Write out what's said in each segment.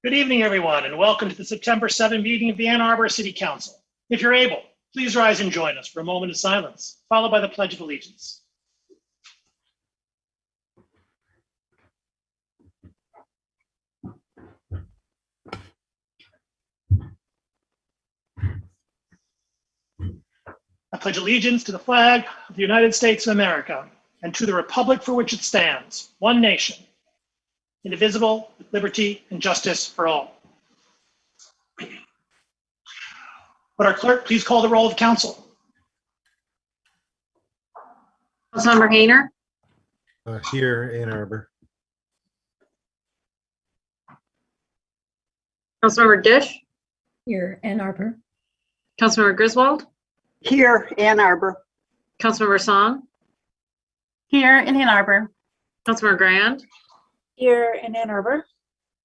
Good evening, everyone, and welcome to the September 7 meeting of the Ann Arbor City Council. If you're able, please rise and join us for a moment of silence, followed by the Pledge of Allegiance. I pledge allegiance to the flag of the United States of America and to the republic for which it stands, one nation, indivisible, with liberty and justice for all. Would our clerk please call the roll of council? Councilmember Hayner. Here, Ann Arbor. Councilmember Dish. Here, Ann Arbor. Councilmember Griswold. Here, Ann Arbor. Councilmember Song. Here in Ann Arbor. Councilmember Grand. Here in Ann Arbor.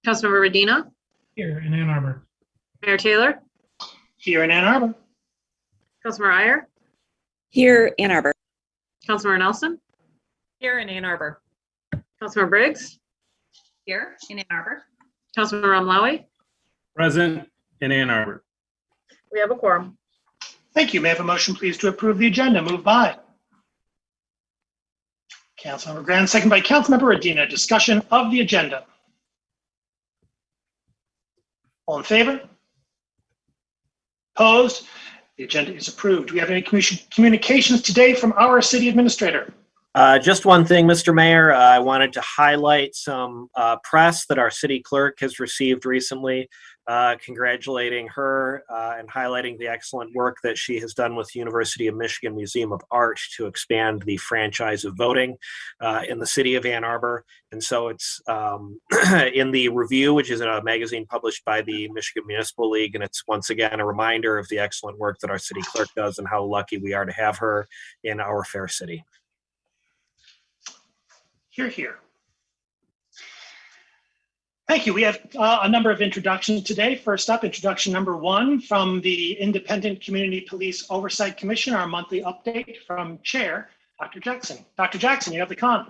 Councilmember Medina. Here in Ann Arbor. Mayor Taylor. Here in Ann Arbor. Councilmember Iyer. Here, Ann Arbor. Councilmember Nelson. Here in Ann Arbor. Councilmember Briggs. Here in Ann Arbor. Councilmember Ramlawi. Present in Ann Arbor. We have a quorum. Thank you. May I have a motion, please, to approve the agenda? Moved by Councilmember Grand, second by Councilmember Medina. Discussion of the agenda. All in favor? Opposed? The agenda is approved. Do we have any communications today from our city administrator? Just one thing, Mr. Mayor. I wanted to highlight some press that our city clerk has received recently, congratulating her and highlighting the excellent work that she has done with the University of Michigan Museum of Art to expand the franchise of voting in the city of Ann Arbor. And so it's in the Review, which is a magazine published by the Michigan Municipal League. And it's once again a reminder of the excellent work that our city clerk does and how lucky we are to have her in our fair city. Hear, hear. Thank you. We have a number of introductions today. First up, introduction number 1 from the Independent Community Police Oversight Commission, our monthly update from Chair Dr. Jackson. Dr. Jackson, you have the con.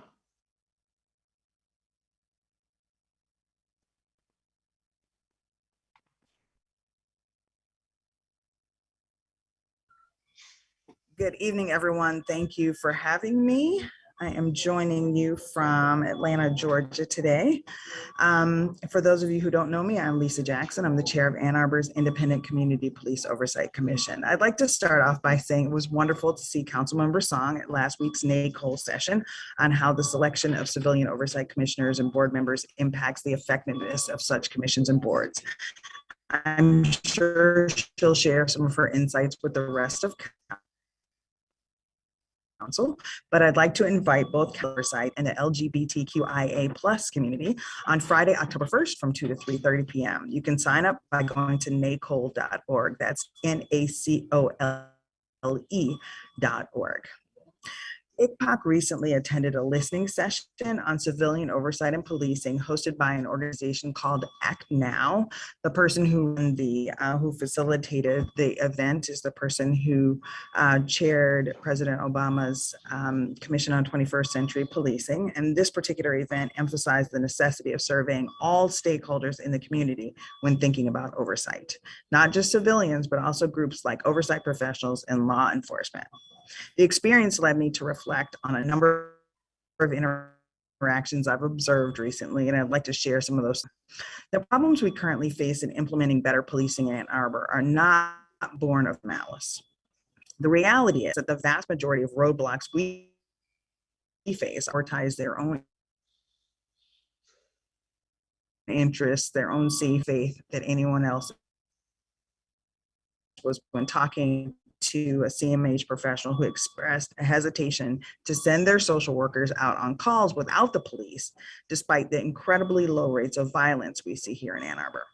Good evening, everyone. Thank you for having me. I am joining you from Atlanta, Georgia today. For those of you who don't know me, I'm Lisa Jackson. I'm the chair of Ann Arbor's Independent Community Police Oversight Commission. I'd like to start off by saying it was wonderful to see Councilmember Song at last week's NACOL session on how the selection of civilian oversight commissioners and board members impacts the effectiveness of such commissions and boards. I'm sure she'll share some of her insights with the rest of Council, but I'd like to invite both oversight and the LGBTQIA+ community on Friday, October 1st from 2 to 3:30 p.m. You can sign up by going to NACOL.org. That's NACOLE.org. ICPOC recently attended a listening session on civilian oversight and policing hosted by an organization called Act Now. The person who facilitated the event is the person who chaired President Obama's Commission on 21st Century Policing. And this particular event emphasized the necessity of surveying all stakeholders in the community when thinking about oversight, not just civilians, but also groups like oversight professionals and law enforcement. The experience led me to reflect on a number of interactions I've observed recently, and I'd like to share some of those. The problems we currently face in implementing better policing in Ann Arbor are not born of malice. The reality is that the vast majority of roadblocks we face prioritize their own interests, their own safe faith that anyone else was when talking to a CMH professional who expressed a hesitation to send their social workers out on calls without the police, despite the incredibly low rates of violence we see here in Ann Arbor.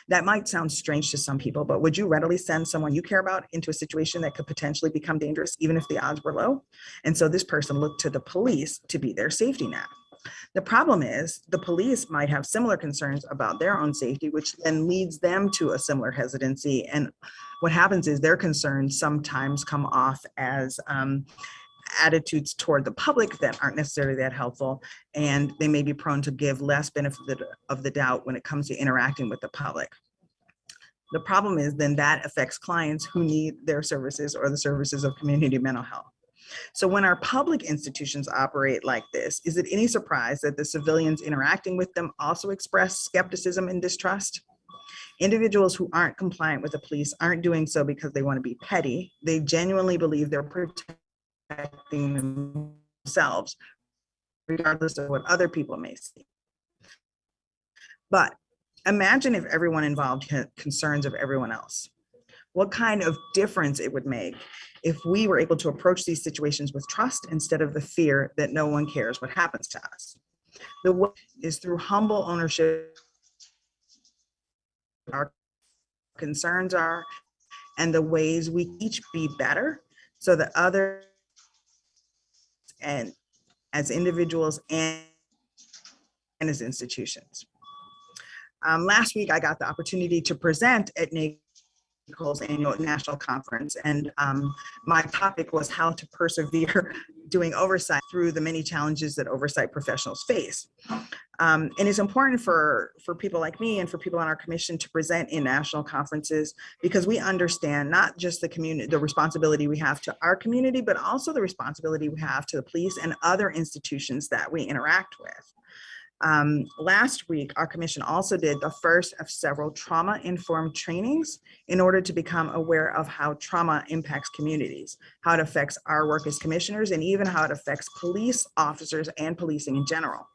That might sound strange to some people, but would you readily send someone you care about into a situation that could potentially become dangerous, even if the odds were low? And so this person looked to the police to be their safety net. The problem is the police might have similar concerns about their own safety, which then leads them to a similar hesitancy. And what happens is their concerns sometimes come off as attitudes toward the public that aren't necessarily that helpful, and they may be prone to give less benefit of the doubt when it comes to interacting with the public. The problem is then that affects clients who need their services or the services of community mental health. So when our public institutions operate like this, is it any surprise that the civilians interacting with them also express skepticism and distrust? Individuals who aren't compliant with the police aren't doing so because they want to be petty. They genuinely believe they're protecting themselves, regardless of what other people may see. But imagine if everyone involved had concerns of everyone else. What kind of difference it would make if we were able to approach these situations with trust instead of the fear that no one cares what happens to us. The way is through humble ownership of our concerns are and the ways we each be better so that others and as individuals and as institutions. Last week, I got the opportunity to present at NACO's annual national conference, and my topic was how to persevere doing oversight through the many challenges that oversight professionals face. And it's important for people like me and for people on our commission to present in national conferences because we understand not just the community, the responsibility we have to our community, but also the responsibility we have to the police and other institutions that we interact with. Last week, our commission also did the first of several trauma-informed trainings in order to become aware of how trauma impacts communities, how it affects our work as commissioners, and even how it affects police officers and policing in general.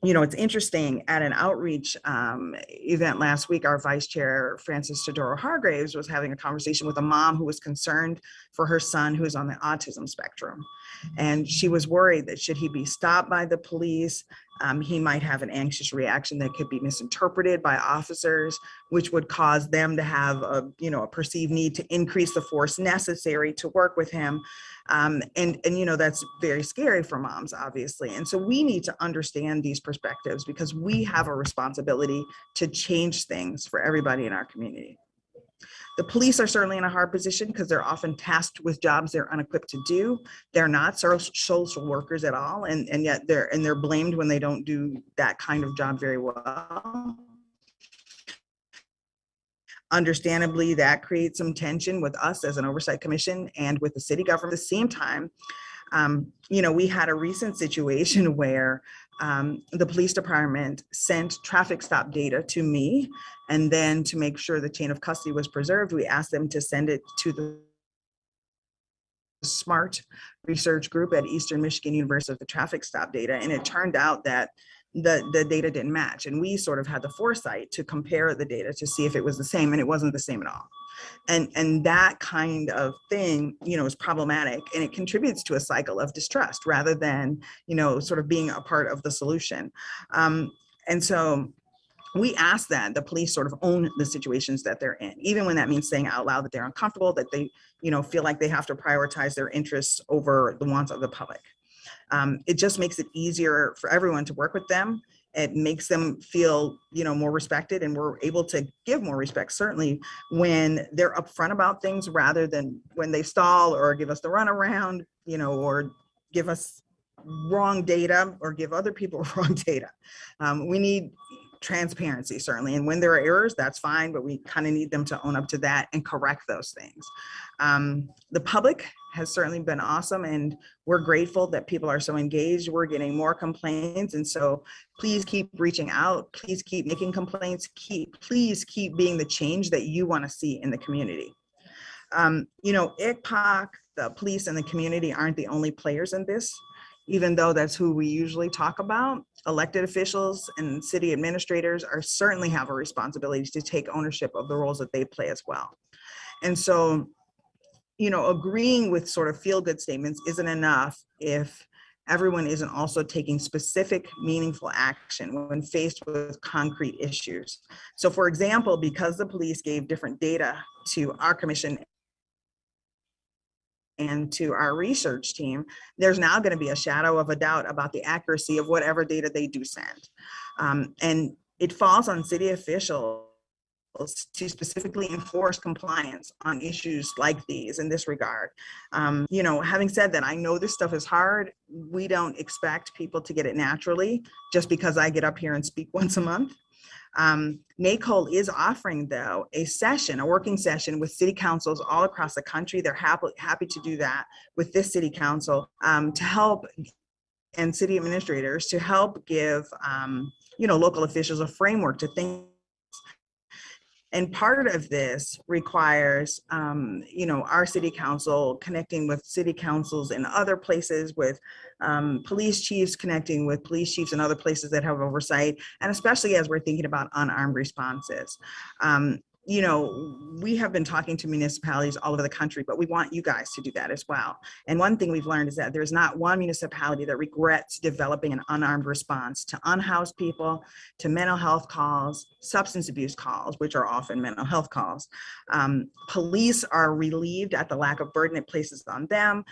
You know, it's interesting, at an outreach event last week, our vice chair, Frances Tadoro Hargraves, was having a conversation with a mom who was concerned for her son who is on the autism spectrum. And she was worried that should he be stopped by the police, he might have an anxious reaction that could be misinterpreted by officers, which would cause them to have a perceived need to increase the force necessary to work with him. And that's very scary for moms, obviously. And so we need to understand these perspectives because we have a responsibility to change things for everybody in our community. The police are certainly in a hard position because they're often tasked with jobs they're unequipped to do. They're not social workers at all, and yet they're blamed when they don't do that kind of job very well. Understandably, that creates some tension with us as an oversight commission and with the city government. At the same time, we had a recent situation where the police department sent traffic stop data to me, and then to make sure the chain of custody was preserved, we asked them to send it to the SMART research group at Eastern Michigan University of the traffic stop data, and it turned out that the data didn't match, and we sort of had the foresight to compare the data to see if it was the same, and it wasn't the same at all. And that kind of thing, is problematic, and it contributes to a cycle of distrust rather than, sort of being a part of the solution. And so we ask that the police sort of own the situations that they're in, even when that means saying out loud that they're uncomfortable, that they, feel like they have to prioritize their interests over the wants of the public. It just makes it easier for everyone to work with them. It makes them feel, more respected, and we're able to give more respect, certainly when they're upfront about things rather than when they stall or give us the runaround, or give us wrong data or give other people wrong data. We need transparency, certainly. And when there are errors, that's fine, but we kind of need them to own up to that and correct those things. The public has certainly been awesome, and we're grateful that people are so engaged. We're getting more complaints, and so please keep reaching out. Please keep making complaints. Please keep being the change that you want to see in the community. ICPOC, the police, and the community aren't the only players in this, even though that's who we usually talk about. Elected officials and city administrators certainly have a responsibility to take ownership of the roles that they play as well. And so, agreeing with sort of feel-good statements isn't enough if everyone isn't also taking specific, meaningful action when faced with concrete issues. So for example, because the police gave different data to our commission and to our research team, there's now going to be a shadow of a doubt about the accuracy of whatever data they do send. And it falls on city officials to specifically enforce compliance on issues like these in this regard. Having said that, I know this stuff is hard. We don't expect people to get it naturally just because I get up here and speak once a month. NACOL is offering, though, a working session with city councils all across the country. They're happy to do that with this city council to help, and city administrators to help give local officials a framework to think. And part of this requires, our city council connecting with city councils in other places, with police chiefs connecting with police chiefs in other places that have oversight, and especially as we're thinking about unarmed responses. We have been talking to municipalities all over the country, but we want you guys to do that as well. And one thing we've learned is that there's not one municipality that regrets developing an unarmed response to unhoused people, to mental health calls, substance abuse calls, which are often mental health calls. Police are relieved at the lack of burden it places on them.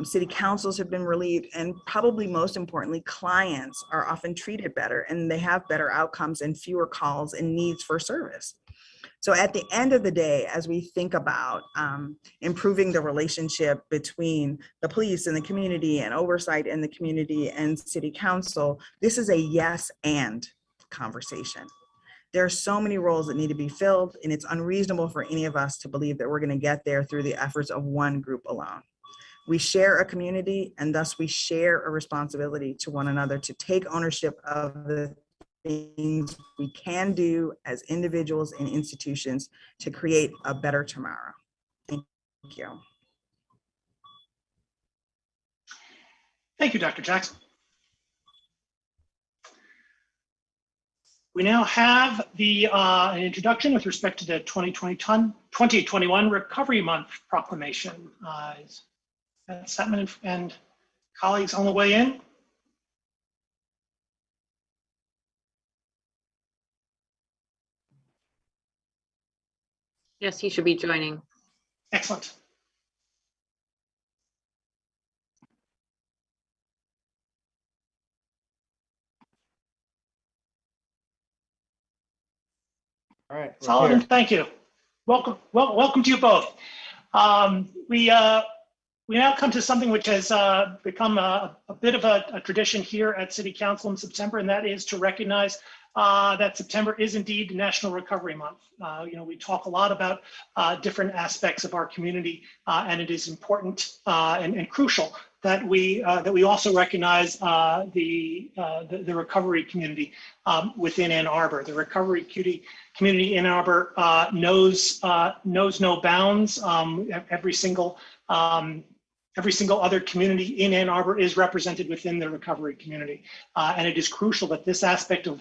City councils have been relieved, and probably most importantly, clients are often treated better and they have better outcomes and fewer calls and needs for service. So at the end of the day, as we think about improving the relationship between the police and the community and oversight in the community and city council, this is a yes and conversation. There are so many roles that need to be filled, and it's unreasonable for any of us to believe that we're going to get there through the efforts of one group alone. We share a community, and thus we share a responsibility to one another to take ownership of the things we can do as individuals and institutions to create a better tomorrow. Thank you. Thank you, Dr. Jackson. We now have an introduction with respect to the 2021 Recovery Month proclamation. Is Setman and colleagues on the way in? Yes, he should be joining. Excellent. All right. we're Solid, here. and thank you. Welcome to you both. We now come to something which has become a bit of a tradition here at City Council in September, and that is to recognize that September is indeed National Recovery Month. We talk a lot about different aspects of our community, and it is important and crucial that we also recognize the recovery community within Ann Arbor. The recovery community in Ann Arbor knows no bounds. Every single other community in Ann Arbor is represented within the recovery community, and it is crucial that this aspect of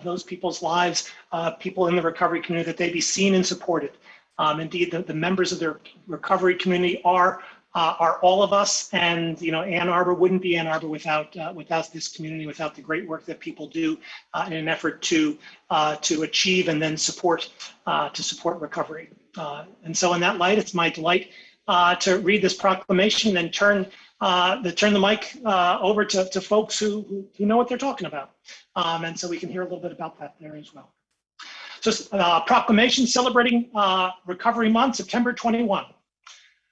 those people's lives, people in the recovery community, that they be seen and supported. Indeed, the members of the recovery community are all of us, and Ann Arbor wouldn't be Ann Arbor without this community, without the great work that people do in an effort to achieve and then support recovery. And so, in that light, it's my delight to read this proclamation and turn the mic over to folks who know what they're talking about. And so we can hear a little bit about that there as well. So proclamation celebrating Recovery Month, September 21.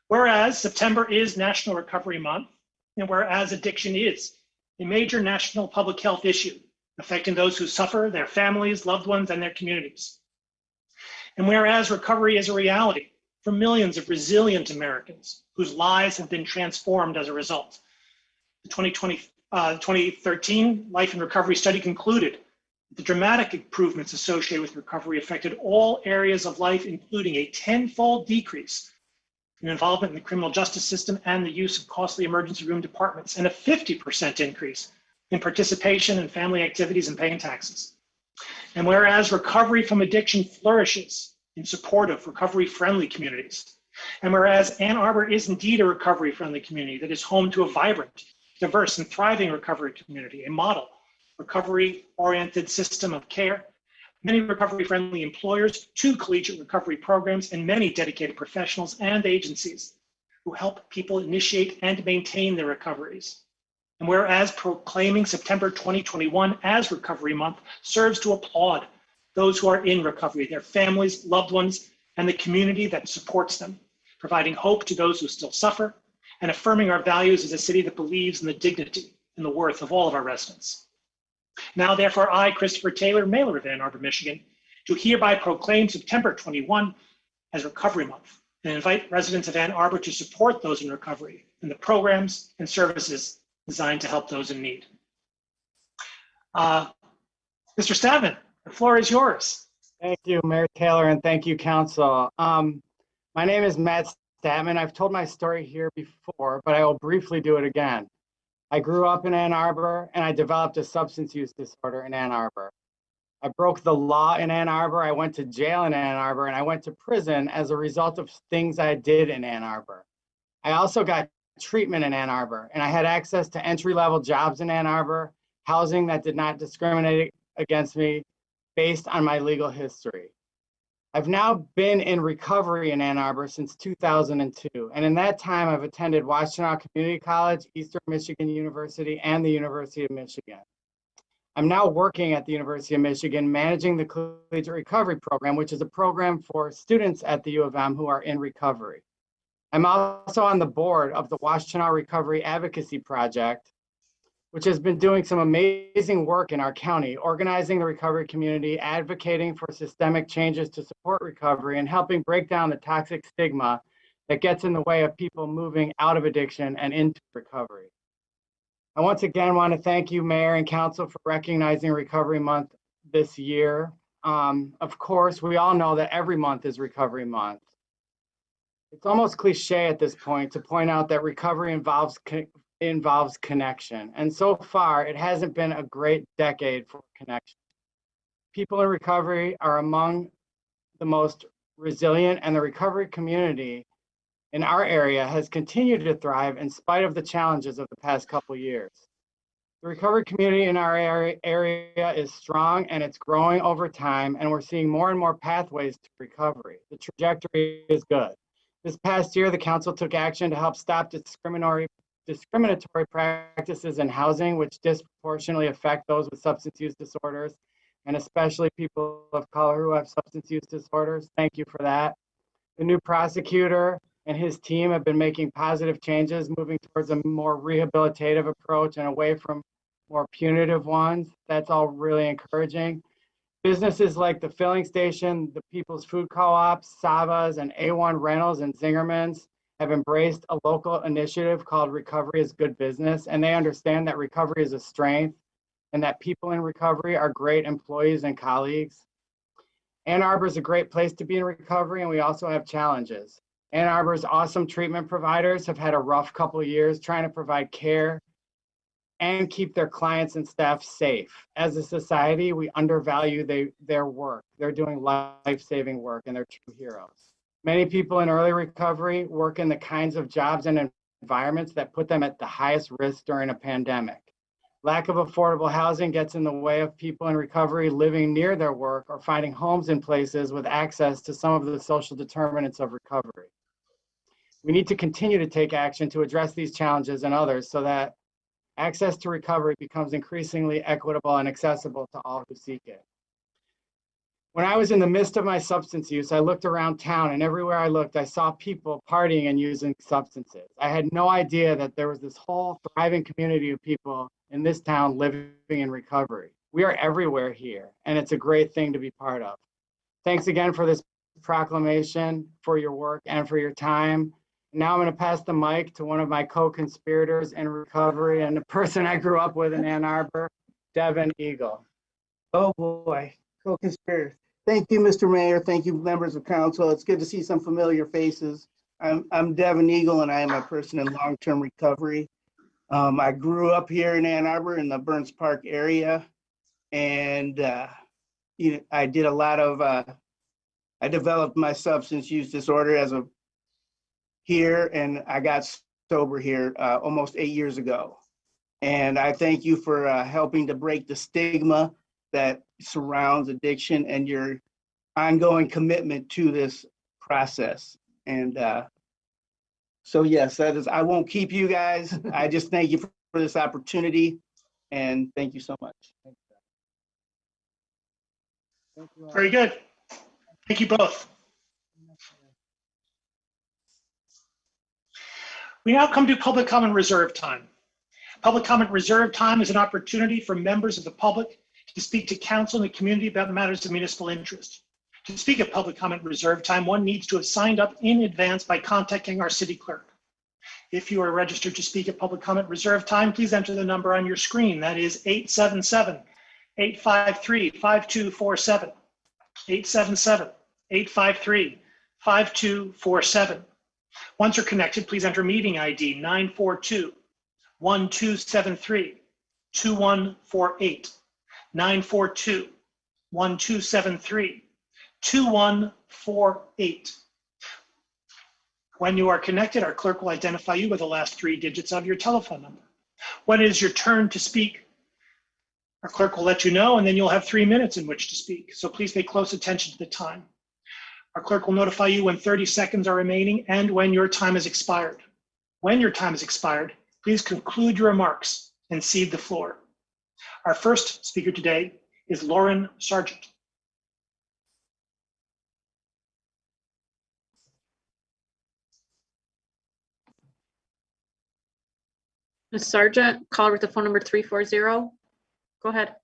Whereas September is National Recovery Month, and whereas addiction is a major national public health issue affecting those who suffer, their families, loved ones, and their communities. And whereas recovery is a reality for millions of resilient Americans whose lives have been transformed as a result. The 2013 Life and Recovery Study concluded that the dramatic improvements associated with recovery affected all areas of life, including a 10-fold decrease in involvement in the criminal justice system and the use of costly emergency room departments, and a 50% increase in participation in family activities and paying taxes. And whereas recovery from addiction flourishes in support of recovery-friendly communities, and whereas Ann Arbor is indeed a recovery-friendly community that is home to a vibrant, diverse, and thriving recovery community, a model recovery-oriented system of care, many recovery-friendly employers, 2 collegiate recovery programs, and many dedicated professionals and agencies who help people initiate and maintain their recoveries. And whereas proclaiming September 2021 as Recovery Month serves to applaud those who are in recovery, their families, loved ones, and the community that supports them, providing hope to those who still suffer, and affirming our values as a city that believes in the dignity and the worth of all of our residents. Now, therefore, I, Christopher Taylor, Mayor of Ann Arbor, Michigan, do hereby proclaim September 21 as Recovery Month and invite residents of Ann Arbor to support those in recovery and the programs and services designed to help those in need. Mr. Stavman, the floor is yours. Thank you, Mayor Taylor, and thank you, Council. My name is Matt Statman. I've told my story here before, but I will briefly do it again. I grew up in Ann Arbor, and I developed a substance use disorder in Ann Arbor. I broke the law in Ann Arbor, I went to jail in Ann Arbor, and I went to prison as a result of things I did in Ann Arbor. I also got treatment in Ann Arbor, and I had access to entry-level jobs in Ann Arbor, housing that did not discriminate against me based on my legal history. I've now been in recovery in Ann Arbor since 2002, and in that time I've attended Washtenaw Community College, Eastern Michigan University, and the University of Michigan. I'm now working at the University of Michigan managing the Collegiate Recovery Program, which is a program for students at the U of M who are in recovery. I'm also on the board of the Washtenaw Recovery Advocacy Project, which has been doing some amazing work in our county, organizing the recovery community, advocating for systemic changes to support recovery, and helping break down the toxic stigma that gets in the way of people moving out of addiction and into recovery. I once again want to thank you, Mayor and Council, for recognizing Recovery Month this year. Of course, we all know that every month is Recovery Month. It's almost cliche at this point to point out that recovery involves connection. And so far, it hasn't been a great decade for connection. People in recovery are among the most resilient, and the recovery community in our area has continued to thrive in spite of the challenges of the past couple years. The recovery community in our area is strong, and it's growing over time, and we're seeing more and more pathways to recovery. The trajectory is good. This past year, the council took action to help stop discriminatory practices in housing, which disproportionately affect those with substance use disorders, and especially people of color who have substance use disorders. Thank you for that. The new prosecutor and his team have been making positive changes, moving towards a more rehabilitative approach and away from more punitive ones. That's all really encouraging. Businesses like the Filling Station, the People's Food Co-op, Sava's, and A1 Rentals and Zingerman's have embraced a local initiative called Recovery is Good Business, and they understand that recovery is a strength and that people in recovery are great employees and colleagues. Ann Arbor is a great place to be in recovery, and we also have challenges. Ann Arbor's awesome treatment providers have had a rough couple of years trying to provide care and keep their clients and staff safe. As a society, we undervalue their work. They're doing life-saving work, and they're true heroes. Many people in early recovery work in the kinds of jobs and environments that put them at the highest risk during a pandemic. Lack of affordable housing gets in the way of people in recovery living near their work or finding homes in places with access to some of the social determinants of recovery. We need to continue to take action to address these challenges and others so that access to recovery becomes increasingly equitable and accessible to all who seek it. When I was in the midst of my substance use, I looked around town, and everywhere I looked, I saw people partying and using substances. I had no idea that there was this whole thriving community of people in this town living in recovery. We are everywhere here, and it's a great thing to be part of. Thanks again for this proclamation, for your work, and for your time. Now I'm going to pass the mic to one of my co-conspirators in recovery and the person I grew up with in Ann Arbor, Devin Eagle. Oh boy, co-conspirators. Thank you, Mr. Mayor. Thank you, members of council. It's good to see some familiar faces. I'm Devin Eagle, and I am a person in long-term recovery. I grew up here in Ann Arbor in the Burns Park area, and I did a lot of, I developed my substance use disorder here, and I got sober here almost 8 years ago. And I thank you for helping to break the stigma that surrounds addiction and your ongoing commitment to this process. And so yes, that is, I won't keep you guys. I just thank you for this opportunity, and thank you so much. Thank you all. Very good. Thank you both. We now come to public comment reserve time. Public comment reserve time is an opportunity for members of the public to speak to council and the community about matters of municipal interest. To speak at public comment reserve time, one needs to have signed up in advance by contacting our city clerk. If you are registered to speak at public comment reserve time, please enter the number on your screen. That is 877-853-5247. 877-853-5247. Once you're connected, please enter meeting ID 942-1273-2148. 942-1273-2148. When you are connected, our clerk will identify you with the last 3 digits of your telephone number. When it is your turn to speak, our clerk will let you know, and then you'll have 3 minutes in which to speak. So please pay close attention to the time. Our clerk will notify you when 30 seconds are remaining and when your time has expired. When your time has expired, please conclude your remarks and cede the floor. Our first speaker today is Lauren Sargent. Ms. Sargent, caller with the phone number 340. Go ahead.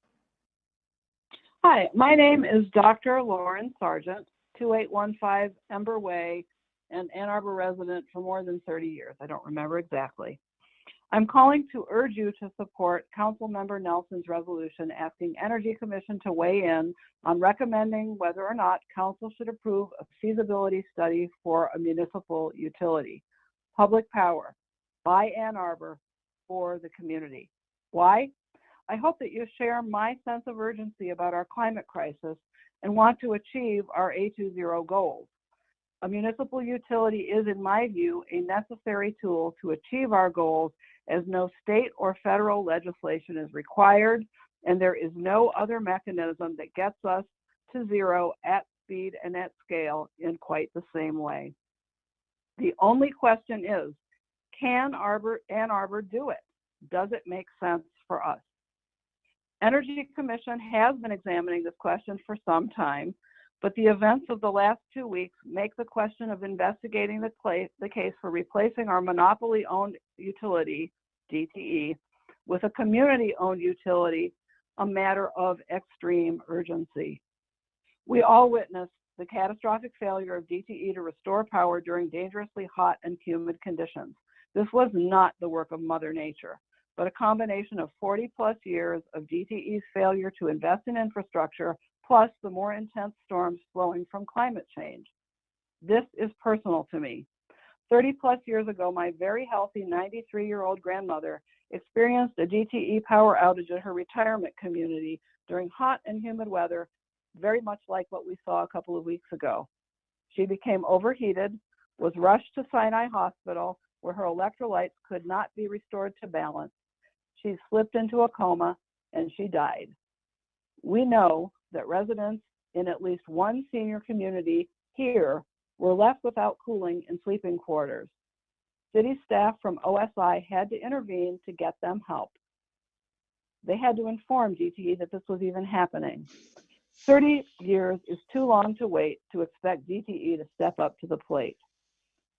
Hi, my name is Dr. Lauren Sargent, 2815 Ember Way, an Ann Arbor resident for more than 30 years. I don't remember exactly. I'm calling to urge you to support Councilmember Nelson's resolution asking Energy Commission to weigh in on recommending whether or not council should approve a feasibility study for a municipal utility, public power, by Ann Arbor for the community. Why? I hope that you share my sense of urgency about our climate crisis and want to achieve our A20 goals. A municipal utility is, in my view, a necessary tool to achieve our goals, as no state or federal legislation is required, and there is no other mechanism that gets us to zero at speed and at scale in quite the same way. The only question is, can Ann Arbor do it? Does it make sense for us? Energy Commission has been examining this question for some time, but the events of the last 2 weeks make the question of investigating the case for replacing our monopoly-owned utility, DTE, with a community-owned utility a matter of extreme urgency. We all witnessed the catastrophic failure of DTE to restore power during dangerously hot and humid conditions. This was not the work of Mother Nature, but a combination of 40+ years of DTE's failure to invest in infrastructure, plus the more intense storms flowing from climate change. This is personal to me. 30+ years ago, my very healthy 93-year-old grandmother experienced a DTE power outage at her retirement community during hot and humid weather, very much like what we saw a couple of weeks ago. She became overheated, was rushed to Sinai Hospital, where her electrolytes could not be restored to balance. She slipped into a coma and she died. We know that residents in at least one senior community here were left without cooling in sleeping quarters. City staff from OSI had to intervene to get them help. They had to inform DTE that this was even happening. 30 years is too long to wait to expect DTE to step up to the plate.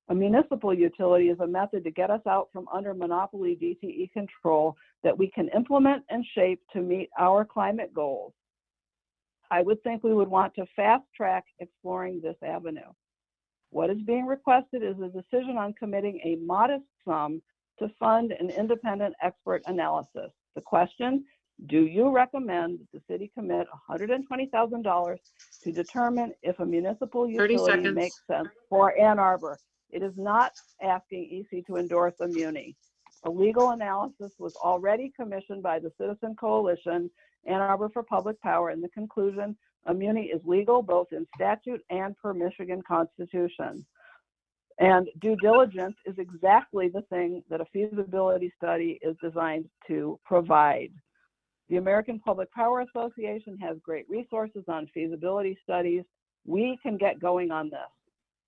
A municipal utility is a method to get us out from under monopoly DTE control that we can implement and shape to meet our climate goals. I would think we would want to fast track exploring this avenue. What is being requested is a decision on committing a modest sum to fund an independent expert analysis. The question, do you recommend that the city commit $120,000 to determine if a municipal 30 utility seconds. makes sense for Ann Arbor? It is not asking EC to endorse a muni. A legal analysis was already commissioned by the Citizen Coalition, Ann Arbor for Public Power, and the conclusion, a muni is legal both in statute and per Michigan Constitution. And due diligence is exactly the thing that a feasibility study is designed to provide. The American Public Power Association has great resources on feasibility studies. We can get going on this.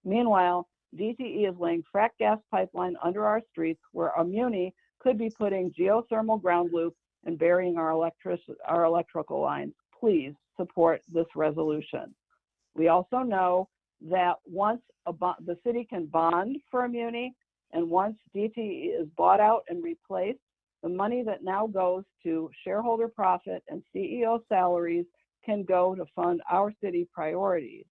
Meanwhile, DTE is laying frack gas pipeline under our streets where a muni could be putting geothermal ground loop and burying our electrical lines. Please support this resolution. We also know that once the city can bond for a muni, and once DTE is bought out and replaced, the money that now goes to shareholder profit and CEO salaries can go to fund our city priorities.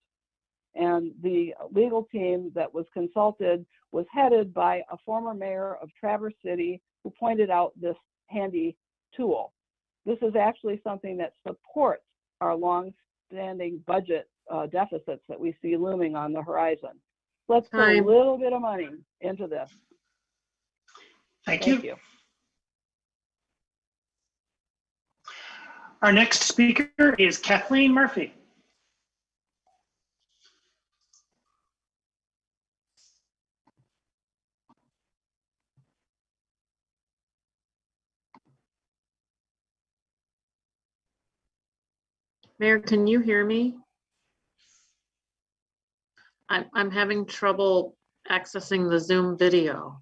And the legal team that was consulted was headed by a former mayor of Traverse City who pointed out this handy tool. This is actually something that supports our long-standing budget deficits that we see looming on the horizon. Let's put a Time. little bit of money into this. Thank you. Our next speaker is Kathleen Murphy. Mayor, can you hear me? I'm having trouble accessing the Zoom video.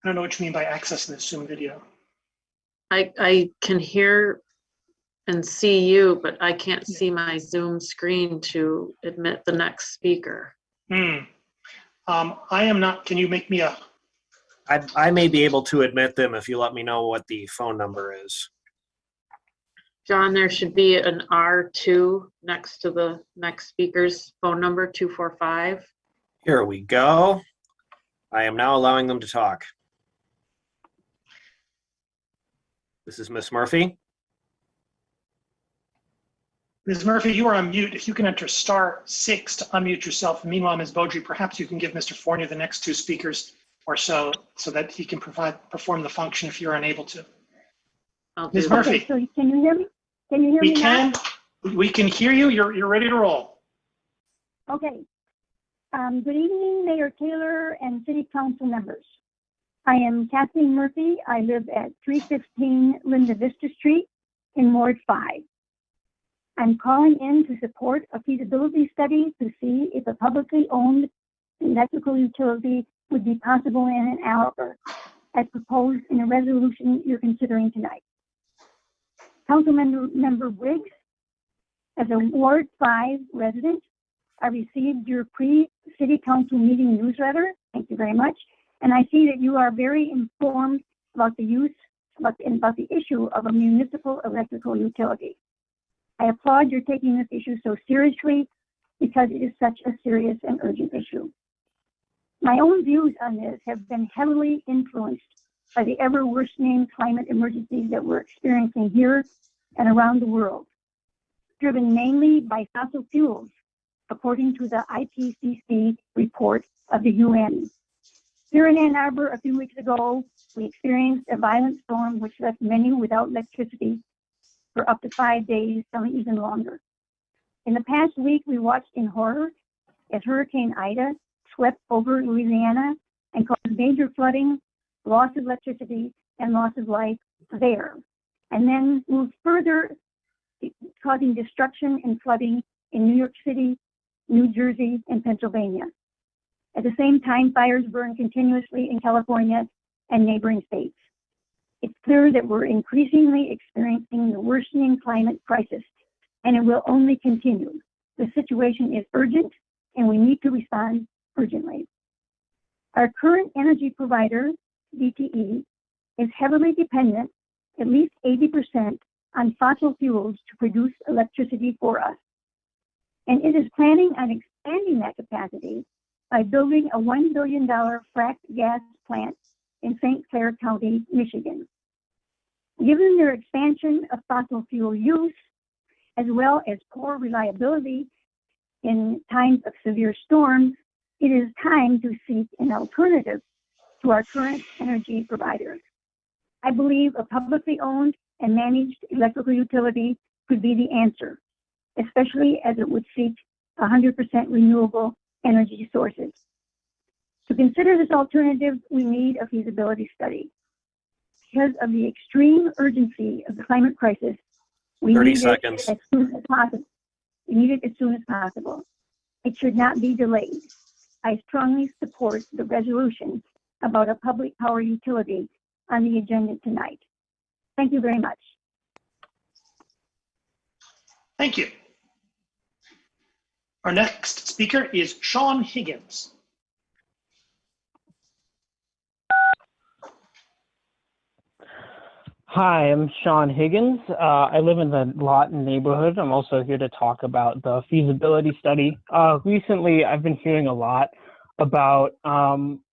I don't know what you mean by accessing the Zoom video. I can hear and see you, but I can't see my Zoom screen to admit the next speaker. I am not, can you make me a, I may be able to admit them if you let me know what the phone number is. John, there should be an R2 next to the next speaker's phone number, 245. Here we go. I am now allowing them to talk. This is Miss Murphy. Ms. Murphy, you are on mute. If you can enter *6 to unmute yourself. Meanwhile, Ms. Beaudry, perhaps you can give Mr. Fournier the next two speakers or so that he can perform the function if you're unable to. Ms. Murphy. Okay, so can you hear me? Can you hear me now? We can hear you. You're ready to roll. Okay. Good evening, Mayor Taylor and City Council members. I am Kathleen Murphy. I live at 315 Linda Vista Street in Ward 5. I'm calling in to support a feasibility study to see if a publicly owned electrical utility would be possible in Ann Arbor, as proposed in a resolution you're considering tonight. Councilmember Briggs, as a Ward 5 resident, I received your pre-city council meeting newsletter. Thank you very much. And I see that you are very informed about the issue of a municipal electrical utility. I applaud your taking this issue so seriously because it is such a serious and urgent issue. My own views on this have been heavily influenced by the ever worsening climate emergencies that we're experiencing here and around the world, driven mainly by fossil fuels, according to the IPCC report of the UN. Here in Ann Arbor a few weeks ago, we experienced a violent storm which left many without electricity for up to 5 days, some even longer. In the past week, we watched in horror as Hurricane Ida swept over Louisiana and caused major flooding, loss of electricity, and loss of life there, and then moved further, causing destruction and flooding in New York City, New Jersey, and Pennsylvania. At the same time, fires burned continuously in California and neighboring states. It's clear that we're increasingly experiencing the worsening climate crisis, and it will only continue. The situation is urgent, and we need to respond urgently. Our current energy provider, DTE, is heavily dependent, at least 80%, on fossil fuels to produce electricity for us. And it is planning on expanding that capacity by building a $1 billion fracked gas plant in St. Clair County, Michigan. Given their expansion of fossil fuel use, as well as poor reliability in times of severe storms, it is time to seek an alternative to our current energy providers. I believe a publicly owned and managed electrical utility could be the answer, especially as it would seek 100% renewable energy sources. To consider this alternative, we need a feasibility study. Because of the extreme urgency of the climate crisis, we 30 need seconds. it as soon as possible. We need it as soon as possible. It should not be delayed. I strongly support the resolution about a public power utility on the agenda tonight. Thank you very much. Thank you. Our next speaker is Sean Higgins. Hi, I'm Sean Higgins. I live in the Lawton neighborhood. I'm also here to talk about the feasibility study. Recently, I've been hearing a lot about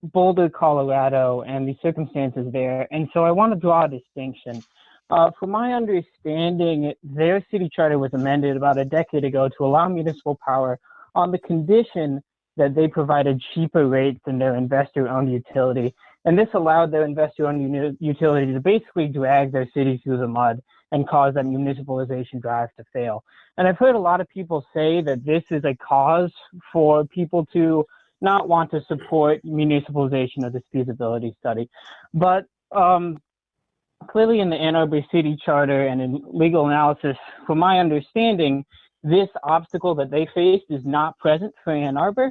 Boulder, Colorado, and the circumstances there. And so I want to draw a distinction. From my understanding, their city charter was amended about a decade ago to allow municipal power on the condition that they provided cheaper rates than their investor-owned utility. And this allowed their investor-owned utility to basically drag their city through the mud and cause that municipalization drive to fail. And I've heard a lot of people say that this is a cause for people to not want to support municipalization of this feasibility study. But clearly in the Ann Arbor City Charter and in legal analysis, from my understanding, this obstacle that they faced is not present for Ann Arbor.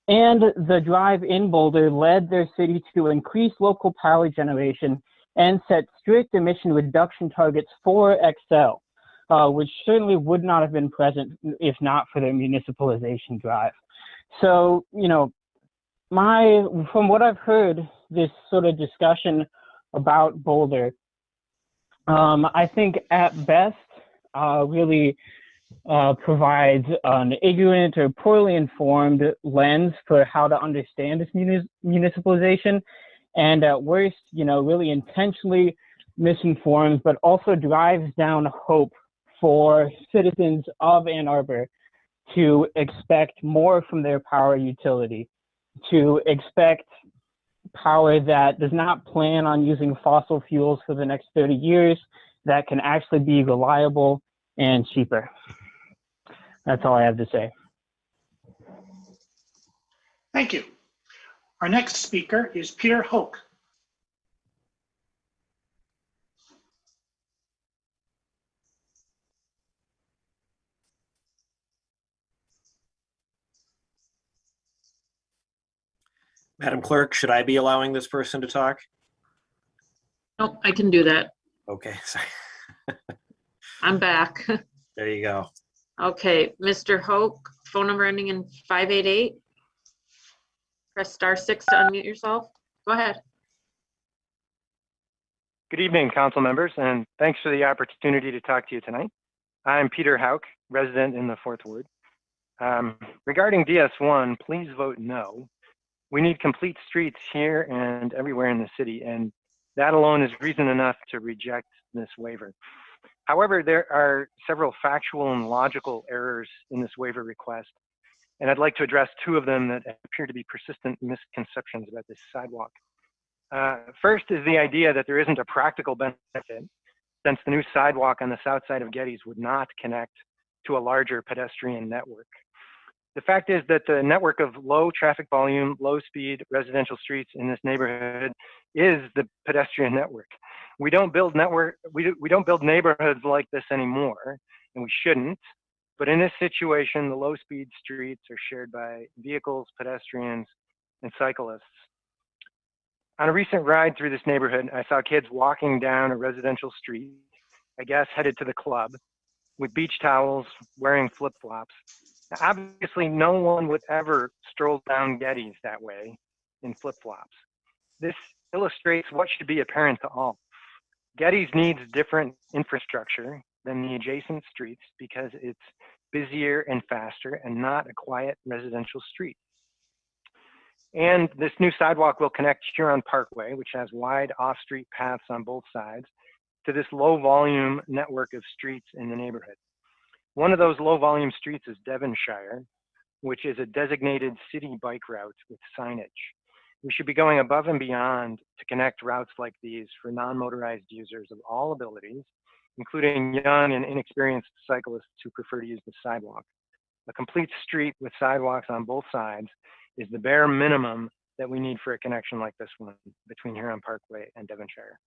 And the drive in Boulder led their city to increase local power generation and set strict emission reduction targets for Excel, which certainly would not have been present if not for their municipalization drive. So, you know, from what I've heard, this sort of discussion about Boulder, I think at best really provides an ignorant or poorly informed lens for how to understand this municipalization, and at worst, you know, really intentionally misinforms, but also drives down hope for citizens of Ann Arbor to expect more from their power utility, to expect power that does not plan on using fossil fuels for the next 30 years, that can actually be reliable and cheaper. That's all I have to say. Thank you. Our next speaker is Peter Hoke. Madam Clerk, should I be allowing this person to talk? Nope, I can do that. Okay, sorry. I'm back. There you go. Okay, Mr. Hoke, phone number ending in 588. Press *6 to unmute yourself. Go ahead. Good evening, council members, and thanks for the opportunity to talk to you tonight. I'm Peter Hauk, resident in the 4th Ward. Regarding DS1, please vote no. We need complete streets here and everywhere in the city, and that alone is reason enough to reject this waiver. However, there are several factual and logical errors in this waiver request, and I'd like to address 2 of them that appear to be persistent misconceptions about this sidewalk. First is the idea that there isn't a practical benefit, since the new sidewalk on the south side of Getty's would not connect to a larger pedestrian network. The fact is that the network of low traffic volume, low speed residential streets in this neighborhood is the pedestrian network. We don't build neighborhoods like this anymore, and we shouldn't. But in this situation, the low speed streets are shared by vehicles, pedestrians, and cyclists. On a recent ride through this neighborhood, I saw kids walking down a residential street, I guess headed to the club, with beach towels, wearing flip-flops. Obviously, no one would ever stroll down Getty's that way in flip-flops. This illustrates what should be apparent to all. Getty's needs different infrastructure than the adjacent streets because it's busier and faster and not a quiet residential street. And this new sidewalk will connect Huron Parkway, which has wide off-street paths on both sides, to this low-volume network of streets in the neighborhood. One of those low-volume streets is Devonshire, which is a designated city bike route with signage. We should be going above and beyond to connect routes like these for non-motorized users of all abilities, including young and inexperienced cyclists who prefer to use the sidewalk. A complete street with sidewalks on both sides is the bare minimum that we need for a connection like this one between Huron Parkway and Devonshire.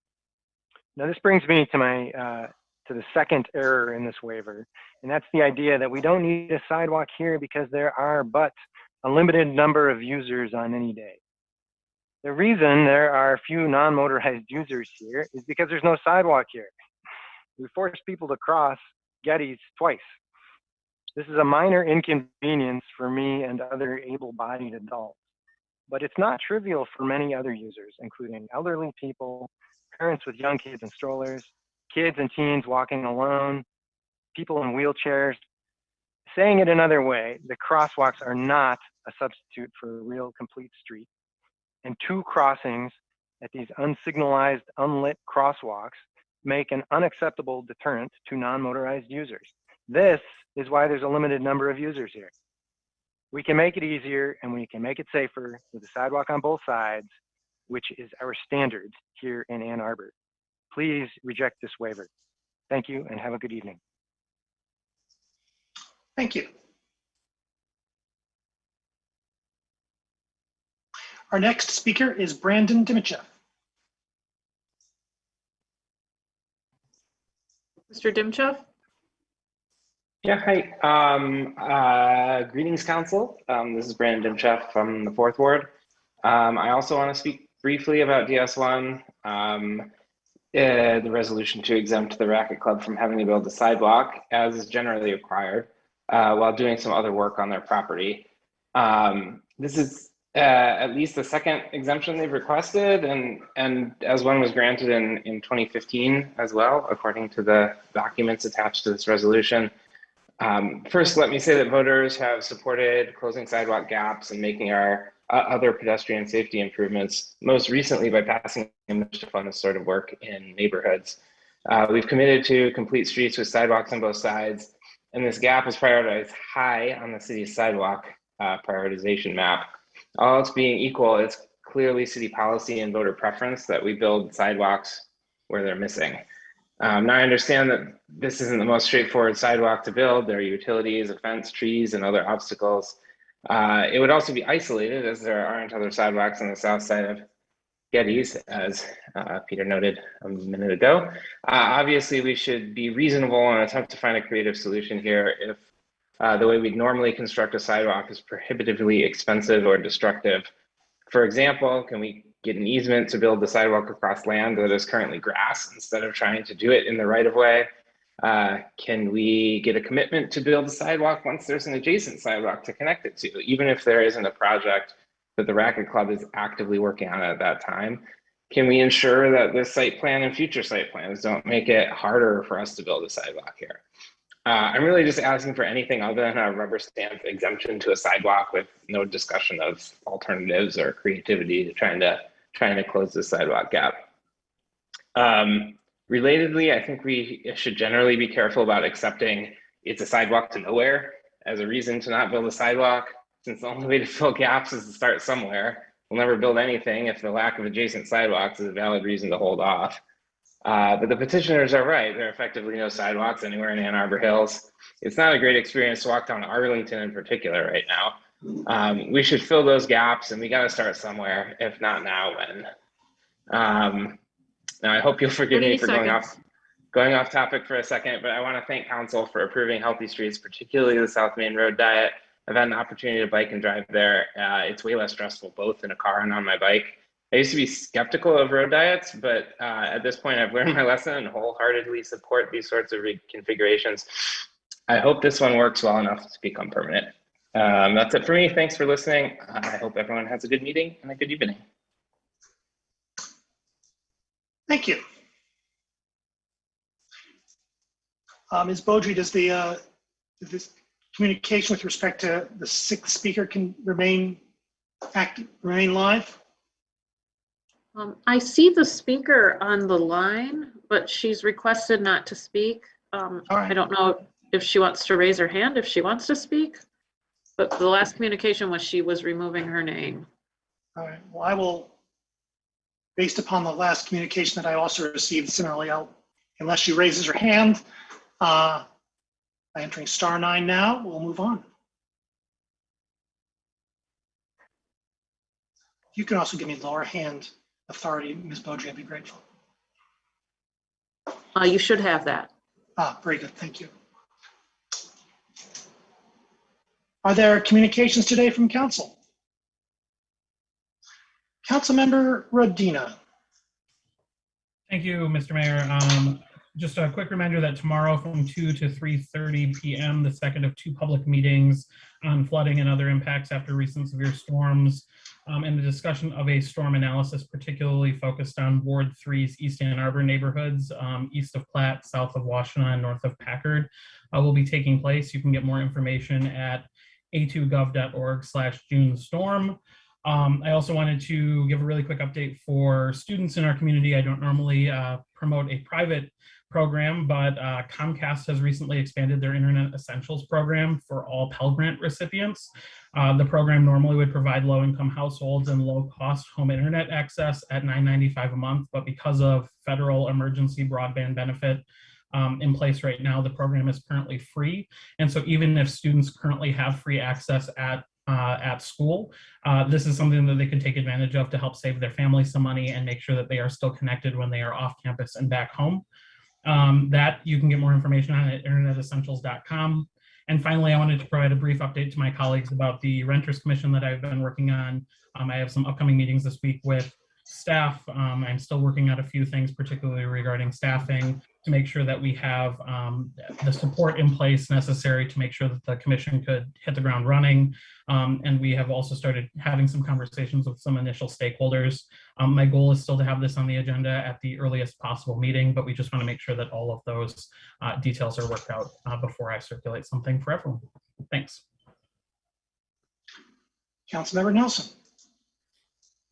Now this brings me to to the second error in this waiver, and that's the idea that we don't need a sidewalk here because there are but a limited number of users on any day. The reason there are few non-motorized users here is because there's no sidewalk here. We force people to cross Gettys twice. This is a minor inconvenience for me and other able-bodied adults, but it's not trivial for many other users, including elderly people, parents with young kids in strollers, kids and teens walking alone, people in wheelchairs. Saying it another way, the crosswalks are not a substitute for a real complete street. And two crossings at these unsignalized, unlit crosswalks make an unacceptable deterrent to non-motorized users. This is why there's a limited number of users here. We can make it easier and we can make it safer with a sidewalk on both sides, which is our standard here in Ann Arbor. Please reject this waiver. Thank you and have a good evening. Thank you. Our next speaker is Brandon Dimichev. Mr. Dimchev? Yeah, hi. Greetings, Council. This is Brandon Dimchev from the 4th Ward. I also want to speak briefly about DS1, the resolution to exempt the Racket Club from having to build a sidewalk, as is generally required, while doing some other work on their property. This is at least the second exemption they've requested, and as one was granted in 2015 as well, according to the documents attached to this resolution. First, let me say that voters have supported closing sidewalk gaps and making our other pedestrian safety improvements, most recently by passing to fund this sort of work in neighborhoods. We've committed to complete streets with sidewalks on both sides, and this gap is prioritized high on the city's sidewalk prioritization map. All else being equal, it's clearly city policy and voter preference that we build sidewalks where they're missing. Now I understand that this isn't the most straightforward sidewalk to build. There are utilities, a fence, trees, and other obstacles. It would also be isolated, as there aren't other sidewalks on the south side of Gettys, as Peter noted a minute ago. Obviously, we should be reasonable and attempt to find a creative solution here if the way we'd normally construct a sidewalk is prohibitively expensive or destructive. For example, can we get an easement to build the sidewalk across land that is currently grass instead of trying to do it in the right of way? Can we get a commitment to build a sidewalk once there's an adjacent sidewalk to connect it to, even if there isn't a project that the Racket Club is actively working on at that time? Can we ensure that this site plan and future site plans don't make it harder for us to build a sidewalk here? I'm really just asking for anything other than a rubber stamp exemption to a sidewalk with no discussion of alternatives or creativity to trying to close the sidewalk gap. Relatedly, I think we should generally be careful about accepting it's a sidewalk to nowhere as a reason to not build a sidewalk, since the only way to fill gaps is to start somewhere. We'll never build anything if the lack of adjacent sidewalks is a valid reason to hold off. But the petitioners are right. There are effectively no sidewalks anywhere in Ann Arbor Hills. It's not a great experience to walk down Arlington in particular right now. We should fill those gaps, and we got to start somewhere. If not now, when? Now, I hope you'll forgive me for going off topic for a second, but I want to thank Council for approving Healthy Streets, particularly the South Main Road diet. I've had an opportunity to bike and drive there. It's way less stressful, both in a car and on my bike. I used to be skeptical of road diets, but at this point I've learned my lesson and wholeheartedly support these sorts of reconfigurations. I hope this one works well enough to become permanent. That's it for me. Thanks for listening. I hope everyone has a good meeting and a good evening. Thank you. Ms. Beaudry, does this communication with respect to the 6th speaker can remain live? I see the speaker on the line, but she's requested not to speak. I don't know if she wants to raise her hand if she wants to speak, but the last communication was she was removing her name. All right, well, I will, based upon the last communication that I also received similarly, unless she raises her hand, by entering *9 now, we'll move on. You can also give me lower hand authority, Ms. Beaudry, I'd be grateful. You should have that. Very good, thank you. Are there communications today from Council? Councilmember Rodina. Thank you, Mr. Mayor. Just a quick reminder that tomorrow from 2 to 3:30 p.m., the second of 2 public meetings on flooding and other impacts after recent severe storms, and the discussion of a storm analysis particularly focused on Ward 3's East Ann Arbor neighborhoods, east of Platte, south of Washtenaw, and north of Packard, will be taking place. You can get more information at a2gov.org/JuneStorm. I also wanted to give a really quick update for students in our community. I don't normally promote a private program, but Comcast has recently expanded their Internet Essentials program for all Pell Grant recipients. The program normally would provide low-income households and low-cost home internet access at $9.95 a month, but because of federal emergency broadband benefit in place right now, the program is currently free. And so even if students currently have free access at school, this is something that they could take advantage of to help save their family some money and make sure that they are still connected when they are off campus and back home. That you can get more information on at internetessentials.com. And finally, I wanted to provide a brief update to my colleagues about the Renters Commission that I've been working on. I have some upcoming meetings this week with staff. I'm still working out a few things, particularly regarding staffing, to make sure that we have the support in place necessary to make sure that the commission could hit the ground running. And we have also started having some conversations with some initial stakeholders. My goal is still to have this on the agenda at the earliest possible meeting, but we just want to make sure that all of those details are worked out before I circulate something for everyone. Thanks. Councilmember Nelson.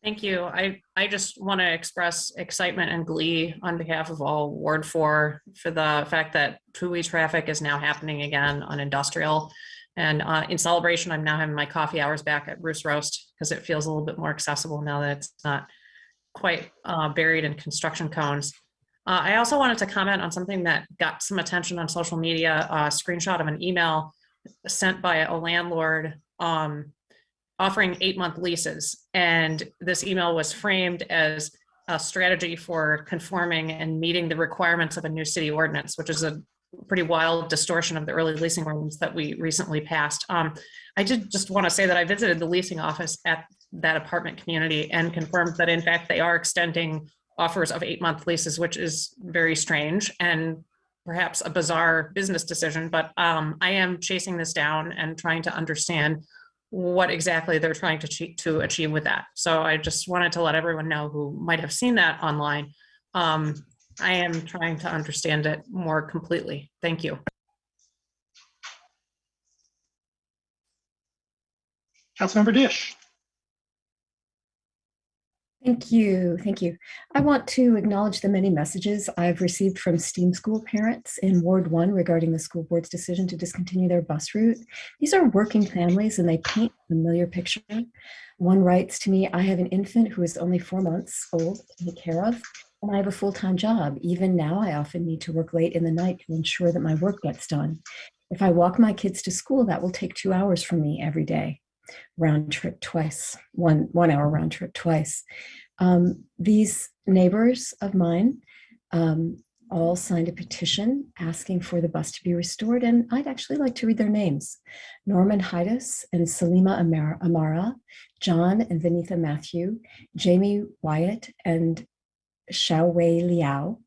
Thank you. I just want to express excitement and glee on behalf of all Ward 4 for the fact that two-way traffic is now happening again on Industrial. And in celebration, I'm now having my coffee hours back at Roost Roast because it feels a little bit more accessible now that it's not quite buried in construction cones. I also wanted to comment on something that got some attention on social media, a screenshot of an email sent by a landlord offering 8-month leases. And this email was framed as a strategy for conforming and meeting the requirements of a new city ordinance, which is a pretty wild distortion of the early leasing ordinance that we recently passed. I did just want to say that I visited the leasing office at that apartment community and confirmed that in fact they are extending offers of 8-month leases, which is very strange and perhaps a bizarre business decision, but I am chasing this down and trying to understand what exactly they're trying to achieve with that. So I just wanted to let everyone know who might have seen that online. I am trying to understand it more completely. Thank you. Councilmember Dish. Thank you. Thank you. I want to acknowledge the many messages I've received from STEAM school parents in Ward 1 regarding the school board's decision to discontinue their bus route. These are working families and they paint a familiar picture. One writes to me, I have an infant who is only 4 months old to take care of, and I have a full-time job. Even now, I often need to work late in the night to ensure that my work gets done. If I walk my kids to school, that will take 2 hours from me every day. Round trip twice, one hour round trip twice. These neighbors of mine all signed a petition asking for the bus to be restored, and I'd actually like to read their names. Norman Haitis and Salima Amara, John and Vinitha Matthew, Jamie Wyatt and Xiaowei Liao,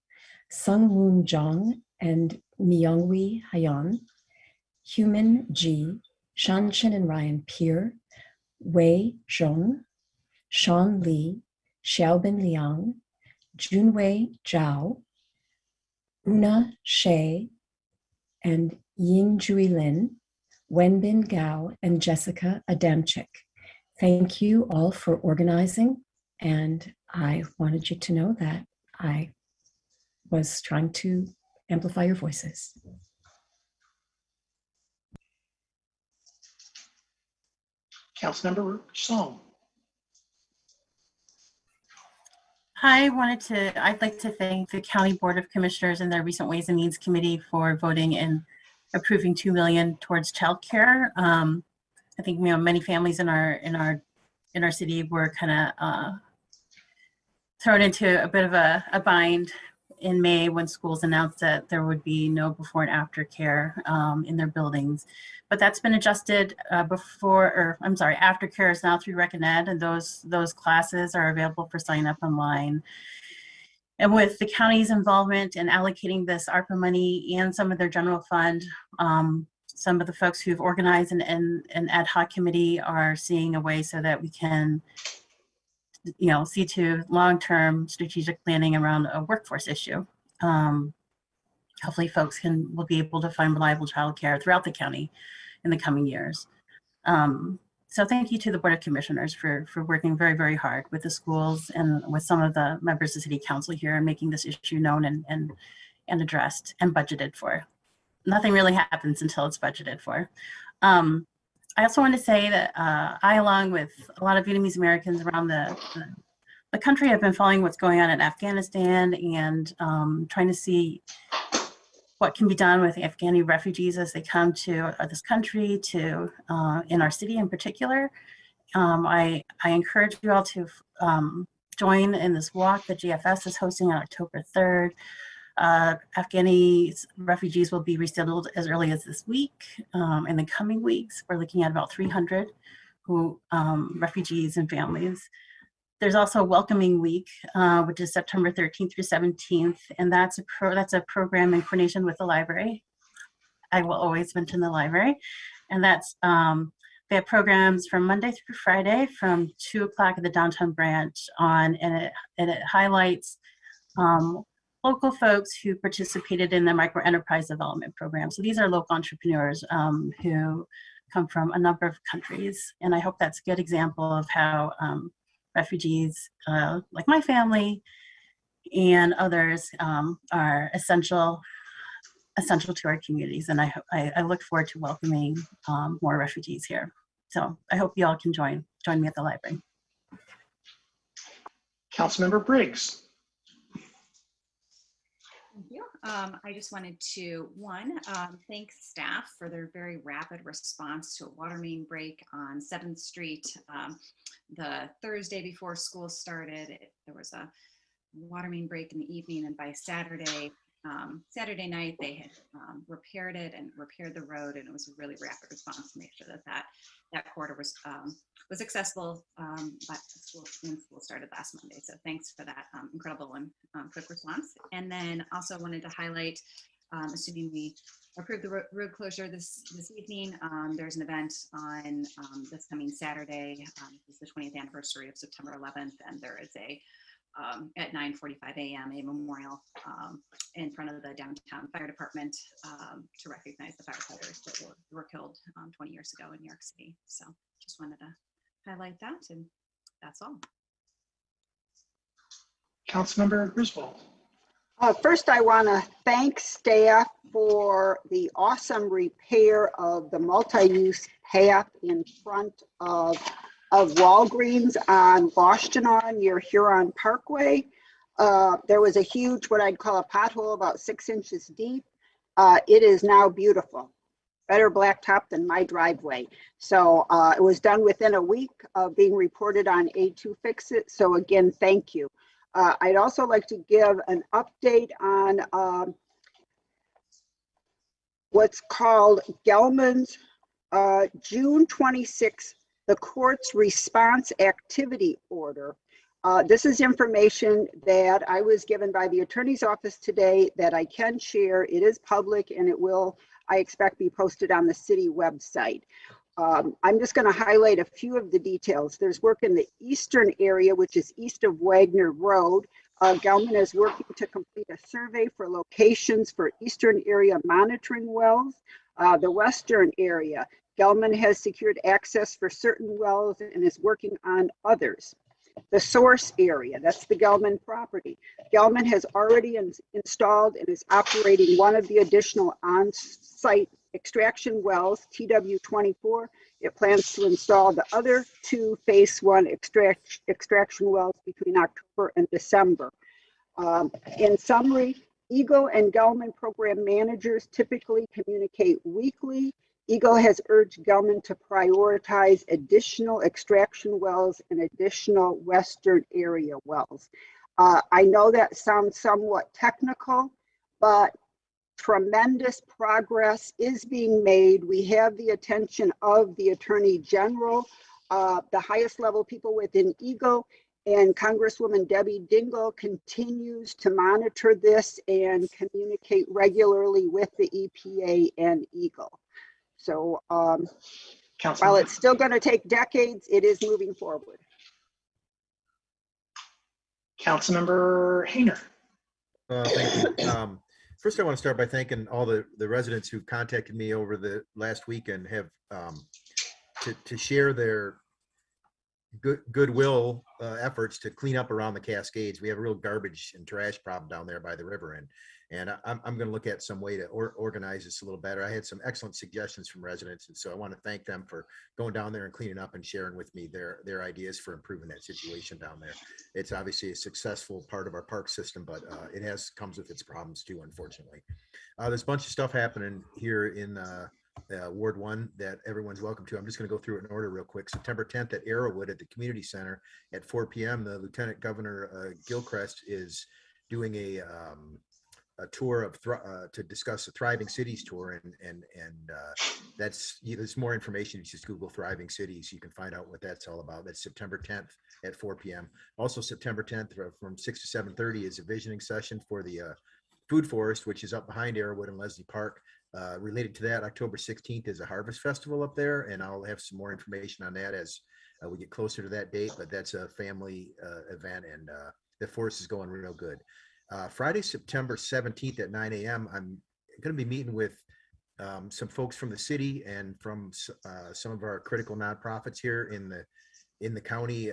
Sung Woon Jong and Myungwi Hayan, Human Ji, Shanshin and Ryan Peer, Wei Zhong, Sean Lee, Xiaobin Liang, Junwei Zhao, Una Shea, and Yingjui Lin, Wenbin Gao, and Jessica Adamczyk. Thank you all for organizing, and I wanted you to know that I was trying to amplify your voices. Councilmember Song. Hi, I'd like to thank the County Board of Commissioners and their recent Ways and Means Committee for voting and approving $2 million towards childcare. I think many families in our city were kind of thrown into a bit of a bind in May when schools announced that there would be no before and after care in their buildings. But that's been adjusted aftercare is now through ReckonEd, and those classes are available for sign up online. And with the county's involvement in allocating this ARPA money and some of their general fund, some of the folks who've organized an ad hoc committee are seeing a way so that we can, see to long-term strategic planning around a workforce issue. Hopefully folks will be able to find reliable childcare throughout the county in the coming years. So thank you to the Board of Commissioners for working very, very hard with the schools and with some of the members of City Council here and making this issue known and addressed and budgeted for. Nothing really happens until it's budgeted for. I also want to say that I, along with a lot of Vietnamese Americans around the country, have been following what's going on in Afghanistan and trying to see what can be done with Afghani refugees as they come to this country, to in our city in particular. I encourage you all to join in this walk that GFS is hosting on October 3rd. Afghani refugees will be resettled as early as this week. In the coming weeks, we're looking at about 300 refugees and families. There's also a welcoming week, which is September 13th through 17th, and that's a program in coordination with the library. I will always mention the library, and that's they have programs from Monday through Friday from 2 o'clock at the downtown branch on, and it highlights local folks who participated in the micro enterprise development program. So these are local entrepreneurs who come from a number of countries, and I hope that's a good example of how refugees like my family and others are essential to our communities, and I look forward to welcoming more refugees here. So I hope you all can join me at the library. Councilmember Briggs. Thank you. I just wanted to, thank staff for their very rapid response to a water main break on 7th Street. The Thursday before school started, there was a water main break in the evening, and by Saturday night, they had repaired it and repaired the road, and it was a really rapid response to make sure that corridor was accessible but school started last Monday. So thanks for that incredible and quick response. And then also wanted to highlight, assuming we approve the road closure this evening, there's an event on this coming Saturday. It's the 20th anniversary of September 11th, and there is at 9:45 a.m. a memorial in front of the downtown fire department to recognize the firefighters that were killed 20 years ago in New York City. So just wanted to highlight that, and that's all. Councilmember Griswold. First, I want to thank staff for the awesome repair of the multi-use path in front of Walgreens on Washtenaw near Huron Parkway. There was a huge, what I'd call a pothole about 6 inches deep. It is now beautiful. Better blacktop than my driveway. So it was done within a week of being reported on A2 Fix It. So again, thank you. I'd also like to give an update on what's called Gelman's June 26th, the court's response activity order. This is information that I was given by the attorney's office today that I can share. It is public, and it will, I expect, be posted on the city website. I'm just going to highlight a few of the details. There's work in the eastern area, which is east of Wagner Road. Gelman is working to complete a survey for locations for eastern area monitoring wells. The western area, Gelman has secured access for certain wells and is working on others. The source area, that's the Gelman property. Gelman has already installed and is operating one of the additional on-site extraction wells, TW24. It plans to install the other 2 phase 1 extraction wells between October and December. In summary, Eagle and Gelman program managers typically communicate weekly. Eagle has urged Gelman to prioritize additional extraction wells and additional western area wells. I know that sounds somewhat technical, but tremendous progress is being made. We have the attention of the Attorney General, the highest level people within EGLE, and Congresswoman Debbie Dingell continues to monitor this and communicate regularly with the EPA and EGLE. So while it's still going to take decades, it is moving forward. Councilmember Hayner. Thank you. First, I want to start by thanking all the residents who've contacted me over the last week and have to share their goodwill efforts to clean up around the Cascades. We have a real garbage and trash problem down there by the river, and I'm going to look at some way to organize this a little better. I had some excellent suggestions from residents, and so I want to thank them for going down there and cleaning up and sharing with me their ideas for improving that situation down there. It's obviously a successful part of our park system, but it comes with its problems too, unfortunately. There's a bunch of stuff happening here in Ward 1 that everyone's welcome to. I'm just going to go through it in order real quick. September 10th at Arrowwood at the Community Center at 4 p.m. The Lieutenant Governor Gilchrist is doing a tour of to discuss the Thriving Cities tour, and there's more information. You just Google Thriving Cities. You can find out what that's all about. That's September 10th at 4 p.m. Also September 10th from 6 to 7:30 is a visioning session for the food forest, which is up behind Arrowwood and Leslie Park. Related to that, October 16th is a harvest festival up there, and I'll have some more information on that as we get closer to that date, but that's a family event, and the forest is going real good. Friday, September 17th at 9 a.m., I'm going to be meeting with some folks from the city and from some of our critical nonprofits here in the county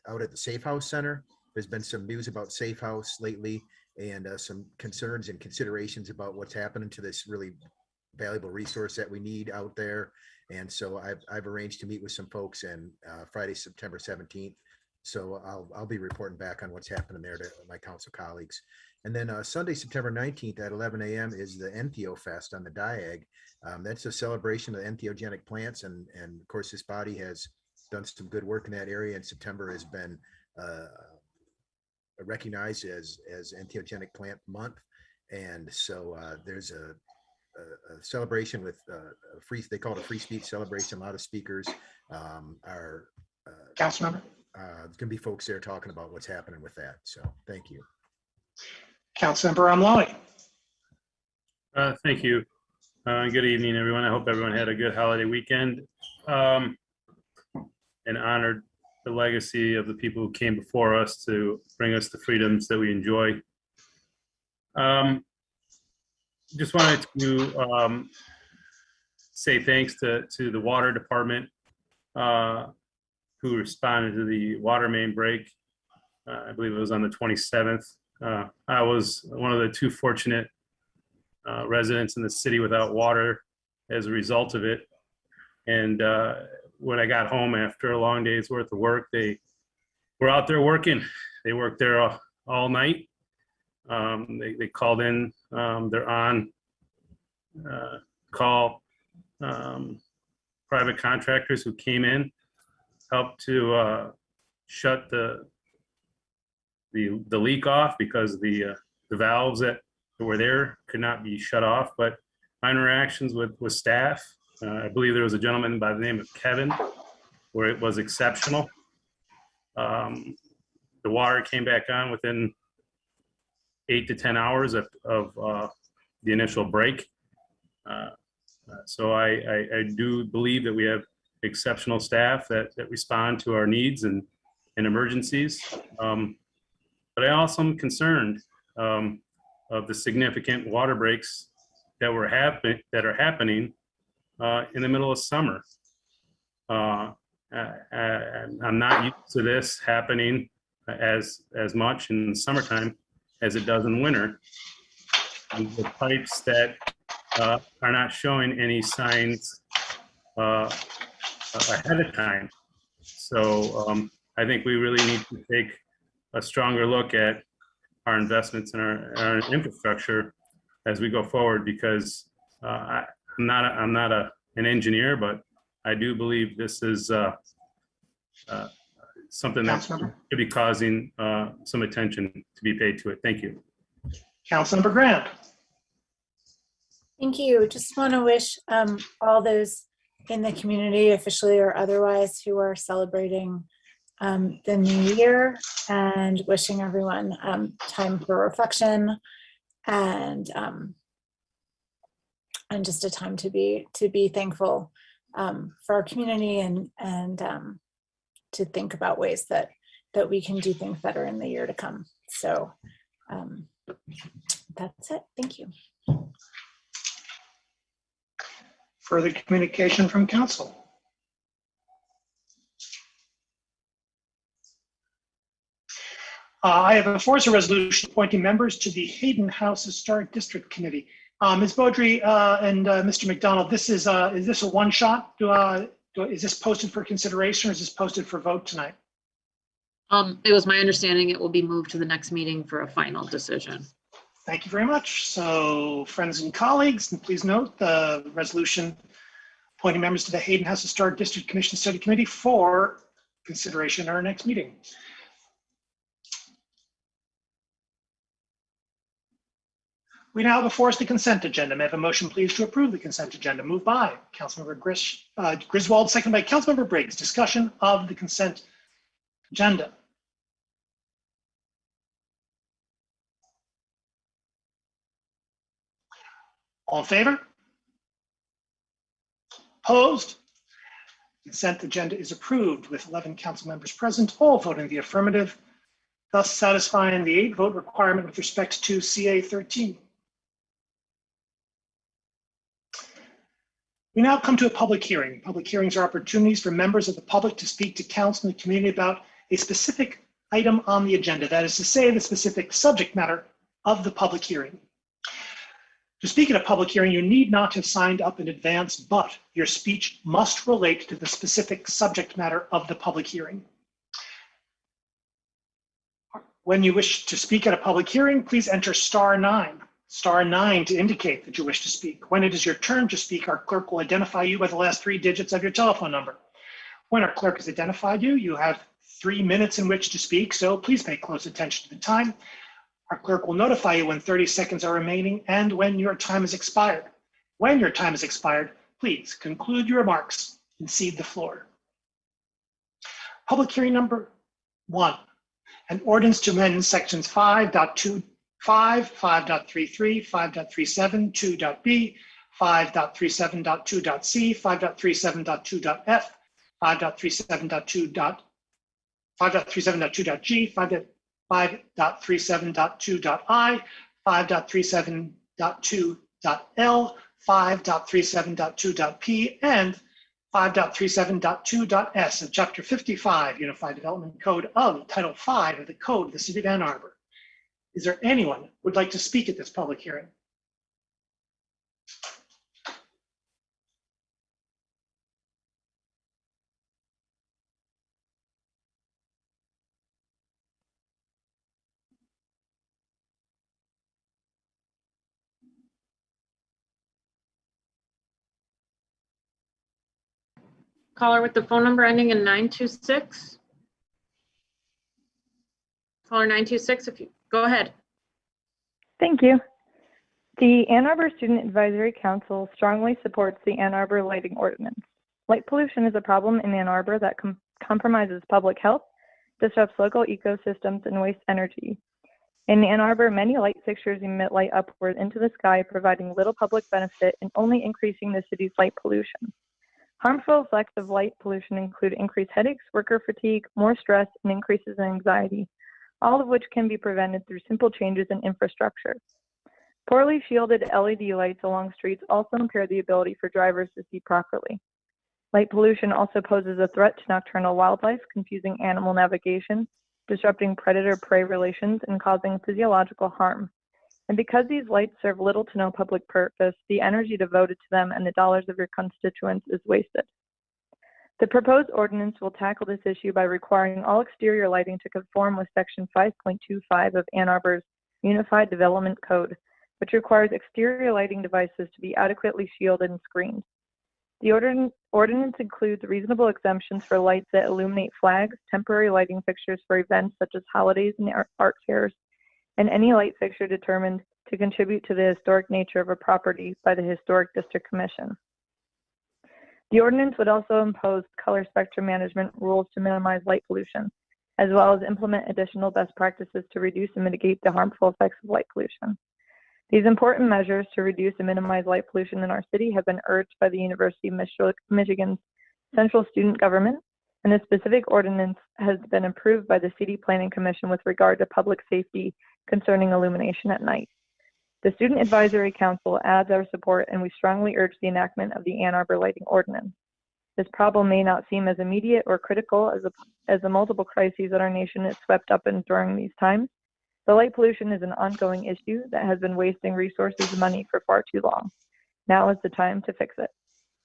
out at the Safe House Center. There's been some news about Safe House lately, and some concerns and considerations about what's happening to this really valuable resource that we need out there. And so I've arranged to meet with some folks, and Friday, September 17th. So I'll be reporting back on what's happening there to my council colleagues. And then Sunday, September 19th at 11 a.m. is the Entheo Fest on the Diag. That's a celebration of entheogenic plants. And of course, this body has done some good work in that area, and September has been recognized as Entheogenic Plant Month. And so there's a celebration with they call it a free speech celebration, a lot of speakers. Councilmember? There's going to be folks there talking about what's happening with that. So thank you. Councilmember Amlali. Thank you. Good evening, everyone. I hope everyone had a good holiday weekend and honored the legacy of the people who came before us to bring us the freedoms that we enjoy. Just wanted to say thanks to the water department who responded to the water main break. I believe it was on the 27th. I was one of the two fortunate residents in the city without water as a result of it. And when I got home after a long day's worth of work, they were out there working. They worked there all night. They called in, they're on call private contractors who came in, helped to shut the leak off because the valves that were there could not be shut off. But my interactions with staff, I believe there was a gentleman by the name of Kevin, where it was exceptional. The water came back on within 8 to 10 hours of the initial break. So I do believe that we have exceptional staff that respond to our needs and emergencies. But I also am concerned of the significant water breaks that are happening in the middle of summer. I'm not used to this happening as much in the summertime as it does in winter. And the pipes that are not showing any signs ahead of time. So I think we really need to take a stronger look at our investments in our infrastructure as we go forward, because I'm not an engineer, but I do believe this is something that could be causing some attention to be paid to it. Thank you. Councilmember Grant. Thank you. Just want to wish all those in the community, officially or otherwise, who are celebrating the new year, and wishing everyone time for reflection and just a time to be thankful for our community and to think about ways that we can do things better in the year to come. So that's it. Thank you. Further communication from council. I have before us a resolution appointing members to the Hayden House Historic District Committee. Ms. Beaudry and Mr. McDonald, is this a one shot? Is this posted for consideration, or is this posted for vote tonight? It was my understanding it will be moved to the next meeting for a final decision. Thank you very much. So friends and colleagues, and please note the resolution appointing members to the Hayden House Historic District Commission Study Committee for consideration at our next meeting. We now have before us the consent agenda. May I have a motion, please, to approve the consent agenda? Moved by Councilmember Griswold, second by Councilmember Briggs. Discussion of the consent agenda. All in favor? Opposed? Consent agenda is approved with 11 council members present, all voting the affirmative, thus satisfying the 8-vote requirement with respect to CA 13. We now come to a public hearing. Public hearings are opportunities for members of the public to speak to council and the community about a specific item on the agenda. That is to say, the specific subject matter of the public hearing. To speak at a public hearing, you need not have signed up in advance, but your speech must relate to the specific subject matter of the public hearing. When you wish to speak at a public hearing, please enter *9. *9 to indicate that you wish to speak. When it is your turn to speak, our clerk will identify you by the last 3 digits of your telephone number. When our clerk has identified you, you have 3 minutes in which to speak, so please pay close attention to the time. Our clerk will notify you when 30 seconds are remaining and when your time has expired. When your time has expired, please conclude your remarks and cede the floor. Public hearing number 1, an ordinance to amend sections 5.25, 5.33, 5.37, 2.b, 5.37.2.c, 5.37.2.f, 5.37.2.g, 5.37.2.i, 5.37.2.l, 5.37.2.p, and 5.37.2.s of Chapter 55, Unified Development Code of Title 5 of the Code of the City of Ann Arbor. Is there anyone who would like to speak at this public hearing? Caller with the phone number ending in 926. Caller 926, if you go ahead. Thank you. The Ann Arbor Student Advisory Council strongly supports the Ann Arbor lighting ordinance. Light pollution is a problem in Ann Arbor that compromises public health, disrupts local ecosystems, and wastes energy. In Ann Arbor, many light fixtures emit light upward into the sky, providing little public benefit and only increasing the city's light pollution. Harmful effects of light pollution include increased headaches, worker fatigue, more stress, and increases in anxiety, all of which can be prevented through simple changes in infrastructure. Poorly shielded LED lights along streets also impair the ability for drivers to see properly. Light pollution also poses a threat to nocturnal wildlife, confusing animal navigation, disrupting predator-prey relations, and causing physiological harm. And because these lights serve little to no public purpose, the energy devoted to them and the dollars of your constituents is wasted. The proposed ordinance will tackle this issue by requiring all exterior lighting to conform with Section 5.25 of Ann Arbor's Unified Development Code, which requires exterior lighting devices to be adequately shielded and screened. The ordinance includes reasonable exemptions for lights that illuminate flags, temporary lighting fixtures for events such as holidays and art fairs, and any light fixture determined to contribute to the historic nature of a property by the Historic District Commission. The ordinance would also impose color spectrum management rules to minimize light pollution, as well as implement additional best practices to reduce and mitigate the harmful effects of light pollution. These important measures to reduce and minimize light pollution in our city have been urged by the University of Michigan's Central Student Government, and a specific ordinance has been approved by the City Planning Commission with regard to public safety concerning illumination at night. The Student Advisory Council adds our support, and we strongly urge the enactment of the Ann Arbor Lighting Ordinance. This problem may not seem as immediate or critical as the multiple crises that our nation is swept up in during these times. The light pollution is an ongoing issue that has been wasting resources and money for far too long. Now is the time to fix it.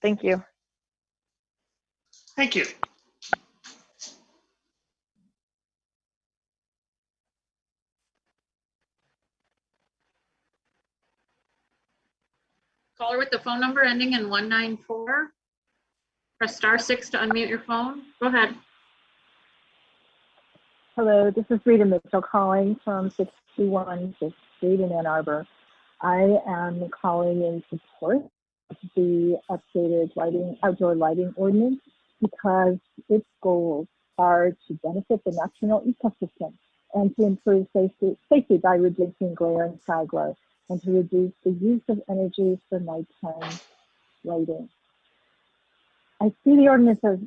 Thank you. Thank you. Caller with the phone number ending in 194. Press *6 to unmute your phone. Go ahead. Hello, this is Rita Mitchell calling from 61 6th Street in Ann Arbor. I am calling in support of the updated outdoor lighting ordinance because its goals are to benefit the natural ecosystem and to improve safety by reducing glare and sky glow, and to reduce the use of energy for nighttime lighting. I see the ordinance as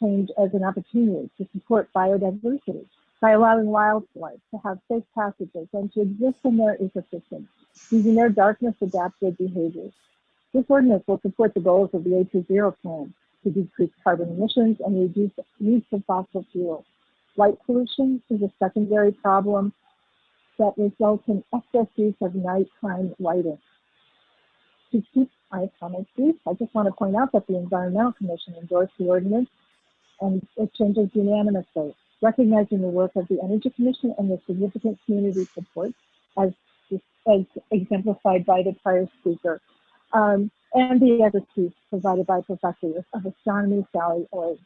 change as an opportunity to support biodiversity by allowing wildlife to have safe passages and to exist in their ecosystem, using their darkness-adapted behaviors. This ordinance will support the goals of the A20 plan to decrease carbon emissions and reduce use of fossil fuels. Light pollution is a secondary problem that results in excess use of nighttime lighting. To keep my comments brief, I just want to point out that the Environmental Commission endorsed the ordinance and it changes unanimously, recognizing the work of the Energy Commission and the significant community support as exemplified by the prior speaker, and the expertise provided by Professor of Astronomy, Sally Ord.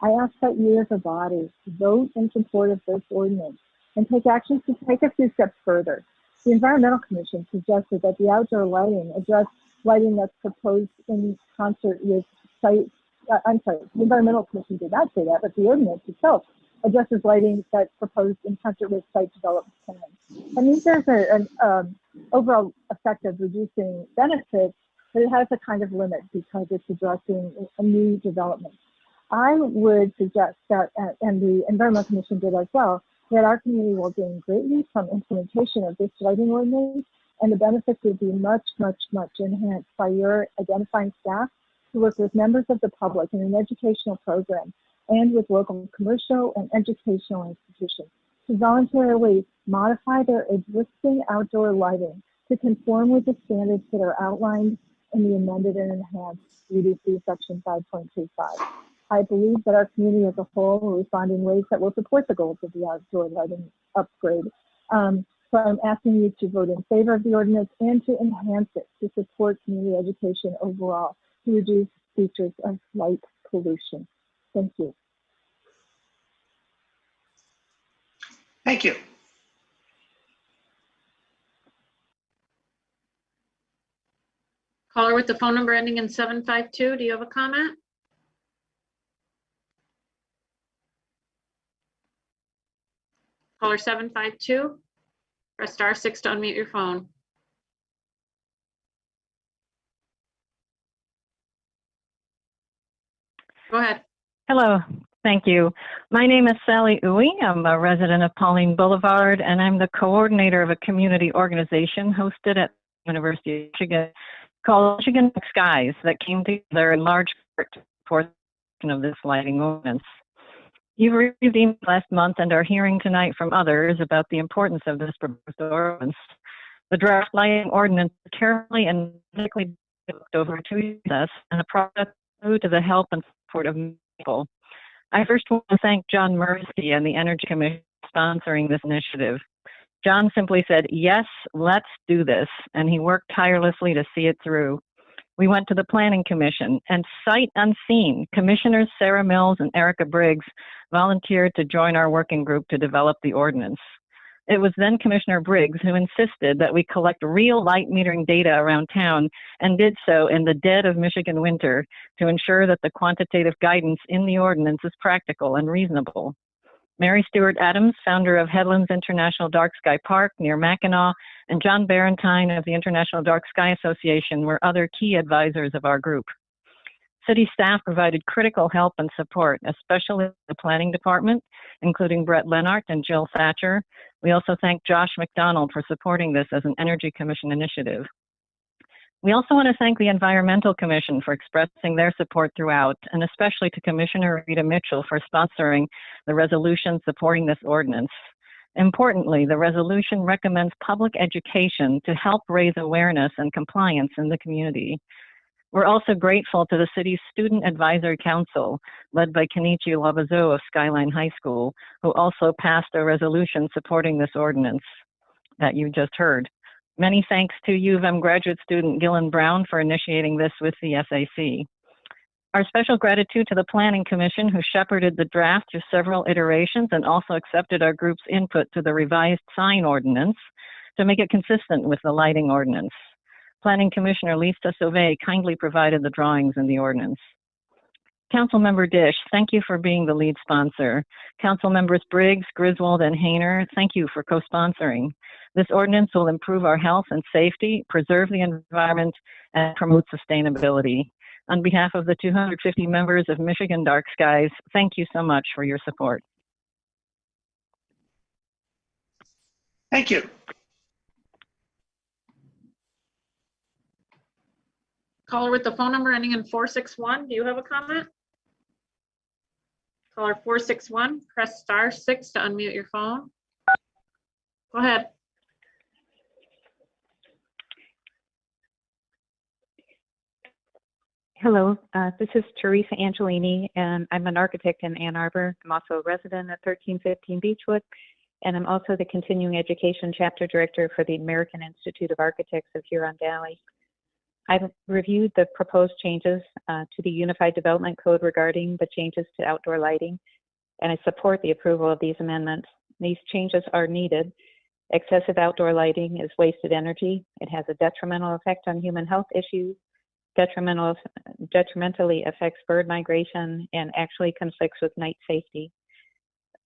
I ask that you as a body vote in support of this ordinance and take actions to take a few steps further. The Environmental Commission suggested that the outdoor lighting address lighting that's proposed in concert with site, the Environmental Commission did not say that, but the ordinance itself addresses lighting that's proposed in concert with site development plans. I mean, there's an overall effect of reducing benefits, but it has a kind of limit because it's addressing a new development. I would suggest that, and the Environmental Commission did as well, that our community will gain greatly from implementation of this lighting ordinance, and the benefits would be much, much, much enhanced by your identifying staff to work with members of the public in an educational program and with local commercial and educational institutions to voluntarily modify their existing outdoor lighting to conform with the standards that are outlined in the amended and enhanced UDC Section 5.25. I believe that our community as a whole will respond in ways that will support the goals of the outdoor lighting upgrade. So I'm asking you to vote in favor of the ordinance and to enhance it to support community education overall to reduce features of light pollution. Thank you. Thank you. Caller with the phone number ending in 752, do you have a comment? Caller 752, press *6 to unmute your phone. Go ahead. Hello, thank you. My name is Sally Uwe. I'm a resident of Pauline Boulevard, and I'm the coordinator of a community organization hosted at the University of Michigan called Michigan Skies that came together in large part for of this lighting ordinance. You received emails last month and are hearing tonight from others about the importance of this proposed ordinance. The draft lighting ordinance is carefully and medically developed over 2 years and a product due to the help and support of people. I first want to thank John Murphy and the Energy Commission for sponsoring this initiative. John simply said, yes, let's do this, and he worked tirelessly to see it through. We went to the Planning Commission, and sight unseen, Commissioners Sarah Mills and Erica Briggs volunteered to join our working group to develop the ordinance. It was then Commissioner Briggs who insisted that we collect real light metering data around town and did so in the dead of Michigan winter to ensure that the quantitative guidance in the ordinance is practical and reasonable. Mary Stewart Adams, founder of Headlands International Dark Sky Park near Mackinac, and John Barentine of the International Dark Sky Association were other key advisors of our group. City staff provided critical help and support, especially the planning department, including Brett Lennart and Jill Thatcher. We also thank Josh McDonald for supporting this as an Energy Commission initiative. We also want to thank the Environmental Commission for expressing their support throughout, and especially to Commissioner Rita Mitchell for sponsoring the resolution supporting this ordinance. Importantly, the resolution recommends public education to help raise awareness and compliance in the community. We're also grateful to the city's Student Advisory Council, led by Kenichi Labazo of Skyline High School, who also passed a resolution supporting this ordinance that you just heard. Many thanks to U of M graduate student Gillen Brown for initiating this with the SAC. Our special gratitude to the Planning Commission, who shepherded the draft through several iterations and also accepted our group's input to the revised sign ordinance to make it consistent with the lighting ordinance. Planning Commissioner Lisa Sauvé kindly provided the drawings in the ordinance. Councilmember Dish, thank you for being the lead sponsor. Council members Briggs, Griswold, and Hayner, thank you for co-sponsoring. This ordinance will improve our health and safety, preserve the environment, and promote sustainability. On behalf of the 250 members of Michigan Dark Skies, thank you so much for your support. Thank you. Caller with the phone number ending in 461, do you have a comment? Caller 461, press *6 to unmute your phone. Go ahead. Hello, this is Teresa Angelini, and I'm an architect in Ann Arbor. I'm also a resident at 1315 Beechwood, and I'm also the Continuing Education Chapter Director for the American Institute of Architects of Huron Valley. I've reviewed the proposed changes to the Unified Development Code regarding the changes to outdoor lighting, and I support the approval of these amendments. These changes are needed. Excessive outdoor lighting is wasted energy. It has a detrimental effect on human health issues, detrimentally affects bird migration, and actually conflicts with night safety.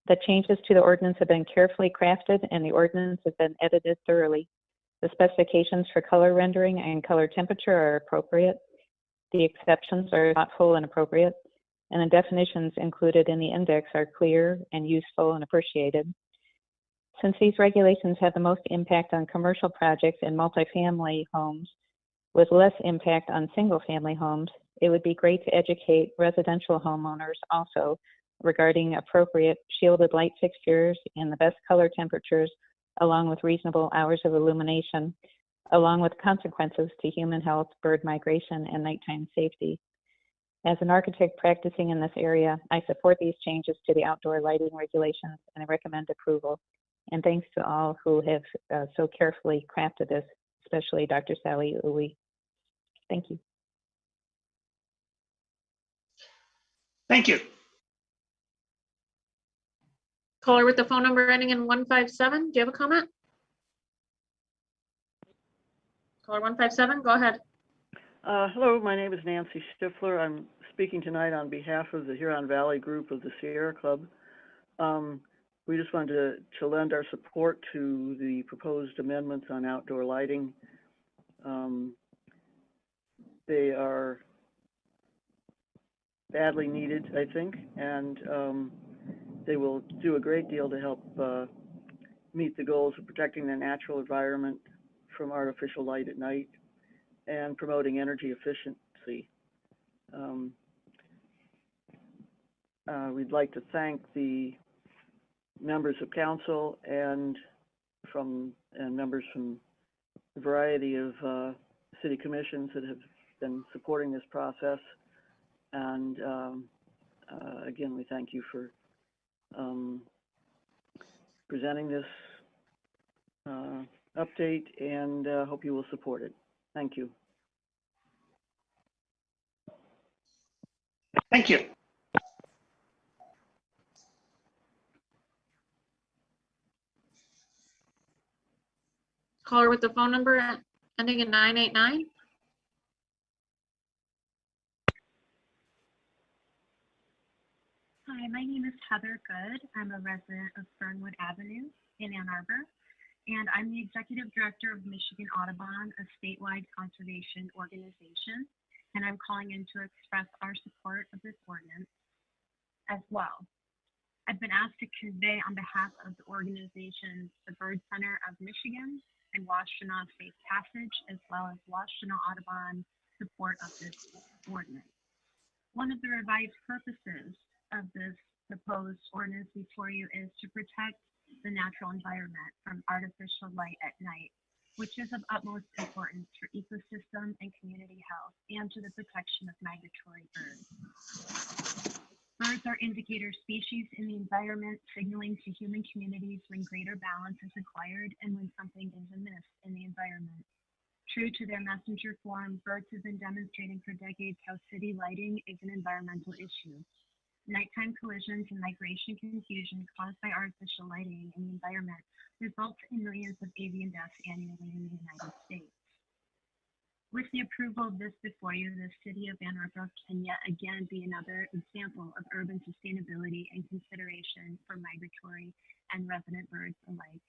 The changes to the ordinance have been carefully crafted, and the ordinance has been edited thoroughly. The specifications for color rendering and color temperature are appropriate. The exceptions are thoughtful and appropriate, and the definitions included in the index are clear and useful and appreciated. Since these regulations have the most impact on commercial projects and multifamily homes, with less impact on single-family homes, it would be great to educate residential homeowners also regarding appropriate shielded light fixtures and the best color temperatures, along with reasonable hours of illumination, along with consequences to human health, bird migration, and nighttime safety. As an architect practicing in this area, I support these changes to the outdoor lighting regulations, and I recommend approval. And thanks to all who have so carefully crafted this, especially Dr. Sally Uwe. Thank you. Thank you. Caller with the phone number ending in 157, do you have a comment? Caller 157, go ahead. Hello, my name is Nancy Stifler. I'm speaking tonight on behalf of the Huron Valley group of the Sierra Club. We just wanted to lend our support to the proposed amendments on outdoor lighting. They are badly needed, I think, and they will do a great deal to help meet the goals of protecting the natural environment from artificial light at night and promoting energy efficiency. We'd like to thank the members of council and members from a variety of city commissions that have been supporting this process. And again, we thank you for presenting this update, and hope you will support it. Thank you. Thank you. Caller with the phone number ending in 989. Hi, my name is Heather Good. I'm a resident of Fernwood Avenue in Ann Arbor, and I'm the Executive Director of Michigan Audubon, a statewide conservation organization, and I'm calling in to express our support of this ordinance as well. I've been asked to convey on behalf of the organizations the Bird Center of Michigan and Washtenaw Safe Passage, as well as Washtenaw Audubon support of this ordinance. One of the revised purposes of this proposed ordinance before you is to protect the natural environment from artificial light at night, which is of utmost importance for ecosystem and community health and to the protection of migratory birds. Birds are indicator species in the environment, signaling to human communities when greater balance is acquired and when something is amiss in the environment. True to their messenger form, birds have been demonstrating for decades how city lighting is an environmental issue. Nighttime collisions and migration confusion caused by artificial lighting in the environment results in millions of avian deaths annually in the United States. With the approval of this before you, the city of Ann Arbor can yet again be another example of urban sustainability and consideration for migratory and resident birds alike.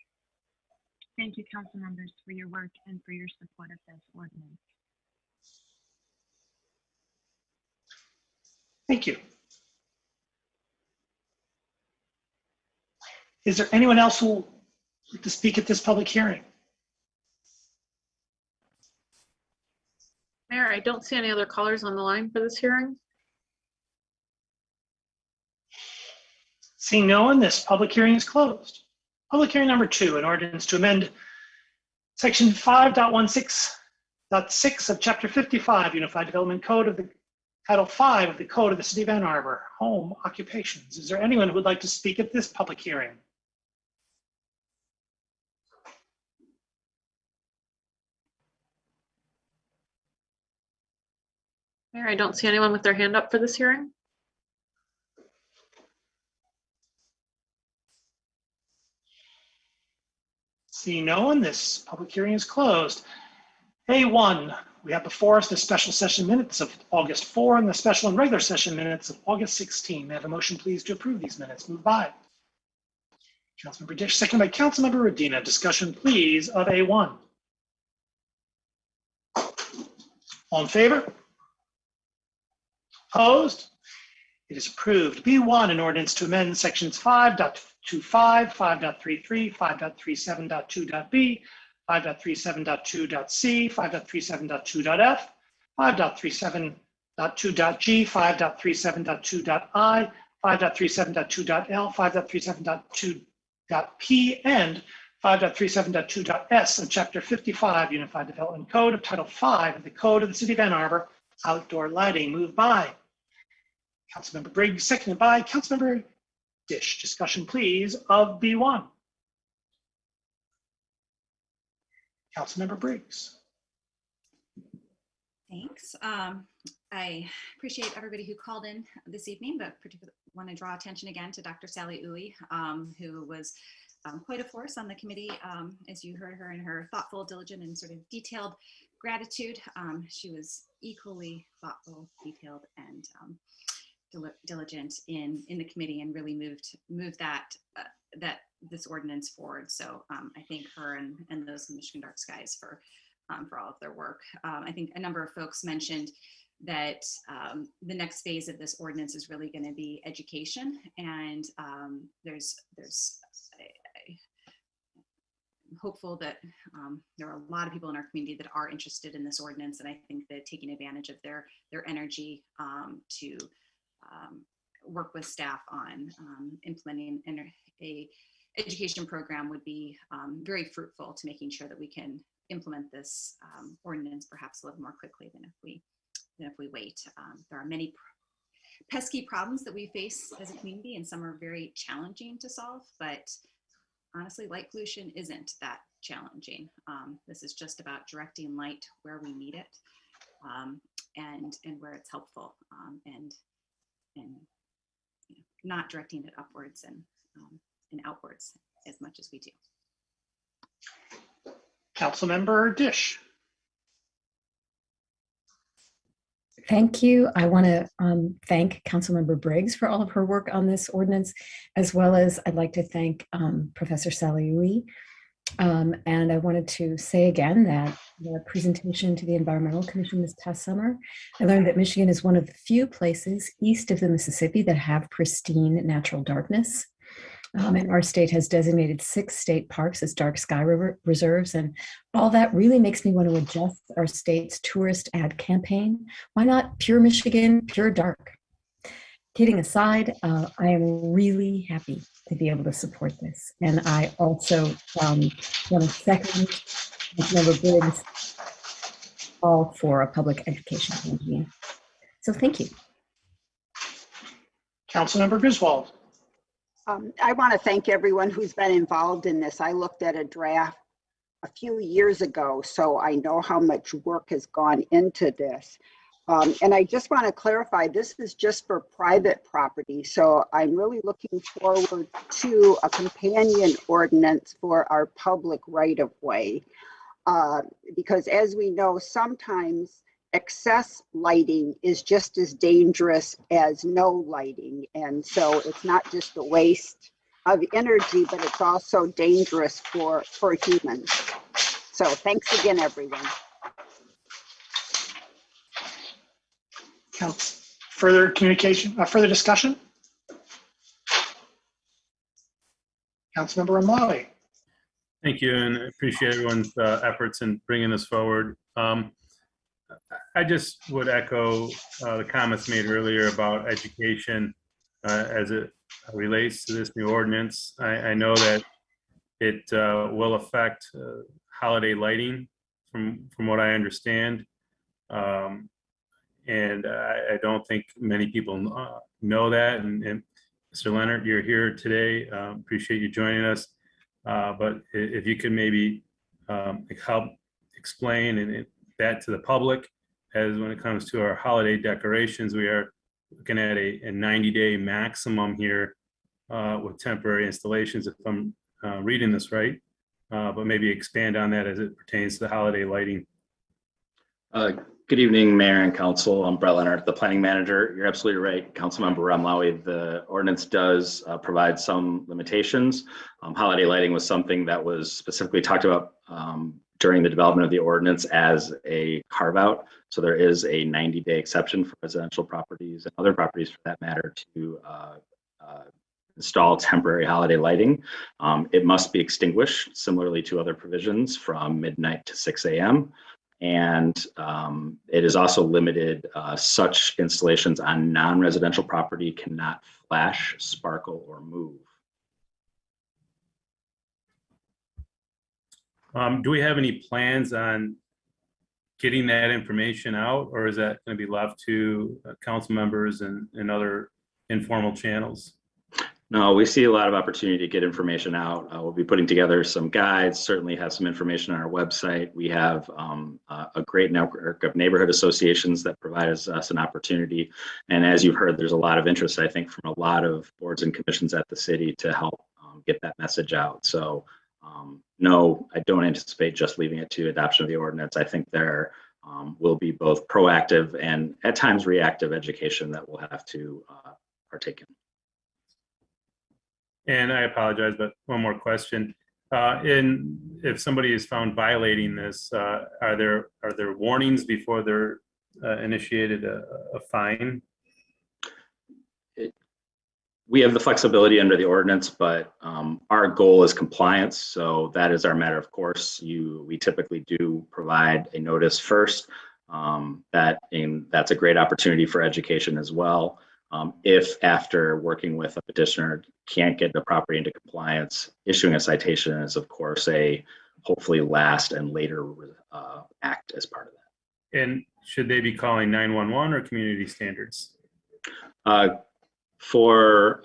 Thank you, council members, for your work and for your support of this ordinance. Thank you. Is there anyone else who would like to speak at this public hearing? Mayor, I don't see any other callers on the line for this hearing. Seeing no one, this public hearing is closed. Public hearing number 2, an ordinance to amend section 5.16.6 of chapter 55 Unified Development Code of the Title 5 of the Code of the City of Ann Arbor, Home Occupations. Is there anyone who would like to speak at this public hearing? Mayor, I don't see anyone with their hand up for this hearing. Seeing no one, this public hearing is closed. A1, we have before us the special session minutes of August 4 and the special and regular session minutes of August 16. May I have a motion, please, to approve these minutes? Moved by Councilmember Dish, second by Councilmember Radina. Discussion, please, of A1. All in favor? Opposed? It is approved. B1, an ordinance to amend sections 5.25, 5.33, 5.37.2.b, 5.37.2.c, 5.37.2.f, 5.37.2.g, 5.37.2.i, 5.37.2.l, 5.37.2.p, and 5.37.2.s of Chapter 55 Unified Development Code of Title 5 of the Code of the City of Ann Arbor, outdoor lighting. Moved by Councilmember Briggs, seconded by Councilmember Dish. Discussion, please, of B1. Councilmember Briggs. Thanks. I appreciate everybody who called in this evening, but particularly want to draw attention again to Dr. Sally Uwe, who was quite a force on the committee, as you heard her in her thoughtful, diligent, and sort of detailed gratitude. She was equally thoughtful, detailed, and diligent in the committee, and really moved that this ordinance forward. So I thank her and those Michigan Dark Skies for all of their work. I think a number of folks mentioned that the next phase of this ordinance is really going to be education, and I'm hopeful that there are a lot of people in our community that are interested in this ordinance, and I think that taking advantage of their energy to work with staff on implementing a education program would be very fruitful to making sure that we can implement this ordinance perhaps a little more quickly than if we wait. There are many pesky problems that we face as a community, and some are very challenging to solve, but honestly, light pollution isn't that challenging. This is just about directing light where we need it, and where it's helpful. And not directing it upwards and outwards as much as we do. Councilmember Dish. Thank you. I want to thank Councilmember Briggs for all of her work on this ordinance, as well as I'd like to thank Professor Sally Uy. And I wanted to say again that the presentation to the Environmental Commission this past summer, I learned that Michigan is one of the few places east of the Mississippi that have pristine natural darkness. And our state has designated 6 state parks as dark sky reserves. And all that really makes me want to adjust our state's tourist ad campaign. Why not pure Michigan, pure dark? Kidding aside, I am really happy to be able to support this. And I also want to second Councilmember Briggs' call for a public education campaign. So thank you. Councilmember Griswold. I want to thank everyone who's been involved in this. I looked at a draft a few years ago, so I know how much work has gone into this. And I just want to clarify, this is just for private property. So I'm really looking forward to a companion ordinance for our public right-of-way. Because as we know, sometimes excess lighting is just as dangerous as no lighting. And so it's not just a waste of energy, but it's also dangerous for humans. So thanks again, everyone. Further communication, further discussion? Councilmember Amlawi. Thank you, and I appreciate everyone's efforts in bringing this forward. I just would echo the comments made earlier about education as it relates to this new ordinance. I know that it will affect holiday lighting from what I understand. And I don't think many people know that. And Mr. Leonard, you're here today. Appreciate you joining us. But if you could maybe help explain that to the public, as when it comes to our holiday decorations, we are looking at a 90-day maximum here with temporary installations, if I'm reading this right. But maybe expand on that as it pertains to the holiday lighting. Good evening, Mayor and Council. I'm Brett Leonard, the Planning Manager. You're absolutely right, Councilmember Ramlawi. The ordinance does provide some limitations. Holiday lighting was something that was specifically talked about during the development of the ordinance as a carve-out. So there is a 90-day exception for residential properties and other properties, for that matter, to install temporary holiday lighting. It must be extinguished, similarly to other provisions, from midnight to 6 a.m. And it is also limited, such installations on non-residential property cannot flash, sparkle, or move. Do we have any plans on getting that information out, or is that going to be left to council members and other informal channels? No, we see a lot of opportunity to get information out. We'll be putting together some guides, certainly have some information on our website. We have a great network of neighborhood associations that provide us an opportunity. And as you've heard, there's a lot of interest, I think, from a lot of boards and commissions at the city to help get that message out. So no, I don't anticipate just leaving it to adoption of the ordinance. I think there will be both proactive and at times reactive education that we'll have to partake in. And I apologize, but one more question. If somebody is found violating this, are there warnings before they're initiated a fine? We have the flexibility under the ordinance, but our goal is compliance. So that is our matter of course. We typically do provide a notice first. That's a great opportunity for education as well. If after working with a petitioner can't get the property into compliance, issuing a citation is of course a hopefully last and later act as part of that. And should they be calling 911 or community standards? For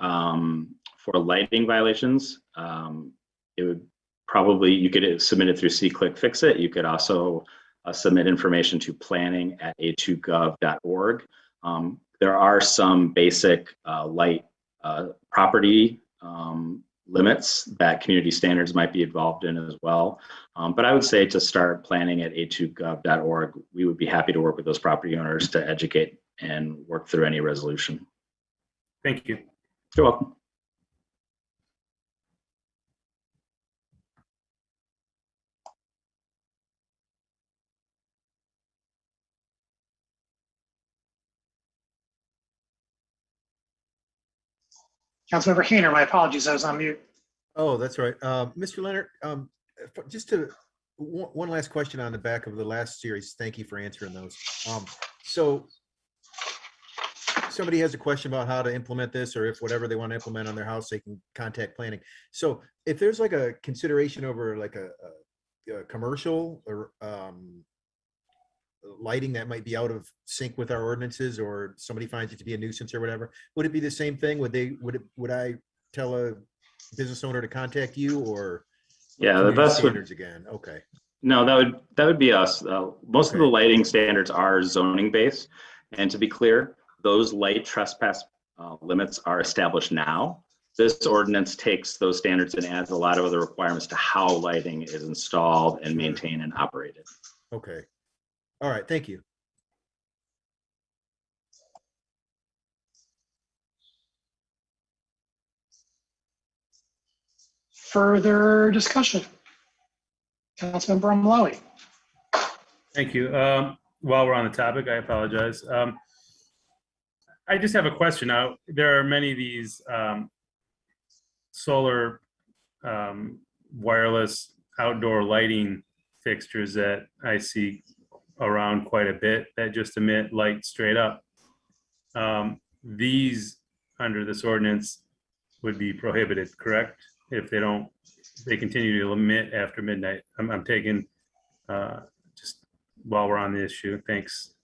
lighting violations, it would probably, you could submit it through C-Click-Fix-It. You could also submit information to planning@a2gov.org. there are some basic light property limits that community standards might be involved in as well. But I would say to start planning at a2gov.org, we would be happy to work with those property owners to educate and work through any resolution. Thank you. You're welcome. Councilmember Hayner, my apologies, I was on mute. Oh, that's right. Mr. Leonard, just to one last question on the back of the last series. Thank you for answering those. So somebody has a question about how to implement this, or if whatever they want to implement on their house, they can contact planning. So if there's like a consideration over like a commercial or lighting that might be out of sync with our ordinances, or somebody finds it to be a nuisance or whatever, would it be the same thing? Would I tell a business owner to contact you, or yeah, the best standards again? Okay. No, that would be us. Most of the lighting standards are zoning based, and to be clear, those light trespass limits are established now. This ordinance takes those standards and adds a lot of other requirements to how lighting is installed and maintained and operated. Okay. All right. Thank you. Further discussion? Councilmember Amlawi. Thank you. While we're on the topic, I apologize. I just have a question. Now, there are many of these solar wireless outdoor lighting fixtures that I see around quite a bit that just emit light straight up. These, under this ordinance, would be prohibited, correct? If they continue to emit after midnight. I'm taking just while we're on the issue. Thanks.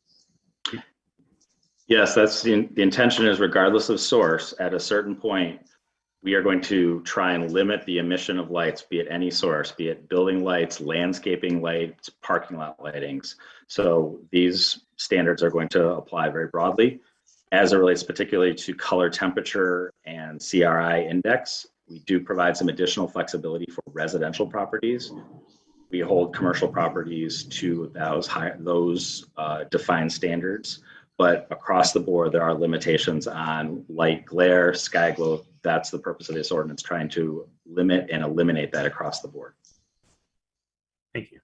Yes, that's the intention is, regardless of source, at a certain point, we are going to try and limit the emission of lights, be it any source, be it building lights, landscaping lights, parking lot lightings. So these standards are going to apply very broadly. As it relates particularly to color temperature and CRI index, we do provide some additional flexibility for residential properties. We hold commercial properties to those defined standards. But across the board, there are limitations on light glare, sky glow. That's the purpose of this ordinance, trying to limit and eliminate that across the board. Thank you.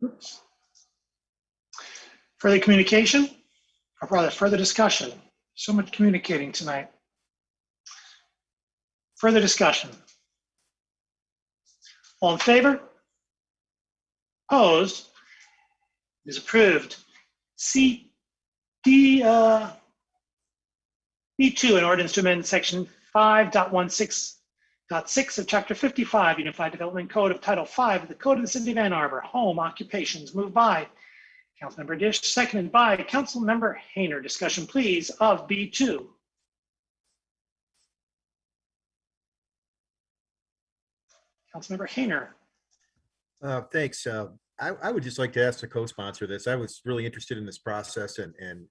Oops. Further communication, or rather further discussion? So much communicating tonight. Further discussion? All in favor? Opposed? It is approved. B2, an ordinance to amend section 5.16.6 of chapter 55 Unified Development Code of Title 5 of the Code of the City of Ann Arbor, home occupations. Moved by Councilmember Dish, seconded by Councilmember Hayner. Discussion, please, of B2. Councilmember Hayner. Thanks. I would just like to ask the co-sponsor this. I was really interested in this process and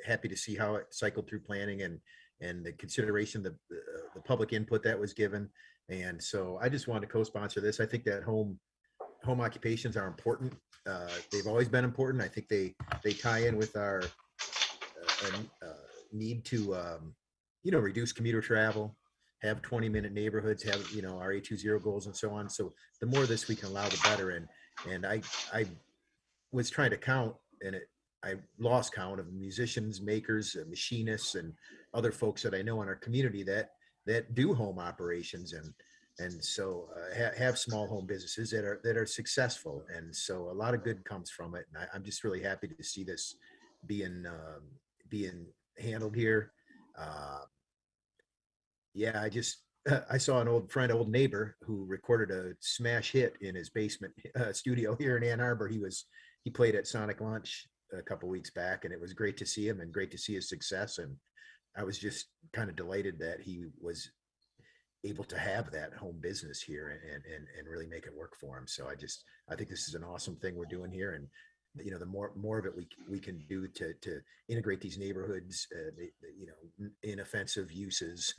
happy to see how it cycled through planning and the consideration, the public input that was given. And so I just wanted to co-sponsor this. I think that home occupations are important. They've always been important. I think they tie in with our need to reduce commuter travel, have 20-minute neighborhoods, have our 820 goals and so on. So the more of this we can allow, the better. And I was trying to count, and I lost count of musicians, makers, machinists, and other folks that I know in our community that do home operations and so have small home businesses that are successful. And so a lot of good comes from it. And I'm just really happy to see this being handled here. I saw an old neighbor who recorded a smash hit in his basement studio here in Ann Arbor. He played at Sonic Lunch a couple weeks back, and it was great to see him and great to see his success. And I was just kind of delighted that he was able to have that home business here and really make it work for him. So I think this is an awesome thing we're doing here, and the more of it we can do to integrate these neighborhoods, inoffensive uses,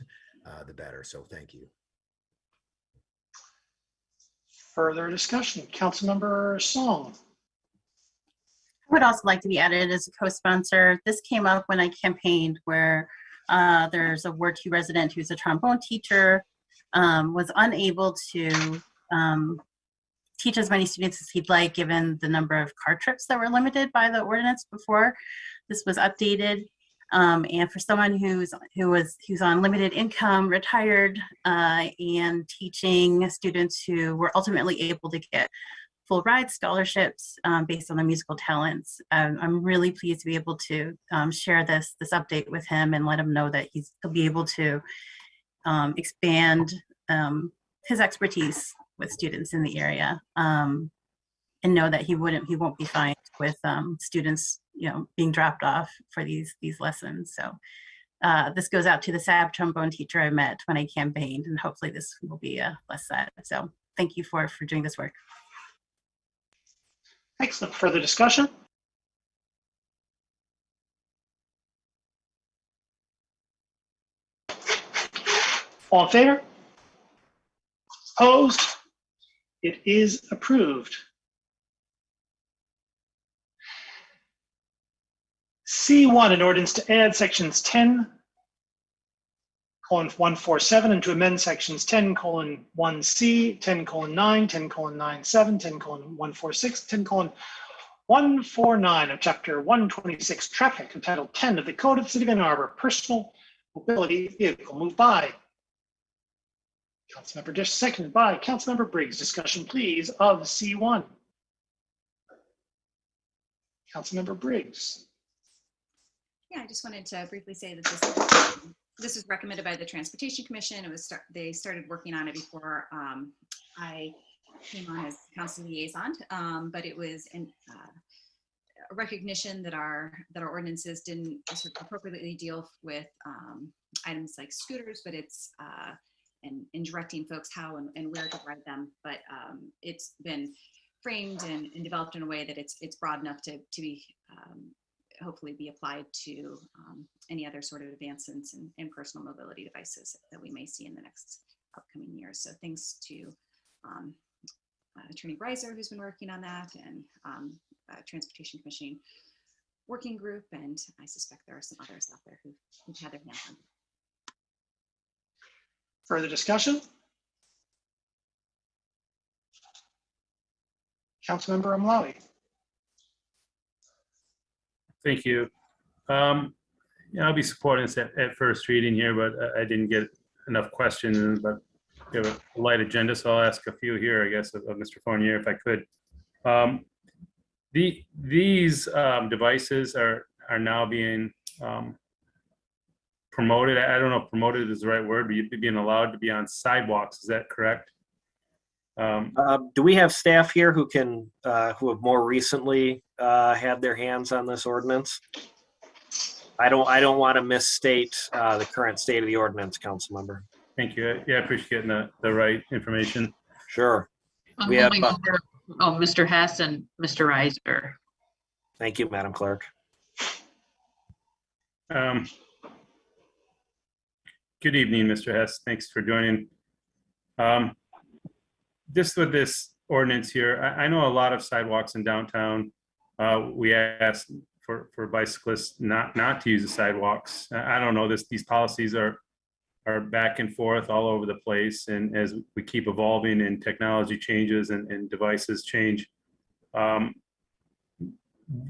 the better. So thank you. Further discussion, Councilmember Song. I would also like to be added as a co-sponsor. This came up when I campaigned, where there's a Ward 2 resident who's a trombone teacher, was unable to teach as many students as he'd like, given the number of car trips that were limited by the ordinance before this was updated. And for someone who's on limited income, retired, and teaching students who were ultimately able to get full ride scholarships based on their musical talents, I'm really pleased to be able to share this update with him and let him know that he'll be able to expand his expertise with students in the area, and know that he won't be fined with students being dropped off for these lessons. So this goes out to the SAB trombone teacher I met when I campaigned, and hopefully this will be less sad. So thank you for doing this work. Excellent. Further discussion? All in favor? Opposed? It is approved. C1, an ordinance to add sections 10:147 and to amend sections 10:1C, 10:9, 10:97, 10:146, 10:149 of Chapter 126 Traffic, entitled 10 of the Code of the City of Ann Arbor, Personal Mobility Vehicle. Moved by Councilmember Dish, seconded by Councilmember Briggs. Discussion, please, of C1. Councilmember Briggs. Yeah, I just wanted to briefly say that this was recommended by the Transportation Commission. They started working on it before I came on as council liaison, but it was a recognition that our ordinances didn't sort of appropriately deal with items like scooters, but it's in directing folks how and where to ride them. But it's been framed and developed in a way that it's broad enough to be hopefully be applied to any other sort of advancements in personal mobility devices that we may see in the next upcoming years. So thanks to Attorney Reiser, who's been working on that, and Transportation Commission Working Group, and I suspect there are some others out there who've had their hands on it. Further discussion? Councilmember Amlawi. Thank you. I'll be supporting this at first reading here, but I didn't get enough questions, but we have a light agenda, so I'll ask a few here, I guess, of Mr. Fournier, if I could. These devices are now being promoted. I don't know if promoted is the right word, but being allowed to be on sidewalks. Is that correct? Do we have staff here who have more recently had their hands on this ordinance? I don't want to misstate the current state of the ordinance, council member. Thank you. Yeah, I appreciate getting the right information. Sure. I'm moving over. Oh, Mr. Hess and Mr. Reiser. Thank you, Madam Clerk. Good evening, Mr. Hess. Thanks for joining. Just with this ordinance here, I know a lot of sidewalks in downtown. We asked for bicyclists not to use the sidewalks. I don't know, these policies are back and forth all over the place, and as we keep evolving and technology changes and devices change,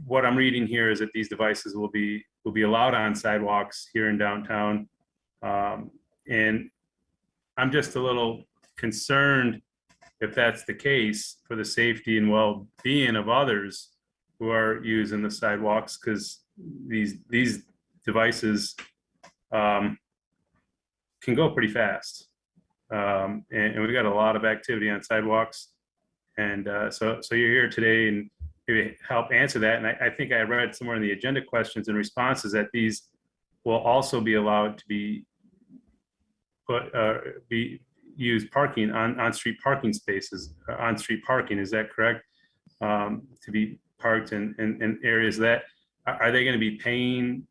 what I'm reading here is that these devices will be allowed on sidewalks here in downtown, and I'm just a little concerned if that's the case for the safety and well-being of others who are using the sidewalks, because these devices can go pretty fast, and we've got a lot of activity on sidewalks, and so you're here today and maybe help answer that. And I think I read somewhere in the agenda questions and responses that these will also be allowed to be used parking on street parking spaces, on street parking. Is that correct? To be parked in areas that, are they going to be paying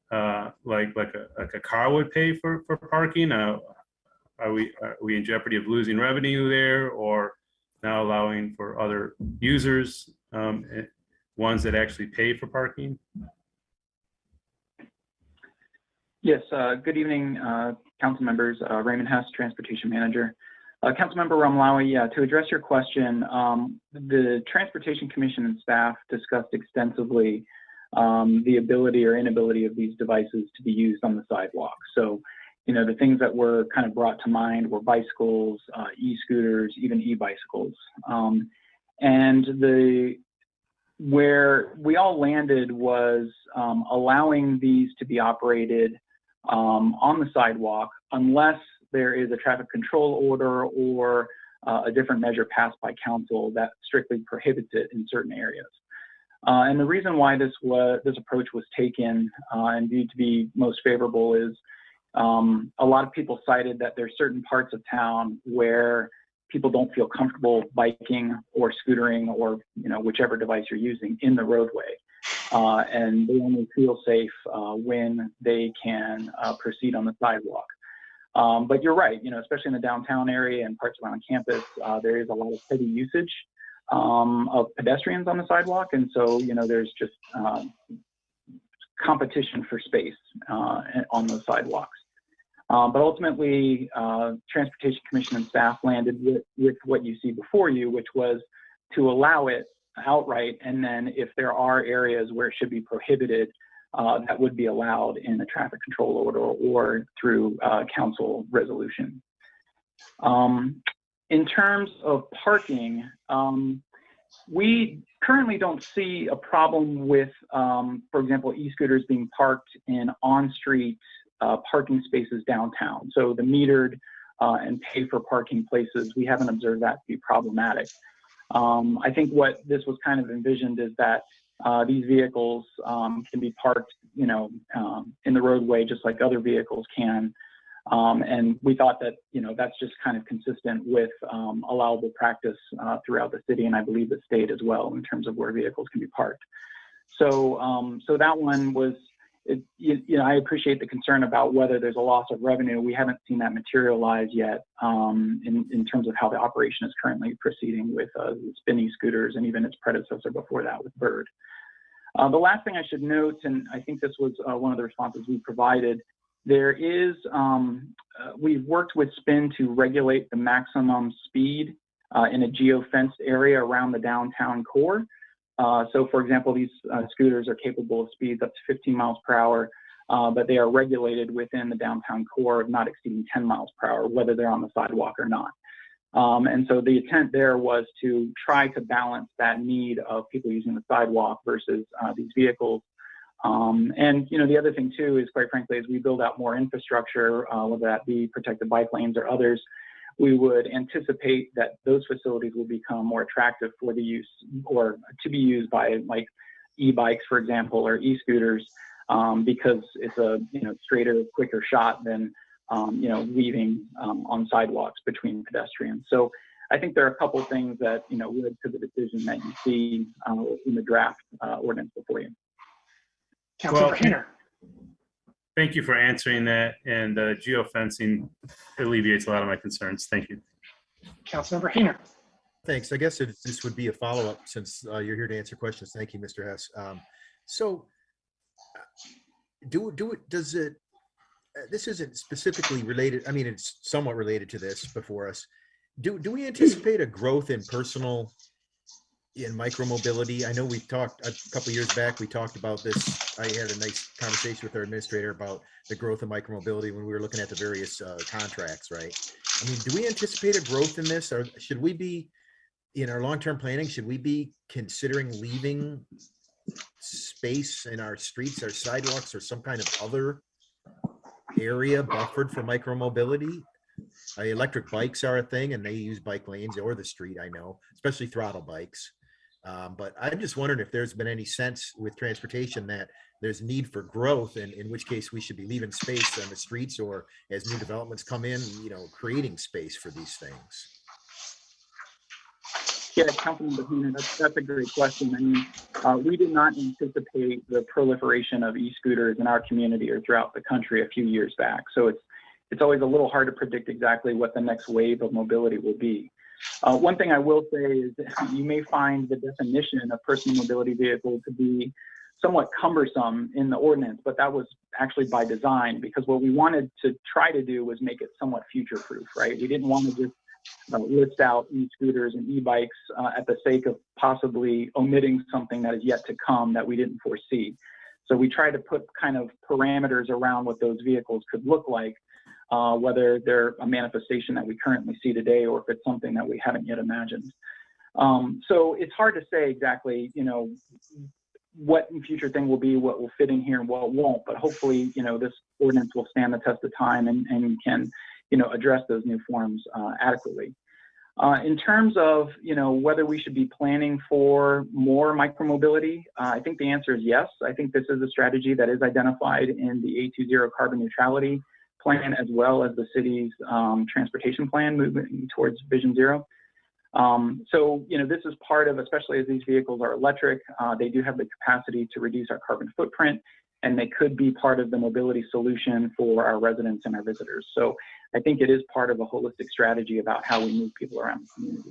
like a car would pay for parking? Are we in jeopardy of losing revenue there, or now allowing for other users, ones that actually pay for parking? Yes, good evening, council members. Raymond Hess, Transportation Manager. Councilmember Ramlawi, to address your question, the Transportation Commission and staff discussed extensively the ability or inability of these devices to be used on the sidewalk. So, you know, the things that were kind of brought to mind were bicycles, e-scooters, even e-bicycles. And where we all landed was allowing these to be operated on the sidewalk unless there is a traffic control order or a different measure passed by council that strictly prohibits it in certain areas. And the reason why this approach was taken and viewed to be most favorable is a lot of people cited that there's certain parts of town where people don't feel comfortable biking or scootering or, you know, whichever device you're using in the roadway. And they only feel safe when they can proceed on the sidewalk. But you're right, you know, especially in the downtown area and parts around campus, there is a lot of heavy usage of pedestrians on the sidewalk. And so, you know, there's just competition for space on those sidewalks. But ultimately, Transportation Commission and staff landed with what you see before you, which was to allow it outright. And then if there are areas where it should be prohibited, that would be allowed in a traffic control order or through council resolution. In terms of parking, we currently don't see a problem with, for example, e-scooters being parked in on-street parking spaces downtown. So the metered and pay for parking places, we haven't observed that to be problematic. I think what this was kind of envisioned is that these vehicles can be parked, you know, in the roadway just like other vehicles can. And we thought that, you know, that's just kind of consistent with allowable practice throughout the city, and I believe the state as well, in terms of where vehicles can be parked. So, so that one was, you know, I appreciate the concern about whether there's a loss of revenue. We haven't seen that materialize yet in terms of how the operation is currently proceeding with spinny scooters and even its predecessor before that with Bird. The last thing I should note, and I think this was one of the responses we provided, there is, we've worked with SPIN to regulate the maximum speed in a geo-fenced area around the downtown core. So for example, these scooters are capable of speeds up to 15 miles per hour, but they are regulated within the downtown core of not exceeding 10 miles per hour, whether they're on the sidewalk or not. And so the intent there was to try to balance that need of people using the sidewalk versus these vehicles. And, you know, the other thing too is, quite frankly, as we build out more infrastructure, whether that be protected bike lanes or others, we would anticipate that those facilities will become more attractive for the use or to be used by like e-bikes, for example, or e-scooters, because it's a, you know, straighter, quicker shot than, you know, weaving on sidewalks between pedestrians. So I think there are a couple of things that, you know, led to the decision that you see in the draft ordinance before you. Councilmember Hayner. Thank you for answering that, and geofencing alleviates a lot of my concerns. Thank you. Councilmember Hayner. Thanks. I guess this would be a follow-up since you're here to answer questions. Thank you, Mr. Hess. So does it, this isn't specifically related, I mean, it's somewhat related to this before us. Do we anticipate a growth in personal in micromobility? I know we've talked a couple of years back, we talked about this. I had a nice conversation with our administrator about the growth of micromobility when we were looking at the various contracts, right? I mean, do we anticipate a growth in this, or should we be, in our long-term planning, should we be considering leaving space in our streets, our sidewalks, or some kind of other area buffered for micromobility? Electric bikes are a thing, and they use bike lanes or the street, I know, especially throttle bikes. But I'm just wondering if there's been any sense with transportation that there's need for growth, and in which case we should be leaving space on the streets, or as new developments come in, you know, creating space for these things. Yeah, Councilman Bahina, that's a great question. I mean, we did not anticipate the proliferation of e-scooters in our community or throughout the country a few years back. So it's always a little hard to predict exactly what the next wave of mobility will be. One thing I will say is that you may find the definition of personal mobility vehicle to be somewhat cumbersome in the ordinance, but that was actually by design, because what we wanted to try to do was make it somewhat future-proof, right? We didn't want to just list out e-scooters and e-bikes at the sake of possibly omitting something that is yet to come that we didn't foresee. So we tried to put kind of parameters around what those vehicles could look like, whether they're a manifestation that we currently see today or if it's something that we haven't yet imagined. So it's hard to say exactly, you know, what the future thing will be, what will fit in here and what won't, but hopefully, you know, this ordinance will stand the test of time and can, you know, address those new forms adequately. In terms of, you know, whether we should be planning for more micromobility, I think the answer is yes. I think this is a strategy that is identified in the A20 carbon neutrality plan, as well as the city's transportation plan moving towards Vision Zero. So, you know, this is part of, especially as these vehicles are electric, they do have the capacity to reduce our carbon footprint, and they could be part of the mobility solution for our residents and our visitors. So I think it is part of a holistic strategy about how we move people around the community.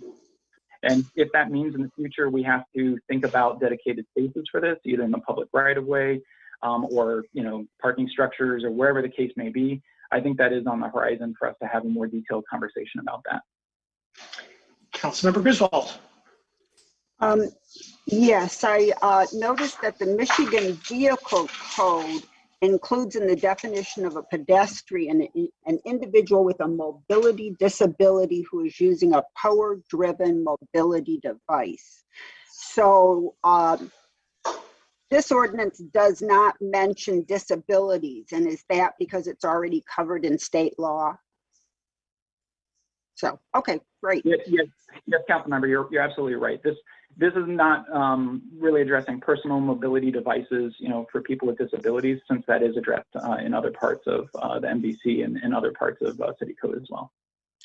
And if that means in the future we have to think about dedicated spaces for this, either in the public right-of-way or, you know, parking structures or wherever the case may be, I think that is on the horizon for us to have a more detailed conversation about that. Councilmember Griswold. Yes, I noticed that the Michigan Vehicle Code includes in the definition of a pedestrian an individual with a mobility disability who is using a power-driven mobility device. So this ordinance does not mention disabilities, and is that because it's already covered in state law? So, okay, great. Yes, Councilmember, you're absolutely right. This is not really addressing personal mobility devices, you know, for people with disabilities, since that is addressed in other parts of the MVC and other parts of city code as well.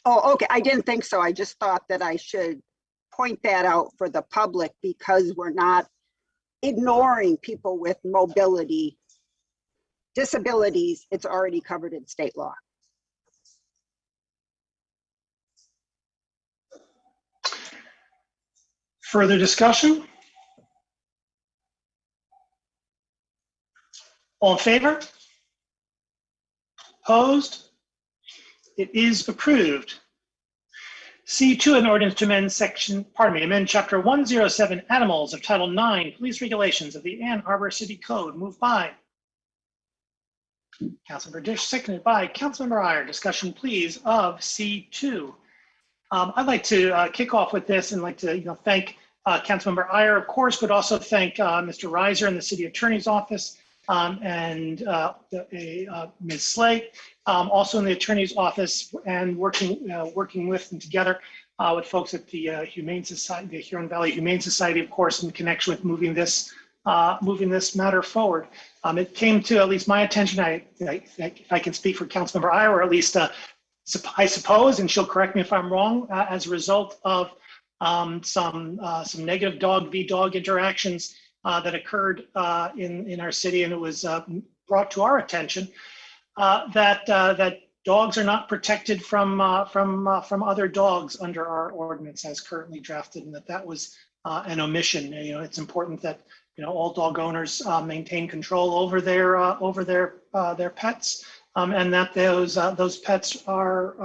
Oh, okay. I didn't think so. I just thought that I should point that out for the public, because we're not ignoring people with mobility disabilities. It's already covered in state law. Further discussion? All in favor? Opposed? It is approved. C2, an ordinance to amend chapter 107 animals of Title 9 Police Regulations of the Ann Arbor City Code. Moved by Councilmember Dish, seconded by Councilmember Iyer. Discussion, please, of C2. I'd like to kick off with this and like to thank Councilmember Iyer, of course, but also thank Mr. Reiser in the City Attorney's Office and Ms. Slate, also in the Attorney's Office, and working with and together with folks at the Humane Society, the Huron Valley Humane Society, of course, in connection with moving this matter forward. It came to at least my attention. If I can speak for Councilmember Iyer, or at least I suppose, and she'll correct me if I'm wrong, as a result of some negative dog v. dog interactions that occurred in our city, and it was brought to our attention that dogs are not protected from other dogs under our ordinance as currently drafted, and that was an omission. You know, it's important that all dog owners maintain control over their pets, and that those pets are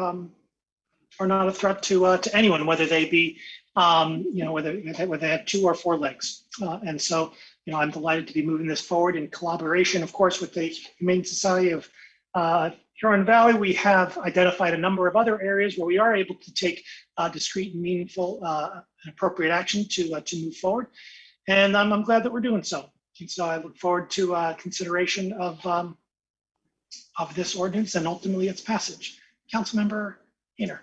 not a threat to anyone, whether they be whether they have 2 or 4 legs. And so, I'm delighted to be moving this forward in collaboration, of course, with the Humane Society of Huron Valley. We have identified a number of other areas where we are able to take discrete and meaningful and appropriate action to move forward. And I'm glad that we're doing so. And so I look forward to consideration of this ordinance and ultimately its passage. Councilmember Hayner.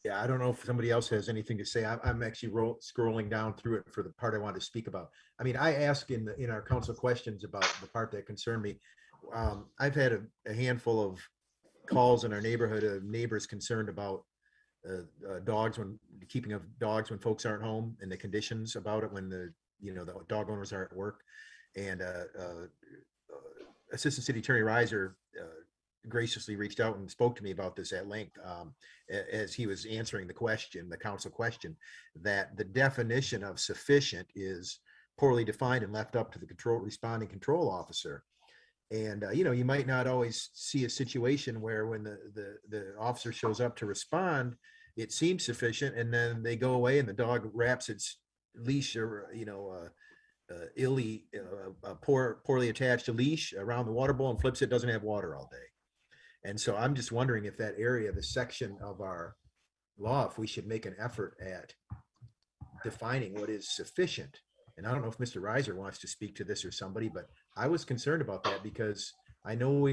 Yeah, I don't know if somebody else has anything to say. I'm actually scrolling down through it for the part I wanted to speak about. I mean, I asked in our council questions about the part that concerned me. I've had a handful of calls in our neighborhood of neighbors concerned about dogs when keeping of dogs when folks aren't home and the conditions about it when the dog owners are at work. And Assistant City Attorney Reiser graciously reached out and spoke to me about this at length as he was answering the council question, that the definition of sufficient is poorly defined and left up to the responding control officer. And you might not always see a situation where when the officer shows up to respond, it seems sufficient, and then they go away and the dog wraps its leash or poorly attached a leash around the water bowl and flips it, doesn't have water all day. And so I'm just wondering if that area, the section of our law, if we should make an effort at defining what is sufficient. And I don't know if Mr. Reiser wants to speak to this or somebody, but I was concerned about that because I know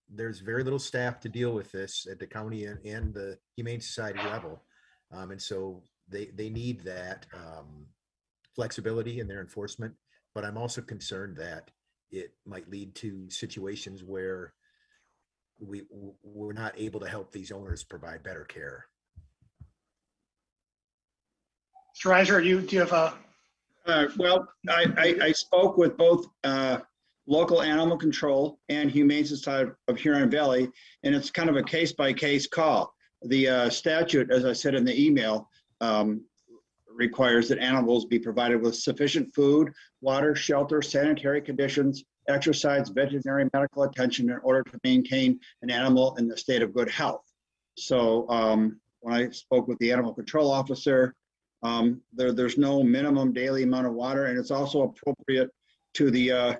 there's very little staff to deal with this at the county and the Humane Society level. And so they need that flexibility in their enforcement, but I'm also concerned that it might lead to situations where we're not able to help these owners provide better care. Mr. Reiser, do you have a? Well, I spoke with both local animal control and Humane Society of Huron Valley, and it's kind of a case-by-case call. The statute, as I said in the email, requires that animals be provided with sufficient food, water, shelter, sanitary conditions, exercise, veterinary medical attention in order to maintain an animal in the state of good health. So when I spoke with the animal control officer, there's no minimum daily amount of water, and it's also appropriate to the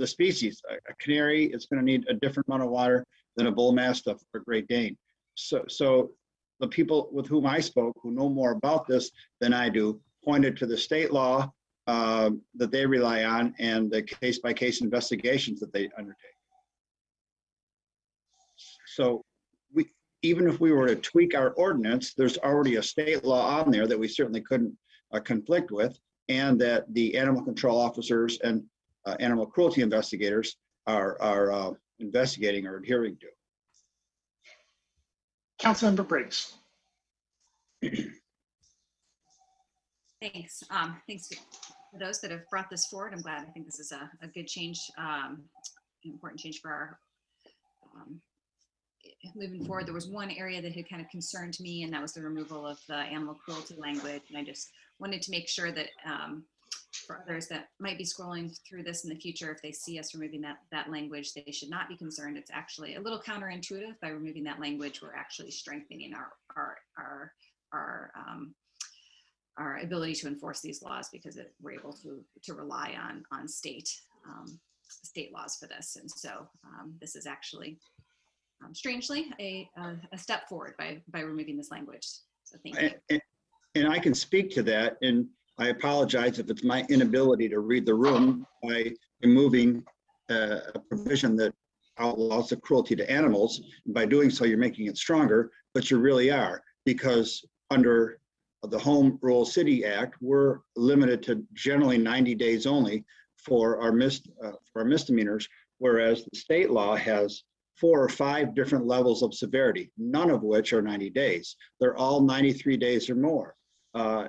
species. A canary is going to need a different amount of water than a bull mastiff or Great Dane. So the people with whom I spoke, who know more about this than I do, pointed to the state law that they rely on and the case-by-case investigations that they undertake. So even if we were to tweak our ordinance, there's already a state law on there that we certainly couldn't conflict with, and that the animal control officers and animal cruelty investigators are investigating or adhering to. Councilmember Briggs. Thanks. Thanks for those that have brought this forward. I'm glad. I think this is a good change, an important change for our moving forward. There was one area that had kind of concerned me, and that was the removal of the animal cruelty language. And I just wanted to make sure that for others that might be scrolling through this in the future, if they see us removing that language, they should not be concerned. It's actually a little counterintuitive. By removing that language, we're actually strengthening our ability to enforce these laws, because we're able to rely on state laws for this. And so this is actually strangely a step forward by removing this language. So thank you. And I can speak to that, and I apologize if it's my inability to read the room by removing a provision that outlaws the cruelty to animals. And by doing so, you're making it stronger, but you really are, because under the Home Rule City Act, we're limited to generally 90 days only for our misdemeanors, whereas the state law has 4 or 5 different levels of severity, none of which are 90 days. They're all 93 days or more.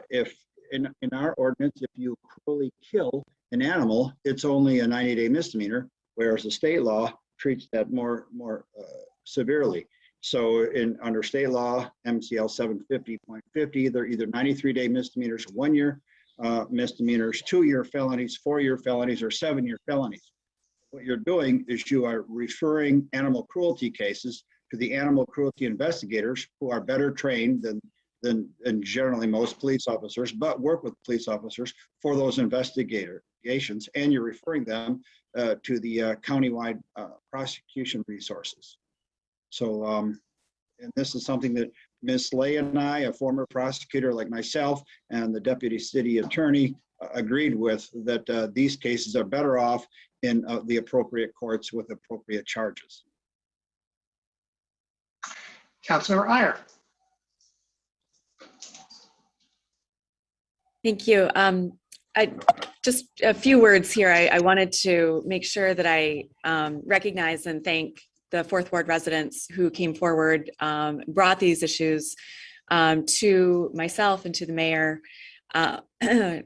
If in our ordinance, if you cruelly kill an animal, it's only a 90-day misdemeanor, whereas the state law treats that more severely. So under state law, MCL 750.50, they're either 93-day misdemeanors, 1-year misdemeanors, 2-year felonies, 4-year felonies, or 7-year felonies. What you're doing is you are referring animal cruelty cases to the animal cruelty investigators, who are better trained than generally most police officers, but work with police officers for those investigations, and you're referring them to the countywide prosecution resources. So, and this is something that Ms. Lay and I, a former prosecutor like myself, and the deputy city attorney agreed with, that these cases are better off in the appropriate courts with appropriate charges. Councilmember Iyer. Thank you. Just a few words here. I wanted to make sure that I recognize and thank the Fourth Ward residents who came forward, brought these issues to myself and to the mayor. There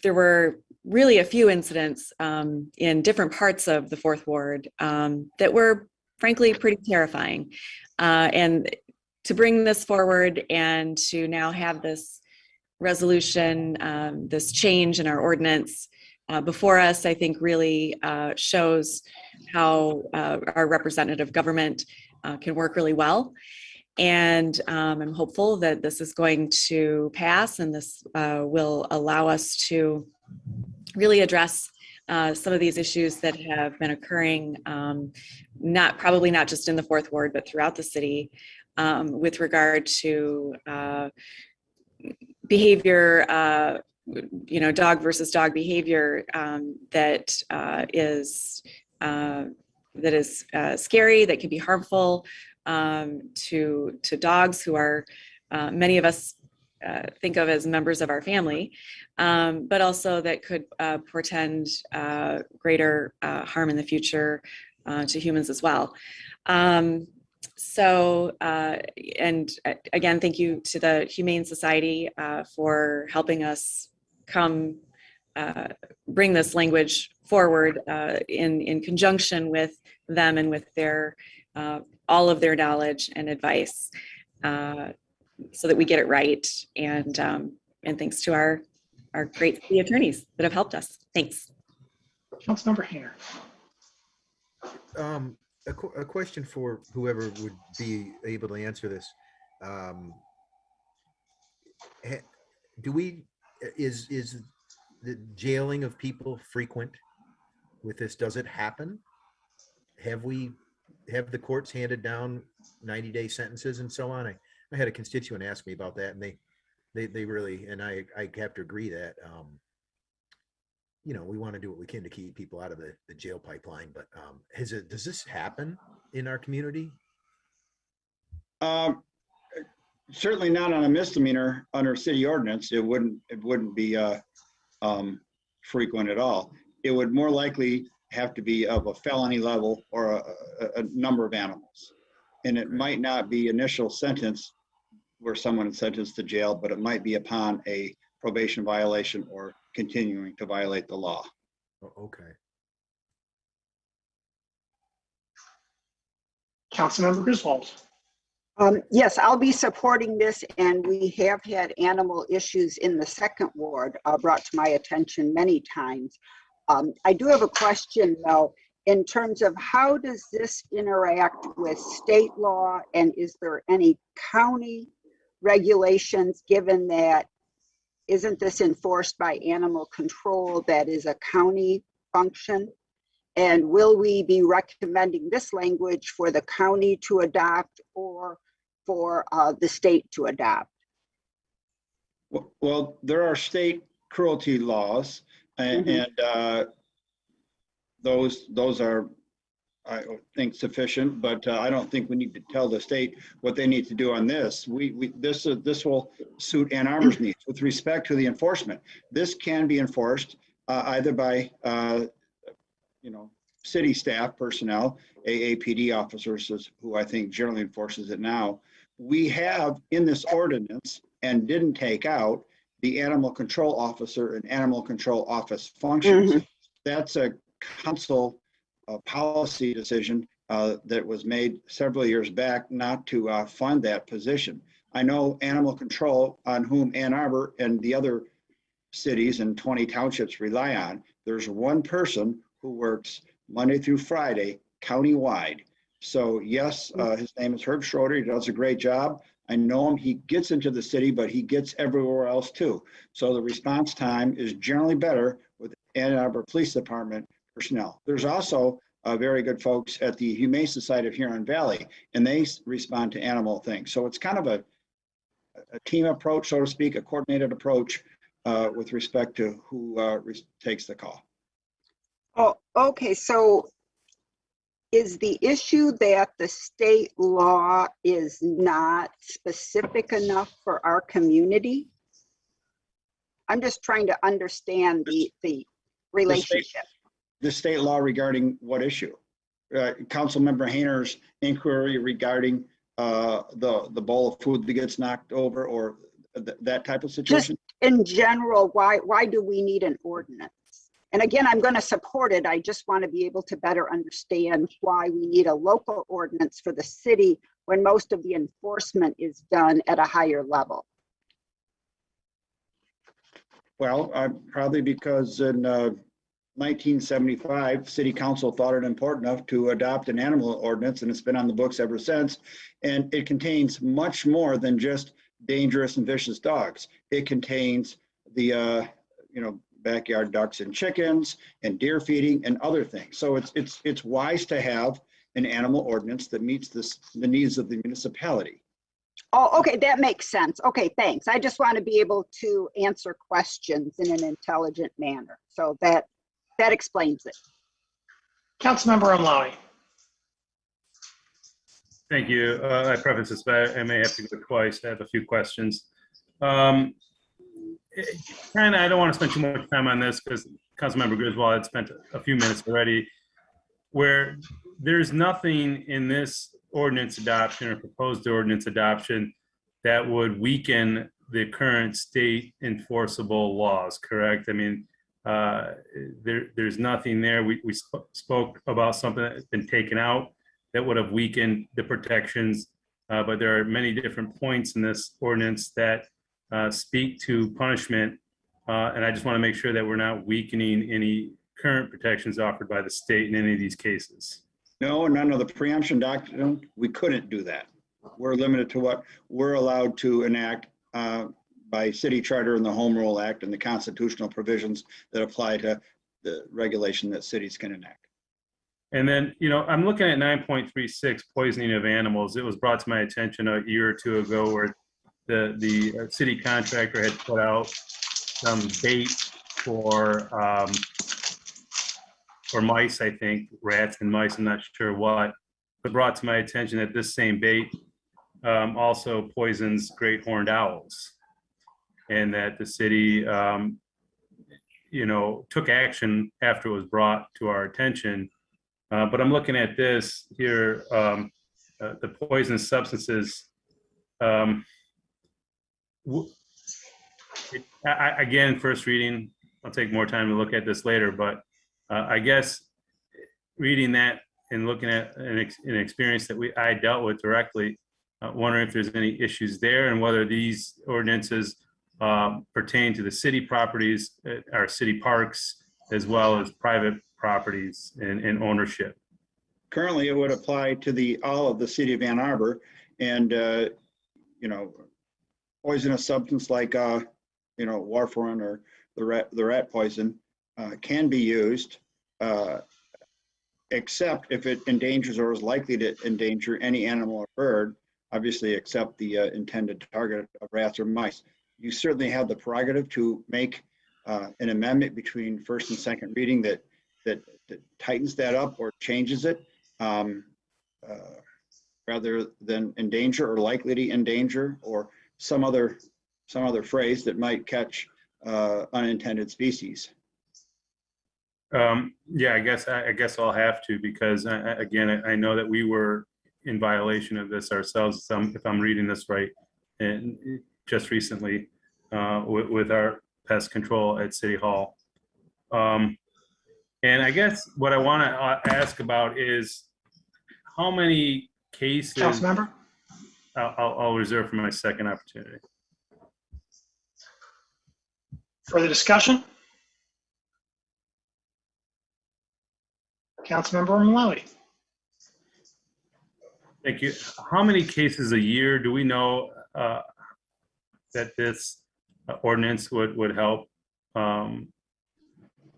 were really a few incidents in different parts of the Fourth Ward that were frankly pretty terrifying. And to bring this forward and to now have this resolution, this change in our ordinance before us, I think really shows how our representative government can work really well. And I'm hopeful that this is going to pass, and this will allow us to really address some of these issues that have been occurring, probably not just in the Fourth Ward, but throughout the city, with regard to behavior, dog versus dog behavior that is scary, that can be harmful to dogs who are many of us think of as members of our family, but also that could portend greater harm in the future to humans as well. And again, thank you to the Humane Society for helping us bring this language forward in conjunction with them and with their all of their knowledge and advice, so that we get it right. And thanks to our great city attorneys that have helped us. Thanks. Councilmember Hayner. A question for whoever would be able to answer this. Is the jailing of people frequent with this? Does it happen? Have the courts handed down 90-day sentences and so on? I had a constituent ask me about that, and they really, and I have to agree that we want to do what we can to keep people out of the jail pipeline, but does this happen in our community? Certainly not on a misdemeanor under city ordinance. It wouldn't be frequent at all. It would more likely have to be of a felony level or a number of animals. And it might not be initial sentence where someone is sentenced to jail, but it might be upon a probation violation or continuing to violate the law. Oh, okay. Councilmember Griswold. Yes, I'll be supporting this, and we have had animal issues in the second ward brought to my attention many times. I do have a question though, in terms of how does this interact with state law, and is there any county regulations, given that isn't this enforced by animal control, that is a county function? And will we be recommending this language for the county to adopt or for the state to adopt? Well, there are state cruelty laws, and those are, I think, sufficient. But I don't think we need to tell the state what they need to do on this. This will suit Ann Arbor's needs with respect to the enforcement. This can be enforced either by city staff personnel, AAPD officers, who I think generally enforces it now. We have in this ordinance, and didn't take out, the animal control officer and animal control office functions. That's a council policy decision that was made several years back not to fund that position. I know animal control, on whom Ann Arbor and the other cities and 20 townships rely on, there's one person who works Monday through Friday, countywide. So yes, his name is Herb Schroeder. He does a great job. I know him. He gets into the city, but he gets everywhere else too. So the response time is generally better with Ann Arbor Police Department personnel. There's also very good folks at the Humane Society of Huron Valley, and they respond to animal things. So it's kind of a team approach, so to speak, a coordinated approach with respect to who takes the call. Oh, okay. So is the issue that the state law is not specific enough for our community? I'm just trying to understand the relationship. The state law regarding what issue? Councilmember Hayner's inquiry regarding the bowl of food that gets knocked over, or that type of situation? Just in general, why do we need an ordinance? And again, I'm going to support it. I just want to be able to better understand why we need a local ordinance for the city when most of the enforcement is done at a higher level. Well, probably because in 1975, City Council thought it important enough to adopt an animal ordinance, and it's been on the books ever since. And it contains much more than just dangerous and vicious dogs. It contains the backyard ducks and chickens and deer feeding and other things. So it's wise to have an animal ordinance that meets the needs of the municipality. Oh, okay, that makes sense. Okay, thanks. I just want to be able to answer questions in an intelligent manner. So that explains it. Councilmember Omlawi. Thank you. I preface this, but I may have to go twice. I have a few questions. I don't want to spend too much time on this because Councilmember Griswold had spent a few minutes already, where there's nothing in this ordinance adoption or proposed ordinance adoption that would weaken the current state enforceable laws, correct? I mean, there's nothing there. We spoke about something that's been taken out that would have weakened the protections, but there are many different points in this ordinance that speak to punishment, and I just want to make sure that we're not weakening any current protections offered by the state in any of these cases. No, none of the preemption doctrine, we couldn't do that. We're limited to what we're allowed to enact by city charter and the Home Rule Act and the constitutional provisions that apply to the regulation that cities can enact. And then, I'm looking at 9.36, poisoning of animals. It was brought to my attention a year or two ago where the city contractor had put out some bait for mice, I think, rats and mice, I'm not sure what, but brought to my attention that this same bait also poisons great horned owls, and that the city, took action after it was brought to our attention. But I'm looking at this here, the poisonous substances. Again, first reading, I'll take more time to look at this later, but I guess reading that and looking at an experience that I dealt with directly, wondering if there's any issues there and whether these ordinances pertain to the city properties, our city parks, as well as private properties and ownership. Currently, it would apply to all of the city of Ann Arbor, and poisonous substance like warfarin or the rat poison can be used, except if it endangers or is likely to endanger any animal or bird, obviously except the intended target of rats or mice. You certainly have the prerogative to make an amendment between first and second reading that tightens that up or changes it, rather than endanger or likely to endanger, or some other phrase that might catch unintended species. Yeah, I guess I'll have to, because again, I know that we were in violation of this ourselves, if I'm reading this right, and just recently with our pest control at City Hall. And I guess what I want to ask about is how many cases. Councilmember? I'll reserve for my second opportunity. Further discussion? Councilmember Malawi. Thank you. How many cases a year do we know that this ordinance would help? How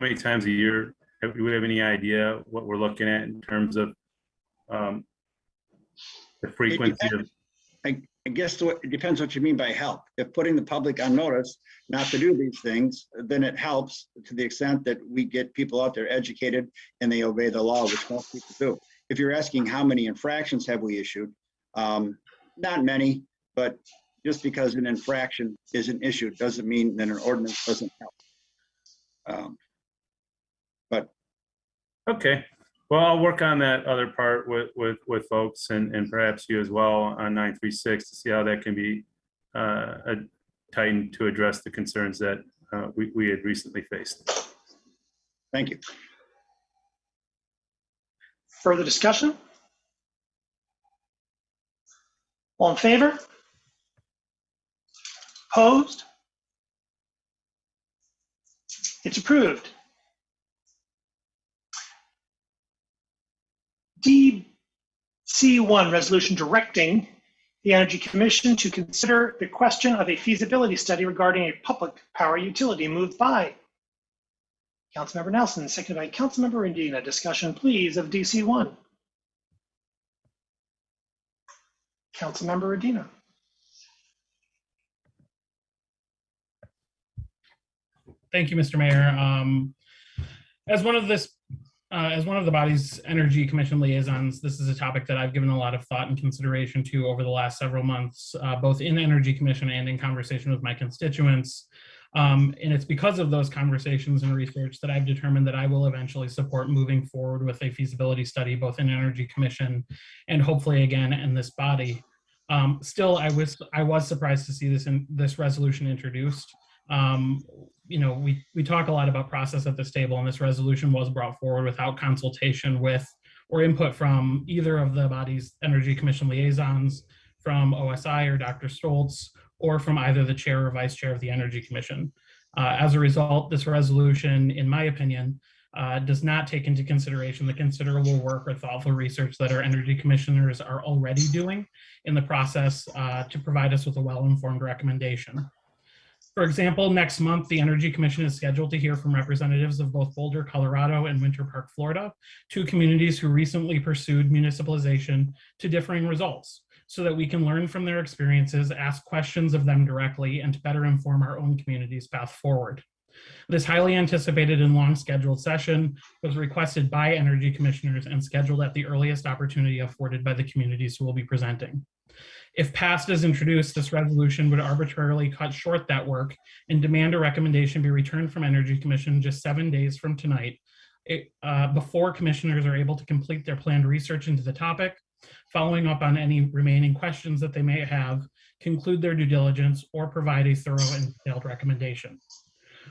many times a year? Do we have any idea what we're looking at in terms of the frequency of? I guess it depends what you mean by help. If putting the public on notice not to do these things, then it helps to the extent that we get people out there educated and they obey the law, which most people do. If you're asking how many infractions have we issued, not many, but just because an infraction isn't issued doesn't mean that an ordinance doesn't help. Okay. Well, I'll work on that other part with folks and perhaps you as well on 936 to see how that can be tightened to address the concerns that we had recently faced. Thank you. Further discussion? All in favor? Opposed? It's approved. DC1, resolution directing the Energy Commission to consider the question of a feasibility study regarding a public power utility, moved by Councilmember Nelson, seconded by Councilmember Indina. Discussion, please, of DC1. Councilmember Indina. Thank you, Mr. Mayor. As one of the body's Energy Commission liaisons, this is a topic that I've given a lot of thought and consideration to over the last several months, both in Energy Commission and in conversation with my constituents. And it's because of those conversations and research that I've determined that I will eventually support moving forward with a feasibility study, both in Energy Commission and hopefully again in this body. Still, I was surprised to see this resolution introduced. You know, we talk a lot about process at this table, and this resolution was brought forward without consultation with or input from either of the body's Energy Commission liaisons, from OSI or Dr. Stoltz, or from either the chair or vice chair of the Energy Commission. As a result, this resolution, in my opinion, does not take into consideration the considerable work or thoughtful research that our energy commissioners are already doing in the process to provide us with a well-informed recommendation. For example, next month, the Energy Commission is scheduled to hear from representatives of both Boulder, Colorado and Winter Park, Florida, two communities who recently pursued municipalization to differing results, so that we can learn from their experiences, ask questions of them directly, and to better inform our own community's path forward. This highly anticipated and long scheduled session was requested by Energy Commissioners and scheduled at the earliest opportunity afforded by the communities who will be presenting. If passed as introduced, this resolution would arbitrarily cut short that work and demand a recommendation be returned from Energy Commission just 7 days from tonight, before commissioners are able to complete their planned research into the topic, following up on any remaining questions that they may have, conclude their due diligence, or provide a thorough and detailed recommendation.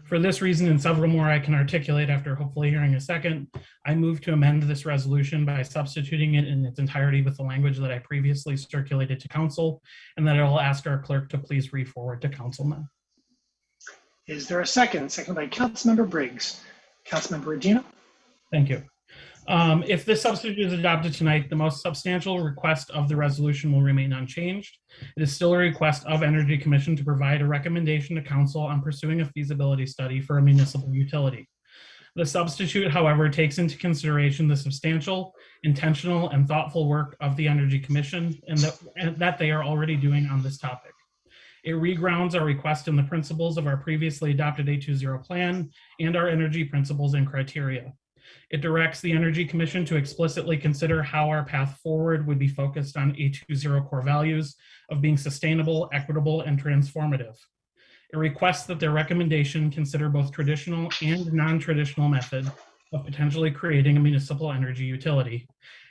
For this reason and several more I can articulate after hopefully hearing a second, I move to amend this resolution by substituting it in its entirety with the language that I previously circulated to council, and that I will ask our clerk to please re-forward to council now. Is there a second? Second by Councilmember Briggs. Councilmember Indina. Thank you. If this substitute is adopted tonight, the most substantial request of the resolution will remain unchanged. It is still a request of Energy Commission to provide a recommendation to council on pursuing a feasibility study for a municipal utility. The substitute, however, takes into consideration the substantial, intentional, and thoughtful work of the Energy Commission and that they are already doing on this topic. It regrounds our request in the principles of our previously adopted 820 plan and our energy principles and criteria. It directs the Energy Commission to explicitly consider how our path forward would be focused on 820 core values of being sustainable, equitable, and transformative. It requests that their recommendation consider both traditional and non-traditional methods of potentially creating a municipal energy utility.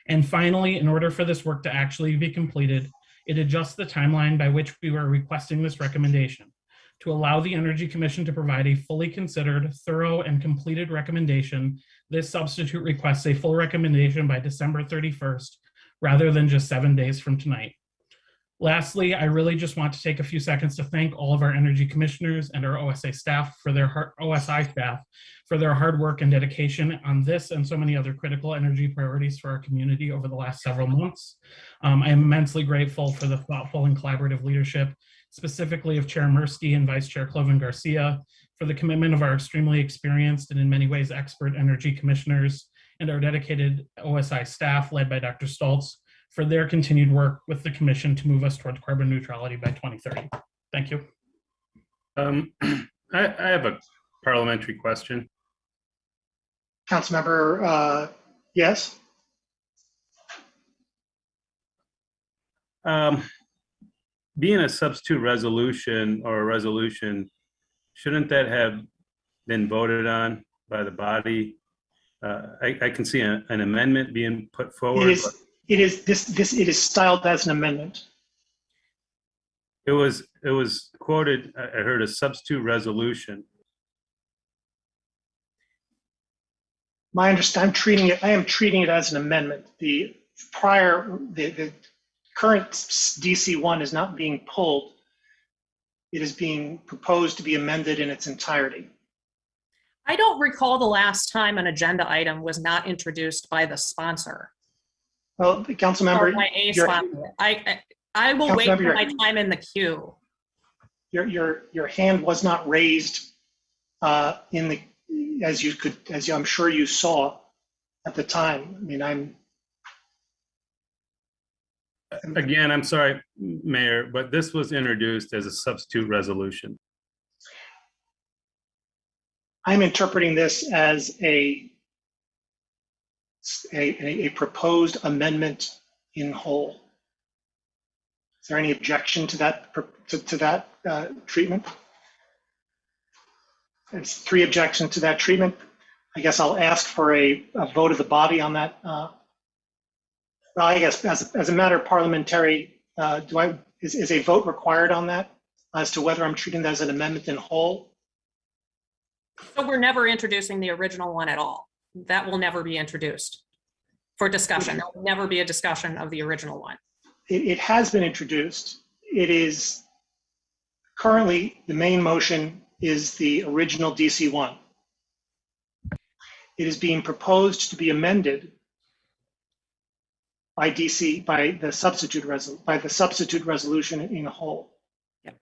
And finally, in order for this work to actually be completed, it adjusts the timeline by which we were requesting this recommendation. To allow the Energy Commission to provide a fully considered, thorough, and completed recommendation, this substitute requests a full recommendation by December 31st, rather than just 7 days from tonight. Lastly, I really just want to take a few seconds to thank all of our Energy Commissioners and our OSI staff for their hard work and dedication on this and so many other critical energy priorities for our community over the last several months. I am immensely grateful for the thoughtful and collaborative leadership, specifically of Chair Mirsky and Vice Chair Cloven Garcia, for the commitment of our extremely experienced and in many ways expert Energy Commissioners, and our dedicated OSI staff led by Dr. Stoltz for their continued work with the Commission to move us toward carbon neutrality by 2030. Thank you. I have a parliamentary question. Councilmember, yes? Being a substitute resolution or a resolution, shouldn't that have been voted on by the body I can see an amendment being put forward. It is styled as an amendment. It was quoted, I heard a substitute resolution. My understanding, I am treating it as an amendment. The current DC1 is not being pulled. It is being proposed to be amended in its entirety. I don't recall the last time an agenda item was not introduced by the sponsor. Well, the council member, Or by a sponsor. I will wait for my time in the queue. Your hand was not raised as I'm sure you saw at the time. I mean, Again, I'm sorry, Mayor, but this was introduced as a substitute resolution. I'm interpreting this as a proposed amendment in whole. Is there any objection to that treatment? There's 3 objections to that treatment. I guess I'll ask for a vote of the body on that. Well, I guess as a matter of parliamentary, is a vote required on that as to whether I'm treating that as an amendment in whole? So we're never introducing the original one at all. That will never be introduced for discussion. There will never be a discussion of the original one. It has been introduced. It is currently, the main motion is the original DC1. It is being proposed to be amended by the substitute resolution in whole. Yep.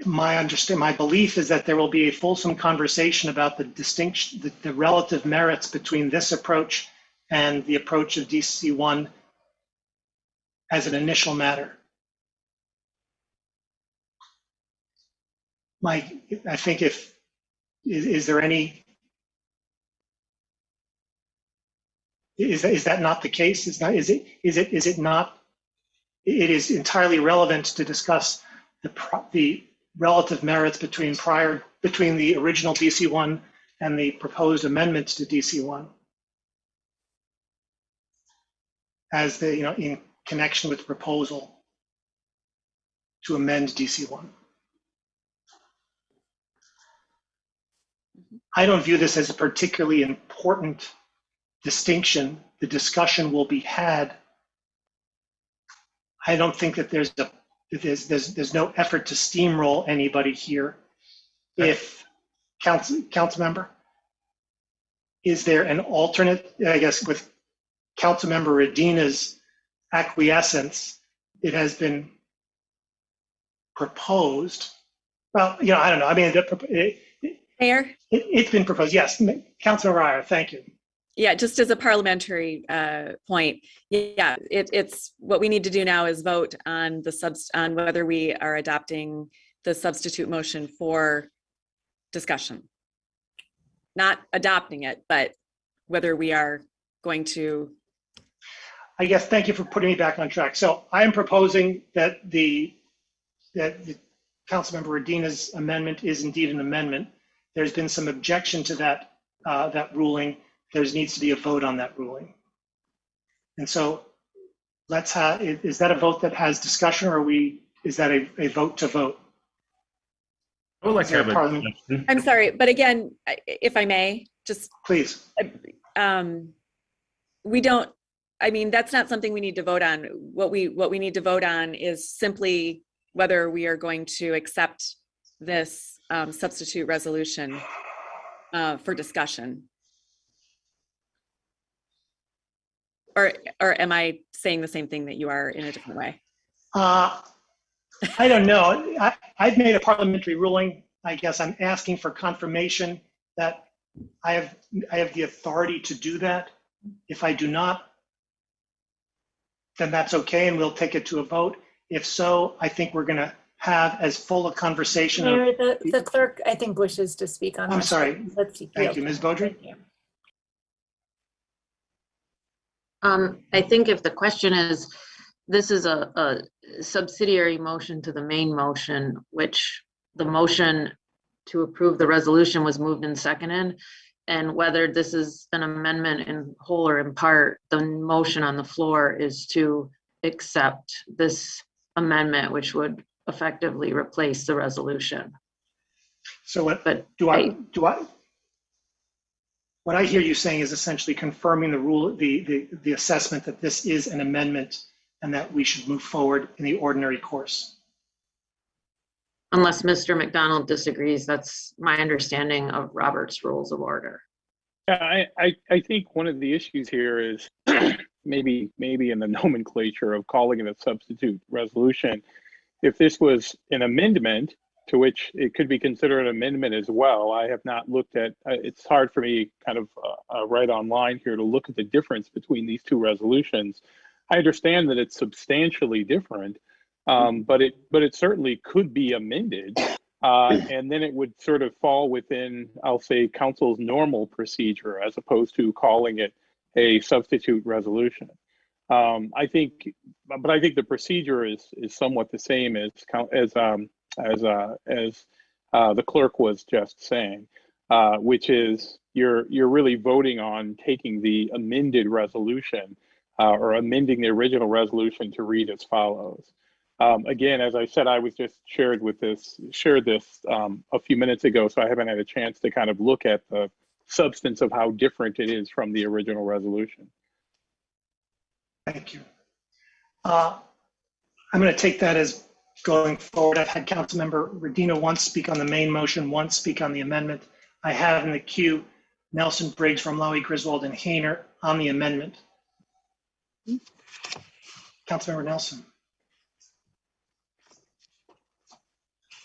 My belief is that there will be a fulsome conversation about the relative merits between this approach and the approach of DC1 as an initial matter. Mike, I think is there any, is that not the case? Is it not? It is entirely relevant to discuss the relative merits between the original DC1 and the proposed amendments to DC1, as in connection with the proposal to amend DC1. I don't view this as a particularly important distinction. The discussion will be had. I don't think that there's no effort to steamroll anybody here. If council member, is there an alternate? I guess with Councilmember Adina's acquiescence, it has been proposed. Well, I don't know. I mean, Mayor? It's been proposed. Yes, Councilor Ryer, thank you. Yeah, just as a parliamentary point, yeah, it's what we need to do now is vote on on whether we are adopting the substitute motion for discussion. Not adopting it, but whether we are going to. I guess, thank you for putting me back on track. So I am proposing that the Councilmember Adina's amendment is indeed an amendment. There's been some objection to that ruling. There needs to be a vote on that ruling. And so is that a vote that has discussion, or is that a vote to vote? I would like to have a discussion. I'm sorry, but again, if I may, just. Please. We don't, I mean, that's not something we need to vote on. What we need to vote on is simply whether we are going to accept this substitute resolution for discussion. Or am I saying the same thing that you are in a different way? I don't know. I've made a parliamentary ruling. I guess I'm asking for confirmation that I have the authority to do that. If I do not, then that's okay, and we'll take it to a vote. If so, I think we're going to have as full a conversation. Mayor, the clerk, I think, wishes to speak on. I'm sorry. Let's see. Thank you, Ms. Beaudry. I think if the question is, this is a subsidiary motion to the main motion, which the motion to approve the resolution was moved and seconded. And whether this is an amendment in whole or in part, the motion on the floor is to accept this amendment, which would effectively replace the resolution. So what But what I hear you saying is essentially confirming the rule, the assessment that this is an amendment and that we should move forward in the ordinary course. Unless Mr. McDonald disagrees, that's my understanding of Robert's Rules of Order. I think one of the issues here is maybe in the nomenclature of calling it a substitute resolution. If this was an amendment, to which it could be considered an amendment as well, I have not looked at, it's hard for me kind of right online here to look at the difference between these two resolutions. I understand that it's substantially different, but it certainly could be amended, and then it would sort of fall within, I'll say, council's normal procedure as opposed to calling it a substitute resolution. I think the procedure is somewhat the same as the clerk was just saying, which is you're really voting on taking the amended resolution or amending the original resolution to read as follows. Again, as I said, I was just shared this a few minutes ago, so I haven't had a chance to kind of look at the substance of how different it is from the original resolution. Thank you. I'm going to take that as going forward. I've had Councilmember Rodino once speak on the main motion, once speak on the amendment. I have in the queue Nelson, Briggs, Rumlawi, Griswold, and Hayner on the amendment. Councilmember Nelson.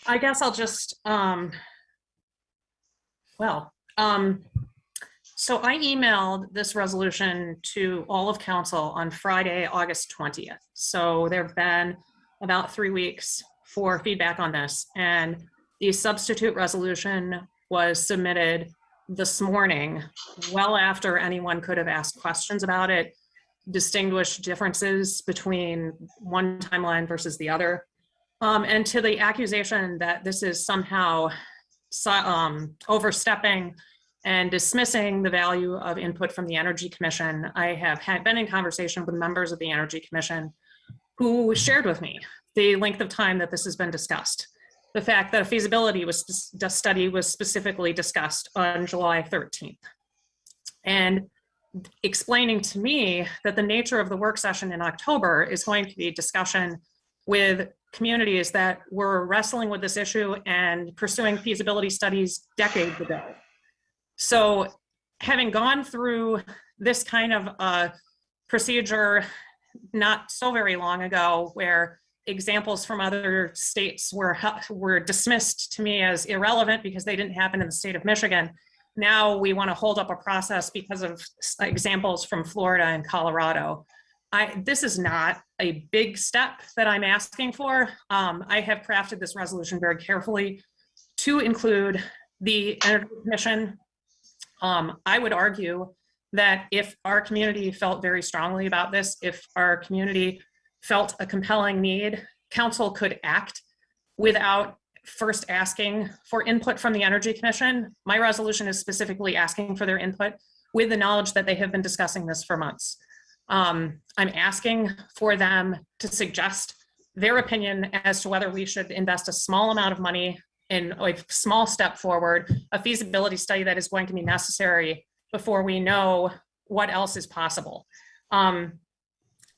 I guess I'll just, so I emailed this resolution to all of council on Friday, August 20th. So there have been about 3 weeks for feedback on this. And the substitute resolution was submitted this morning, well after anyone could have asked questions about it, distinguished differences between one timeline versus the other. And to the accusation that this is somehow overstepping and dismissing the value of input from the Energy Commission, I have been in conversation with members of the Energy Commission who shared with me the length of time that this has been discussed. The fact that a feasibility study was specifically discussed on July 13th. And explaining to me that the nature of the work session in October is going to be discussion with communities that were wrestling with this issue and pursuing feasibility studies decades ago. So having gone through this kind of procedure not so very long ago, where examples from other states were dismissed to me as irrelevant because they didn't happen in the state of Michigan, now we want to hold up a process because of examples from Florida and Colorado. This is not a big step that I'm asking for. I have crafted this resolution very carefully to include the Energy Commission. I would argue that if our community felt very strongly about this, if our community felt a compelling need, council could act without first asking for input from the Energy Commission. My resolution is specifically asking for their input with the knowledge that they have been discussing this for months. I'm asking for them to suggest their opinion as to whether we should invest a small amount of money in a small step forward, a feasibility study that is going to be necessary before we know what else is possible.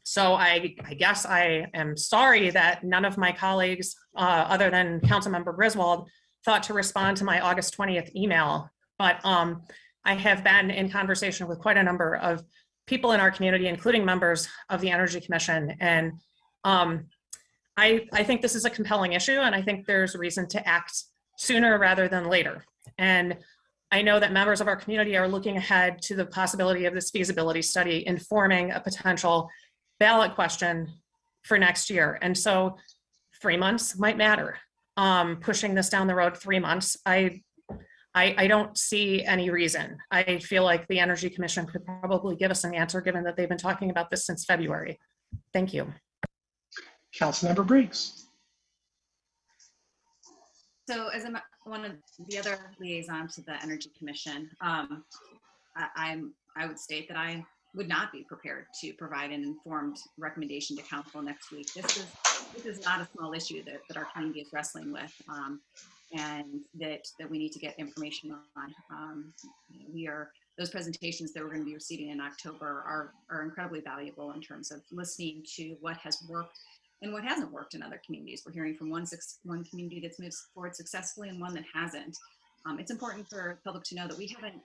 So I guess I am sorry that none of my colleagues, other than Councilmember Griswold, thought to respond to my August 20th email. But I have been in conversation with quite a number of people in our community, including members of the Energy Commission. And I think this is a compelling issue, and I think there's reason to act sooner rather than later. And I know that members of our community are looking ahead to the possibility of this feasibility study informing a potential ballot question for next year. And so 3 months might matter. Pushing this down the road 3 months, I don't see any reason. I feel like the Energy Commission could probably give us an answer, given that they've been talking about this since February. Thank you. Councilmember Briggs. So as a one of the other liaisons to the Energy Commission. I would state that I would not be prepared to provide an informed recommendation to council next week. This is not a small issue that our community is wrestling with, and that we need to get information on. Those presentations that we're going to be receiving in October are incredibly valuable in terms of listening to what has worked and what hasn't worked in other communities. We're hearing from one community that's moved forward successfully and one that hasn't. It's important for the public to know that we haven't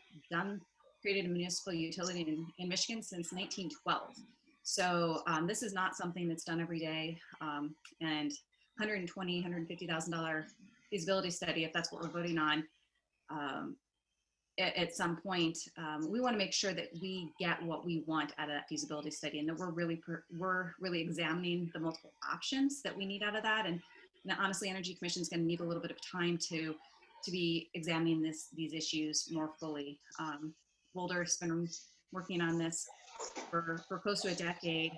created a municipal utility in Michigan since 1912. So this is not something that's done every day. And $150,000 feasibility study, if that's what we're voting on, at some point, we want to make sure that we get what we want out of that feasibility study, and that we're really examining the multiple options that we need out of that. And honestly, Energy Commission is going to need a little bit of time to be examining these issues more fully. Boulder's been working on this for close to a decade,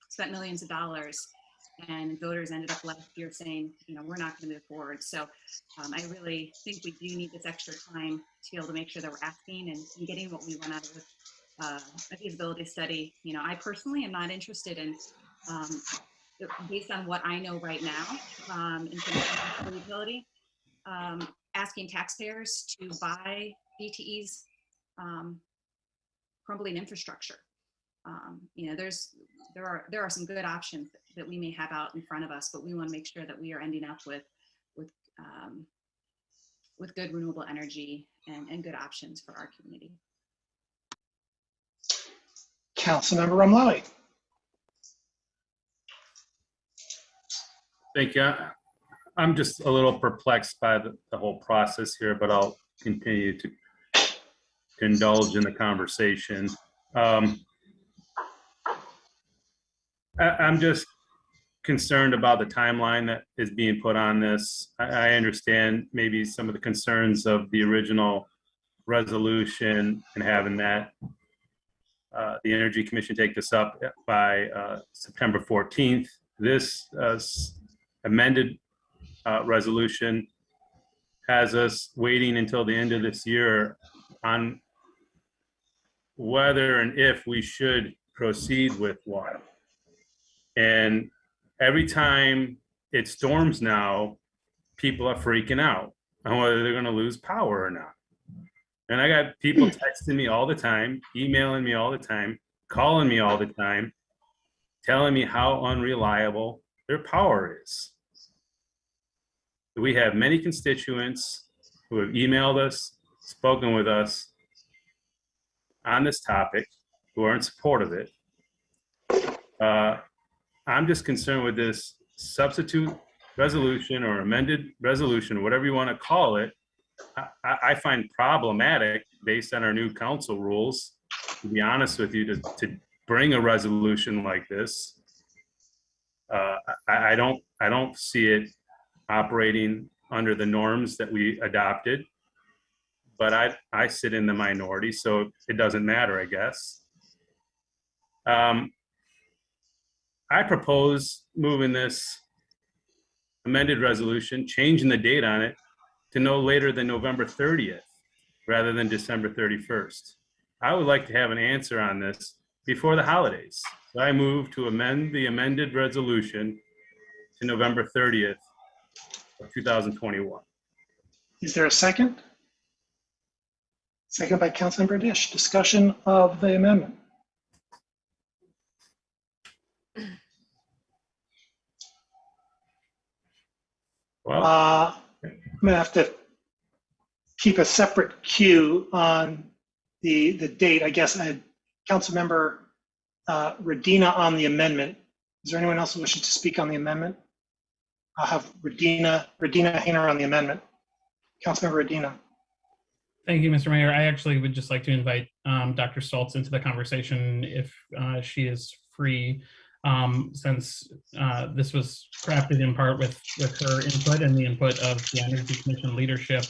spent millions of dollars, and voters ended up last year saying, we're not going to move forward. So I really think we do need this extra time to be able to make sure that we're asking and getting what we want out of a feasibility study. I personally am not interested in, based on what I know right now, in terms of utility, asking taxpayers to buy DTE's crumbling infrastructure. There are some good options that we may have out in front of us, but we want to make sure that we are ending up with good renewable energy and good options for our community. Councilmember Ramlawi. Thank you. I'm just a little perplexed by the whole process here, but I'll continue to indulge in the conversation. I'm just concerned about the timeline that is being put on this. I understand maybe some of the concerns of the original resolution and having that the Energy Commission take this up by September 14th. This amended resolution has us waiting until the end of this year on whether and if we should proceed with one. And every time it storms now, people are freaking out on whether they're going to lose power or not. And I got people texting me all the time, emailing me all the time, calling me all the time, telling me how unreliable their power is. We have many constituents who have emailed us, spoken with us on this topic, who are in support of it. I'm just concerned with this substitute resolution or amended resolution, whatever you want to call it. I find problematic based on our new council rules, to be honest with you, to bring a resolution like this. I don't see it operating under the norms that we adopted, but I sit in the minority, so it doesn't matter, I guess. I propose moving this amended resolution, changing the date on it to no later than November 30th, rather than December 31st. I would like to have an answer on this before the holidays. So I move to amend the amended resolution to November 30th of 2021. Is there a second? Second by Councilmember Dish. Discussion of the amendment. Well, I'm gonna have to keep a separate queue on the date. I guess I had Councilmember Radina on the amendment. Is there anyone else wishing to speak on the amendment? I'll have Radina Hayner on the amendment. Councilmember Radina. Thank you, Mr. Mayor. I actually would just like to invite Dr. Stoltz into the conversation if she is free, since this was crafted in part with her input and the input of the Energy Commission leadership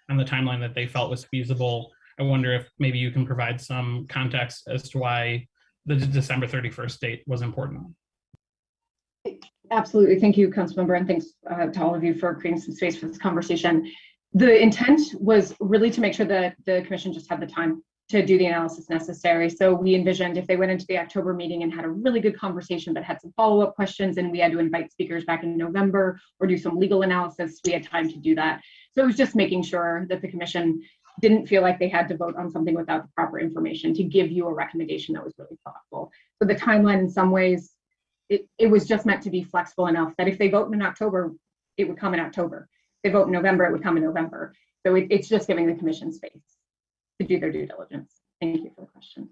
on the timeline that they felt was feasible. I wonder if maybe you can provide some context as to why the December 31st date was important. Absolutely. Thank you, Councilmember, and thanks to all of you for creating some space for this conversation. The intent was really to make sure that the commission just had the time to do the analysis necessary. So we envisioned if they went into the October meeting and had a really good conversation, but had some follow-up questions, and we had to invite speakers back in November or do some legal analysis, we had time to do that. So it was just making sure that the commission didn't feel like they had to vote on something without the proper information to give you a recommendation that was really thoughtful. So the timeline in some ways, it was just meant to be flexible enough that if they vote in October, it would come in October. If they vote in November, it would come in November. So it's just giving the commission space to do their due diligence. Thank you for the question.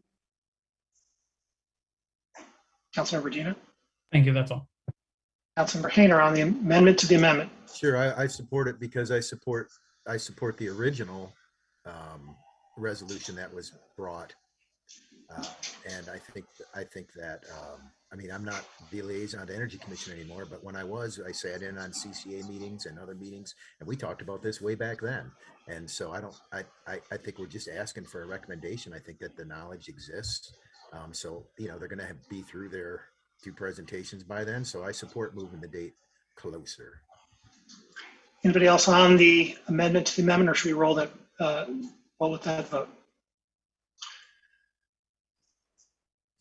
Councilmember Medina. Thank you, that's all. Councilmember Hayner on the amendment to the amendment. Sure, I support it because I support the original resolution that was brought. And I think that, I mean, I'm not the liaison to Energy Commission anymore, but when I was, I sat in on CCA meetings and other meetings, and we talked about this way back then. And so I think we're just asking for a recommendation. I think that the knowledge exists. So, you know, they're going to be through their 2 presentations by then. So I support moving the date closer. Anybody else on the amendment to the amendment, or should we roll with that vote?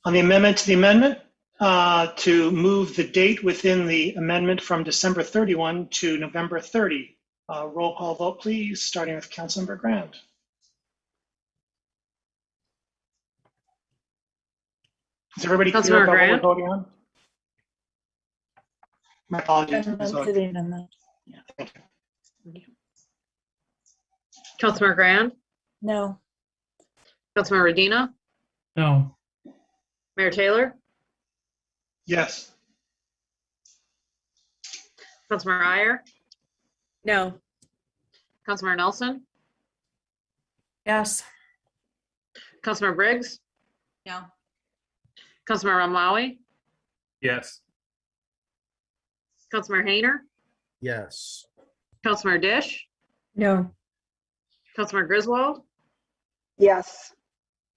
On the amendment to the amendment, to move the date within the amendment from December 31 to November 30. Roll call vote, please, starting with Councilmember Grand. Is everybody clear about what we're voting on? My apologies. Yeah. Thank you. Councilmember Grand, No. Councilmember Medina, No. Mayor Taylor, Yes. Councilmember Iyer, No. Councilmember Nelson, Yes. Councilmember Briggs, No. Councilmember Ramlawi, Yes. Councilmember Hayner, Yes. Councilmember Dish, No. Councilmember Griswold, Yes.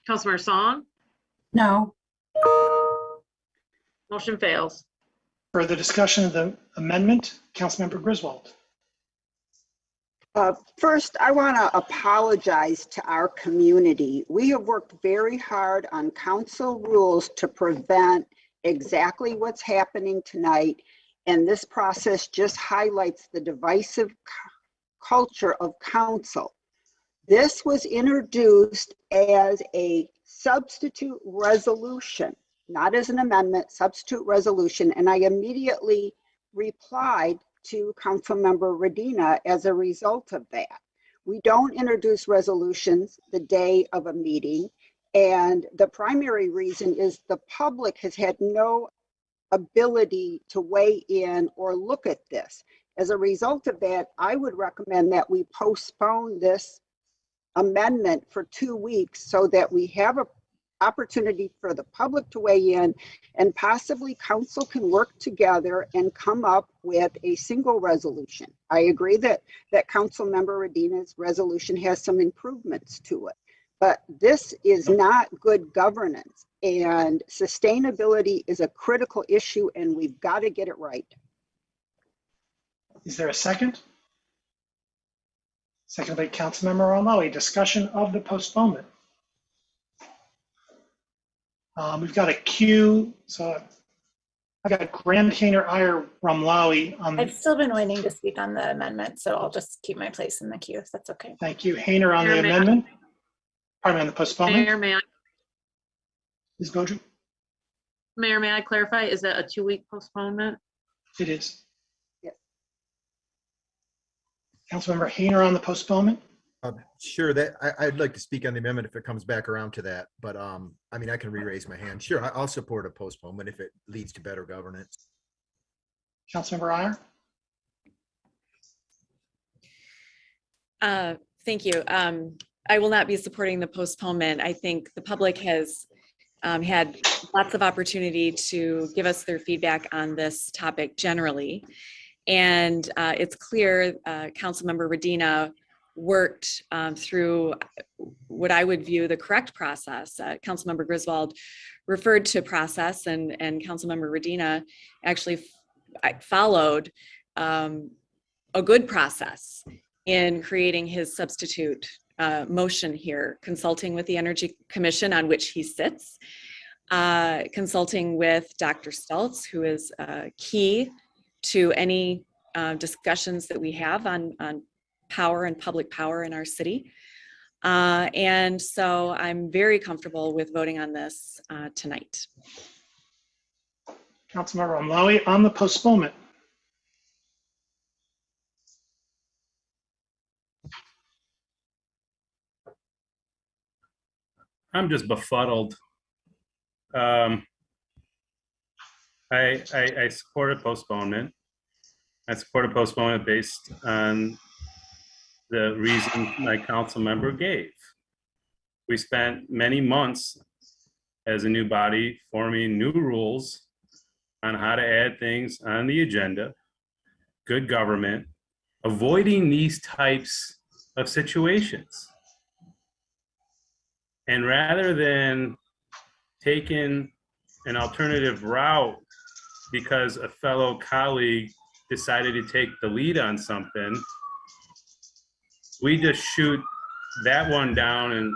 Councilmember Song, No. motion fails. Further discussion of the amendment, Councilmember Griswold. First, I want to apologize to our community. We have worked very hard on council rules to prevent exactly what's happening tonight, and this process just highlights the divisive culture of council. This was introduced as a substitute resolution, not as an amendment, substitute resolution, and I immediately replied to Councilmember Medina as a result of that. We don't introduce resolutions the day of a meeting, and the primary reason is the public has had no ability to weigh in or look at this. As a result of that, I would recommend that we postpone this amendment for 2 weeks so that we have an opportunity for the public to weigh in, and possibly council can work together and come up with a single resolution. I agree that Councilmember Medina's resolution has some improvements to it, but this is not good governance, and sustainability is a critical issue, and we've got to get it right. Is there a second? Second by Councilmember Ramlawi. Discussion of the postponement. We've got a queue, so I've got Grand, Hayner, Iyer, Ramlawi. I've still been waiting to speak on the amendment, so I'll just keep my place in the queue if that's okay. Thank you. Hayner on the amendment. Pardon me, on the postponement. Mayor, may I, Ms. Goju? Mayor, may I clarify, is that a 2-week postponement? It is. Yes. Councilmember Hayner on the postponement. Sure, that I'd like to speak on the amendment if it comes back around to that, but I mean, I can re-raise my hand. Sure, I'll support a postponement if it leads to better governance. Councilmember Iyer? Thank you. I will not be supporting the postponement. I think the public has had lots of opportunity to give us their feedback on this topic generally. And it's clear Councilmember Medina worked through what I would view the correct process. Councilmember Griswold referred to process, and Councilmember Medina actually followed a good process. in creating his substitute motion here, consulting with the Energy Commission on which he sits, consulting with Dr. Stultz, who is key to any discussions that we have on power and public power in our city. And so I'm very comfortable with voting on this tonight. Councilmember Omlawi, on the postponement. I'm just befuddled. I support a postponement. I support a postponement based on the reason my council member gave. We spent many months as a new body forming new rules on how to add things on the agenda, good government, avoiding these types of situations. And rather than taking an alternative route because a fellow colleague decided to take the lead on something, we just shoot that one down and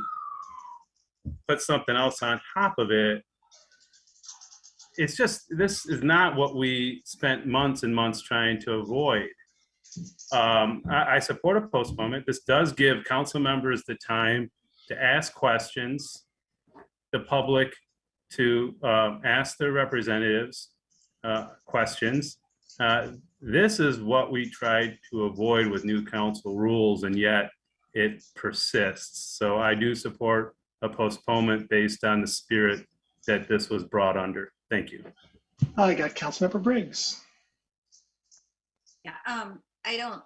put something else on top of it. It's just, this is not what we spent months and months trying to avoid. I support a postponement. This does give council members the time to ask questions, the public to ask their representatives questions. This is what we tried to avoid with new council rules, and yet it persists. So I do support a postponement based on the spirit that this was brought under. Thank you. I got Councilmember Briggs. Yeah, I don't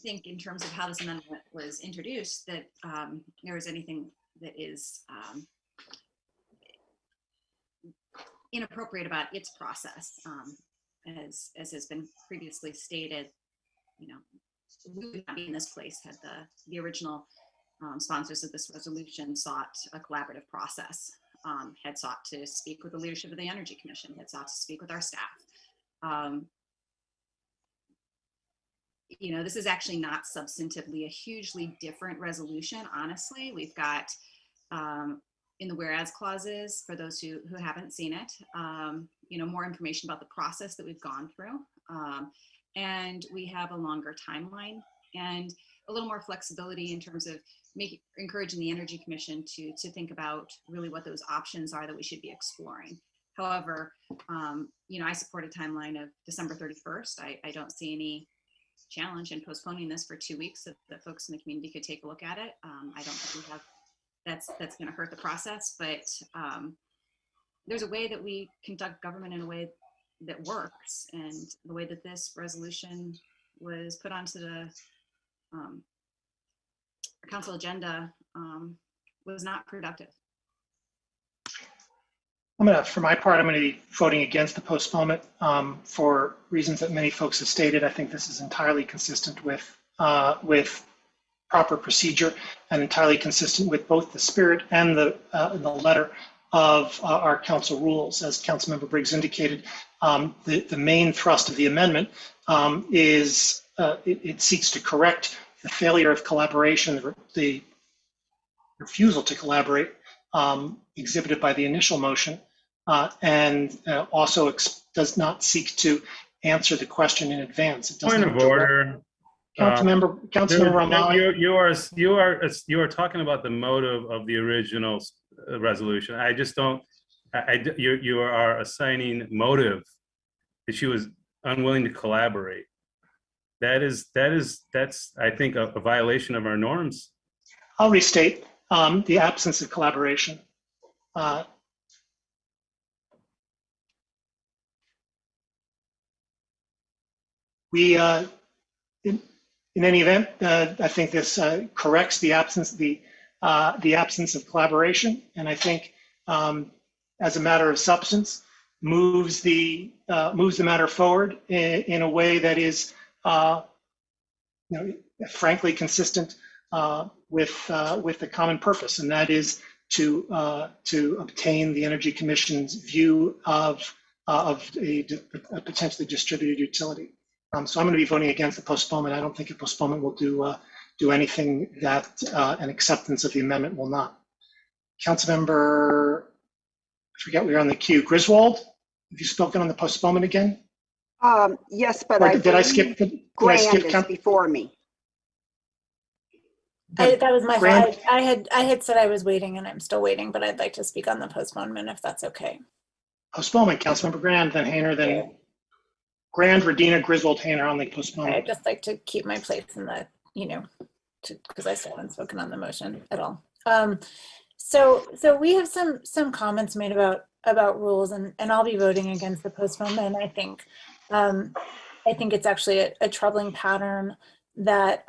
think in terms of how this amendment was introduced that there was anything that is inappropriate about its process. As has been previously stated, you know, we would not be in this place had the original sponsors of this resolution sought a collaborative process, had sought to speak with the leadership of the Energy Commission, had sought to speak with our staff. You know, this is actually not substantively a hugely different resolution, honestly. We've got in the whereas clauses, for those who haven't seen it, you know, more information about the process that we've gone through. And we have a longer timeline and a little more flexibility in terms of encouraging the Energy Commission to think about really what those options are that we should be exploring. However, you know, I support a timeline of December 31st. I don't see any challenge in postponing this for 2 weeks so that folks in the community could take a look at it. I don't think we have, that's going to hurt the process, but there's a way that we conduct government in a way that works, and the way that this resolution was put onto the council agenda was not productive. For my part, I'm going to be voting against the postponement for reasons that many folks have stated. I think this is entirely consistent with proper procedure and entirely consistent with both the spirit and the letter of our council rules. As Councilmember Briggs indicated, the main thrust of the amendment is it seeks to correct the failure of collaboration, the refusal to collaborate exhibited by the initial motion, and also does not seek to answer the question in advance. It doesn't. Point of order. Councilmember You are talking about the motive of the original resolution. I just don't. You are assigning motive that she was unwilling to collaborate. That's I think a violation of our norms. I'll restate the absence of collaboration. In any event, I think this corrects the absence of collaboration, and I think, as a matter of substance, moves the matter forward in a way that is, frankly, consistent with the common purpose, and that is to obtain the Energy Commission's view of a potentially distributed utility. So I'm going to be voting against the postponement. I don't think a postponement will do do anything that an acceptance of the amendment will not. Councilmember, I forget we were on the queue. Griswold, have you spoken on the postponement again? Yes, but Or did I skip? Grand is before me. That was my Grand- fault. I had said I was waiting and I'm still waiting, but I'd like to speak on the postponement if that's okay. Postponement, Councilmember Grand, then Hayner, then Grand, Radina, Griswold, Hayner on the postponement. I'd just like to keep my place in the, because I still haven't spoken on the motion at all. So we have some comments made about rules, and I'll be voting against the postponement. I think it's actually a troubling pattern that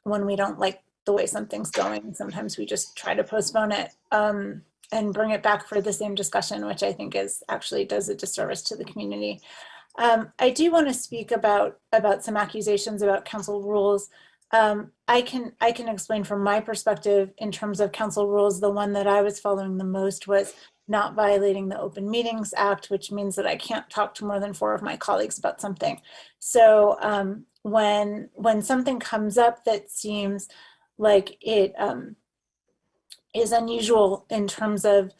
when we don't like the way something's going, sometimes we just try to postpone it and bring it back for the same discussion, which I think actually does a disservice to the community. I do want to speak about some accusations about council rules. I can explain from my perspective in terms of council rules. The one that I was following the most was not violating the Open Meetings Act, which means that I can't talk to more than 4 of my colleagues about something. So when something comes up that seems like it is unusual in terms of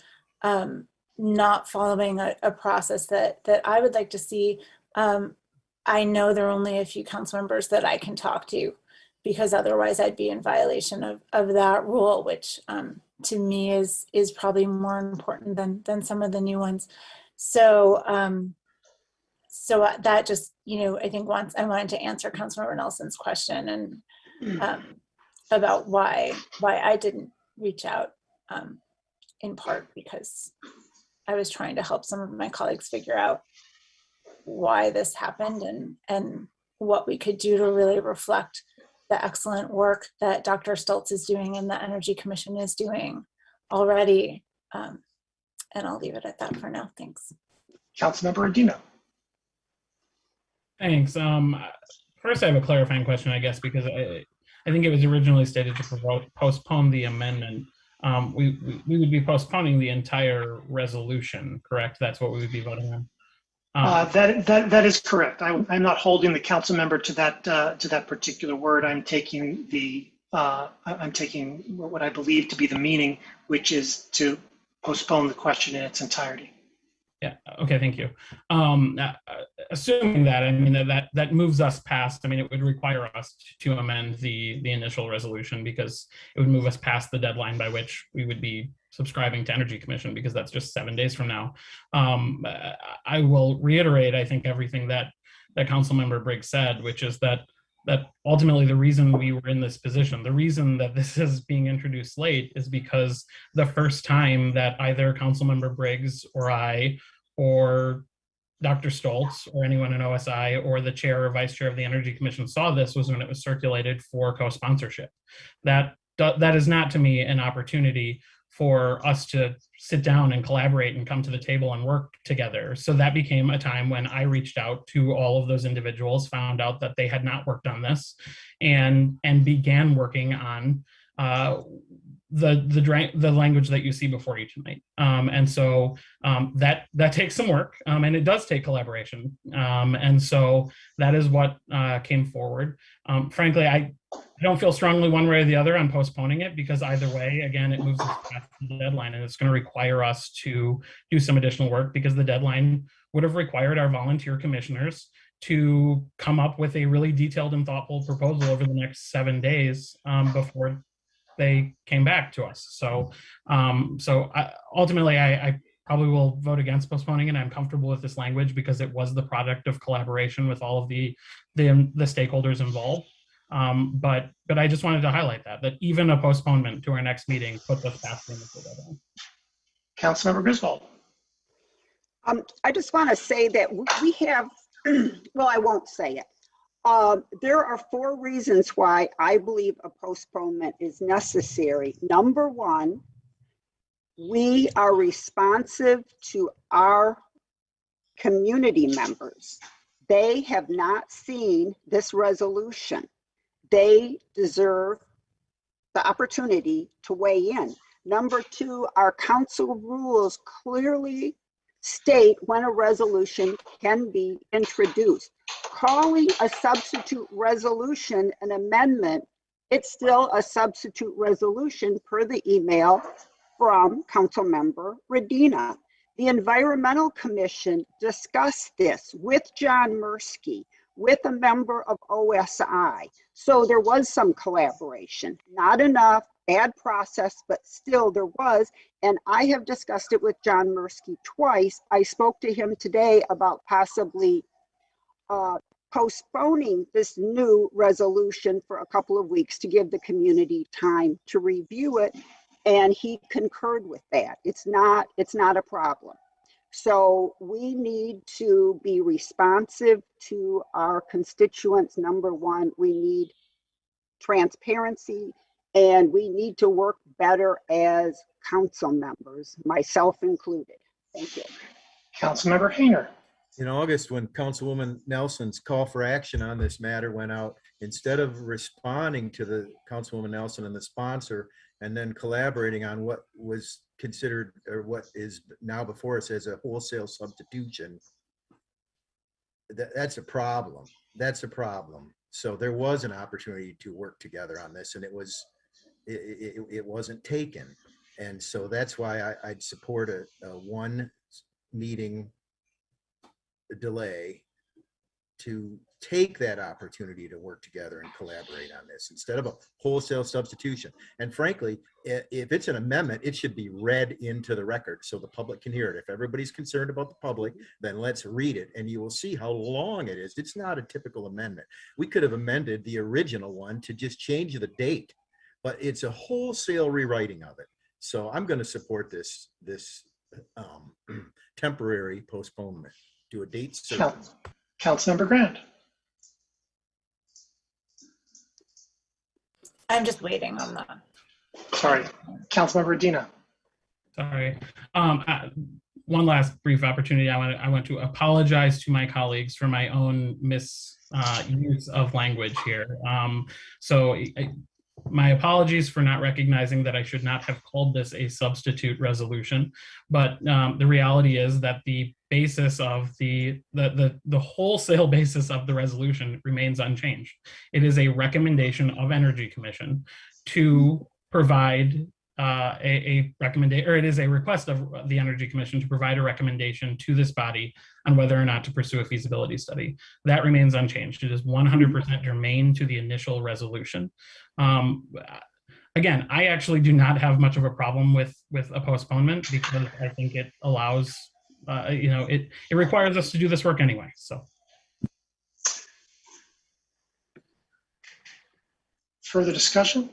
not following a process that I would like to see, I know there are only a few council members that I can talk to, because otherwise I'd be in violation of that rule, which to me is probably more important than some of the new ones. So that just, I think I wanted to answer Councilmember Nelson's question and about why I didn't reach out, in part because I was trying to help some of my colleagues figure out why this happened and what we could do to really reflect the excellent work that Dr. Stoltz is doing and the Energy Commission is doing already. And I'll leave it at that for now. Thanks. Councilmember Adino. Thanks. First, I have a clarifying question, I guess, because I think it was originally stated to postpone the amendment. We would be postponing the entire resolution, correct? That's what we would be voting on. That is correct. I'm not holding the council member to that particular word. I'm taking what I believe to be the meaning, which is to postpone the question in its entirety. Yeah. Okay. Thank you. Assuming that, I mean, that moves us past. I mean, it would require us to amend the initial resolution, because it would move us past the deadline by which we would be subscribing to Energy Commission, because that's just 7 days from now. I will reiterate, I think, everything that Councilmember Briggs said, which is that ultimately the reason we were in this position, the reason that this is being introduced late, is because the first time that either Councilmember Briggs or I or Dr. Stoltz or anyone in OSI or the chair or vice chair of the Energy Commission saw this was when it was circulated for co-sponsorship. That is not, to me, an opportunity for us to sit down and collaborate and come to the table and work together. So that became a time when I reached out to all of those individuals, found out that they had not worked on this, and began working on the language that you see before you tonight. And so that takes some work, and it does take collaboration. And so that is what came forward. Frankly, I don't feel strongly one way or the other on postponing it, because either way, again, it moves us past the deadline, and it's going to require us to do some additional work, because the deadline would have required our volunteer commissioners to come up with a really detailed and thoughtful proposal over the next 7 days before they came back to us. So ultimately, I probably will vote against postponing it. I'm comfortable with this language because it was the product of collaboration with all of the stakeholders involved. But I just wanted to highlight that even a postponement to our next meeting puts us past the initial deadline. Councilmember Griswold. I just want to say that we have, well, I won't say it. There are 4 reasons why I believe a postponement is necessary. Number 1, we are responsive to our community members. They have not seen this resolution. They deserve the opportunity to weigh in. Number 2, our council rules clearly state when a resolution can be introduced. Calling a substitute resolution an amendment It's still a substitute resolution per the email from Councilmember Radina. The Environmental Commission discussed this with John Mursky, with a member of OSI. So there was some collaboration, not enough, bad process, but still there was. And I have discussed it with John Mursky twice. I spoke to him today about possibly postponing this new resolution for a couple of weeks to give the community time to review it. And he concurred with that. It's not a problem. So we need to be responsive to our constituents. Number one, we need transparency, and we need to work better as council members, myself included. Thank you. Councilmember Hayner. In August, when Councilwoman Nelson's call for action on this matter went out, instead of responding to the Councilwoman Nelson and the sponsor and then collaborating on what was considered or what is now before us as a wholesale substitution, that's a problem. That's a problem. So there was an opportunity to work together on this, and it wasn't taken. And so that's why I'd support a one meeting delay to take that opportunity to work together and collaborate on this instead of a wholesale substitution. And frankly, if it's an amendment, it should be read into the record so the public can hear it. If everybody's concerned about the public, then let's read it and you will see how long it is. It's not a typical amendment. We could have amended the original one to just change the date, but it's a wholesale rewriting of it. So I'm going to support this temporary postponement to a date certain. Councilmember Grant. I'm just waiting on that. Sorry, Councilmember Radina. Sorry. One last brief opportunity. I want to apologize to my colleagues for my own misuse of language here. My apologies for not recognizing that I should not have called this a substitute resolution, but the reality is that the basis of the wholesale basis of the resolution remains unchanged. It is a recommendation of Energy Commission to provide a recommendation, or it is a request of the Energy Commission to provide a recommendation to this body on whether or not to pursue a feasibility study. That remains unchanged. It is 100% germane to the initial resolution. Again, I actually do not have much of a problem with a postponement because I think it allows, it requires us to do this work anyway. So. Further discussion?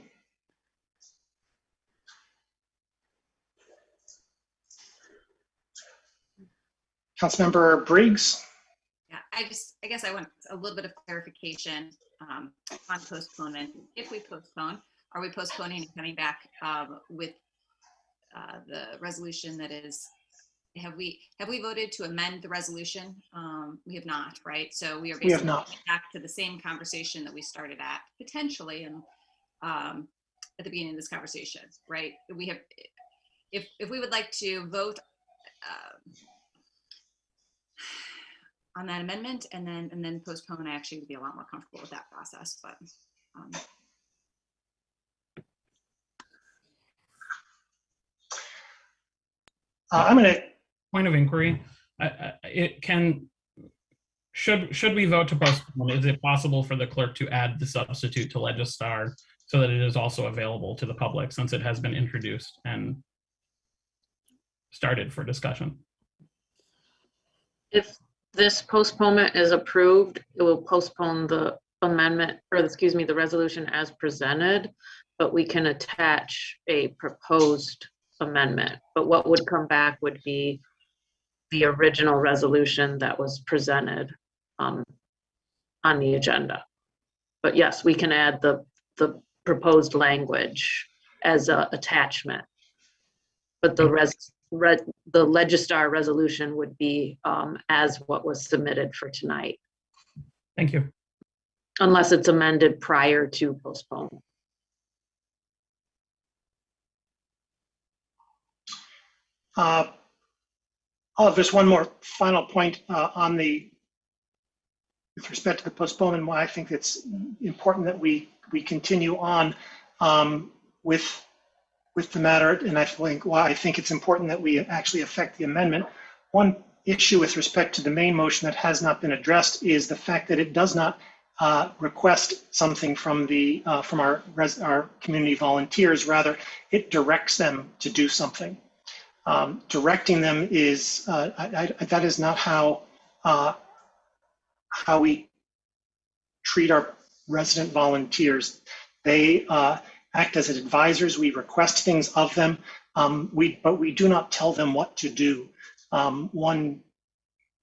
Councilmember Briggs. Yeah, I guess I want a little bit of clarification on postponement. If we postpone, are we postponing and coming back with the resolution that is, have we voted to amend the resolution? We have not, right? So we are basically back to the same conversation that we started at potentially and at the beginning of this conversation, right? We have, if we would like to vote on that amendment and then postpone, I actually would be a lot more comfortable with that process, but I'm going to point of inquiry. Should we vote to postpone? Is it possible for the clerk to add the substitute to Legistar so that it is also available to the public since it has been introduced and started for discussion? If this postponement is approved, it will postpone the amendment, or excuse me, the resolution as presented, but we can attach a proposed amendment. But what would come back would be the original resolution that was presented on the agenda. But yes, we can add the proposed language as an attachment. But the Legistar resolution would be as what was submitted for tonight. Thank you. Unless it's amended prior to postpone. I'll have just one more final point on the with respect to the postponement, why I think it's important that we continue on with the matter, and I think why I think it's important that we actually affect the amendment. One issue with respect to the main motion that has not been addressed is the fact that it does not request something from the from our community volunteers. Rather, it directs them to do something. Directing them is that is not how we treat our resident volunteers. They act as advisors. We request things of them, but we do not tell them what to do.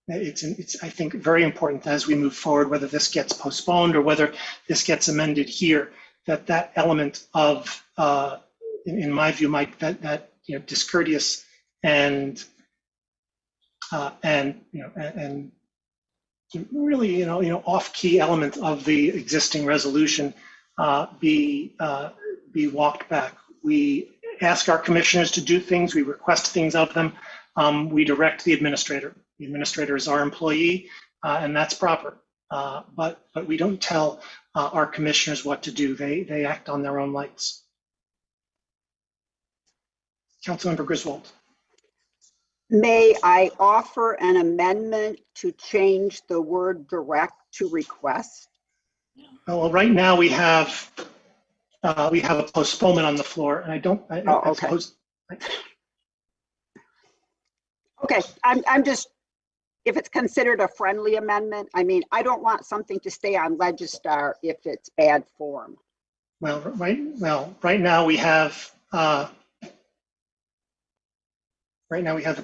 It's I think very important as we move forward, whether this gets postponed or whether this gets amended here, that element of, in my view, Mike, that discourteous and really off-key element of the existing resolution be walked back. We ask our commissioners to do things. We request things of them. We direct the administrator. The administrator is our employee, and that's proper. But we don't tell our commissioners what to do. They act on their own lights. Councilmember Griswold. May I offer an amendment to change the word direct to request? Well, right now we have a postponement on the floor, and I don't. Okay. Okay, I'm just, if it's considered a friendly amendment, I mean, I don't want something to stay on Legistar if it's bad form. Well, right now we have the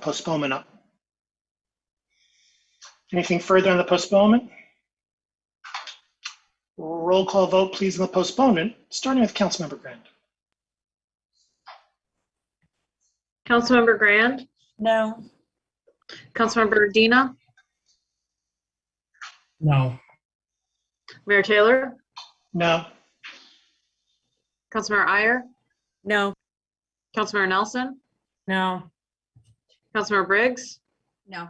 postponement up. Anything further on the postponement? Roll call vote, please, on the postponement, starting with Councilmember Grand. Councilmember Grand? No. Councilmember Dina? No. Mayor Taylor? No. Councilmember Iyer? No. Councilmember Nelson? No. Councilmember Briggs? No.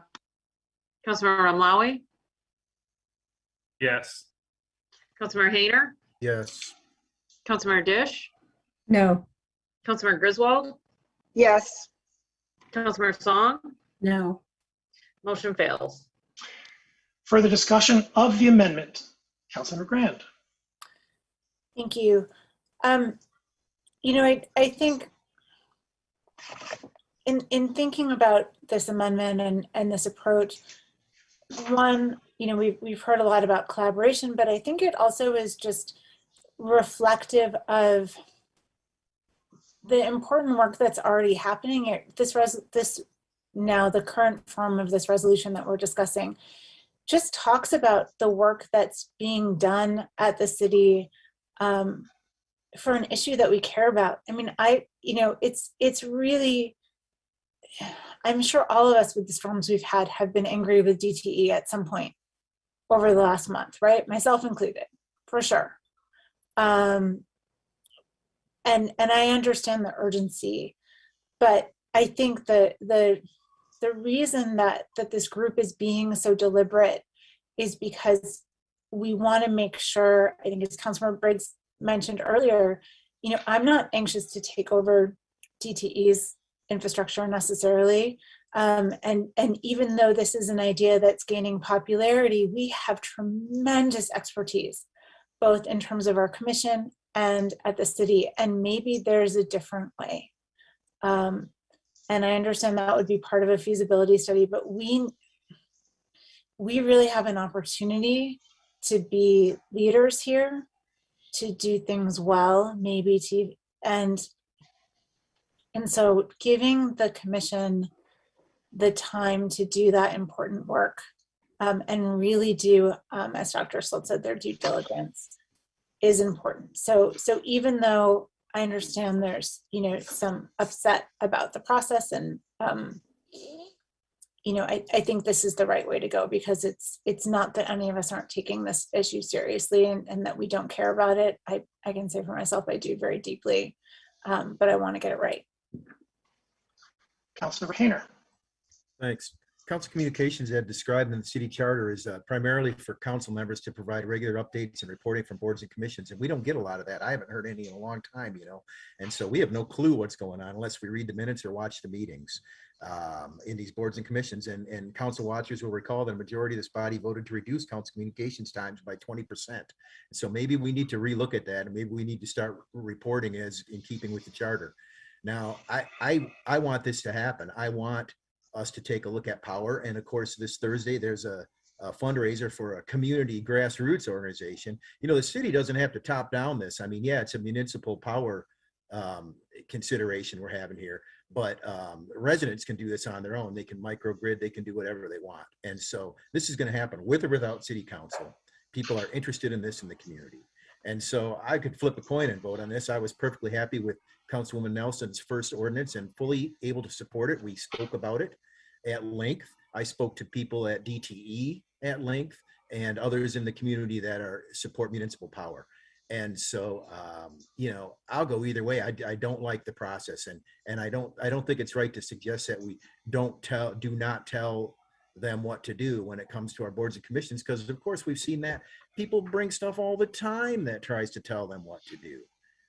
Councilmember Ramlawi? Yes. Councilmember Hayner? Yes. Councilmember Dish? No. Councilmember Griswold? Yes. Councilmember Song? No. Motion fails. Further discussion of the amendment. Councilmember Grand. Thank you. I think in thinking about this amendment and this approach, one, we've heard a lot about collaboration, but I think it also is just reflective of the important work that's already happening. Now the current form of this resolution that we're discussing just talks about the work that's being done at the city for an issue that we care about. I mean, it's really, I'm sure all of us with the storms we've had have been angry with DTE at some point over the last month, right? Myself included, for sure. And I understand the urgency, but I think the reason that this group is being so deliberate is because we want to make sure, I think as Councilmember Briggs mentioned earlier, I'm not anxious to take over DTE's infrastructure necessarily. And even though this is an idea that's gaining popularity, we have tremendous expertise, both in terms of our commission and at the city, and maybe there's a different way. And I understand that would be part of a feasibility study, but we really have an opportunity to be leaders here, to do things well, maybe and so giving the commission the time to do that important work and really do, as Dr. Sloat said, their due diligence is important. So even though I understand there's, some upset about the process, and I think this is the right way to go, because it's not that any of us aren't taking this issue seriously and that we don't care about it. I can say for myself, I do very deeply, but I want to get it right. Councilmember Hayner. Thanks. Council communications had described in the city charter is primarily for council members to provide regular updates and reporting from boards and commissions. And we don't get a lot of that. I haven't heard any in a long time, you know. And so we have no clue what's going on unless we read the minutes or watch the meetings in these boards and commissions. And council watchers will recall that a majority of this body voted to reduce council communications times by 20%. So maybe we need to relook at that, and maybe we need to start reporting as in keeping with the charter. Now, I want this to happen. I want us to take a look at power. And of course, this Thursday, there's a fundraiser for a community grassroots organization. You know, the city doesn't have to top down this. I mean, yeah, it's a municipal power consideration we're having here, but residents can do this on their own. They can microgrid, they can do whatever they want. And so this is going to happen with or without city council. People are interested in this in the community. And so I could flip a coin and vote on this. I was perfectly happy with Councilwoman Nelson's first ordinance and fully able to support it. We spoke about it at length. I spoke to people at DTE at length and others in the community that are support municipal power. And so, you know, I'll go either way. I don't like the process, and I don't think it's right to suggest that we do not tell them what to do when it comes to our boards and commissions, because of course we've seen that people bring stuff all the time that tries to tell them what to do.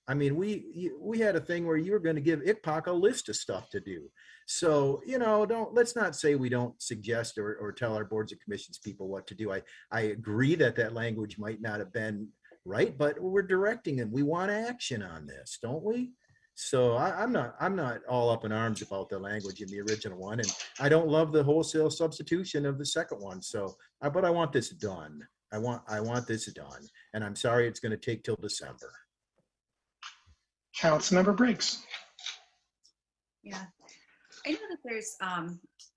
I mean, we had a thing where you were going to give ICPOC a list of stuff to do. So, you know, let's not say we don't suggest or tell our boards and commissions people what to do. I agree that language might not have been right, but we're directing them. We want action on this, don't we? So I'm not all up in arms about the language in the original one, and I don't love the wholesale substitution of the second one. So, but I want this done. I want this done, and I'm sorry it's going to take till December. Councilmember Briggs. Yeah, I know that there's a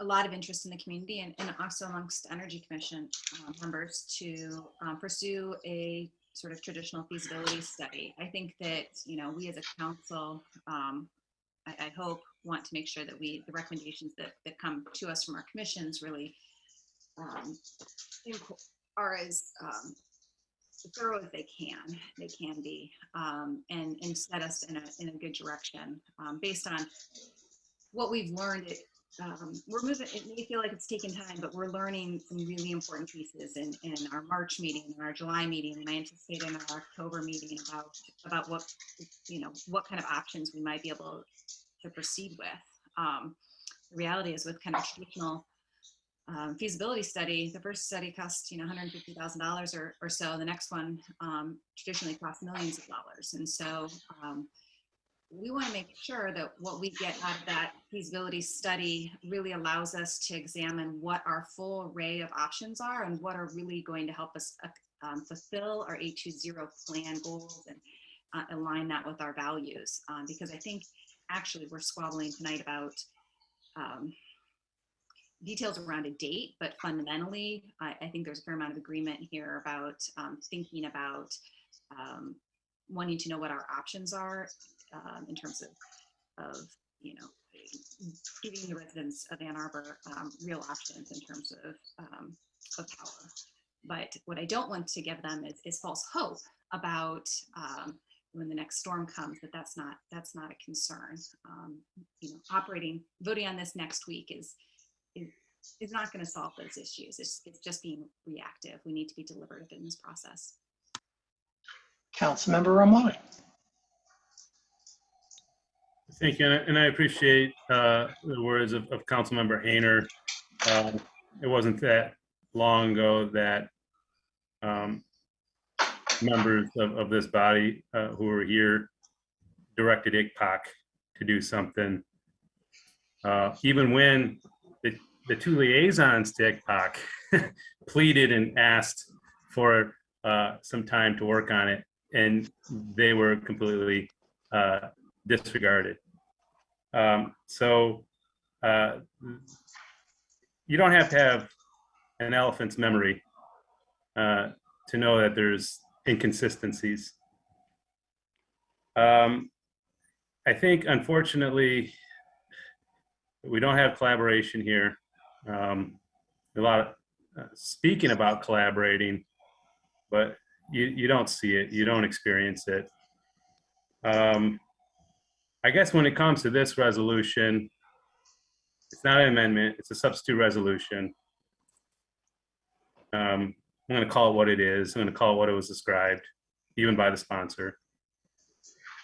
lot of interest in the community and also amongst Energy Commission members to pursue a sort of traditional feasibility study. I think that, you know, we as a council, I hope, want to make sure that the recommendations that come to us from our commissions really are as thorough as they can be, and set us in a good direction based on what we've learned. We're moving. It may feel like it's taken time, but we're learning some really important pieces in our March meeting, in our July meeting, and I anticipate in our October meeting about what, you know, what kind of options we might be able to proceed with. The reality is, with kind of traditional feasibility study, the first study cost, you know, $150,000 or so. The next one traditionally costs millions of dollars, and so we want to make sure that what we get out of that feasibility study really allows us to examine what our full array of options are and what are really going to help us fulfill our 820 plan goals and align that with our values. Because I think actually we're squabbling tonight about details around a date, but fundamentally, I think there's a fair amount of agreement here about thinking about wanting to know what our options are in terms of, you know, giving the residents of Ann Arbor real options in terms of power. But what I don't want to give them is false hope about when the next storm comes, that's not a concern. You know, voting on this next week is not going to solve those issues. It's just being reactive. We need to be deliberative in this process. Councilmember Romali. Thank you, and I appreciate the words of Councilmember Hayner. It wasn't that long ago that members of this body who were here directed ICPOC to do something. Even when the two liaisons to ICPOC pleaded and asked for some time to work on it, and they were completely disregarded. So you don't have to have an elephant's memory to know that there's inconsistencies. I think, unfortunately, we don't have collaboration here. A lot of speaking about collaborating, but you don't see it, you don't experience it. I guess when it comes to this resolution, It's not an amendment, it's a substitute resolution. I'm going to call it what it is. I'm going to call it what it was described, even by the sponsor.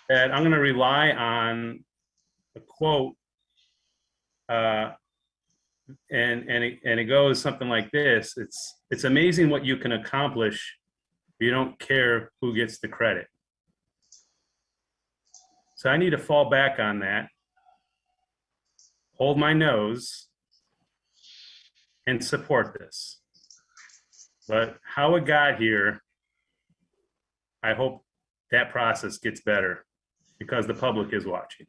And I'm going to rely on a quote, and it goes something like this: It's amazing what you can accomplish if you don't care who gets the credit. So I need to fall back on that, hold my nose, and support this. But how it got here, I hope that process gets better because the public is watching.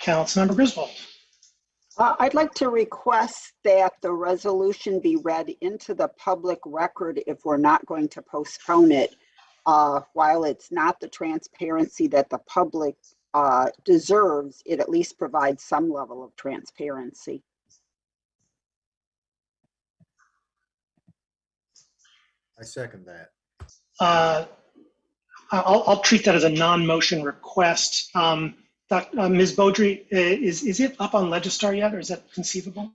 Councilmember Griswold. I'd like to request that the resolution be read into the public record if we're not going to postpone it. While it's not the transparency that the public deserves, it at least provides some level of transparency. I second that. I'll treat that as a non-motion request. Ms. Beaudry, is it up on Legistar yet, or is that conceivable?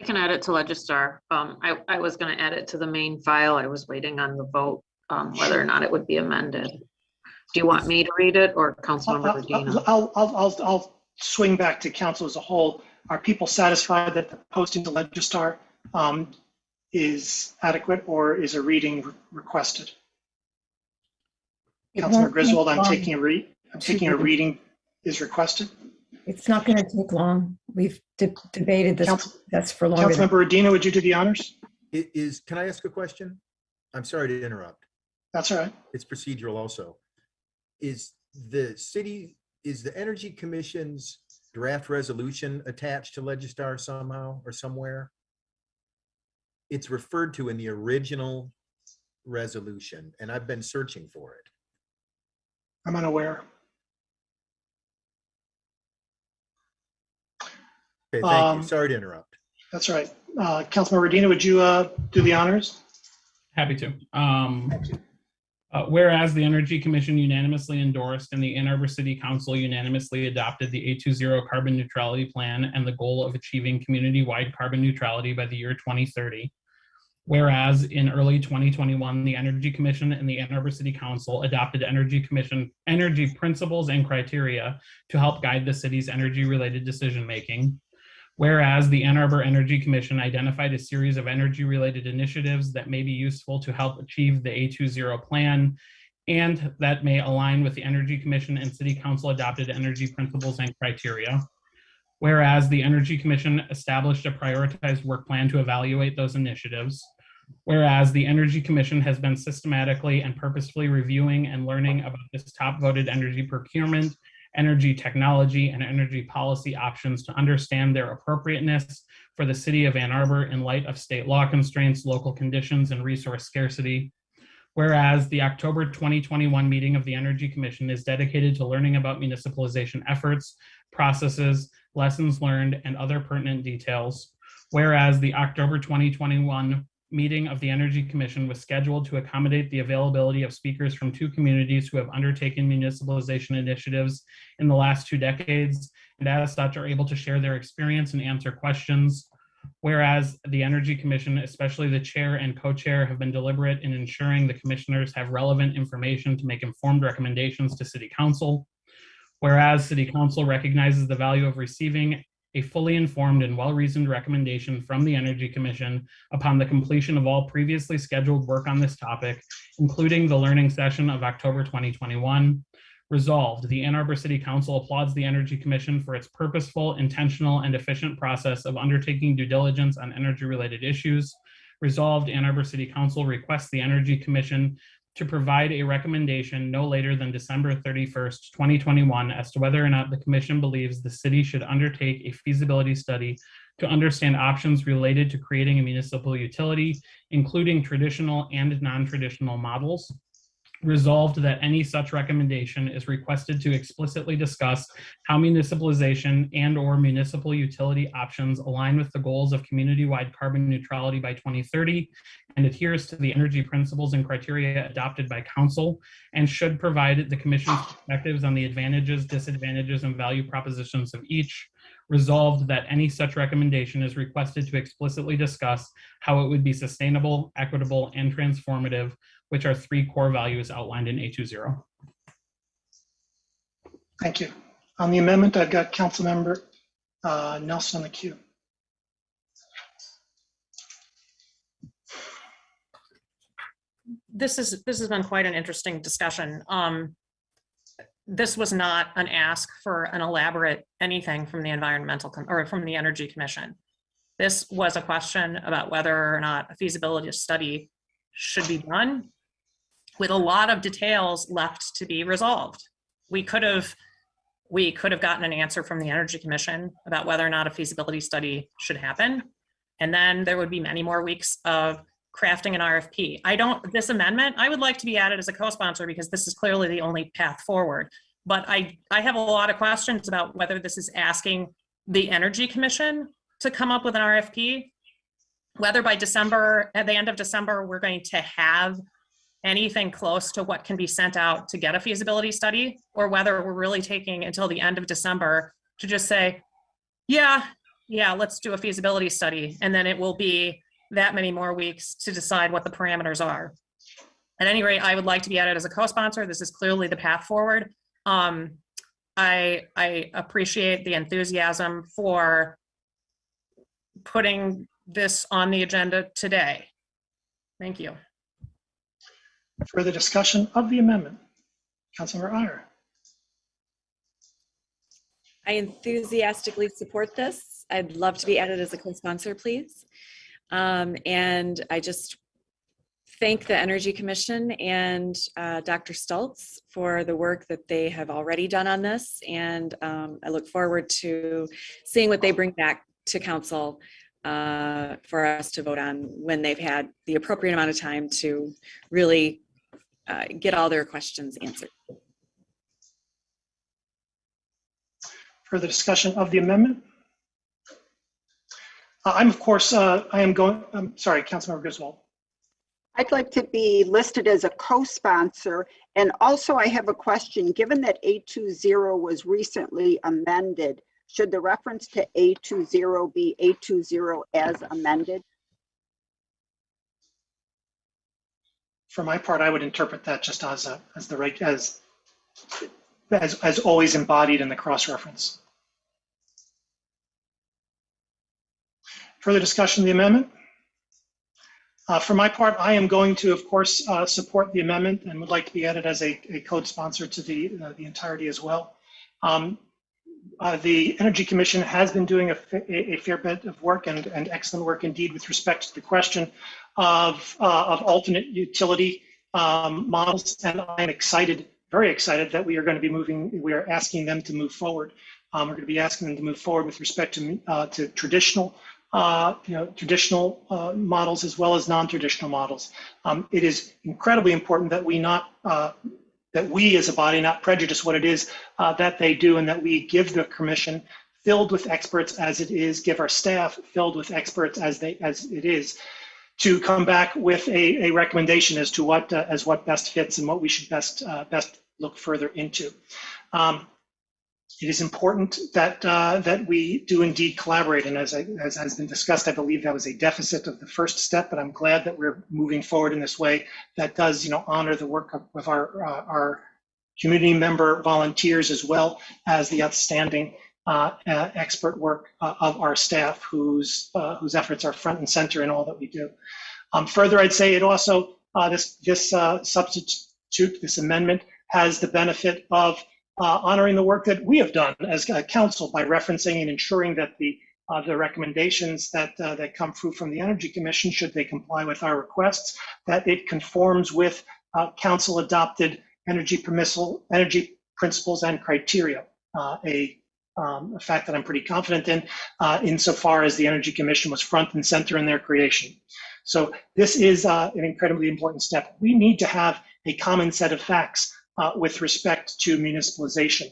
I can add it to Legistar. I was going to add it to the main file. I was waiting on the vote, whether or not it would be amended. Do you want me to read it or Councilmember Medina? I'll swing back to council as a whole. Are people satisfied that the posting to Legistar is adequate, or is a reading requested? Councilmember Griswold, I'm taking a reading is requested. It's not going to take long. We've debated this process for longer. Councilmember Medina, would you do the honors? Can I ask a question? I'm sorry to interrupt. That's all right. It's procedural also. Is the Energy Commission's draft resolution attached to Legistar somehow or somewhere? It's referred to in the original resolution, and I've been searching for it. I'm unaware. Okay, thank you. Sorry to interrupt. That's right. Councilmember Medina, would you do the honors? Happy to. Whereas the Energy Commission unanimously endorsed and the Ann Arbor City Council unanimously adopted the A20 carbon neutrality plan and the goal of achieving community-wide carbon neutrality by the year 2030. Whereas in early 2021, the Energy Commission and the Ann Arbor City Council adopted energy principles and criteria to help guide the city's energy-related decision-making. Whereas the Ann Arbor Energy Commission identified a series of energy-related initiatives that may be useful to help achieve the A20 plan and that may align with the Energy Commission and City Council adopted energy principles and criteria. Whereas the Energy Commission established a prioritized work plan to evaluate those initiatives. Whereas the Energy Commission has been systematically and purposefully reviewing and learning about this top voted energy procurement, energy technology, and energy policy options to understand their appropriateness for the city of Ann Arbor in light of state law constraints, local conditions, and resource scarcity. Whereas the October 2021 meeting of the Energy Commission is dedicated to learning about municipalization efforts, processes, lessons learned, and other pertinent details. Whereas the October 2021 meeting of the Energy Commission was scheduled to accommodate the availability of speakers from 2 communities who have undertaken municipalization initiatives in the last 2 decades, and as such are able to share their experience and answer questions. Whereas the Energy Commission, especially the chair and co-chair, have been deliberate in ensuring the commissioners have relevant information to make informed recommendations to City Council. Whereas City Council recognizes the value of receiving a fully informed and well-reasoned recommendation from the Energy Commission upon the completion of all previously scheduled work on this topic, including the learning session of October 2021. Resolved, the Ann Arbor City Council applauds the Energy Commission for its purposeful, intentional, and efficient process of undertaking due diligence on energy-related issues. Resolved, Ann Arbor City Council requests the Energy Commission to provide a recommendation no later than December 31st, 2021, as to whether or not the commission believes the city should undertake a feasibility study to understand options related to creating a municipal utility, including traditional and non-traditional models. Resolved that any such recommendation is requested to explicitly discuss how municipalization and/or municipal utility options align with the goals of community-wide carbon neutrality by 2030 and adheres to the energy principles and criteria adopted by council, and should provide the commission's perspectives on the advantages, disadvantages, and value propositions of each. Resolved that any such recommendation is requested to explicitly discuss how it would be sustainable, equitable, and transformative, which are 3 core values outlined in A20. Thank you. On the amendment, I've got Councilmember Nelson on the queue. This has been quite an interesting discussion. This was not an ask for an elaborate anything from the or from the Energy Commission. This was a question about whether or not a feasibility study should be done, with a lot of details left to be resolved. We could have gotten an answer from the Energy Commission about whether or not a feasibility study should happen. And then there would be many more weeks of crafting an RFP. This amendment, I would like to be added as a co-sponsor because this is clearly the only path forward. But I have a lot of questions about whether this is asking the Energy Commission to come up with an RFP, whether by December, at the end of December, we're going to have anything close to what can be sent out to get a feasibility study, or whether we're really taking until the end of December to just say, yeah, let's do a feasibility study. And then it will be that many more weeks to decide what the parameters are. At any rate, I would like to be added as a co-sponsor. This is clearly the path forward. I appreciate the enthusiasm for putting this on the agenda today. Thank you. Further discussion of the amendment? Councilmember Iyer. I enthusiastically support this. I'd love to be added as a co-sponsor, please. And I just thank the Energy Commission and Dr. Stultz for the work that they have already done on this. And I look forward to seeing what they bring back to council for us to vote on when they've had the appropriate amount of time to really get all their questions answered. Further discussion of the amendment? I'm sorry, Councilmember Griswold. I'd like to be listed as a co-sponsor. And also I have a question. Given that A20 was recently amended, should the reference to A20 be A20 as amended? For my part, I would interpret that just as always embodied in the cross-reference. Further discussion of the amendment? For my part, I am going to, of course, support the amendment and would like to be added as a co-sponsor to the entirety as well. The Energy Commission has been doing a fair bit of work and excellent work indeed with respect to the question of alternate utility models, and I'm very excited that we are going to be we are asking them to move forward. We're going to be asking them to move forward with respect to traditional models as well as non-traditional models. It is incredibly important that we as a body not prejudice what it is that they do, and that we give the commission filled with experts as it is, give our staff filled with experts as it is, to come back with a recommendation as to what best fits and what we should best look further into. It is important that we do indeed collaborate, and as has been discussed, I believe that was a deficit of the first step, but I'm glad that we're moving forward in this way that does, honor the work of our community member volunteers, as well as the outstanding expert work of our staff, whose efforts are front and center in all that we do. Further, I'd say it also this amendment has the benefit of honoring the work that we have done as a council by referencing and ensuring that the recommendations that come through from the Energy Commission, should they comply with our requests, that it conforms with council adopted energy principles and criteria. A fact that I'm pretty confident in, insofar as the Energy Commission was front and center in their creation. So this is an incredibly important step. We need to have a common set of facts with respect to municipalization.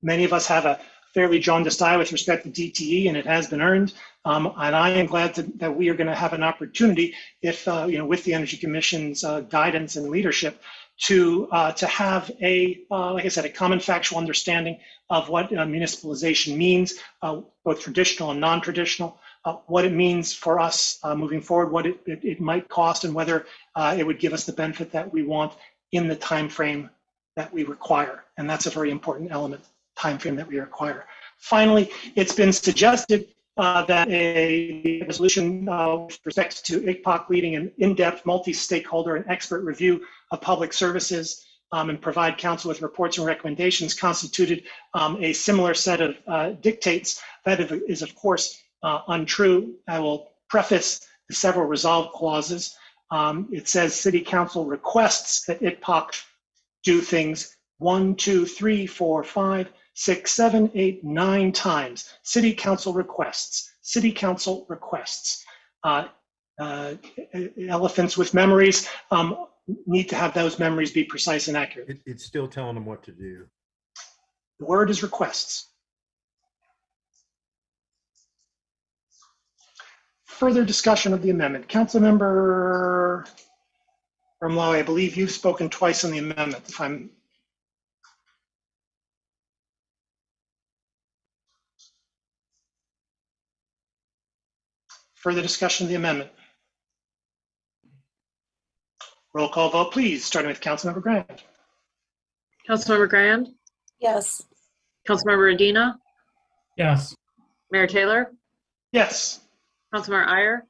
Many of us have a fairly jaundiced eye with respect to DTE, and it has been earned. And I am glad that we are going to have an opportunity, if with the Energy Commission's guidance and leadership, to have like I said, a common factual understanding of what municipalization means, both traditional and non-traditional, what it means for us moving forward, what it might cost, and whether it would give us the benefit that we want in the time frame that we require. And that's a very important element, time frame that we require. Finally, it's been suggested that a resolution with respect to ICPOC leading an in-depth multi-stakeholder and expert review of public services and provide council with reports and recommendations constituted a similar set of dictates. That is, of course, untrue. I will preface the several resolve clauses. It says City Council requests that ICPOC do things 1, 2, 3, 4, 5, 6, 7, 8, 9 times. City Council requests. City Council requests. Elephants with memories need to have those memories be precise and accurate. It's still telling them what to do. The word is requests. Further discussion of the amendment. Councilmember Ramlawi, I believe you've spoken twice on the amendment. If I'm further discussion of the amendment. Roll call vote, please, starting with Councilmember Grand. Councilmember Grand, Yes. Councilmember Adina, Yes. Mayor Taylor, Yes. Councilmember Iyer,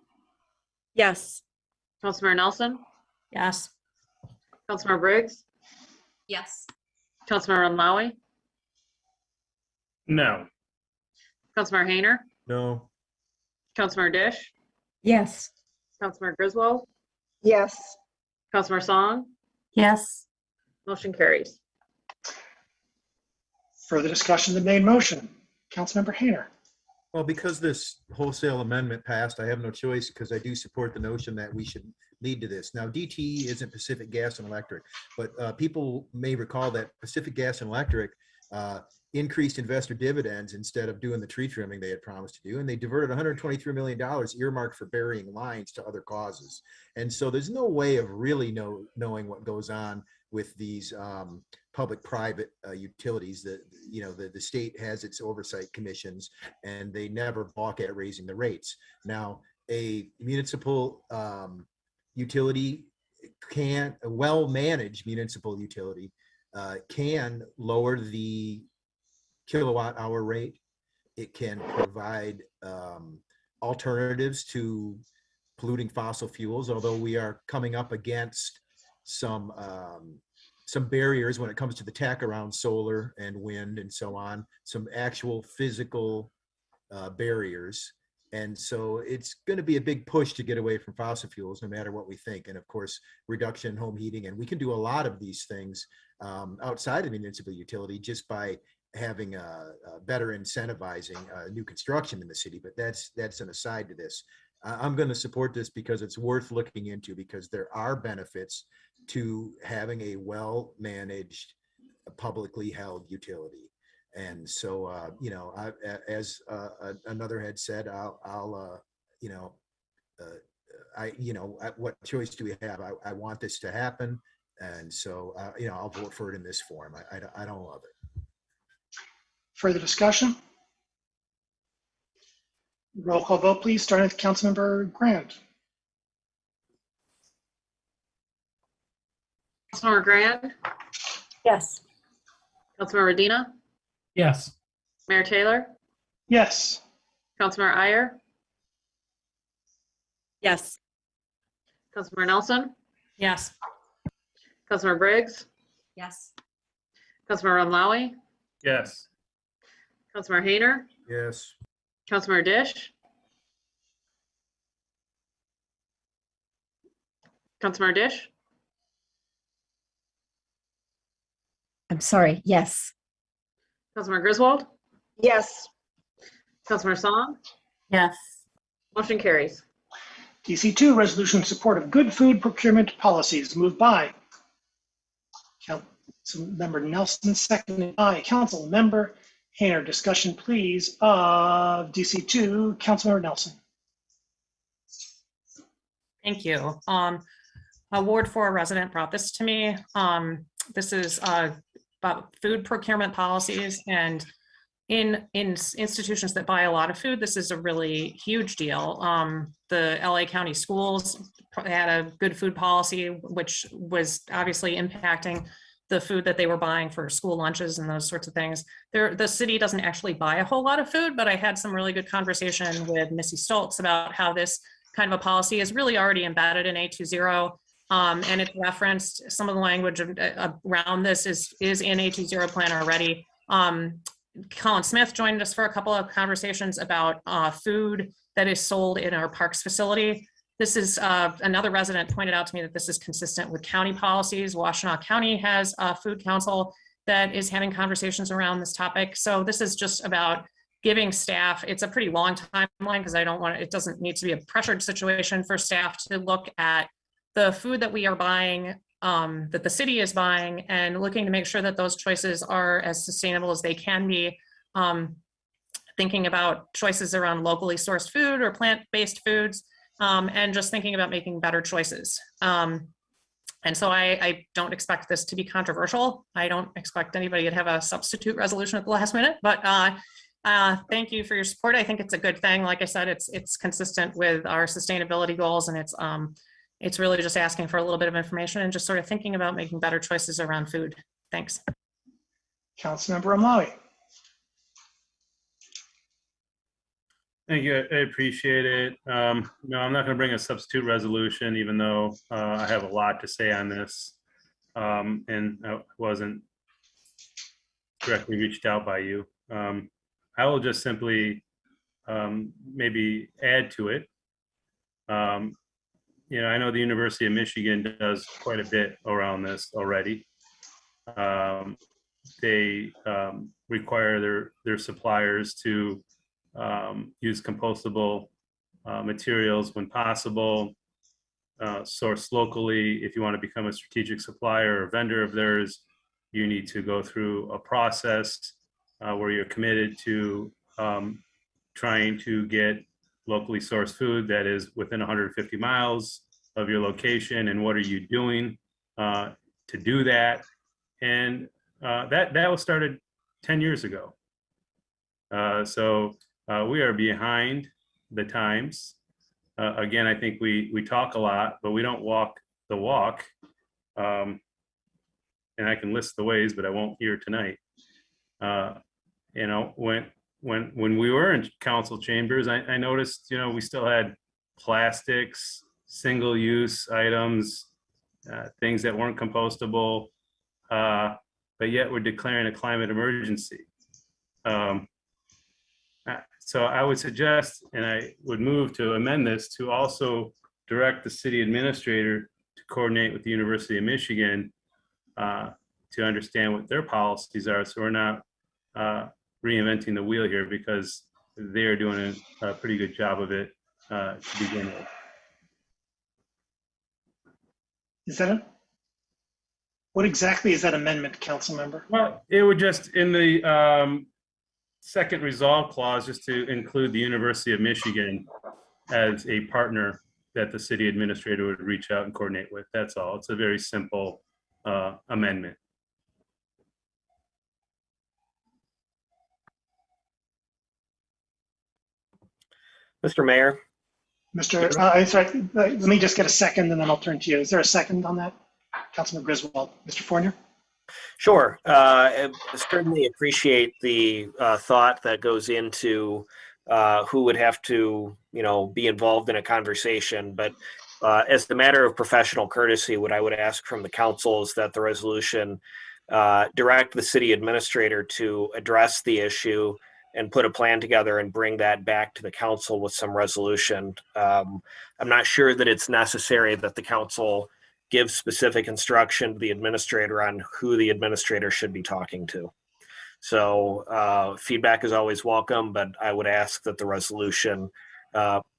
Yes. Councilmember Nelson, Yes. Councilmember Briggs, Yes. Councilmember Unmawi, No. Councilmember Hayner, No. Councilmember Dish, Yes. Councilmember Griswold, Yes. Councilmember Song, Yes. motion carries. Further discussion of the main motion. Councilmember Hayner. Well, because this wholesale amendment passed, I have no choice because I do support the notion that we should lead to this. Now, DTE isn't Pacific Gas and Electric, but people may recall that Pacific Gas and Electric increased investor dividends instead of doing the tree trimming they had promised to do. And they diverted $123 million earmarked for burying lines to other causes. And so there's no way of really knowing what goes on with these public-private utilities. The state has its oversight commissions, and they never balk at raising the rates. Now, a municipal utility a well-managed municipal utility can lower the kilowatt hour rate. It can provide alternatives to polluting fossil fuels, although we are coming up against some barriers when it comes to the tack around solar and wind and so on, some actual physical barriers. And so it's going to be a big push to get away from fossil fuels, no matter what we think. And of course, reduction in home heating. And we can do a lot of these things outside of municipal utility just by having better incentivizing new construction in the city. But that's an aside to this. I'm going to support this because it's worth looking into, because there are benefits to having a well-managed, publicly held utility. And so, as another had said, what choice do we have? I want this to happen. And so, I'll vote for it in this form. I don't love it. Further discussion? Roll call vote, please, starting with Councilmember Grant. Councilmember Grand, Yes. Councilmember Adina, Yes. Mayor Taylor, Yes. Councilmember Iyer, Yes. Councilmember Nelson, Yes. Councilmember Briggs, Yes. Councilmember Unmawi, Yes. Councilmember Hayner, Yes. Councilmember Dish, Councilmember Dish, I'm sorry. Yes. Councilmember Griswold, Yes. Councilmember Song, Yes. Motion carries. DC2, resolution in support of good food procurement policies, moved by Councilmember Nelson, seconded by Councilmember Hayner. Discussion, please, of DC2. Councilmember Nelson. Thank you. A Ward 4 resident brought this to me. This is about food procurement policies, and in institutions that buy a lot of food, this is a really huge deal. The LA County schools had a good food policy, which was obviously impacting the food that they were buying for school lunches and those sorts of things. The city doesn't actually buy a whole lot of food, but I had some really good conversation with Missy Stoltz about how this kind of a policy is really already embedded in 820. And it's referenced, some of the language around this is in 820 plan already. Colin Smith joined us for a couple of conversations about food that is sold in our parks facility. This is another resident pointed out to me that this is consistent with county policies. Washtenaw County has a food council that is having conversations around this topic. So this is just about giving staff, it's a pretty long timeline because it doesn't need to be a pressured situation for staff to look at the food that we are buying, that the city is buying, and looking to make sure that those choices are as sustainable as they can be. Thinking about choices around locally sourced food or plant-based foods, and just thinking about making better choices. And so I don't expect this to be controversial. I don't expect anybody to have a substitute resolution at the last minute, but thank you for your support. I think it's a good thing. Like I said, it's consistent with our sustainability goals, and it's really just asking for a little bit of information and just sort of thinking about making better choices around food. Thanks. Councilmember Amlawi. Thank you. I appreciate it. No, I'm not going to bring a substitute resolution, even though I have a lot to say on this. And I wasn't directly reached out by you. I will just simply maybe add to it. I know the University of Michigan does quite a bit around this already. They require their suppliers to use compostable materials when possible, source locally. If you want to become a strategic supplier or vendor of theirs, you need to go through a process where you're committed to trying to get locally sourced food that is within 150 miles of your location, and what are you doing to do that? And that was started 10 years ago. So we are behind the times. Again, I think we talk a lot, but we don't walk the walk. And I can list the ways, but I won't here tonight. When we were in council chambers, I noticed, we still had plastics, single-use items, things that weren't compostable, but yet we're declaring a climate emergency. So I would suggest, and I would move to amend this to also direct the city administrator to coordinate with the University of Michigan to understand what their policies are, so we're not reinventing the wheel here, because they're doing a pretty good job of it to begin with. What exactly is that amendment, council member? Well, it would just, in the second resolve clause, just to include the University of Michigan as a partner that the city administrator would reach out and coordinate with. That's all. It's a very simple amendment. Mr. Mayor. Sorry, let me just get a second and then I'll turn to you. Is there a second on that? Councilman Griswold. Mr. Fournier? Sure. I certainly appreciate the thought that goes into who would have to, be involved in a conversation. But as the matter of professional courtesy, what I would ask from the council is that the resolution direct the city administrator to address the issue and put a plan together and bring that back to the council with some resolution. I'm not sure that it's necessary that the council give specific instruction to the administrator on who the administrator should be talking to. So feedback is always welcome, but I would ask that the resolution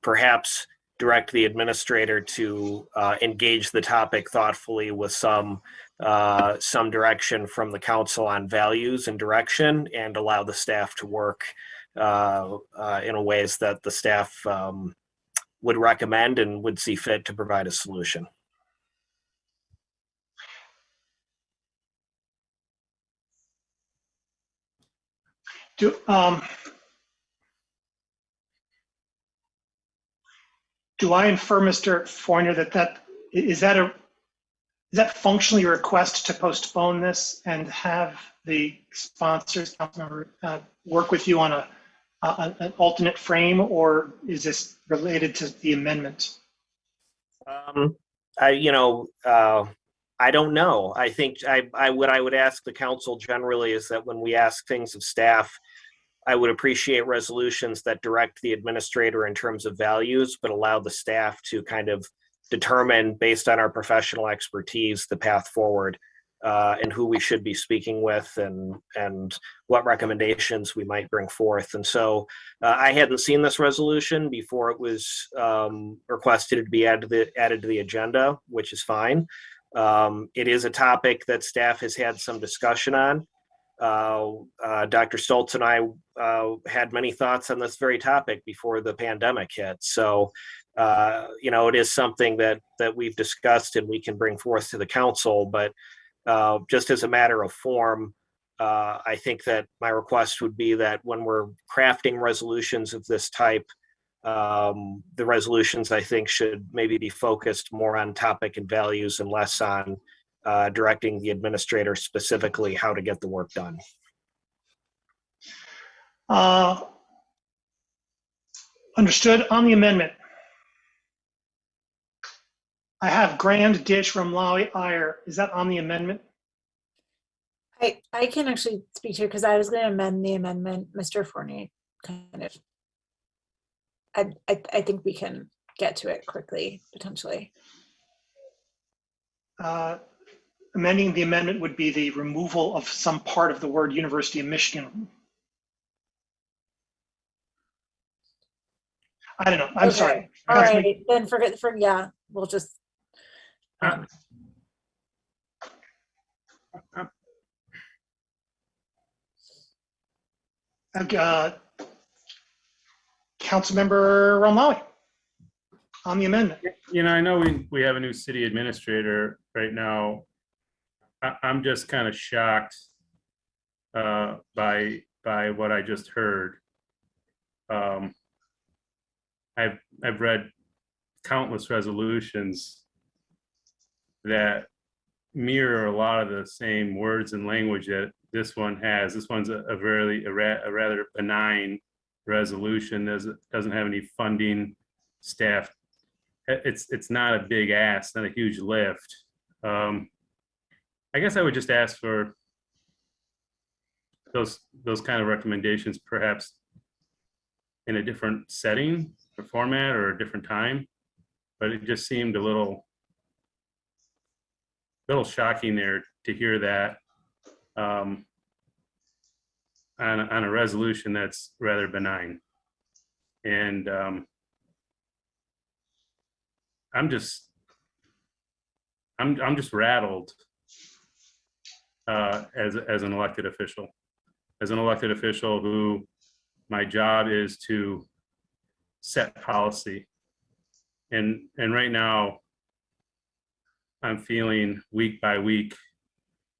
perhaps direct the administrator to engage the topic thoughtfully with some direction from the council on values and direction, and allow the staff to work in ways that the staff would recommend and would see fit to provide a solution. Do I infer, Mr. Fournier, that is that functionally a request to postpone this and have the sponsors, council member, work with you on an alternate frame, or is this related to the amendment? I don't know. I think what I would ask the council generally is that when we ask things of staff, I would appreciate resolutions that direct the administrator in terms of values, but allow the staff to kind of determine, based on our professional expertise, the path forward, and who we should be speaking with, and what recommendations we might bring forth. And so I hadn't seen this resolution before it was requested to be added to the agenda, which is fine. It is a topic that staff has had some discussion on. Dr. Stoltz and I had many thoughts on this very topic before the pandemic hit. So, it is something that we've discussed and we can bring forth to the council, but just as a matter of form, I think that my request would be that when we're crafting resolutions of this type, the resolutions, I think, should maybe be focused more on topic and values and less on directing the administrator specifically how to get the work done. Understood. On the amendment, I have Grand Dish from Lowry Iyer. Is that on the amendment? I can actually speak to it because I was going to amend the amendment. Mr. Fournier kind of, I think we can get to it quickly, potentially. Amending the amendment would be the removal of some part of the word University of Michigan. I don't know. I'm sorry. All right, then yeah, we'll just. Councilmember Romali on the amendment. I know we have a new city administrator right now. I'm just kind of shocked by what I just heard. I've read countless resolutions that mirror a lot of the same words and language that this one has. This one's a rather benign resolution. Doesn't have any funding, staff. It's not a big ask, not a huge lift. I guess I would just ask for those kind of recommendations, perhaps in a different setting or format or a different time. But it just seemed a little shocking there to hear that on a resolution that's rather benign. And I'm just rattled as an elected official. As an elected official who my job is to set policy. And right now I'm feeling week by week,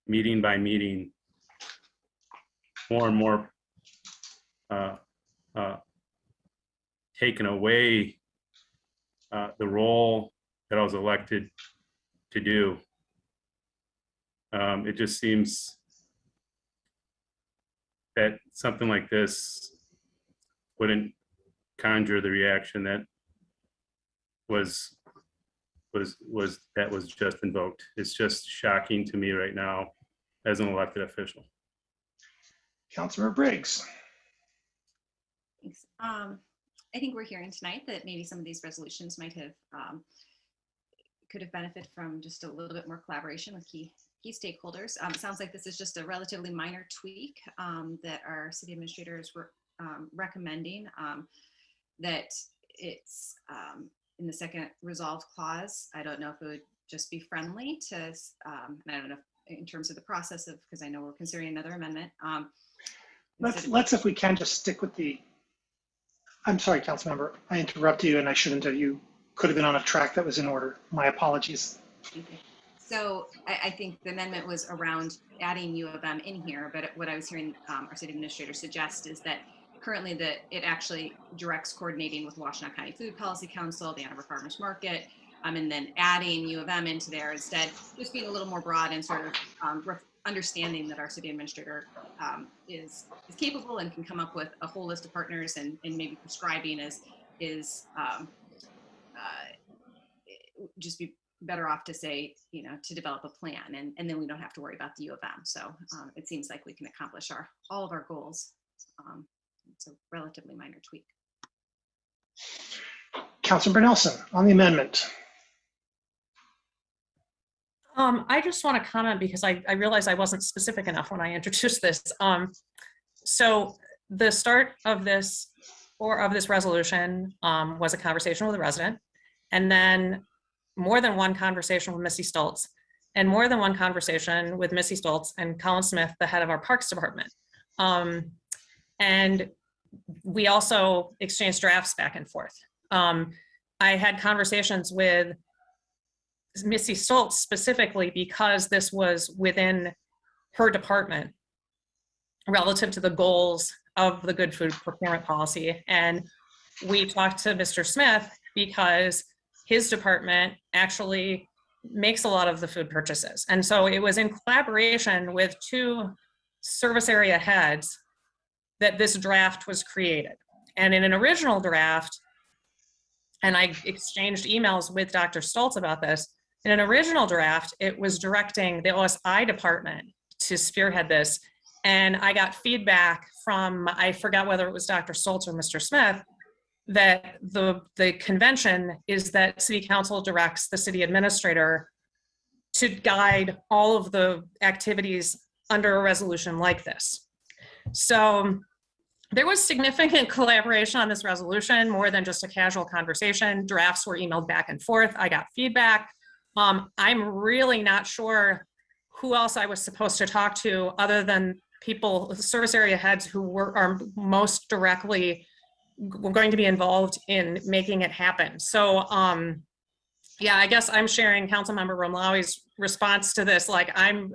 meeting by meeting, more and more taken away the role that I was elected to do. It just seems that something like this wouldn't conjure the reaction that was just invoked. It's just shocking to me right now as an elected official. Councilmember Briggs. Thanks. I think we're hearing tonight that maybe some of these resolutions might have could have benefited from just a little bit more collaboration with key key stakeholders. It sounds like this is just a relatively minor tweak that our city administrators were recommending, that it's in the second resolve clause. I don't know if it would just be friendly to, and I don't know if, in terms of the process of, because I know we're considering another amendment. Let's, if we can, just stick with the, I'm sorry, Councilmember, I interrupted you and I shouldn't have. You could have been on a track that was in order. My apologies. Okay. So I think the amendment was around adding U of M in here, but what I was hearing our city administrator suggest is that currently it actually directs coordinating with Washtenaw County Food Policy Council, the Ann Arbor Farmers Market, and then adding U of M into there instead, just being a little more broad and sort of understanding that our city administrator is capable and can come up with a whole list of partners, and maybe prescribing is just be better off to say, to develop a plan, and then we don't have to worry about the U of M. So it seems like we can accomplish all of our goals. It's a relatively minor tweak. Councilmember Nelson on the amendment. I just want to comment because I realized I wasn't specific enough when I introduced this. So the start of this resolution was a conversation with a resident, and then more than one conversation with Missy Stoltz, and more than one conversation with Missy Stoltz and Colin Smith, the head of our Parks Department. And we also exchanged drafts back and forth. I had conversations with Missy Stoltz specifically because this was within her department relative to the goals of the good food procurement policy. And we talked to Mr. Smith because his department actually makes a lot of the food purchases. And so it was in collaboration with two service area heads that this draft was created. And in an original draft, and I exchanged emails with Dr. Stoltz about this, in an original draft, it was directing the OSI department to spearhead this. And I got feedback from, I forgot whether it was Dr. Stoltz or Mr. Smith, that the convention is that city council directs the city administrator to guide all of the activities under a resolution like this. So there was significant collaboration on this resolution, more than just a casual conversation. Drafts were emailed back and forth. I got feedback. I'm really not sure who else I was supposed to talk to other than people, service area heads who are most directly going to be involved in making it happen. So yeah, I guess I'm sharing Councilmember Romlawi's response to this. Like I'm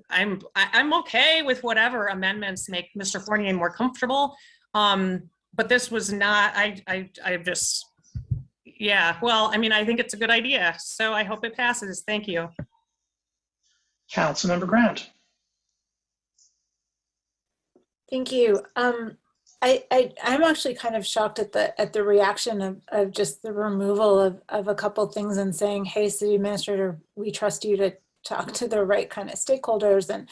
okay with whatever amendments make Mr. Fournier more comfortable. But this was not, I just, yeah, well, I mean, I think it's a good idea. So I hope it passes. Thank you. Councilmember Grant. Thank you. I'm actually kind of shocked at the reaction of just the removal of a couple things and saying, hey, city administrator, we trust you to talk to the right kind of stakeholders. And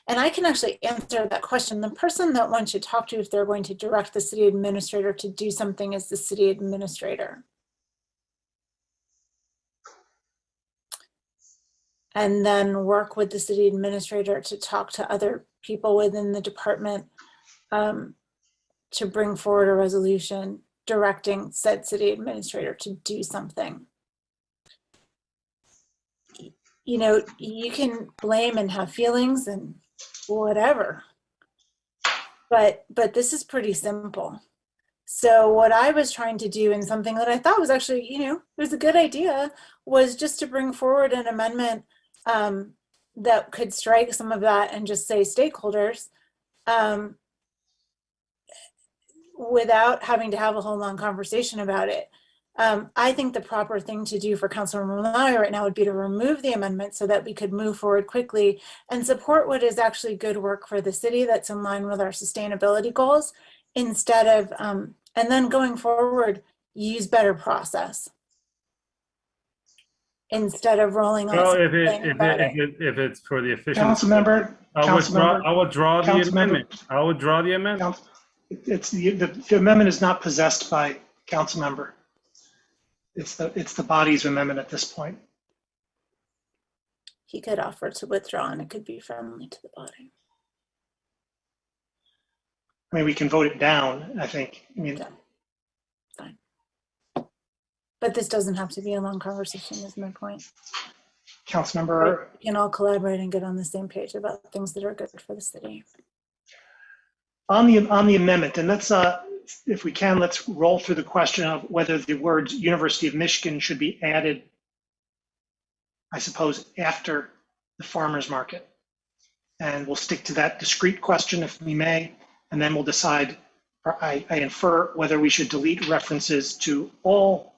I can actually answer that question. The person that one should talk to if they're going to direct the city administrator to do something is the city administrator. And then work with the city administrator to talk to other people within the department to bring forward a resolution directing said city administrator to do something. You know, you can blame and have feelings and whatever, but this is pretty simple. So what I was trying to do, and something that I thought was actually, it was a good idea, was just to bring forward an amendment that could strike some of that and just say stakeholders, without having to have a whole long conversation about it. I think the proper thing to do for Councilor Mulally right now would be to remove the amendment so that we could move forward quickly and support what is actually good work for the city that's in line with our sustainability goals, instead of, and then going forward, use better process instead of rolling on. Well, if it's for the official. Councilmember. I'll withdraw the amendment. I'll withdraw the amendment. It's the amendment is not possessed by council member. It's the body's amendment at this point. he could offer to withdraw, and it could be friendly to the body. I mean, we can vote it down, I think. I mean, Fine. But this doesn't have to be a long conversation, is my point. Councilmember. We can all collaborate and get on the same page about things that are good for the city. On the amendment, and let's, if we can, let's roll through the question of whether the words University of Michigan should be added, I suppose, after the farmer's market. And we'll stick to that discrete question if we may, and then we'll decide, or I infer whether we should delete references to all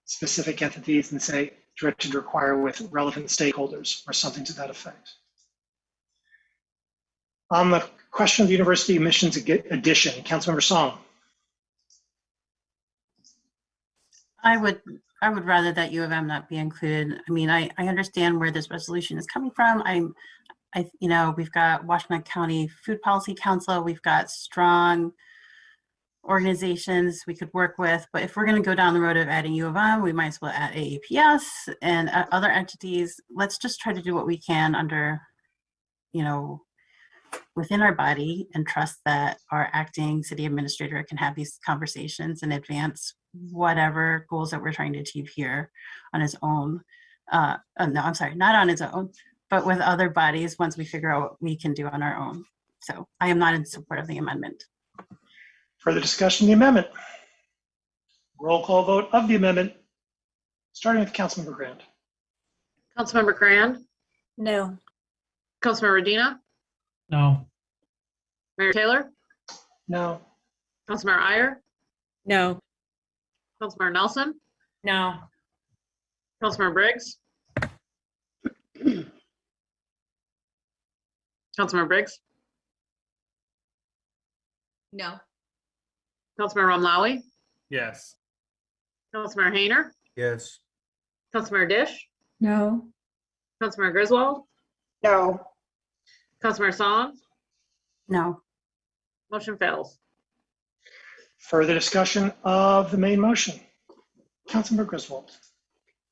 specific entities and say directed to require with relevant stakeholders or something to that effect. On the question of the University of Michigan's addition, Councilmember Song. I would rather that U of M not be included. I mean, I understand where this resolution is coming from. You know, we've got Washington County Food Policy Council. We've got strong organizations we could work with, but if we're going to go down the road of adding U of M, we might as well add AAPS and other entities. Let's just try to do what we can under, you know, within our body, and trust that our acting city administrator can have these conversations and advance whatever goals that we're trying to achieve here on his own. No, I'm sorry, not on his own, but with other bodies once we figure out what we can do on our own. So I am not in support of the amendment. Further discussion of the amendment? Roll call vote of the amendment, starting with Councilmember Grand. Councilmember Grand? No. Councilmember Medina? No. Mayor Taylor? No. Councilmember Iyer? No. Councilmember Nelson? No. Councilmember Briggs? Councilmember Briggs? No. Councilmember Romlawi? Yes. Councilmember Hayner? Yes. Councilmember Dish? No. Councilmember Griswold? No. Councilmember Song? No. Motion fails. Further discussion of the main motion. Councilmember Griswold.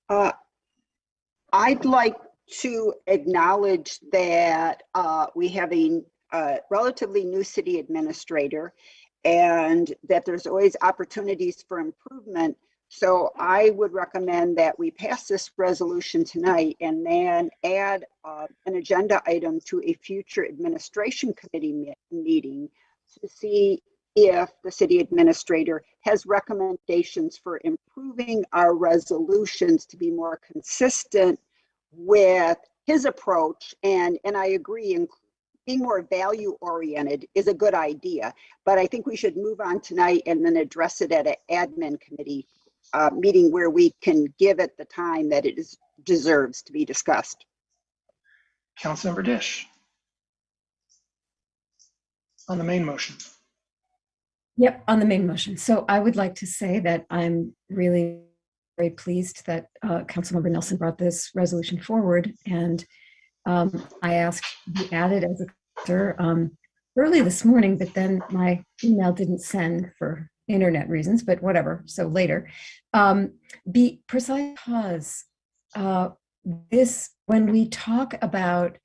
I'd like to acknowledge that we have a relatively new city administrator, and that there's always opportunities for improvement. So I would recommend that we pass this resolution tonight and then add an agenda item to a future administration committee meeting to see if the city administrator has recommendations for improving our resolutions to be more consistent with his approach. And I agree, being more value oriented is a good idea, but I think we should move on tonight and then address it at an admin committee meeting where we can give it the time that it deserves to be discussed. Councilmember Dish. On the main motion. Yep, on the main motion. So I would like to say that I'm really very pleased that Councilmember Nelson brought this resolution forward, and I asked to be added as a early this morning, but then my email didn't send for internet reasons, but whatever, so later. Be precise because when we talk about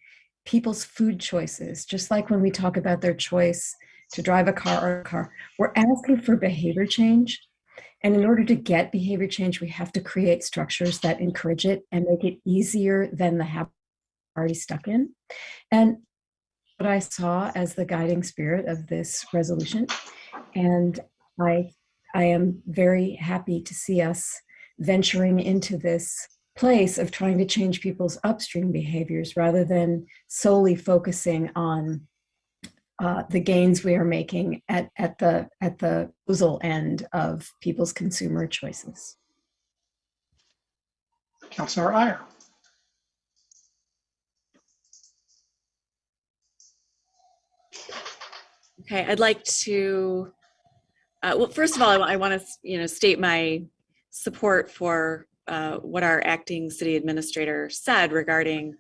people's food choices, just like when we talk about their choice to drive a car, we're asking for behavior change. And in order to get behavior change, we have to create structures that encourage it and make it easier than the habit already stuck in. And what I saw as the guiding spirit of this resolution, and I am very happy to see us venturing into this place of trying to change people's upstream behaviors rather than solely focusing on the gains we are making at the disposal end of people's consumer choices. Councilmember Iyer. Okay, I'd like to, well, first of all, I want to, state my support for what our acting city administrator said regarding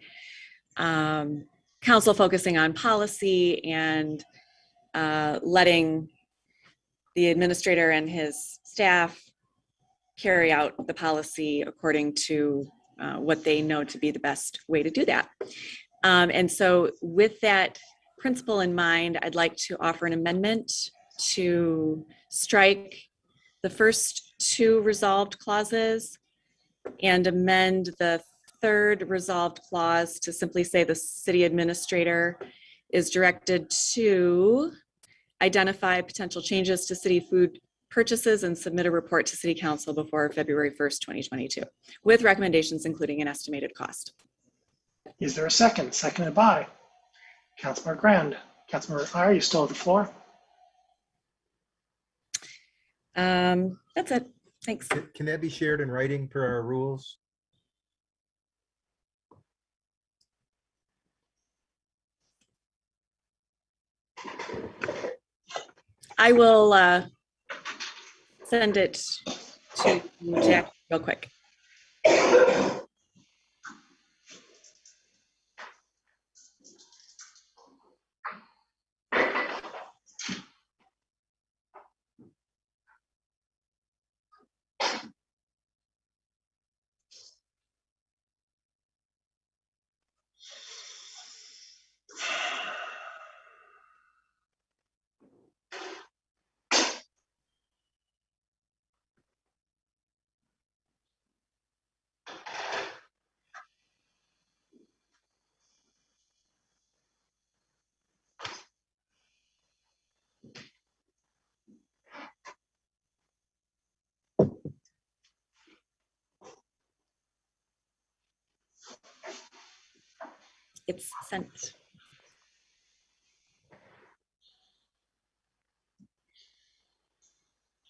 council focusing on policy and letting the administrator and his staff carry out the policy according to what they know to be the best way to do that. And so with that principle in mind, I'd like to offer an amendment to strike the first two resolved clauses and amend the third resolved clause to simply say the city administrator is directed to identify potential changes to city food purchases and submit a report to City Council before February 1st, 2022, with recommendations including an estimated cost. Is there a second? Seconded by Councilmember Grand. Councilmember Iyer, you still have the floor. That's it. Thanks. Can that be shared in writing per our rules? I will send it to Jack real quick. It's sent.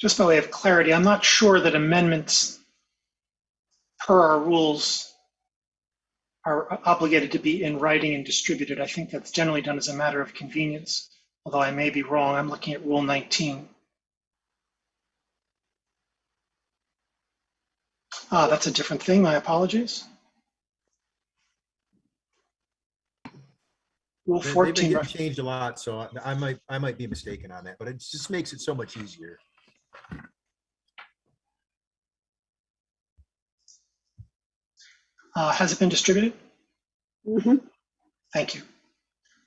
Just by way of clarity, I'm not sure that amendments per our rules are obligated to be in writing and distributed. I think that's generally done as a matter of convenience, although I may be wrong. I'm looking at Rule 19. That's a different thing. My apologies. Rule They've 14. been changed a lot, so I might be mistaken on that, but it just makes it so much easier. Has it been distributed? Mm-hmm. Thank you.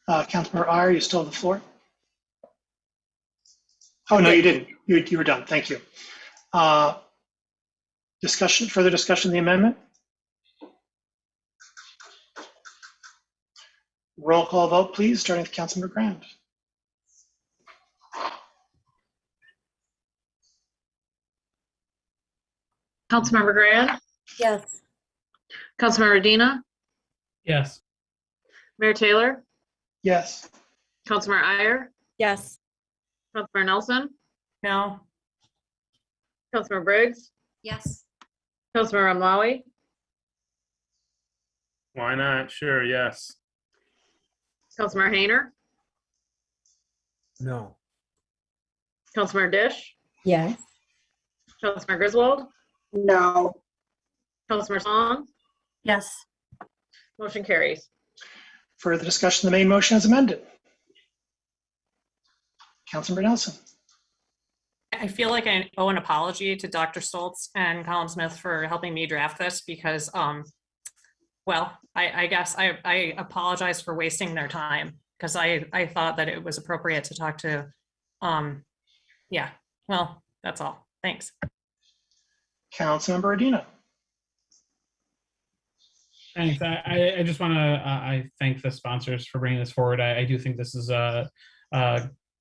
Councilmember Iyer, you still have the floor? Oh, no, you didn't. You were done. Thank you. Further discussion of the amendment? Roll call vote, please, starting with Councilmember Grand. Councilmember Grand, Yes. Councilmember Dina, Yes. Mayor Taylor, Yes. Councilmember Iyer, Yes. Councilmember Nelson, No. Councilmember Briggs, Yes. Councilmember Amlawi, Why not? Sure, yes. Councilmember Hayner, No. Councilmember Dish, Yes. Councilmember Griswold, No. Councilmember Song, Yes. motion carries. Further discussion of the main motion as amended. Councilmember Nelson. I feel like I owe an apology to Dr. Stoltz and Colin Smith for helping me draft this because, well, I guess I apologize for wasting their time because I thought that it was appropriate to talk to, yeah, well, that's all. Thanks. Councilmember Adina. Thanks. I just want to I thank the sponsors for bringing this forward. I do think this is a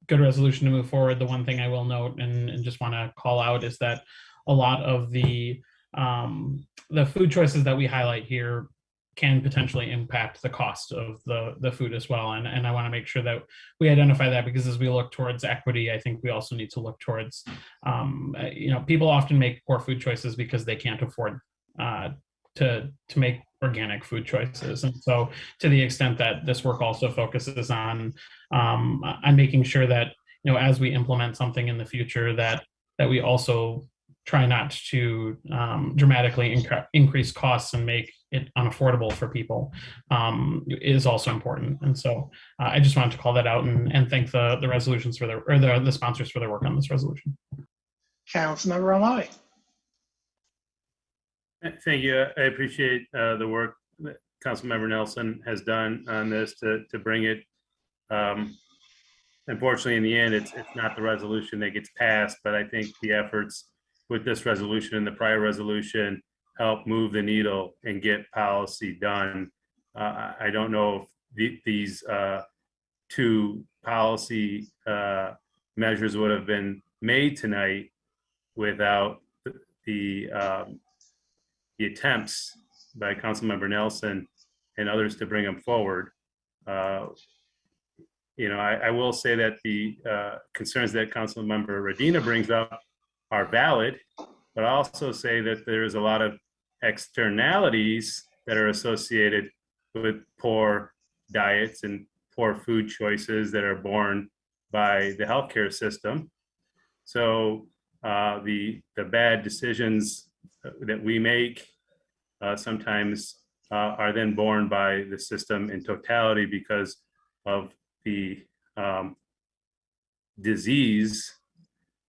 good resolution to move forward. The one thing I will note and just want to call out is that a lot of the food choices that we highlight here can potentially impact the cost of the food as well. And I want to make sure that we identify that because as we look towards equity, I think we also need to look towards, people often make poor food choices because they can't afford to make organic food choices. And so to the extent that this work also focuses on making sure that, as we implement something in the future that we also try not to dramatically increase costs and make it unaffordable for people is also important. And so I just wanted to call that out and thank the resolutions for the sponsors for their work on this resolution. Councilmember Amlawi. Thank you. I appreciate the work that Councilmember Nelson has done on this to bring it. Unfortunately, in the end, it's not the resolution that gets passed, but I think the efforts with this resolution and the prior resolution help move the needle and get policy done. I don't know if these two policy measures would have been made tonight without the attempts by Councilmember Nelson and others to bring them forward. I will say that the concerns that Councilmember Radina brings up are valid, but I also say that there is a lot of externalities that are associated with poor diets and poor food choices that are borne by the healthcare system. So the bad decisions that we make sometimes are then borne by the system in totality because of the disease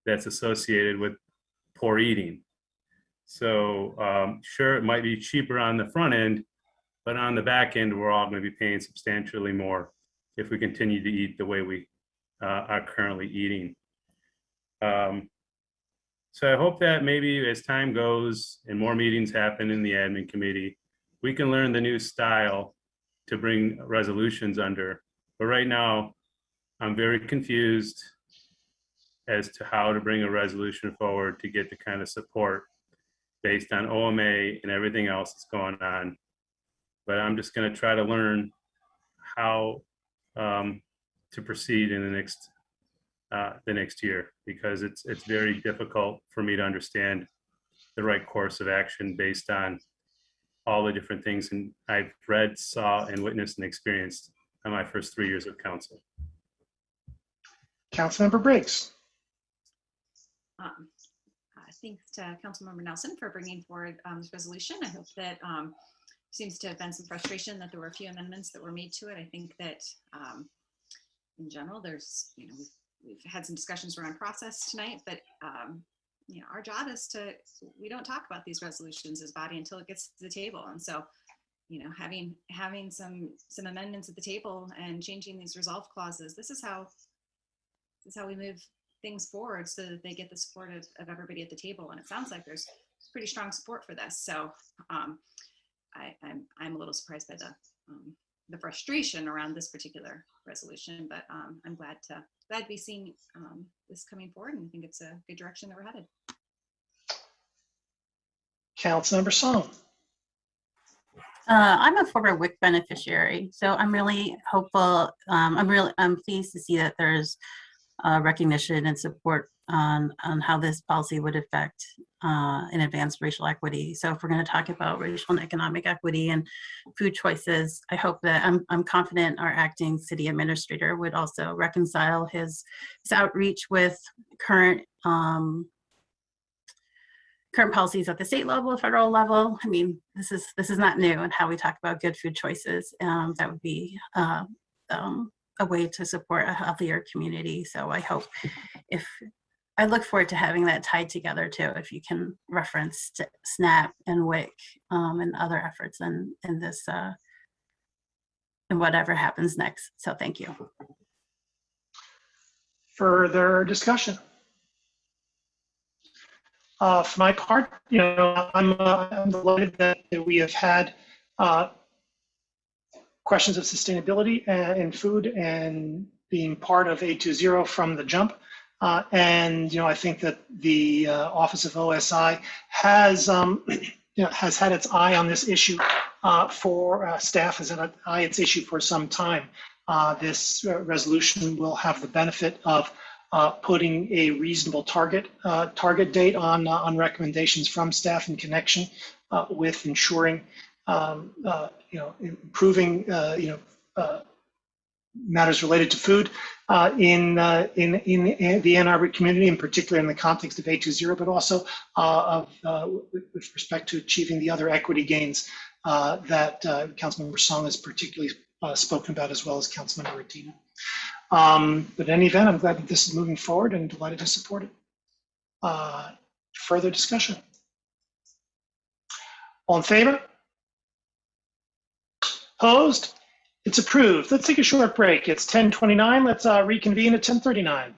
that's associated with poor eating. So sure, it might be cheaper on the front end, but on the back end, we're all going to be paying substantially more if we continue to eat the way we are currently eating. So I hope that maybe as time goes and more meetings happen in the admin committee, we can learn the new style to bring resolutions under. But right now, I'm very confused as to how to bring a resolution forward to get the kind of support based on OMA and everything else that's going on. But I'm just going to try to learn how to proceed in the next year, because it's very difficult for me to understand the right course of action based on all the different things and I've read, saw, and witnessed and experienced in my first 3 years of council. Councilmember Briggs. Thanks to Councilmember Nelson for bringing forward this resolution. I hope that seems to have been some frustration that there were a few amendments that were made to it. I think that in general, there's, we've had some discussions around process tonight, but our job is we don't talk about these resolutions as body until it gets to the table. And so, having some amendments at the table and changing these resolve clauses, this is how we move things forward so that they get the support of everybody at the table. And it sounds like there's pretty strong support for this. So I'm a little surprised by the frustration around this particular resolution, but I'm glad to be seeing this coming forward, and I think it's a good direction that we're headed. Councilmember Song. I'm a former WIC beneficiary, so I'm really hopeful. I'm pleased to see that there's recognition and support on how this policy would affect and advance racial equity. So if we're going to talk about racial and economic equity and food choices, I hope that I'm confident our acting city administrator would also reconcile his outreach with current policies at the state level, federal level. I mean, this is not new in how we talk about good food choices. That would be a way to support a healthier community. So I look forward to having that tied together too, if you can reference SNAP and WIC and other efforts in this and whatever happens next. So thank you. Further discussion? For my part, I'm delighted that we have had questions of sustainability in food and being part of 820 from the jump. And I think that the Office of OSI has had its eye on this issue for staff has had an eye its issue for some time. This resolution will have the benefit of putting a reasonable target date on recommendations from staff in connection with ensuring improving matters related to food in the Ann Arbor community, in particular in the context of 820, but also with respect to achieving the other equity gains that Councilmember Song has particularly spoken about, as well as Councilmember Radina. But in any event, I'm glad that this is moving forward and delighted to support it. Further discussion? All in favor? Opposed? It's approved. Let's take a short break. It's 10:29. Let's reconvene at 10:39.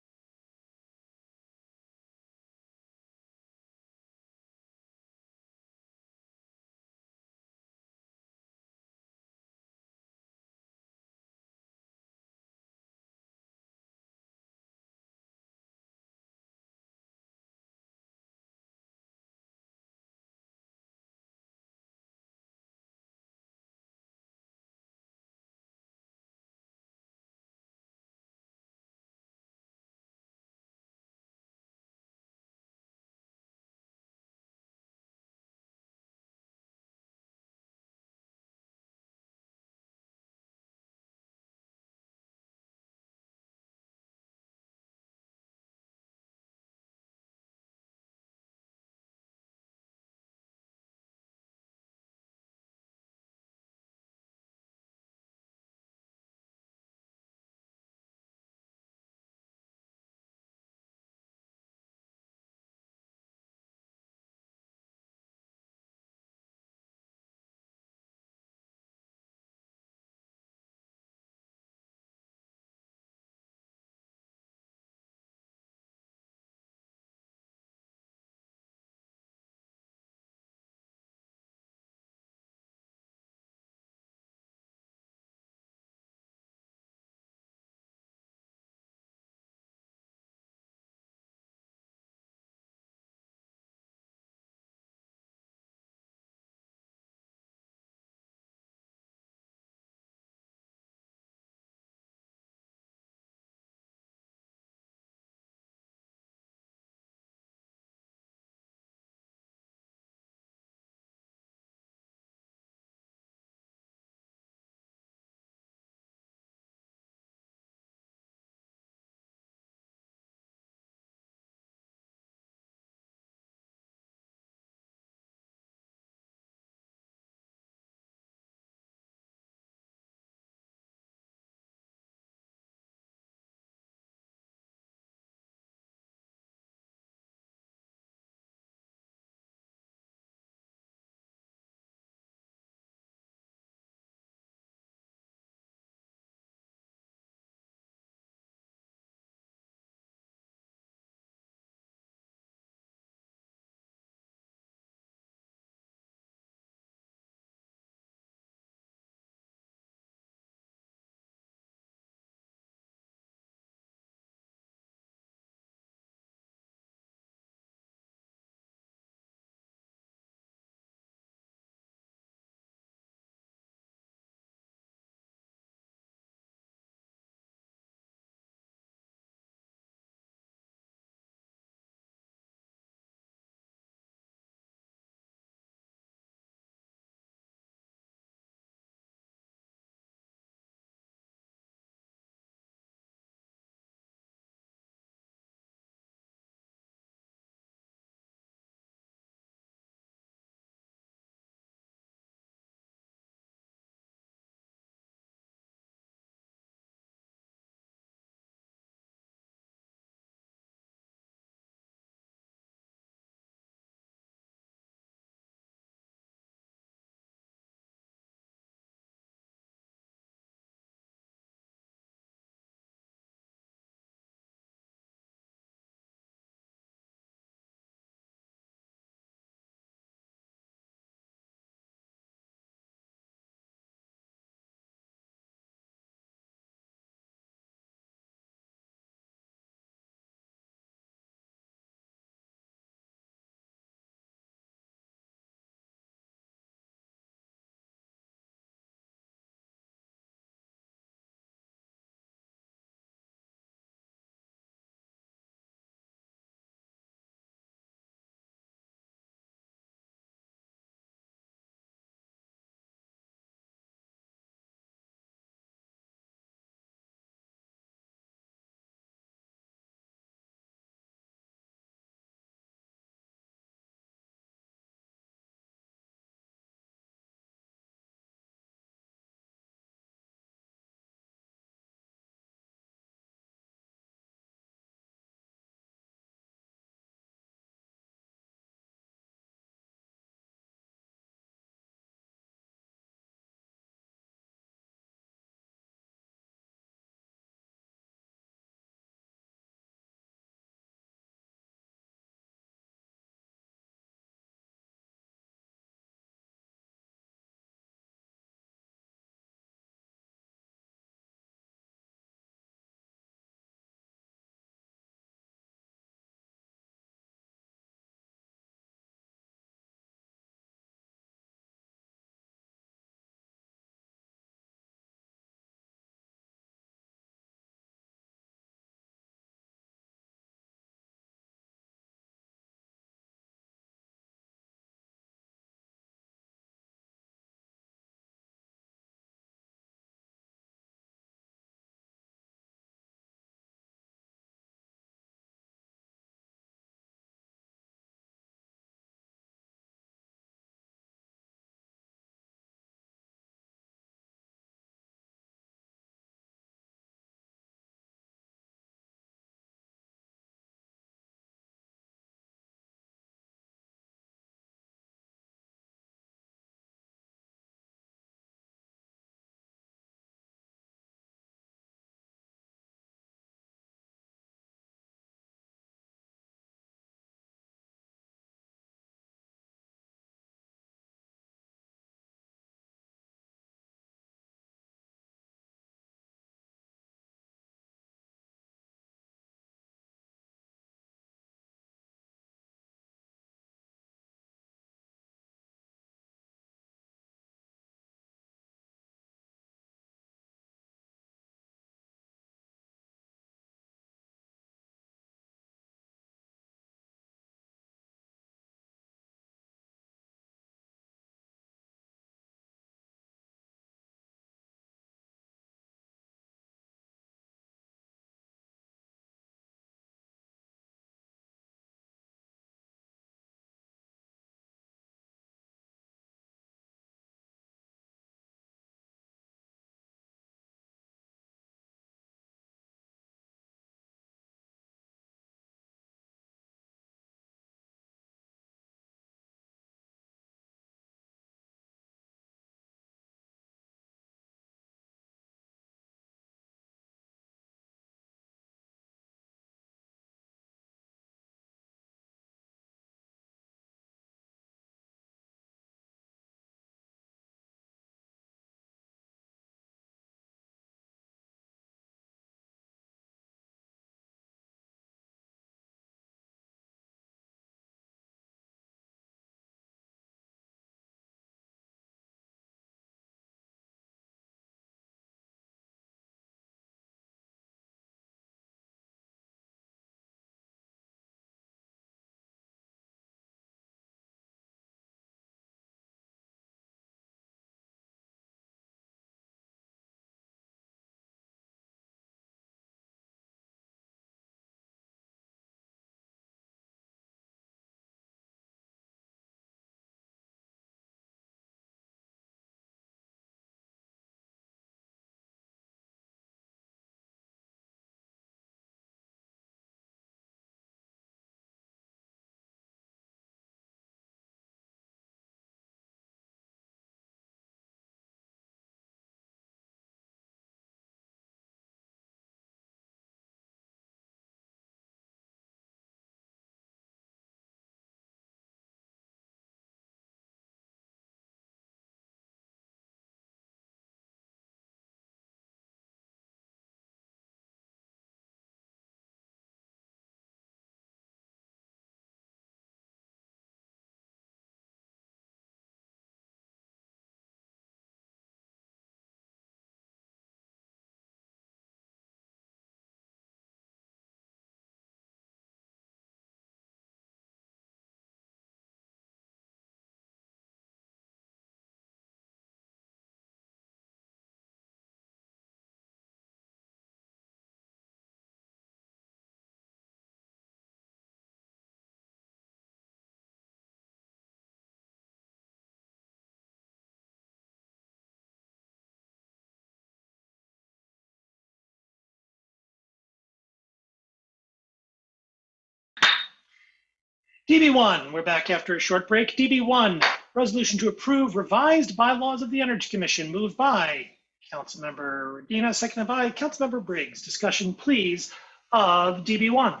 DB1, we're back after a short break. DB1, resolution to approve revised bylaws of the Energy Commission, moved by Councilmember Medina, seconded by Councilmember Briggs. Discussion, please, of DB1.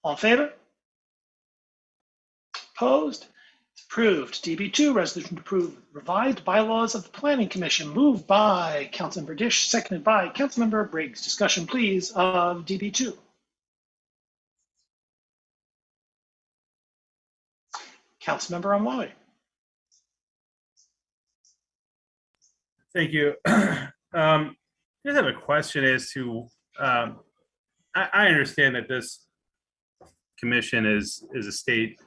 All in favor? Opposed? It's approved. DB2, resolution to approve revised bylaws of the Planning Commission, moved by Councilmember Dish, seconded by Councilmember Briggs. Discussion, please, of DB2. Councilmember Amlawi. Thank you. I just have a question as to, I understand that this commission is a state,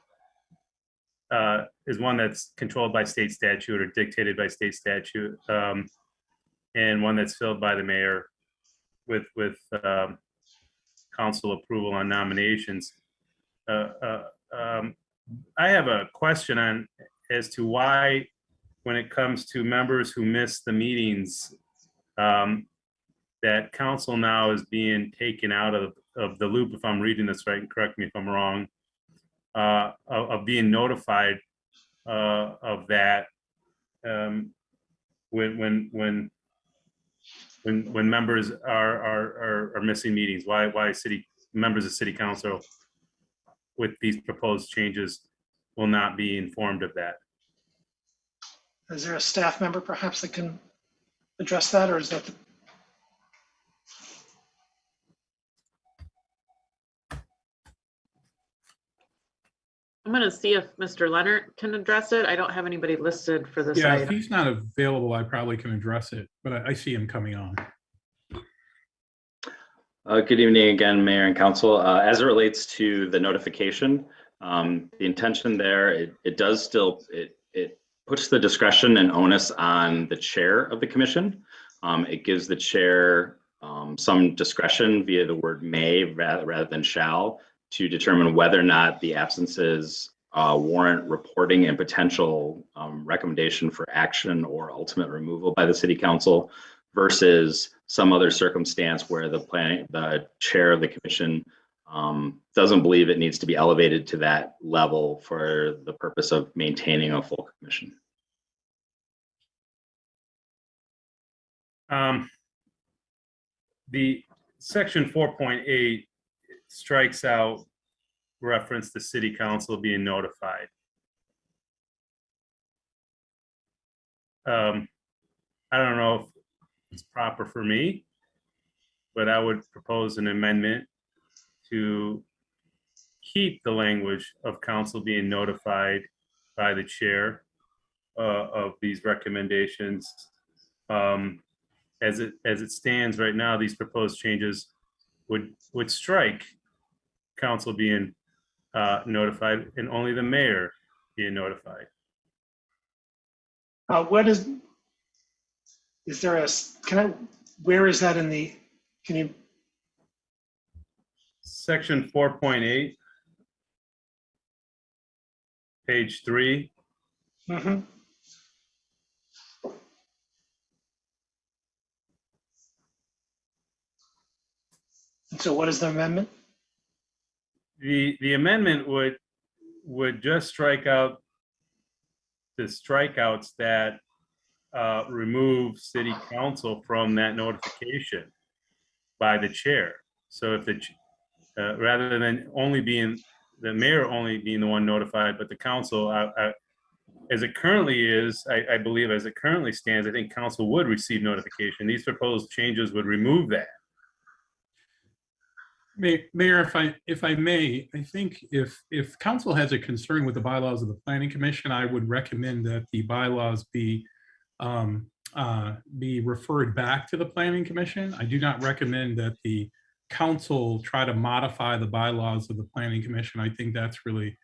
is one that's controlled by state statute or dictated by state statute, and one that's filled by the mayor with council approval on nominations. I have a question on as to why, when it comes to members who miss the meetings, that council now is being taken out of the loop, if I'm reading this right, and correct me if I'm wrong, of being notified of that when members are missing meetings. Why members of city council with these proposed changes will not be informed of that? Is there a staff member perhaps that can address that, or is that I'm going to see if Mr. Leonard can address it. I don't have anybody listed for this Yeah, if item. he's not available, I probably can address it, but I see him coming on. Good evening again, Mayor and Council. As it relates to the notification, the intention there, it does still, it puts the discretion and onus on the chair of the commission. It gives the chair some discretion via the word may rather than shall to determine whether or not the absences warrant reporting and potential recommendation for action or ultimate removal by the city council, versus some other circumstance where the chair of the commission doesn't believe it needs to be elevated to that level for the purpose of maintaining a full commission. The section 4.8 strikes out reference to city council being notified. I don't know if it's proper for me, but I would propose an amendment to keep the language of council being notified by the chair of these recommendations. As it stands right now, these proposed changes would strike council being notified and only the mayor being notified. what is there a, where is that in the, can you? Section 4.8, page 3. Mm-hmm. And so what is the amendment? The amendment would just strike out the strikeouts that remove city council from that notification by the chair. So if rather than only being the mayor only being the one notified, but the council, as it currently is, I believe as it currently stands, I think council would receive notification. These proposed changes would remove that. Mayor, if I may, I think if council has a concern with the bylaws of the Planning Commission, I would recommend that the bylaws be referred back to the Planning Commission. I do not recommend that the council try to modify the bylaws of the Planning Commission. I think that's really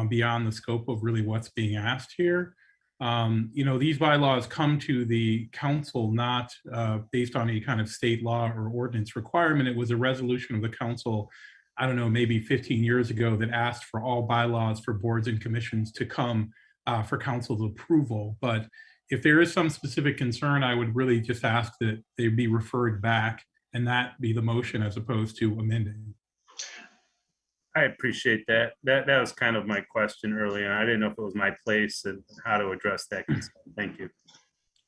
beyond the scope of really what's being asked here. These bylaws come to the council not based on any kind of state law or ordinance requirement. It was a resolution of the council, I don't know, maybe 15 years ago, that asked for all bylaws for boards and commissions to come for council's approval. But if there is some specific concern, I would really just ask that they be referred back and that be the motion as opposed to amending. I appreciate that. That was kind of my question earlier. I didn't know if it was my place and how to address that concern. Thank you.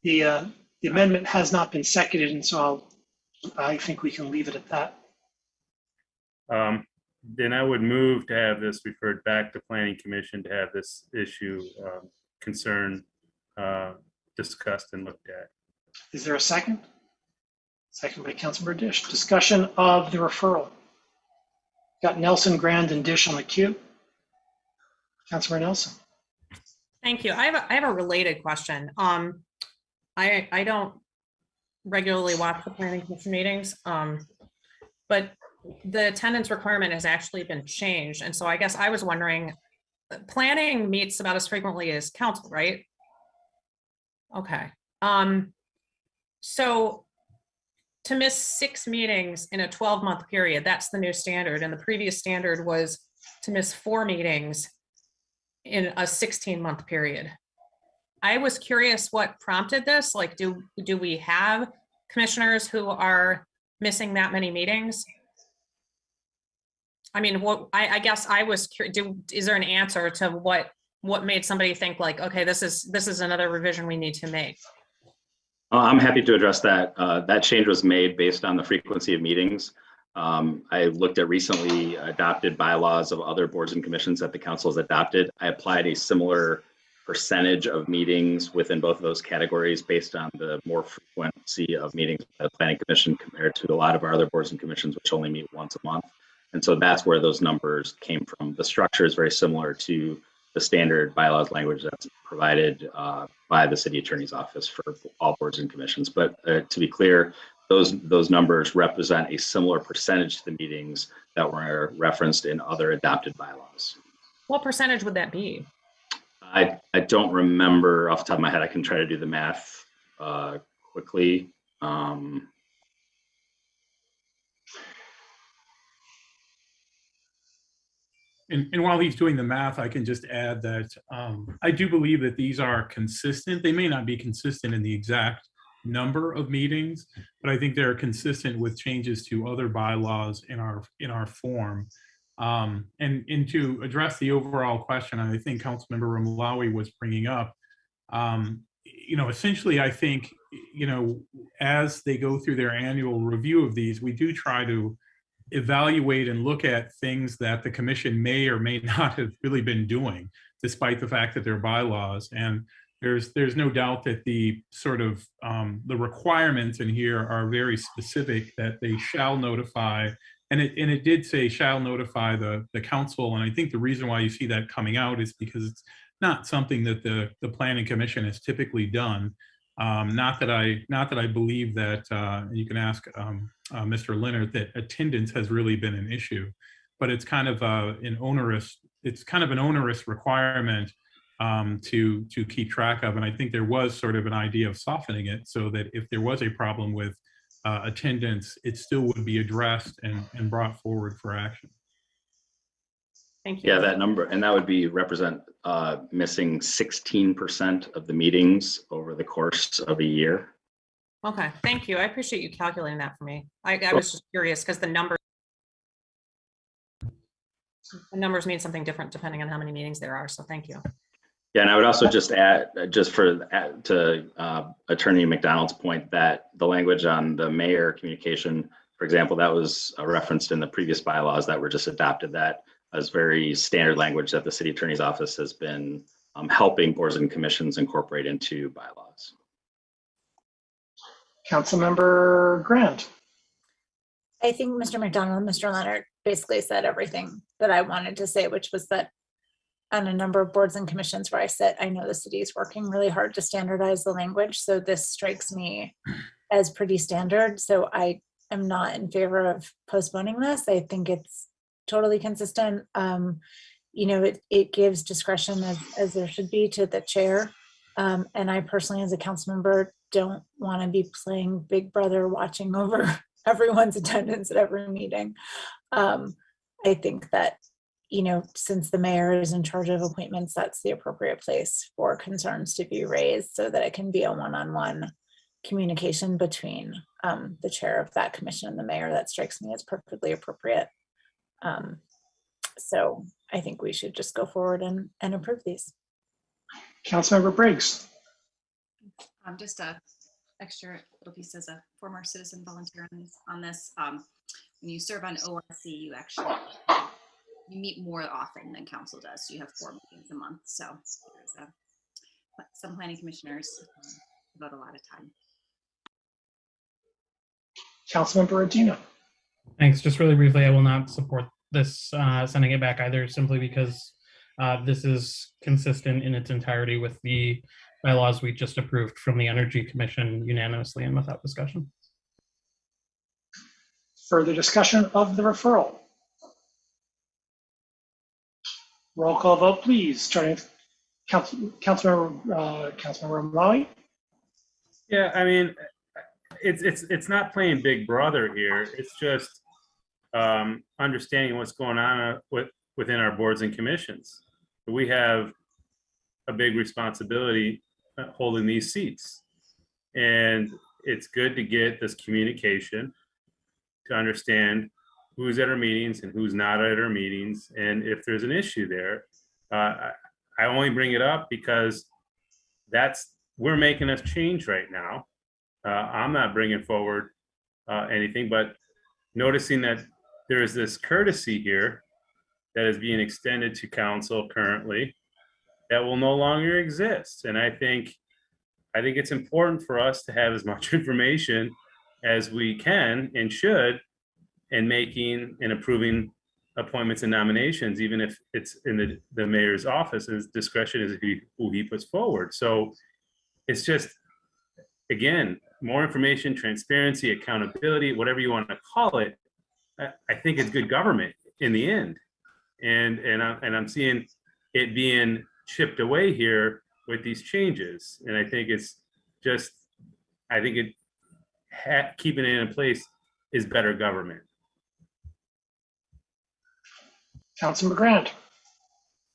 The amendment has not been seconded, and so I think we can leave it at that. Then I would move to have this referred back to Planning Commission to have this issue concern discussed and looked at. Is there a second? Second by Councilmember Dish. Discussion of the referral. Got Nelson, Grand, and Dish on the queue. Councilmember Nelson. Thank you. I have a related question. I don't regularly watch the planning commission meetings, but the attendance requirement has actually been changed. And so I guess I was wondering, planning meets about as frequently as council, right? Okay. So to miss 6 meetings in a 12-month period, that's the new standard. And the previous standard was to miss 4 meetings in a 16-month period. I was curious what prompted this. Like, do we have commissioners who are missing that many meetings? I mean, I guess I was curious, is there an answer to what made somebody think like, okay, this is another revision we need to make? I'm happy to address that. That change was made based on the frequency of meetings. I looked at recently adopted bylaws of other boards and commissions that the council has adopted. I applied a similar percentage of meetings within both of those categories based on the more frequency of meetings at the Planning Commission compared to a lot of our other boards and commissions, which only meet once a month. And so that's where those numbers came from. The structure is very similar to the standard bylaws language that's provided by the city attorney's office for all boards and commissions. But to be clear, those numbers represent a similar percentage to the meetings that were referenced in other adopted bylaws. What percentage would that be? I don't remember off the top of my head. I can try to do the math quickly. And while he's doing the math, I can just add that I do believe that these are consistent. They may not be consistent in the exact number of meetings, but I think they're consistent with changes to other bylaws in our form. And to address the overall question, I think Councilmember Ramlawi was bringing up, essentially, I think, as they go through their annual review of these, we do try to evaluate and look at things that the commission may or may not have really been doing, despite the fact that they're bylaws. And there's no doubt that the sort of the requirements in here are very specific, that they shall notify, and it did say shall notify the council. And I think the reason why you see that coming out is because it's not something that the planning commission has typically done. Not that I believe that you can ask Mr. Leonard that attendance has really been an issue, but it's kind of an onerous requirement to keep track of. And I think there was sort of an idea of softening it so that if there was a problem with attendance, it still would be addressed and brought forward for action. Thank you. Yeah, that number, and that would be represent missing 16% of the meetings over the course of a year. Okay, thank you. I appreciate you calculating that for me. I was just curious because the numbers mean something different depending on how many meetings there are. So thank you. Yeah, and I would also just add, to Attorney McDonald's point, that the language on the mayor communication, for example, that was referenced in the previous bylaws that were just adopted. That as very standard language that the city attorney's office has been helping boards and commissions incorporate into bylaws. Councilmember Grant. I think Mr. McDonald and Mr. Leonard basically said everything that I wanted to say, which was that on a number of boards and commissions where I sit, I know the city is working really hard to standardize the language. So this strikes me as pretty standard. So I am not in favor of postponing this. I think it's totally consistent. It gives discretion as there should be to the chair. And I personally, as a council member, don't want to be playing Big Brother watching over everyone's attendance at every meeting. I think that, since the mayor is in charge of appointments, that's the appropriate place for concerns to be raised so that it can be a one-on-one communication between the chair of that commission and the mayor, that strikes me as perfectly appropriate. So I think we should just go forward and approve these. Councilmember Briggs. Just a extra little piece as a former citizen volunteer on this. When you serve on ORC, you actually you meet more often than council does. You have 4 meetings a month. So some planning commissioners devote a lot of time. Councilmember Adina. Thanks. Just really briefly, I will not support this sending it back either, simply because this is consistent in its entirety with the bylaws we just approved from the Energy Commission unanimously and without discussion. Further discussion of the referral? Roll call vote, please. Starting with Councilmember Romali. Yeah, I mean, it's not playing Big Brother here. It's just understanding what's going on within our boards and commissions. We have a big responsibility holding these seats, and it's good to get this communication to understand who's at our meetings and who's not at our meetings, and if there's an issue there. I only bring it up because we're making a change right now. I'm not bringing forward anything, but noticing that there is this courtesy here that is being extended to council currently that will no longer exist. And I think it's important for us to have as much information as we can and should in making and approving appointments and nominations, even if it's in the mayor's office's discretion as who he puts forward. So it's just, again, more information, transparency, accountability, whatever you want to call it. I think it's good government in the end. And I'm seeing it being chipped away here with these changes. And I think it's just, keeping it in place is better government. Councilmember Grant.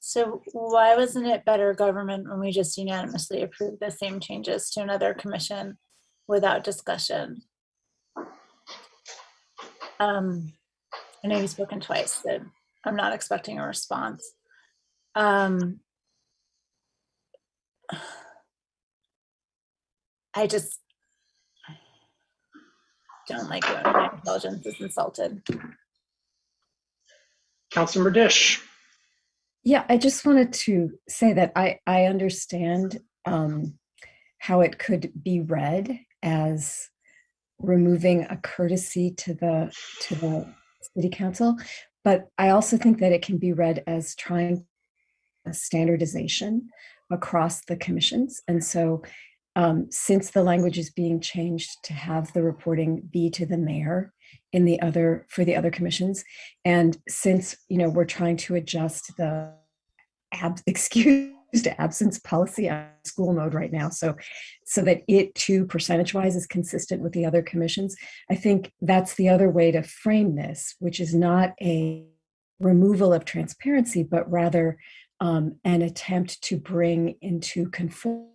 So why wasn't it better government when we just unanimously approved the same changes to another commission without discussion? I know you've spoken twice, so I'm not expecting a response. I just don't like it when my intelligence is insulted. Councilmember Dish. Yeah, I just wanted to say that I understand how it could be read as removing a courtesy to the city council, but I also think that it can be read as trying a standardization across the commissions. And so since the language is being changed to have the reporting be to the mayor for the other commissions, and since we're trying to adjust the excused absence policy on school mode right now, so that it too percentage-wise is consistent with the other commissions, I think that's the other way to frame this, which is not a removal of transparency, but rather an attempt to bring into conform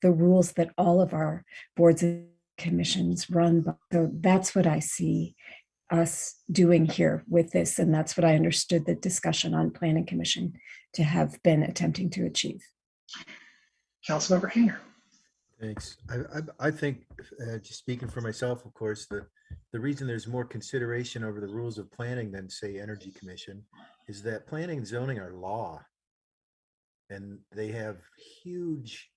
the rules that all of our boards and commissions run by. So that's what I see us doing here with this, and that's what I understood the discussion on planning commission to have been attempting to achieve. Councilmember Hayner. Thanks. I think, just speaking for myself, of course, the reason there's more consideration over the rules of planning than, say, Energy Commission is that planning and zoning are law, and they have huge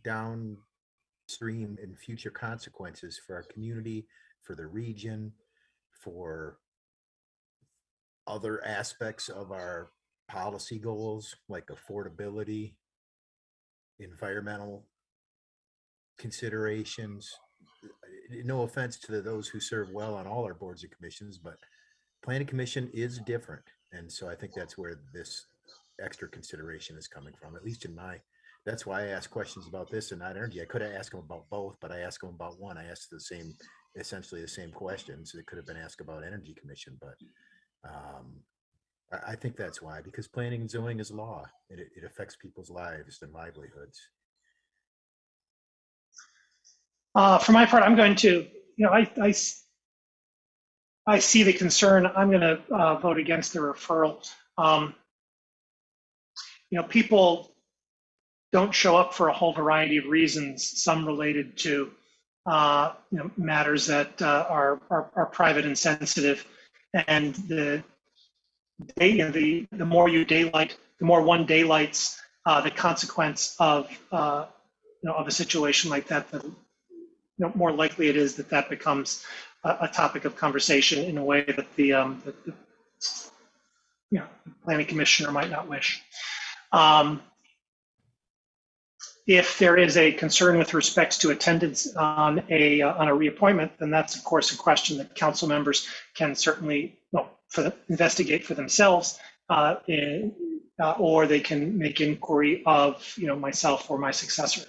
downstream and future consequences for our community, for the region, for other aspects of our policy goals like affordability, environmental considerations. No offense to those who serve well on all our boards and commissions, but planning commission is different. And so I think that's where this extra consideration is coming from, at least that's why I asked questions about this and not energy. I could have asked them about both, but I asked them about one. I asked essentially the same questions. It could have been asked about energy commission, but I think that's why, because planning and zoning is law. It affects people's lives and livelihoods. For my part, I'm going to, I see the concern. I'm going to vote against the referral. People don't show up for a whole variety of reasons, some related to matters that are private and sensitive. And the more you daylight, the more one daylights the consequence of a situation like that, the more likely it is that that becomes a topic of conversation in a way that the planning commissioner might not wish. If there is a concern with respect to attendance on a reappointment, then that's of course a question that council members can certainly investigate for themselves, or they can make inquiry of myself or my successor.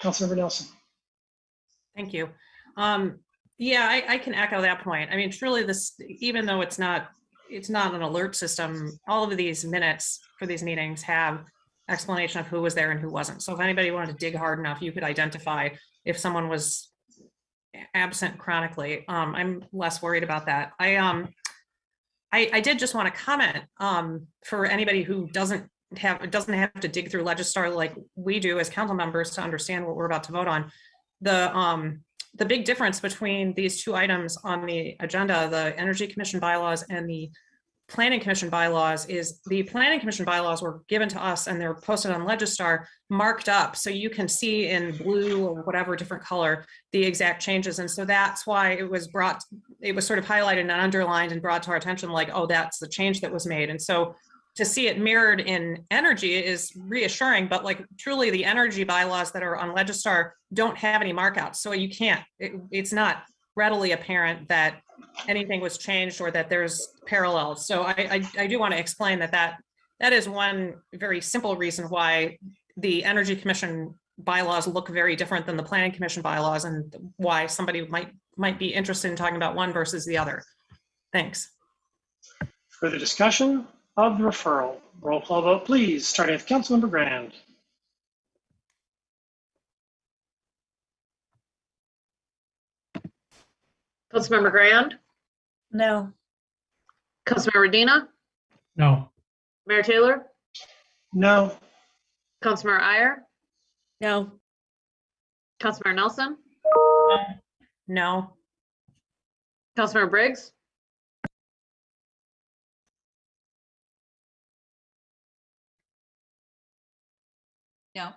Councilmember Nelson. Thank you. Yeah, I can echo that point. I mean, truly, this, even though it's not an alert system, all of these minutes for these meetings have explanation of who was there and who wasn't. So if anybody wanted to dig hard enough, you could identify if someone was absent chronically. I'm less worried about that. I did just want to comment for anybody who doesn't have to dig through Legistar like we do as council members to understand what we're about to vote on. The big difference between these two items on the agenda, the Energy Commission bylaws and the Planning Commission bylaws, is the Planning Commission bylaws were given to us and they're posted on Legistar marked up so you can see in blue or whatever different color the exact changes. And so that's why it was sort of highlighted and underlined and brought to our attention like, oh, that's the change that was made. And so to see it mirrored in energy is reassuring, but like truly the energy bylaws that are on Legistar don't have any markouts. So you can't, it's not readily apparent that anything was changed or that there's parallels. So I do want to explain that is one very simple reason why the Energy Commission bylaws look very different than the Planning Commission bylaws and why somebody might be interested in talking about one versus the other. Thanks. Further discussion of the referral? Roll call vote, please, starting with Councilmember Grand. Councilmember Grand? No. Councilmember Dina? No. Mayor Taylor? No. Councilmember Iyer? No. Councilmember Nelson? No. Councilmember Briggs? No.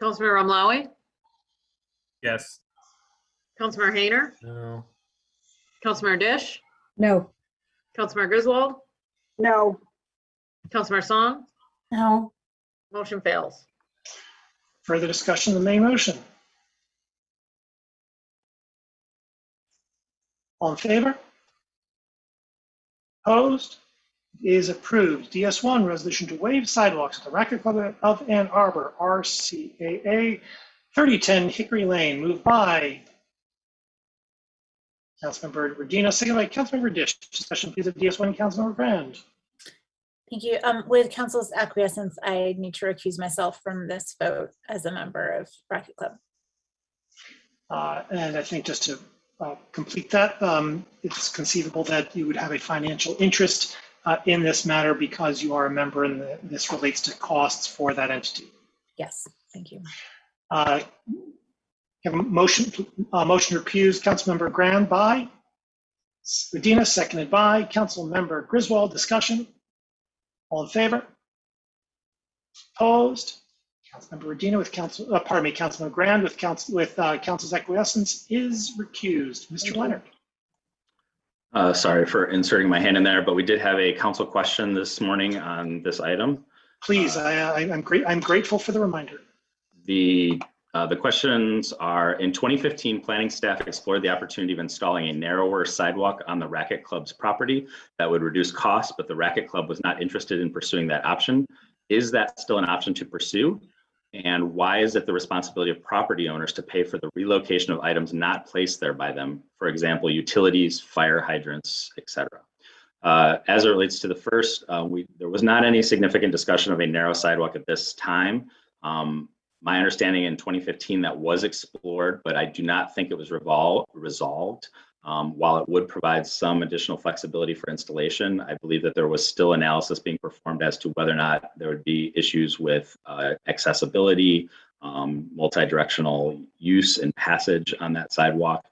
Councilmember Ramlawi? Yes. Councilmember Hayner? No. Councilmember Dish? No. Councilmember Griswold? No. Councilmember Song? No. Motion fails. Further discussion of the main motion? All in favor? Opposed? It is approved. DS1, resolution to waive sidewalks at the Racquet Club of Ann Arbor, RCAA 3010 Hickory Lane, moved by Councilmember Regina, second by Councilmember Dish. Discussion please of DS1, Councilmember Grand. Thank you. With council's acquiescence, I need to recuse myself from this vote as a member of Racquet Club. And I think just to complete that, it's conceivable that you would have a financial interest in this matter because you are a member and this relates to costs for that entity. Yes, thank you. Have a motion to recuse Councilmember Grand by Medina, seconded by Councilmember Griswold. Discussion. All in favor? Opposed? Councilmember Medina with Councilmember Grand with council's acquiescence is recused. Mr. Leonard. Sorry for inserting my hand in there, but we did have a council question this morning on this item. Please, I'm grateful for the reminder. The questions are: in 2015, planning staff explored the opportunity of installing a narrower sidewalk on the Racquet Club's property that would reduce costs, but the Racquet Club was not interested in pursuing that option. Is that still an option to pursue? And why is it the responsibility of property owners to pay for the relocation of items not placed there by them? For example, utilities, fire hydrants, etc. As it relates to the first, there was not any significant discussion of a narrow sidewalk at this time. My understanding in 2015 that was explored, but I do not think it was resolved. While it would provide some additional flexibility for installation, I believe that there was still analysis being performed as to whether or not there would be issues with accessibility, multi-directional use and passage on that sidewalk.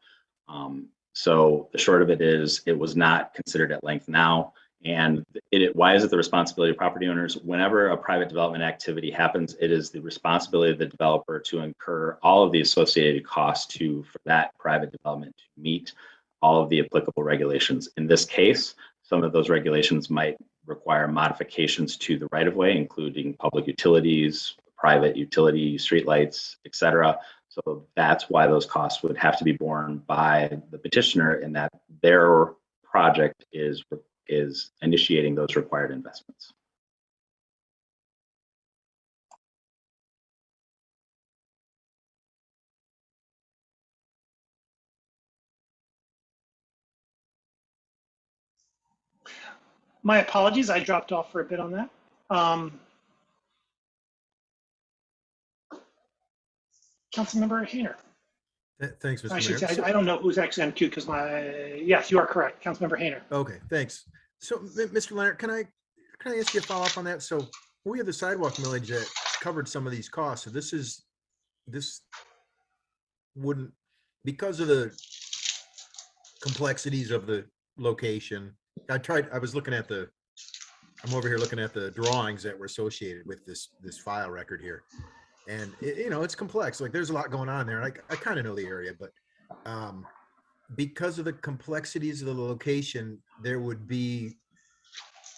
So the short of it is, it was not considered at length now. And why is it the responsibility of property owners? Whenever a private development activity happens, it is the responsibility of the developer to incur all of the associated costs for that private development to meet all of the applicable regulations. In this case, some of those regulations might require modifications to the right-of-way, including public utilities, private utility, streetlights, et cetera. So that's why those costs would have to be borne by the petitioner, in that their project is initiating those required investments. My apologies, I dropped off for a bit on that. Councilmember Hayner. Thanks, Mr. I should Mayor. say, I don't know who's actually on queue because yes, you are correct, Councilmember Hayner. Okay, thanks. So, Mr. Leonard, can I ask you a follow up on that? So we have the sidewalk millage that covered some of these costs. So this wouldn't, because of the complexities of the location. I'm over here looking at the drawings that were associated with this file record here. And it's complex. Like, there's a lot going on there. I kind of know the area, but because of the complexities of the location, there would be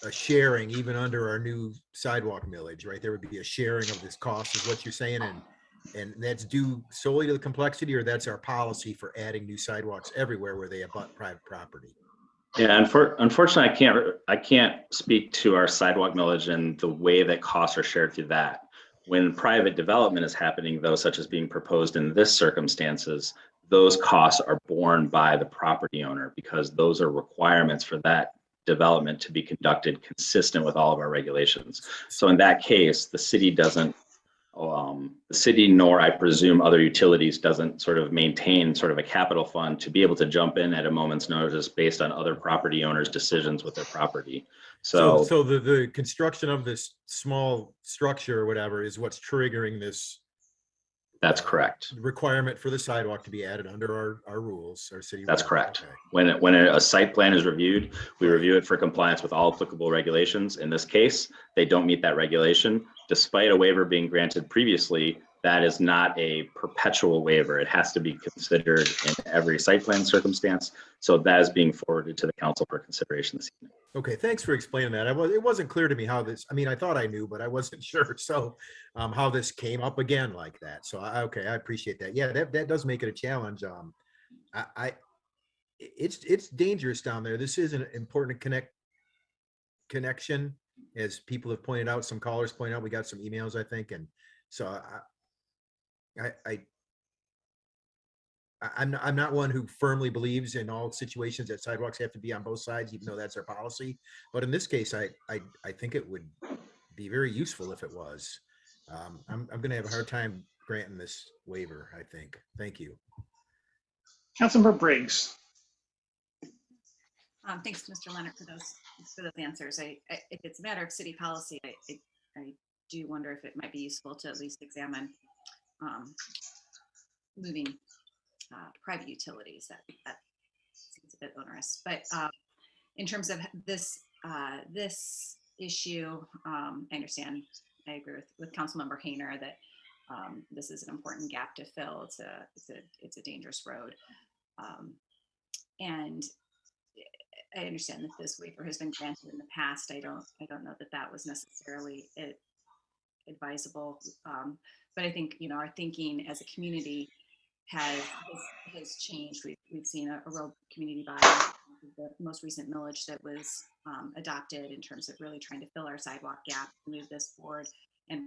a sharing even under our new sidewalk millage, right? There would be a sharing of this cost, is what you're saying, and that's due solely to the complexity, or that's our policy for adding new sidewalks everywhere where they abut private property? Yeah, unfortunately, I can't speak to our sidewalk millage and the way that costs are shared through that. When private development is happening, though, such as being proposed in this circumstances, those costs are borne by the property owner, because those are requirements for that development to be conducted consistent with all of our regulations. So in that case, the city nor, I presume, other utilities doesn't sort of maintain sort of a capital fund to be able to jump in at a moment's notice based on other property owners' decisions with their property. So the construction of this small structure or whatever is what's triggering this. That's correct. Requirement for the sidewalk to be added under our rules, our city. That's rules. correct. Okay. When a site plan is reviewed, we review it for compliance with all applicable regulations. In this case, they don't meet that regulation. Despite a waiver being granted previously, that is not a perpetual waiver. It has to be considered in every site plan circumstance. So that is being forwarded to the council for consideration this evening. Okay, thanks for explaining that. It wasn't clear to me how this, I thought I knew, but I wasn't sure. So how this came up again like that. So okay, I appreciate that. Yeah, that does make it a challenge. It's dangerous down there. This is an important connection, as people have pointed out, some callers point out. We got some emails, I think, and so I'm not one who firmly believes in all situations that sidewalks have to be on both sides, even though that's our policy. But in this case, I think it would be very useful if it was. I'm going to have a hard time granting this waiver, I think. Thank you. Councilmember Briggs. Thanks, Mr. Leonard, for those answers. If it's a matter of city policy, I do wonder if it might be useful to at least examine moving private utilities. That seems a bit onerous. But in terms of this issue, I understand. I agree with Councilmember Hayner that this is an important gap to fill. It's a dangerous road, and I understand that this waiver has been granted in the past. I don't know that was necessarily advisable, but I think our thinking as a community has changed. We've seen a real community buy. The most recent millage that was adopted in terms of really trying to fill our sidewalk gap, move this forward, and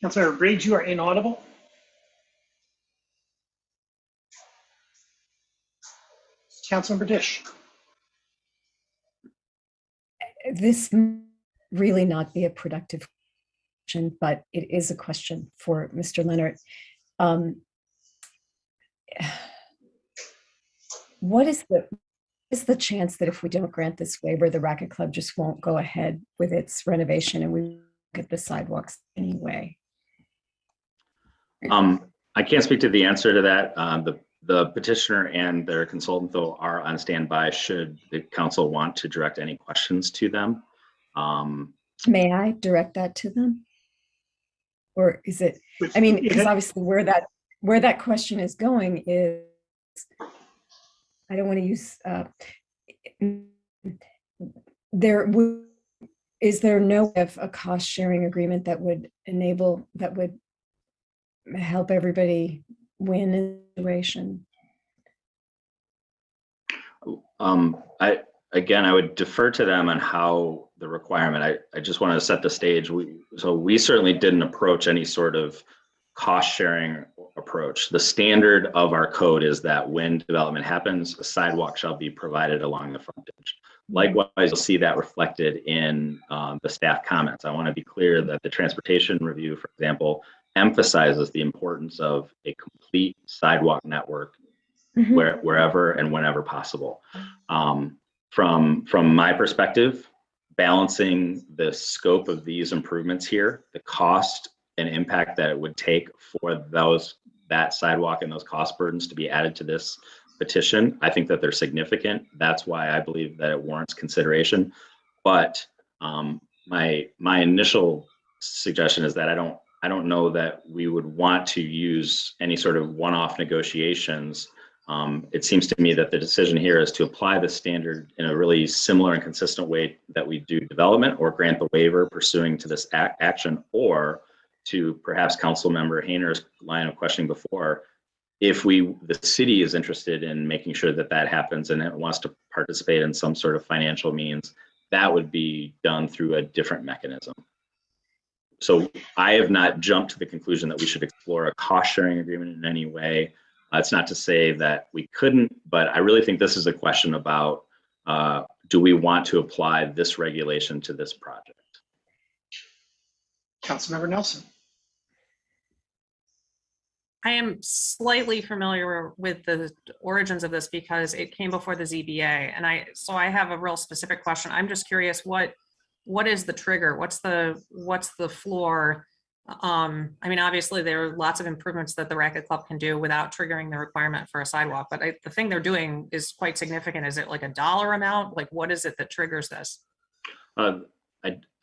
Councilmember Briggs, you are inaudible. Councilmember Dish. This may really not be a productive question, but it is a question for Mr. Leonard. What is the chance that if we don't grant this waiver, the Racket Club just won't go ahead with its renovation and we get the sidewalks anyway? I can't speak to the answer to that. The petitioner and their consultant, though, are on standby should the council want to direct any questions to them. May I direct that to them? Or is it, I mean, because obviously where that question is going is, I don't want to use, is there no of a cost sharing agreement that would enable, that would help everybody win in the situation? I would defer to them on how the requirement, I just want to set the stage. We certainly didn't approach any sort of cost sharing approach. The standard of our code is that when development happens, a sidewalk shall be provided along the frontage. Likewise, you'll see that reflected in the staff comments. I want to be clear that the transportation review, for example, emphasizes the importance of a complete sidewalk network wherever and whenever possible. From my perspective, balancing the scope of these improvements here, the cost and impact that it would take for that sidewalk and those cost burdens to be added to this petition, I think that they're significant. That's why I believe that it warrants consideration. But my initial suggestion is that I don't know that we would want to use any sort of one-off negotiations. It seems to me that the decision here is to apply the standard in a really similar and consistent way that we do development, or grant the waiver pursuing to this action, or to perhaps Council Member Hayner's line of questioning before, if the city is interested in making sure that that happens and it wants to participate in some sort of financial means, that would be done through a different mechanism. So I have not jumped to the conclusion that we should explore a cost sharing agreement in any way. It's not to say that we couldn't, but I really think this is a question about, do we want to apply this regulation to this project? Councilmember Nelson. I am slightly familiar with the origins of this because it came before the ZBA, and so I have a real specific question. I'm just curious, what is the trigger? What's the floor? I mean, obviously there are lots of improvements that the Racket Club can do without triggering the requirement for a sidewalk, but the thing they're doing is quite significant. Is it like a dollar amount? Like, what is it that triggers this? I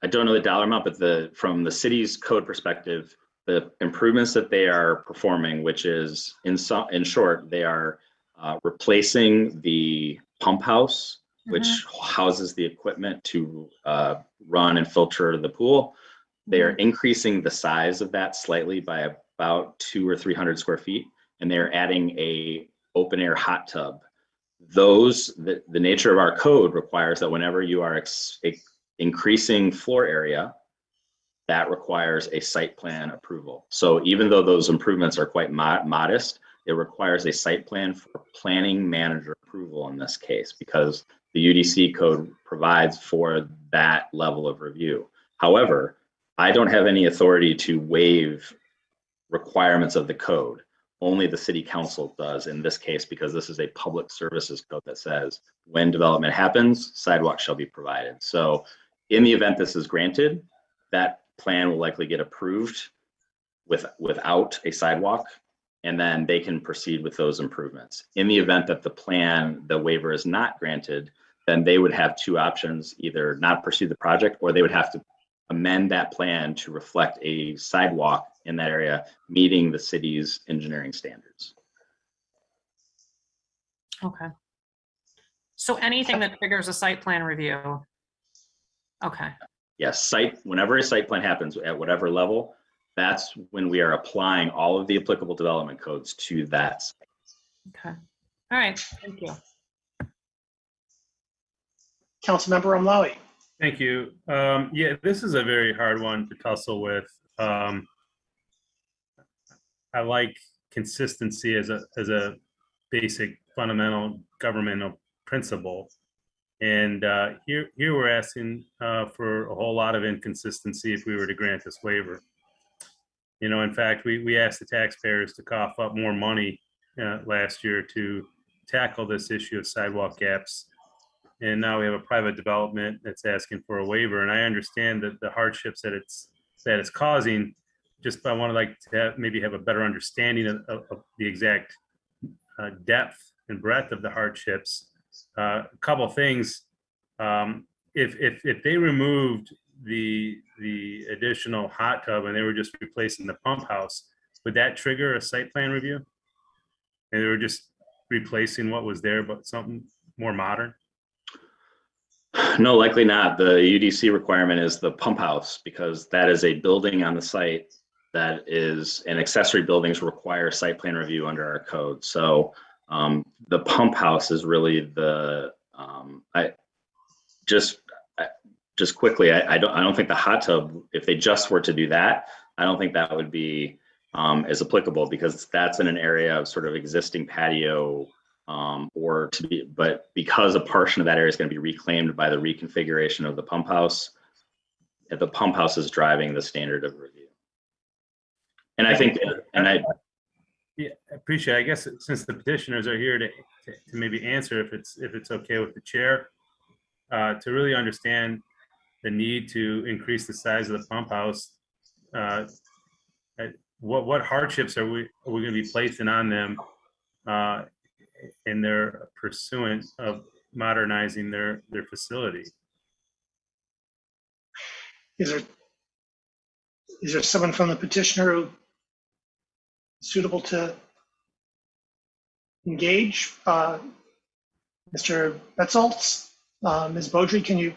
don't know the dollar amount, but from the city's code perspective, the improvements that they are performing, which is in short, they are replacing the pump house, which houses the equipment to run and filter the pool. They are increasing the size of that slightly by about 200 or 300 square feet, and they're adding a open air hot tub. The nature of our code requires that whenever you are increasing floor area, that requires a site plan approval. So even though those improvements are quite modest, it requires a site plan for planning manager approval in this case, because the UDC code provides for that level of review. However, I don't have any authority to waive requirements of the code. Only the city council does in this case, because this is a public services code that says when development happens, sidewalks shall be provided. So in the event this is granted, that plan will likely get approved without a sidewalk, and then they can proceed with those improvements. In the event that the waiver is not granted, then they would have two options: either not pursue the project, or they would have to amend that plan to reflect a sidewalk in that area, meeting the city's engineering standards. Okay. So anything that triggers a site plan review. Okay. Yes, whenever a site plan happens at whatever level, that's when we are applying all of the applicable development codes to that site. Okay. All right. Thank you. Councilmember Amlawi. Thank you. Yeah, this is a very hard one to tussle with. I like consistency as a basic fundamental governmental principle. And here we're asking for a whole lot of inconsistency if we were to grant this waiver. You know, in fact, we asked the taxpayers to cough up more money last year to tackle this issue of sidewalk gaps. And now we have a private development that's asking for a waiver. And I understand that the hardships that it's causing. Just I want to like to maybe have a better understanding of the exact depth and breadth of the hardships. A couple of things. If they removed the additional hot tub and they were just replacing the pump house, would that trigger a site plan review? And they were just replacing what was there, but something more modern? No, likely not. The UDC requirement is the pump house, because that is a building on the site that is, and accessory buildings require site plan review under our code. So the pump house is really the, just quickly, I don't think the hot tub, if they just were to do that, I don't think that would be as applicable, because that's in an area of sort of existing patio or to be, but because a portion of that area is going to be reclaimed by the reconfiguration of the pump house is driving the standard of review. And I think, yeah, I appreciate it. I guess since the petitioners are here to maybe answer if it's okay with the chair, to really understand the need to increase the size of the pump house, what hardships are we going to be placing on them in their pursuant of modernizing their facility? Is there someone from the petitioner who suitable to engage? Mr. Betzeltz, Ms. Beaudry, can you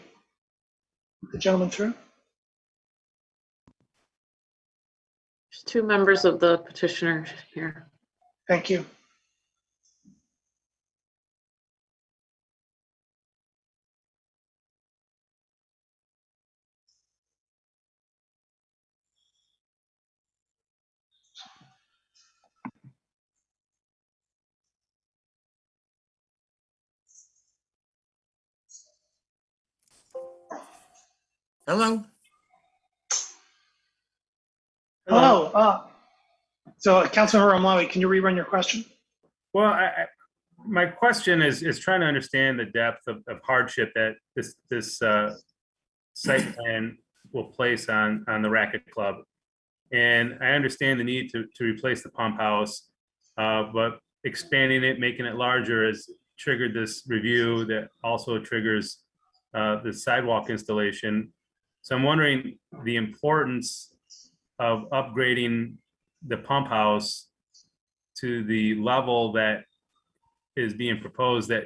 put the gentleman through? There's two members of the petitioner here. Thank you. Hello. Hello. So Councilmember Omlawi, can you rerun your question? Well, my question is trying to understand the depth of hardship that this site plan will place on the racket club. And I understand the need to replace the pump house, but expanding it, making it larger has triggered this review that also triggers the sidewalk installation. So I'm wondering the importance of upgrading the pump house to the level that is being proposed that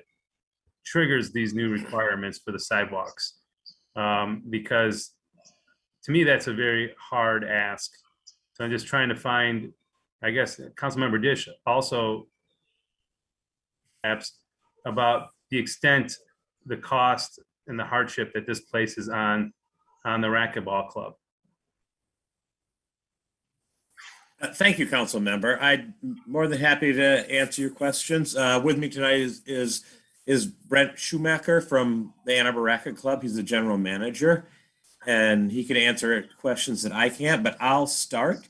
triggers these new requirements for the sidewalks. Because to me, that's a very hard ask. So I'm just trying to find, I guess, Councilmember Dish also perhaps about the extent, the cost and the hardship that this places on the racquetball club. Thank you, Council Member. I'm more than happy to answer your questions. With me tonight is Brent Schumacher from the Ann Arbor Racquet Club. He's the general manager, and he can answer questions that I can't, but I'll start.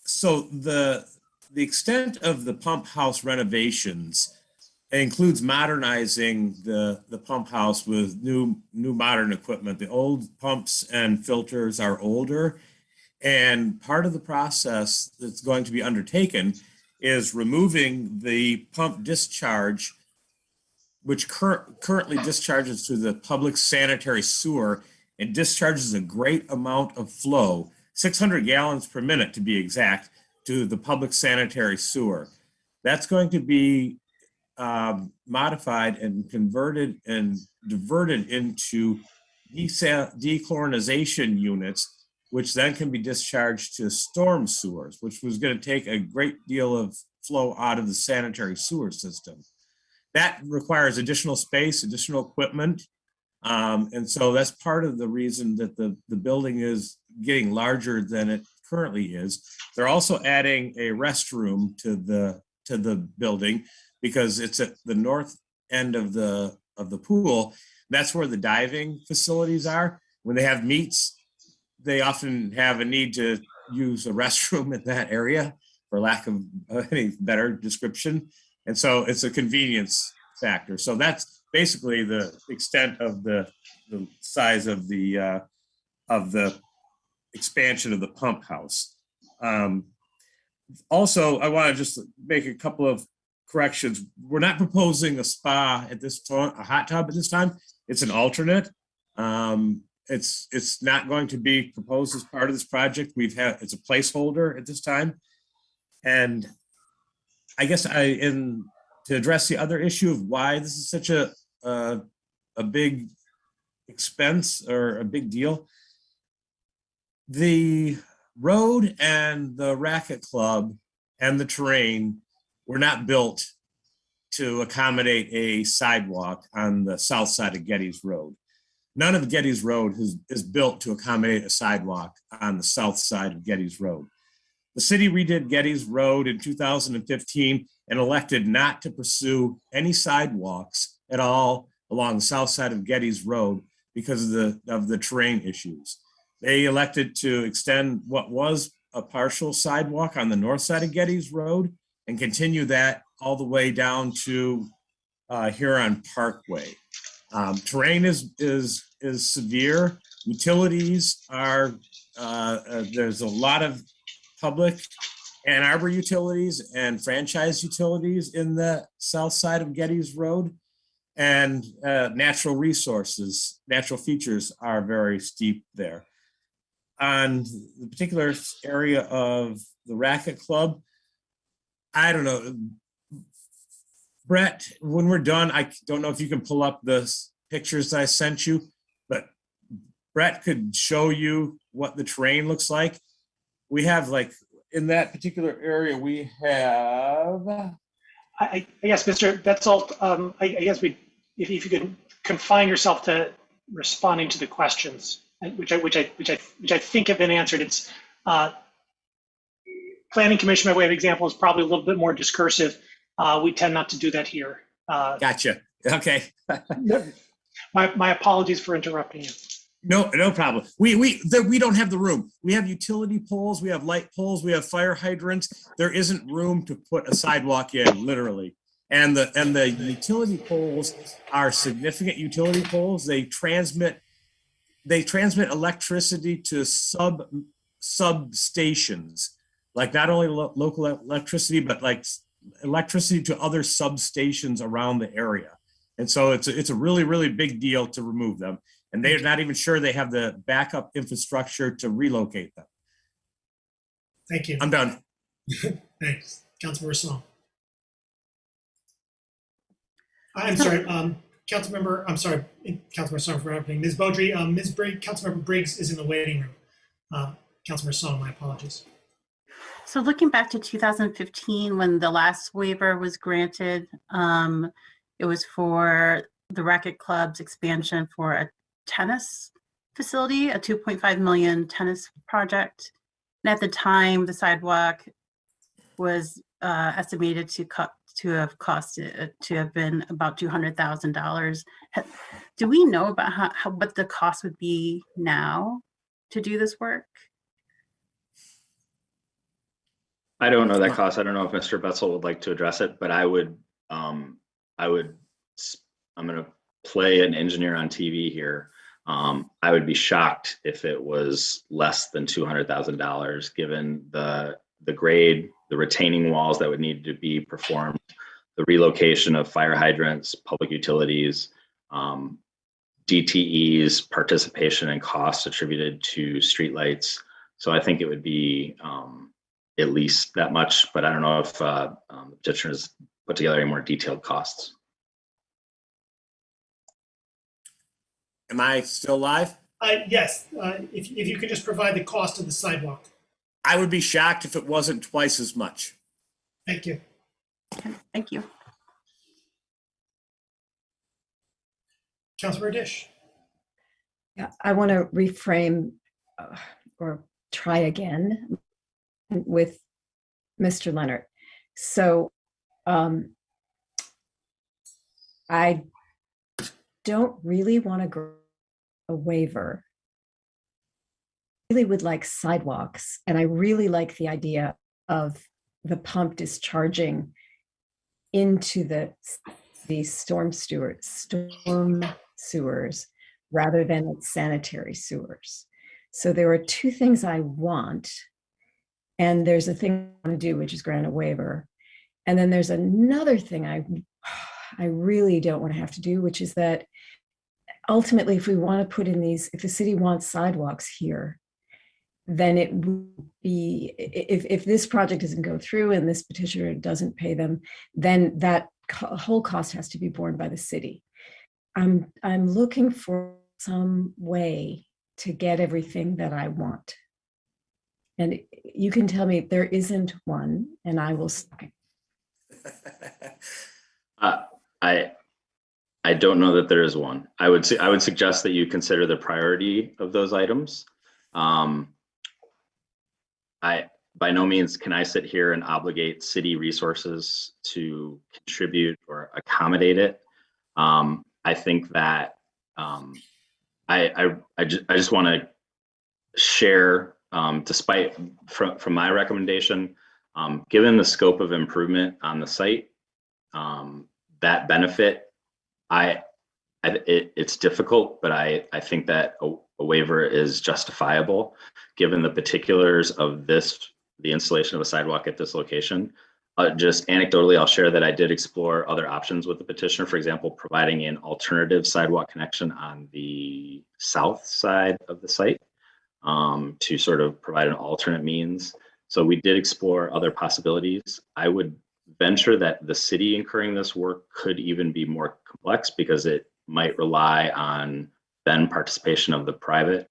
So the extent of the pump house renovations includes modernizing the pump house with new modern equipment. The old pumps and filters are older, and part of the process that's going to be undertaken is removing the pump discharge, which currently discharges to the public sanitary sewer and discharges a great amount of flow, 600 gallons per minute to be exact, to the public sanitary sewer. That's going to be modified and converted and diverted into dechlorinization units, which then can be discharged to storm sewers, which was going to take a great deal of flow out of the sanitary sewer system. That requires additional space, additional equipment. And so that's part of the reason that the building is getting larger than it currently is. They're also adding a restroom to the building because it's at the north end of the pool. That's where the diving facilities are. When they have meets, they often have a need to use a restroom in that area, for lack of any better description. And so it's a convenience factor. So that's basically the extent of the size of the expansion of the pump house. Also, I want to just make a couple of corrections. We're not proposing a spa at this time, a hot tub at this time. It's an alternate. It's not going to be proposed as part of this project. It's a placeholder at this time. And I guess to address the other issue of why this is such a big expense or a big deal, the road and the racket club and the terrain were not built to accommodate a sidewalk on the south side of Getty's Road. None of Getty's Road is built to accommodate a sidewalk on the south side of Getty's Road. The city redid Getty's Road in 2015 and elected not to pursue any sidewalks at all along the south side of Getty's Road because of the terrain issues. They elected to extend what was a partial sidewalk on the north side of Getty's Road and continue that all the way down to Huron Parkway. Terrain is severe. Utilities are, there's a lot of public and Arbor utilities and franchise utilities in the south side of Getty's Road. And natural resources, natural features are very steep there. On the particular area of the racket club, I don't know. Brett, when we're done, I don't know if you can pull up the pictures that I sent you, but Brett could show you what the terrain looks like. We have in that particular area, we have. I guess, Mr. Betzel, I guess if you could confine yourself to responding to the questions, which I think have been answered. It's Planning Commission, by way of example, is probably a little bit more discursive. We tend not to do that here. Gotcha. Okay. My apologies for interrupting you. No problem. We don't have the room. We have utility poles, we have light poles, we have fire hydrants. There isn't room to put a sidewalk in, literally. And the utility poles are significant utility poles. They transmit electricity to substations, like not only local electricity, but like electricity to other substations around the area. And so it's a really, really big deal to remove them. And they're not even sure they have the backup infrastructure to relocate them. Thank you. I'm done. Thanks. Councilmember Song. I'm sorry, Councilmember Song for happening. Ms. Beaudry, Councilmember Briggs is in the waiting room. Councilmember Song, my apologies. So looking back to 2015, when the last waiver was granted, it was for the racket club's expansion for a tennis facility, a 2.5 million tennis project. And at the time, the sidewalk was estimated to have been about $200,000. Do we know about what the cost would be now to do this work? I don't know that cost. I don't know if Mr. Betzel would like to address it, but I'm going to play an engineer on TV here. I would be shocked if it was less than $200,000, given the grade, the retaining walls that would need to be performed, the relocation of fire hydrants, public utilities, DTE's participation and costs attributed to streetlights. So I think it would be at least that much, but I don't know if the petitioner has put together any more detailed costs. Am I still live? Yes, if you could just provide the cost of the sidewalk. I would be shocked if it wasn't twice as much. Thank you. Thank you. Councilmember Dish. Yeah, I want to reframe or try again with Mr. Leonard. So I don't really want to go a waiver. I really would like sidewalks, and I really like the idea of the pump discharging into the storm sewers rather than its sanitary sewers. So there are two things I want, and there's a thing I want to do, which is grant a waiver. And then there's another thing I really don't want to have to do, which is that ultimately, if we want to put in these, if the city wants sidewalks here, then it would be, if this project doesn't go through and this petitioner doesn't pay them, then that whole cost has to be borne by the city. I'm looking for some way to get everything that I want. And you can tell me there isn't one, and I will stop. I don't know that there is one. I would suggest that you consider the priority of those items. By no means can I sit here and obligate city resources to contribute or accommodate it. I think that I just want to share, despite from my recommendation, given the scope of improvement on the site, that benefit, it's difficult, but I think that a waiver is justifiable given the particulars of the installation of a sidewalk at this location. Just anecdotally, I'll share that I did explore other options with the petitioner. For example, providing an alternative sidewalk connection on the south side of the site to sort of provide an alternate means. So we did explore other possibilities. I would venture that the city incurring this work could even be more complex because it might rely on then participation of the private,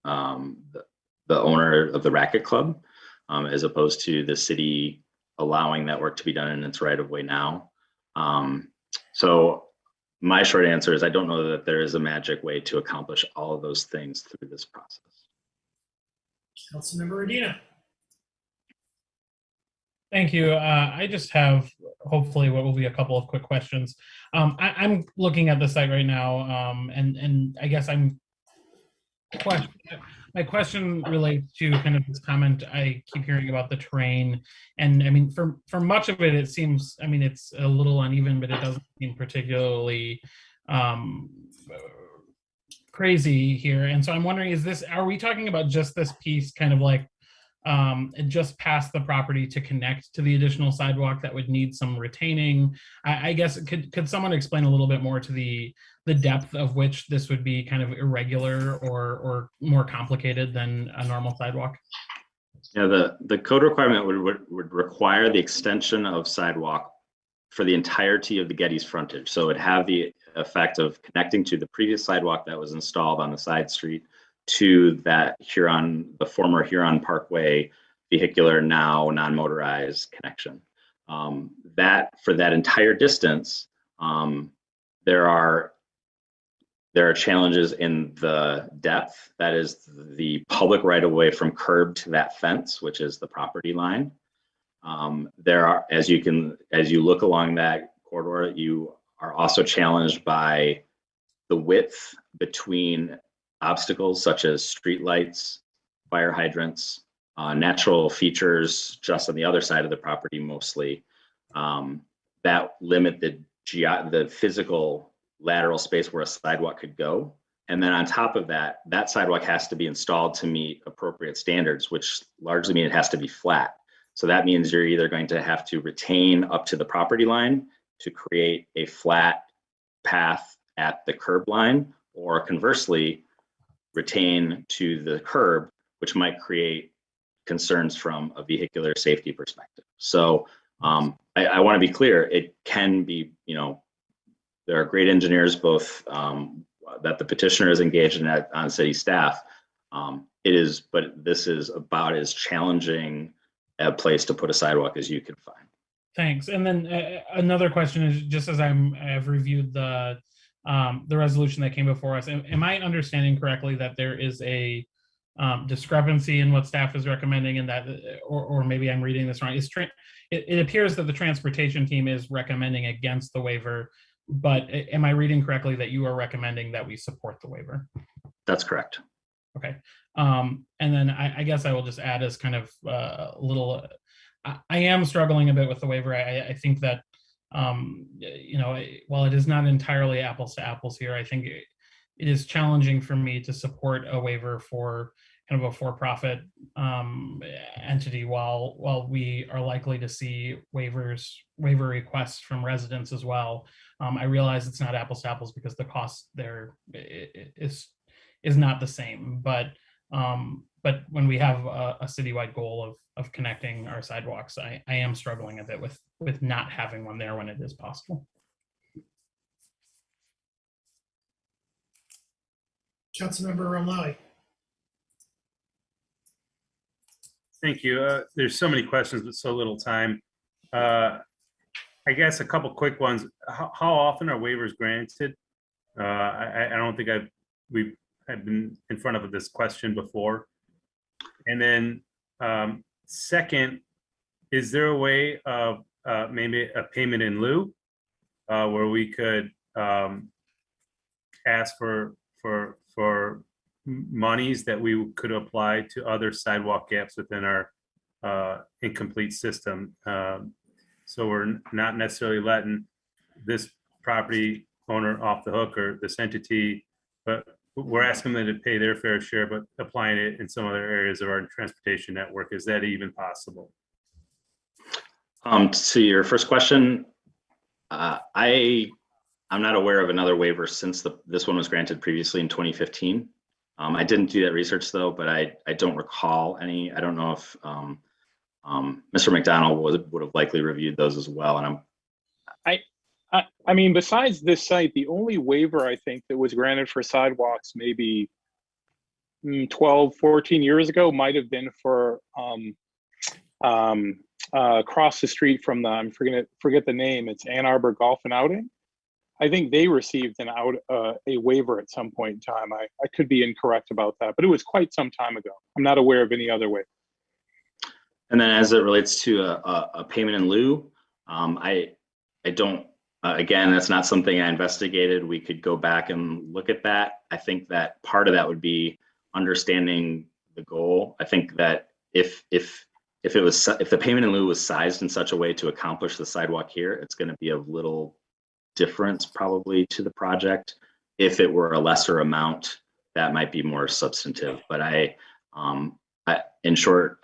the owner of the racket club, as opposed to the city allowing that work to be done in its right of way now. So my short answer is I don't know that there is a magic way to accomplish all of those things through this process. Councilmember Medina. Thank you. I just have hopefully what will be a couple of quick questions. I'm looking at the site right now, and I guess my question relates to kind of this comment I keep hearing about the terrain. And I mean, for much of it, it seems, I mean, it's a little uneven, but it doesn't seem particularly crazy here. And so I'm wondering, are we talking about just this piece kind of like just past the property to connect to the additional sidewalk that would need some retaining? I guess, could someone explain a little bit more to the depth of which this would be kind of irregular or more complicated than a normal sidewalk? Yeah, the code requirement would require the extension of sidewalk for the entirety of the Getty's frontage. So it would have the effect of connecting to the previous sidewalk that was installed on the side street to that the former Huron Parkway vehicular, now non-motorized connection. That for that entire distance, there are challenges in the depth. That is the public right of way from curb to that fence, which is the property line. There are, as you look along that corridor, you are also challenged by the width between obstacles such as streetlights, fire hydrants, natural features just on the other side of the property mostly, that limit the physical lateral space where a sidewalk could go. And then on top of that, that sidewalk has to be installed to meet appropriate standards, which largely mean it has to be flat. So that means you're either going to have to retain up to the property line to create a flat path at the curb line, or conversely, retain to the curb, which might create concerns from a vehicular safety perspective. So I want to be clear, it can be, there are great engineers, both that the petitioner is engaged in on city staff. But this is about as challenging a place to put a sidewalk as you can find. Thanks. And then another question is, just as I've reviewed the resolution that came before us, am I understanding correctly that there is a discrepancy in what staff is recommending, and that, or maybe I'm reading this wrong. It appears that the transportation team is recommending against the waiver, but am I reading correctly that you are recommending that we support the waiver? That's correct. Okay. And then I guess I will just add as kind of a little, I am struggling a bit with the waiver. I think that, you know, while it is not entirely apples to apples here, I think it is challenging for me to support a waiver for kind of a for-profit entity while we are likely to see waiver requests from residents as well. I realize it's not apples to apples because the cost there is not the same, but when we have a citywide goal of connecting our sidewalks, I am struggling a bit with not having one there when it is possible. Councilmember Romali. Thank you. There's so many questions, but so little time. I guess a couple quick ones. How often are waivers granted? I don't think we've been in front of this question before. And then second, is there a way of maybe a payment in lieu where we could ask for monies that we could apply to other sidewalk gaps within our incomplete system? So we're not necessarily letting this property owner off the hook or this entity, but we're asking them to pay their fair share, but applying it in some other areas of our transportation network. Is that even possible? To your first question, I'm not aware of another waiver since this one was granted previously in 2015. I didn't do that research though, but I don't recall any. I don't know if Mr. McDonald would have likely reviewed those as well. And I mean, besides this site, the only waiver I think that was granted for sidewalks maybe 12, 14 years ago might have been for across the street from the, forget the name, it's Ann Arbor Golf and Outing. I think they received a waiver at some point in time. I could be incorrect about that, but it was quite some time ago. I'm not aware of any other way. And then as it relates to a payment in lieu, I don't, again, that's not something I investigated. We could go back and look at that. I think that part of that would be understanding the goal. I think that if the payment in lieu was sized in such a way to accomplish the sidewalk here, it's going to be of little difference probably to the project. If it were a lesser amount, that might be more substantive. But in short,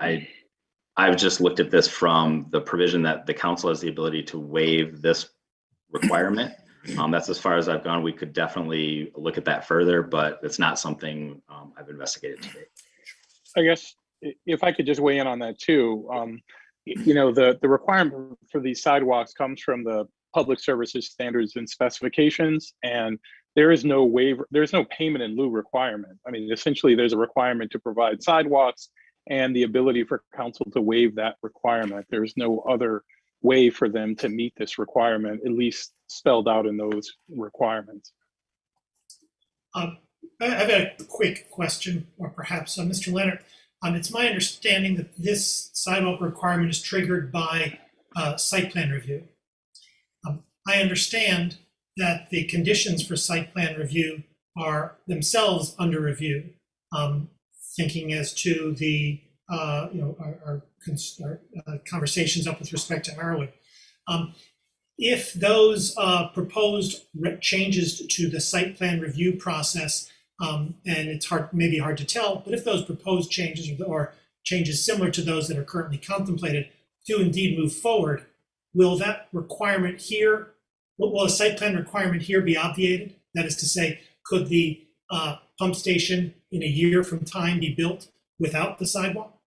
I've just looked at this from the provision that the council has the ability to waive this requirement. That's as far as I've gone. We could definitely look at that further, but it's not something I've investigated today. I guess if I could just weigh in on that too, you know, the requirement for these sidewalks comes from the Public Services Standards and Specifications, and there is no waiver, there's no payment in lieu requirement. I mean, essentially there's a requirement to provide sidewalks and the ability for council to waive that requirement. There's no other way for them to meet this requirement, at least spelled out in those requirements. I have a quick question, or perhaps Mr. Leonard. It's my understanding that this sidewalk requirement is triggered by site plan review. I understand that the conditions for site plan review are themselves under review. Thinking as to the our conversations up with respect to Arrowwood. If those proposed changes to the site plan review process, and it's maybe hard to tell, but if those proposed changes or changes similar to those that are currently contemplated do indeed move forward, will that requirement here, will a site plan requirement here be obviated? That is to say, could the pump station in a year from time be built without the sidewalk?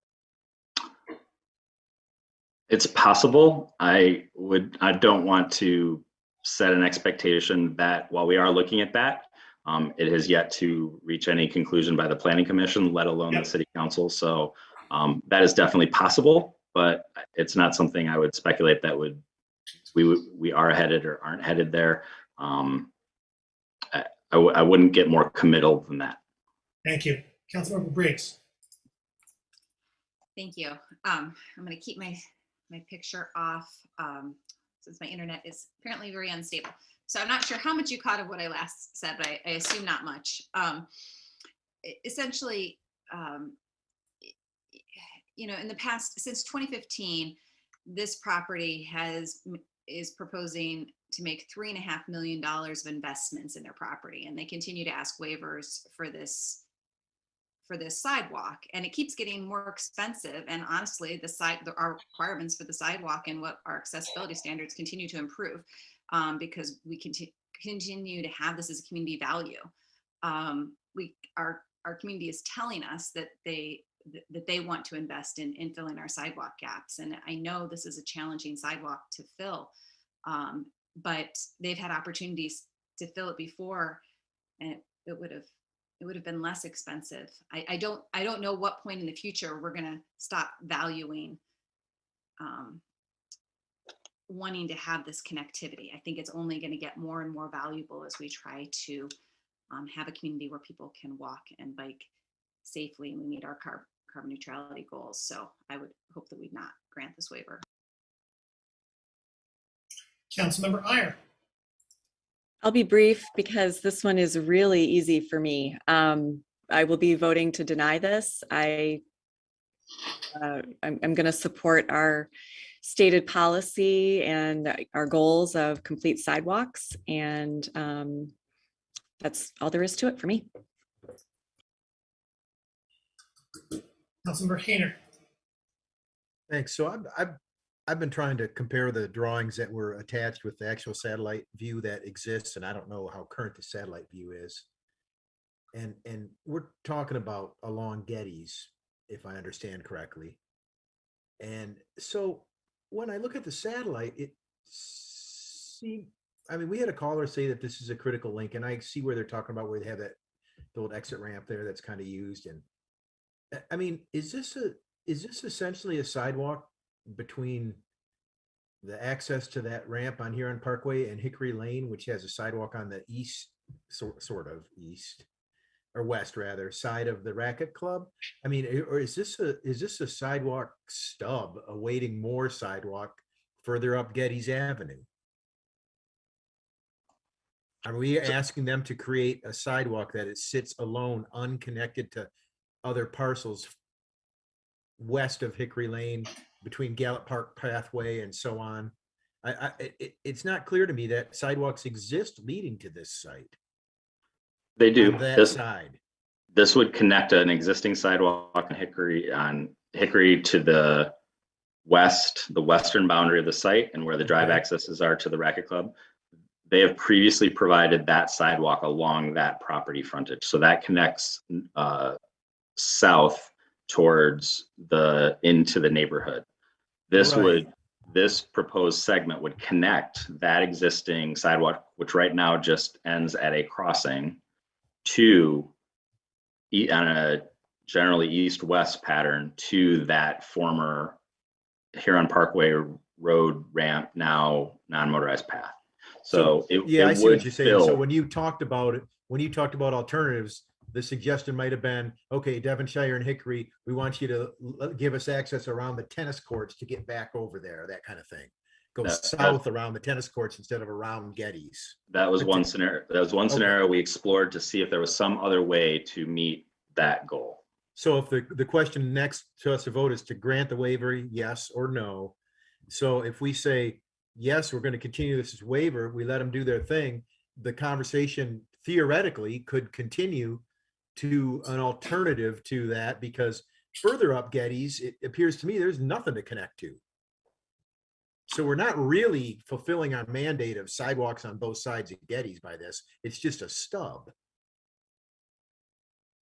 It's possible. I don't want to set an expectation that while we are looking at that, it has yet to reach any conclusion by the Planning Commission, let alone the City Council. So that is definitely possible, but it's not something I would speculate that we are headed or aren't headed there. I wouldn't get more committal than that. Thank you. Councilmember Briggs. Thank you. I'm going to keep my picture off since my internet is apparently very unstable. So I'm not sure how much you caught of what I last said, but I assume not much. Essentially, in the past, since 2015, this property is proposing to make $3.5 million of investments in their property, and they continue to ask waivers for this sidewalk, and it keeps getting more expensive. And honestly, our requirements for the sidewalk and what our accessibility standards continue to improve because we continue to have this as a community value. Our community is telling us that they want to invest in filling our sidewalk gaps, and I know this is a challenging sidewalk to fill, but they've had opportunities to fill it before, and it would have been less expensive. I don't know what point in the future we're going to stop valuing wanting to have this connectivity. I think it's only going to get more and more valuable as we try to have a community where people can walk and bike safely, and we meet our carbon neutrality goals. So I would hope that we'd not grant this waiver. Councilmember Iyer. I'll be brief because this one is really easy for me. I will be voting to deny this. I'm going to support our stated policy and our goals of complete sidewalks, and that's all there is to it for me. Councilmember Hayner. Thanks. So I've been trying to compare the drawings that were attached with the actual satellite view that exists, and I don't know how current the satellite view is. And we're talking about along Getty's, if I understand correctly. And so when I look at the satellite, we had a caller say that this is a critical link, and I see where they're talking about where they have the old exit ramp there that's kind of used. And I mean, is this essentially a sidewalk between the access to that ramp on Huron Parkway and Hickory Lane, which has a sidewalk on the east, sort of east or west rather, side of the racket club? I mean, or is this a sidewalk stub awaiting more sidewalk further up Getty's Avenue? Are we asking them to create a sidewalk that it sits alone, unconnected to other parcels west of Hickory Lane, between Gallup Park Pathway and so on? It's not clear to me that sidewalks exist leading to this site. They do. On that side. This would connect an existing sidewalk on Hickory to the west, the western boundary of the site, and where the drive accesses are to the racket club. They have previously provided that sidewalk along that property frontage. So that connects south towards into the neighborhood. This proposed segment would connect that existing sidewalk, which right now just ends at a crossing, on a generally east-west pattern to that former Huron Parkway Road ramp, now non-motorized path. So it I see what you're saying. fill. So when you talked about alternatives, the suggestion might have been, okay, Devonshire and Hickory, we want you to give us access around the tennis courts to get back over there, that kind of thing. Go south around the tennis courts instead of around Getty's. That was one scenario. That was one scenario we explored to see if there was some other way to meet that goal. So if the question next to us to vote is to grant the waiver, yes or no. So if we say, yes, we're going to continue this as waiver, we let them do their thing, the conversation theoretically could continue to an alternative to that, because further up Getty's, it appears to me there's nothing to connect to. So we're not really fulfilling our mandate of sidewalks on both sides of Getty's by this. It's just a stub.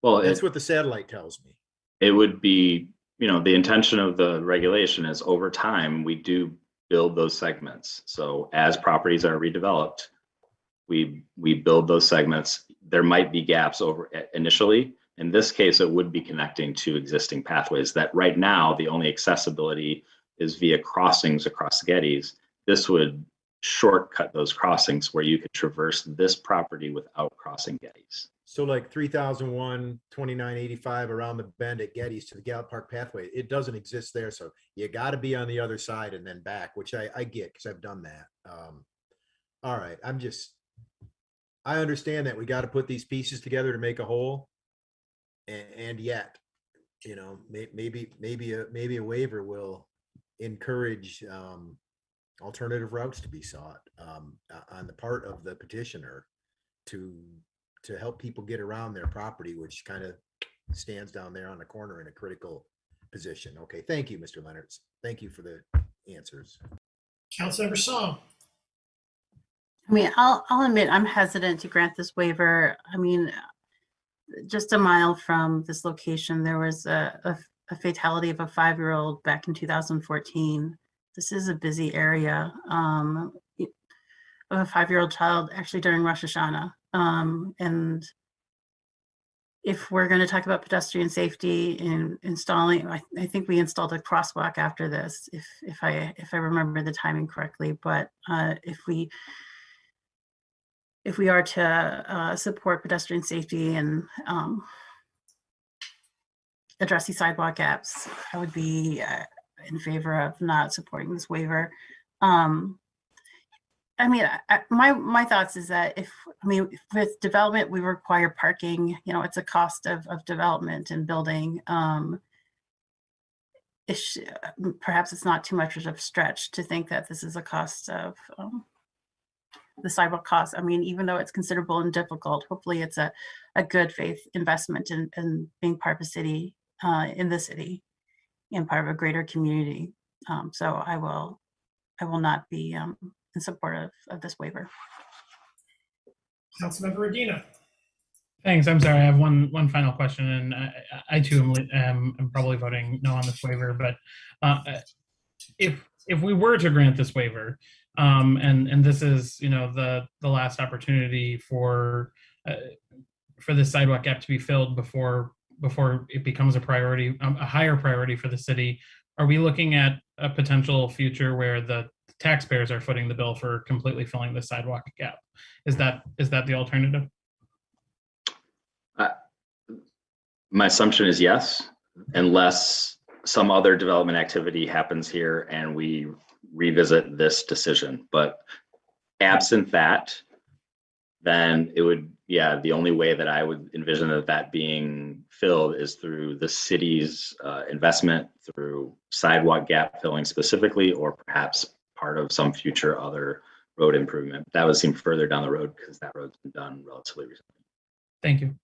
Well, that's what the satellite tells me. It would be, the intention of the regulation is over time, we do build those segments. So as properties are redeveloped, we build those segments. There might be gaps over initially. In this case, it would be connecting to existing pathways that right now, the only accessibility is via crossings across Getty's. This would shortcut those crossings where you could traverse this property without crossing Getty's. So like 3001, 2985 around the bend at Getty's to the Gallup Park pathway, it doesn't exist there. So you got to be on the other side and then back, which I get because I've done that. All right. I understand that we got to put these pieces together to make a whole. And yet, you know, maybe a waiver will encourage alternative routes to be sought on the part of the petitioner to help people get around their property, which kind of stands down there on the corner in a critical position. Okay, thank you, Mr. Leonard. Thank you for the answers. Councilmember Song. I mean, I'll admit I'm hesitant to grant this waiver. I mean, just a mile from this location, there was a fatality of a 5-year-old back in 2014. This is a busy area of a 5-year-old child actually during Rosh Hashanah. And if we're going to talk about pedestrian safety and installing, I think we installed a crosswalk after this, if I remember the timing correctly. But if we are to support pedestrian safety and address these sidewalk gaps, I would be in favor of not supporting this waiver. I mean, my thoughts is that with development, we require parking, you know, it's a cost of development and building. Perhaps it's not too much of a stretch to think that this is a cost of the sidewalk cost. I mean, even though it's considerable and difficult, hopefully it's a good faith investment in being part of a city, in the city, and part of a greater community. So I will not be in support of this waiver. Councilmember Radina. Thanks. I'm sorry. I have one final question, and I too am probably voting no on this waiver. But if we were to grant this waiver, and this is, you know, the last opportunity for this sidewalk gap to be filled before it becomes a priority, a higher priority for the city, are we looking at a potential future where the taxpayers are footing the bill for completely filling the sidewalk gap? Is that the alternative? My assumption is yes, unless some other development activity happens here and we revisit this decision. But absent that, then it would, the only way that I would envision that being filled is through the city's investment, through sidewalk gap filling specifically, or perhaps part of some future other road improvement. That would seem further down the road because that road's been done relatively recently. Thank you.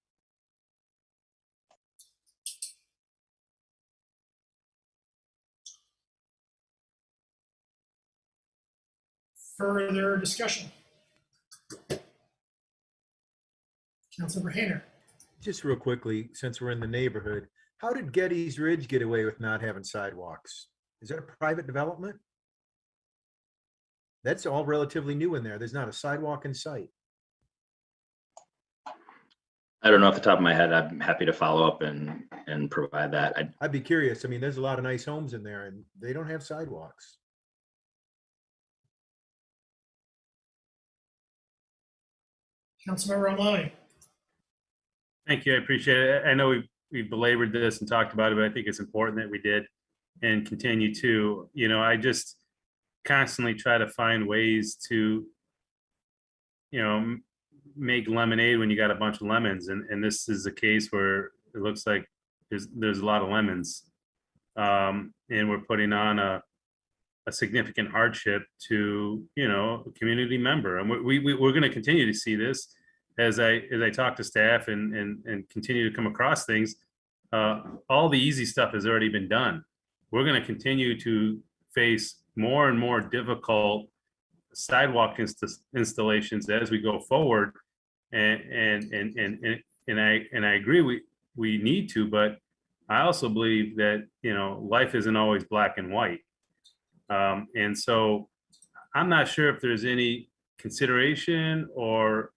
Further discussion. Councilmember Hayner. Just real quickly, since we're in the neighborhood, how did Getty's Ridge get away with not having sidewalks? Is that a private development? That's all relatively new in there. There's not a sidewalk in sight. I don't know off the top of my head. I'm happy to follow up and provide that. I'd be curious. I mean, there's a lot of nice homes in there and they don't have sidewalks. Councilmember Omali. Thank you. I appreciate it. I know we've belabored this and talked about it, but I think it's important that we did and continue to. You know, I just constantly try to find ways to, you know, make lemonade when you got a bunch of lemons, and this is a case where it looks like there's a lot of lemons, and we're putting on a significant hardship to, you know, a community member, and we're going to continue to see this as I talk to staff and continue to come across things. All the easy stuff has already been done. We're going to continue to face more and more difficult sidewalk installations as we go forward, and I agree we need to, but I also believe that, you know, life isn't always black and white, and so I'm not sure if there's any consideration or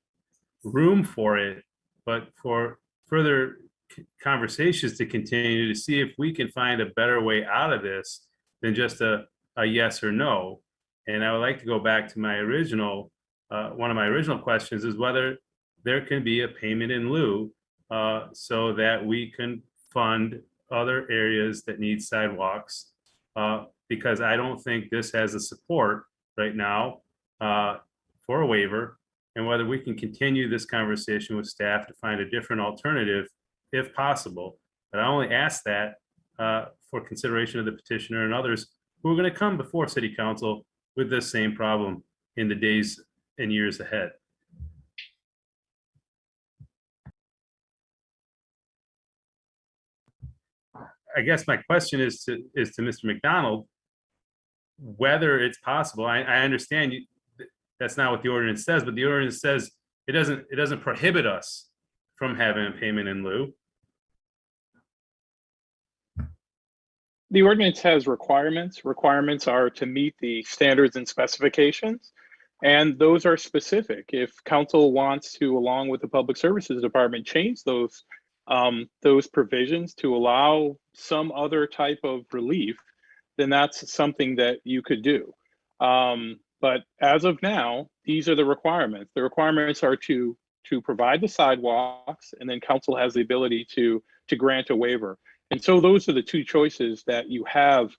room for it, but for further conversations to continue to see if we can find a better way out of this than just a yes or no. And I would like to go back to my original, one of my original questions is whether there can be a payment in lieu so that we can fund other areas that need sidewalks. Because I don't think this has a support right now for a waiver, and whether we can continue this conversation with staff to find a different alternative if possible. But I only ask that for consideration of the petitioner and others who are going to come before City Council with this same problem in the days and years ahead. I guess my question is to Mr. McDonald, whether it's possible. I understand that's not what the ordinance says, but the ordinance says it doesn't prohibit us from having a payment in lieu. The ordinance has requirements. Requirements are to meet the standards and specifications, and those are specific. If council wants to, along with the Public Services Department, change those provisions to allow some other type of relief, then that's something that you could do. But as of now, these are the requirements. The requirements are to provide the sidewalks, and then council has the ability to grant a waiver. And so those are the two choices that you have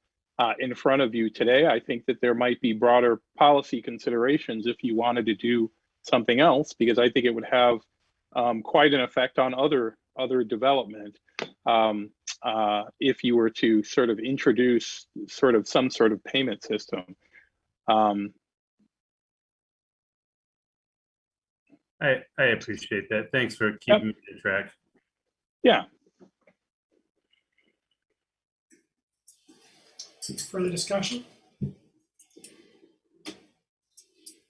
in front of you today. I think that there might be broader policy considerations if you wanted to do something else, because I think it would have quite an effect on other development if you were to sort of introduce some sort of payment system. I appreciate that. Thanks for keeping me on track. Yeah. Further discussion?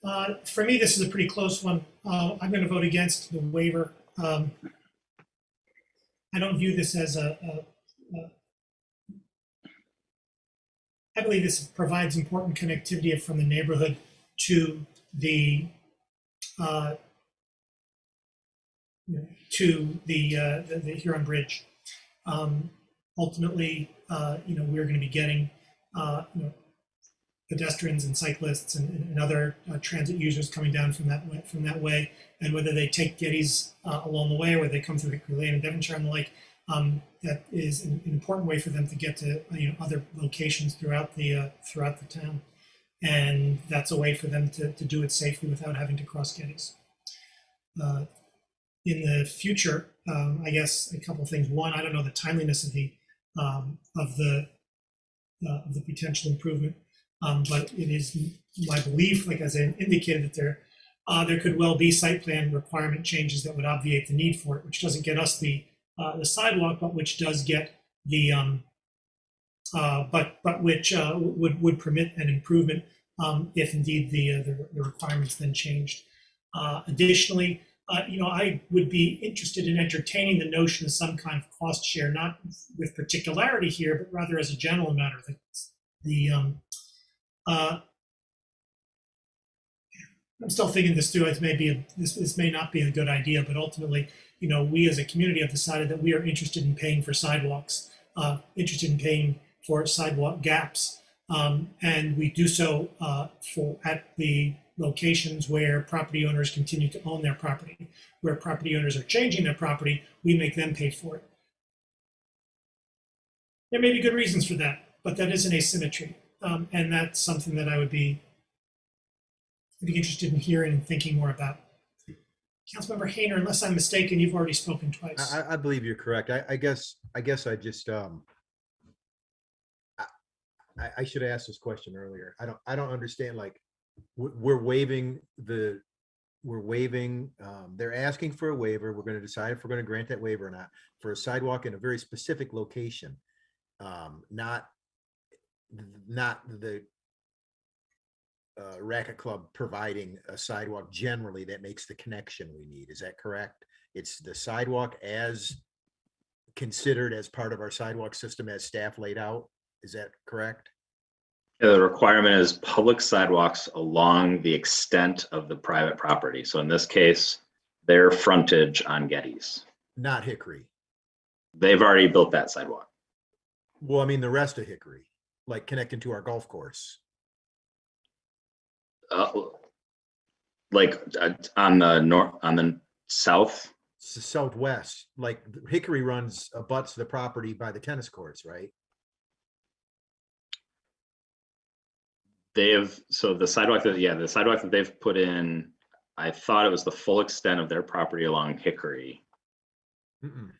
For me, this is a pretty close one. I'm going to vote against the waiver. I don't view this as I believe this provides important connectivity from the neighborhood to the Huron Bridge. Ultimately, we're going to be getting pedestrians and cyclists and other transit users coming down from that way, and whether they take Geddes along the way or they come through Hickory Lane and Devonshire and the like, that is an important way for them to get to other locations throughout the town, and that's a way for them to do it safely without having to cross Geddes. In the future, I guess a couple of things. One, I don't know the timeliness of the potential improvement, but it is my belief, like as I indicated, that there could well be site plan requirement changes that would obviate the need for it, which doesn't get us the sidewalk, but which does get the but which would permit an improvement if indeed the requirements then changed. Additionally, I would be interested in entertaining the notion of some kind of cost share, not with particularity here, but rather as a general matter. I'm still thinking this through. This may not be a good idea, but ultimately, we as a community have decided that we are interested in paying for sidewalks, interested in paying for sidewalk gaps, and we do so at the locations where property owners continue to own their property. Where property owners are changing their property, we make them pay for it. There may be good reasons for that, but that is an asymmetry, and that's something that I'd be interested in hearing and thinking more about. Councilmember Hayner, unless I'm mistaken, you've already spoken twice. I believe you're correct. I guess I just I should have asked this question earlier. I don't understand. Like, we're waiving. They're asking for a waiver. We're going to decide if we're going to grant that waiver or not for a sidewalk in a very specific location, not the racket club providing a sidewalk generally that makes the connection we need. Is that correct? It's the sidewalk as considered as part of our sidewalk system as staff laid out. Is that correct? The requirement is public sidewalks along the extent of the private property. So in this case, their frontage on Geddes. Not Hickory. They've already built that sidewalk. Well, I mean, the rest of Hickory, like connecting to our golf course. Like on the South. Southwest, like Hickory runs abuts the property by the tennis courts, right? They have, so the sidewalk the sidewalk that they've put in, I thought it was the full extent of their property along Hickory. Mm-mm.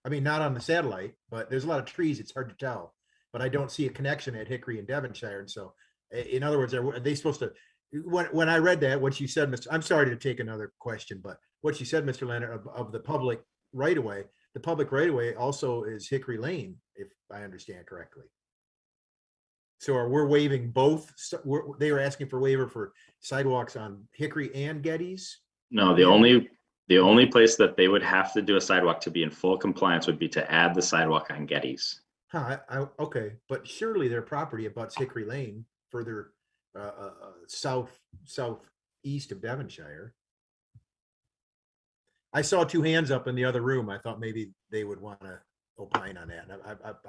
I mean, not on the satellite, but there's a lot of trees. It's hard to tell, but I don't see a connection at Hickory and Devonshire. And so, in other words, are they supposed to, when I read that, what you said, Mr. I'm sorry to take another question, but what you said, Mr. Leonard, of the public right away, the public right away also is Hickory Lane, if I understand correctly. So we're waiving both, they were asking for waiver for sidewalks on Hickory and Geddes? No, the only place that they would have to do a sidewalk to be in full compliance would be to add the sidewalk on Geddes. Huh, okay, but surely their property abuts Hickory Lane further southeast of Devonshire. I saw two hands up in the other room. I thought maybe they would want to opine on that.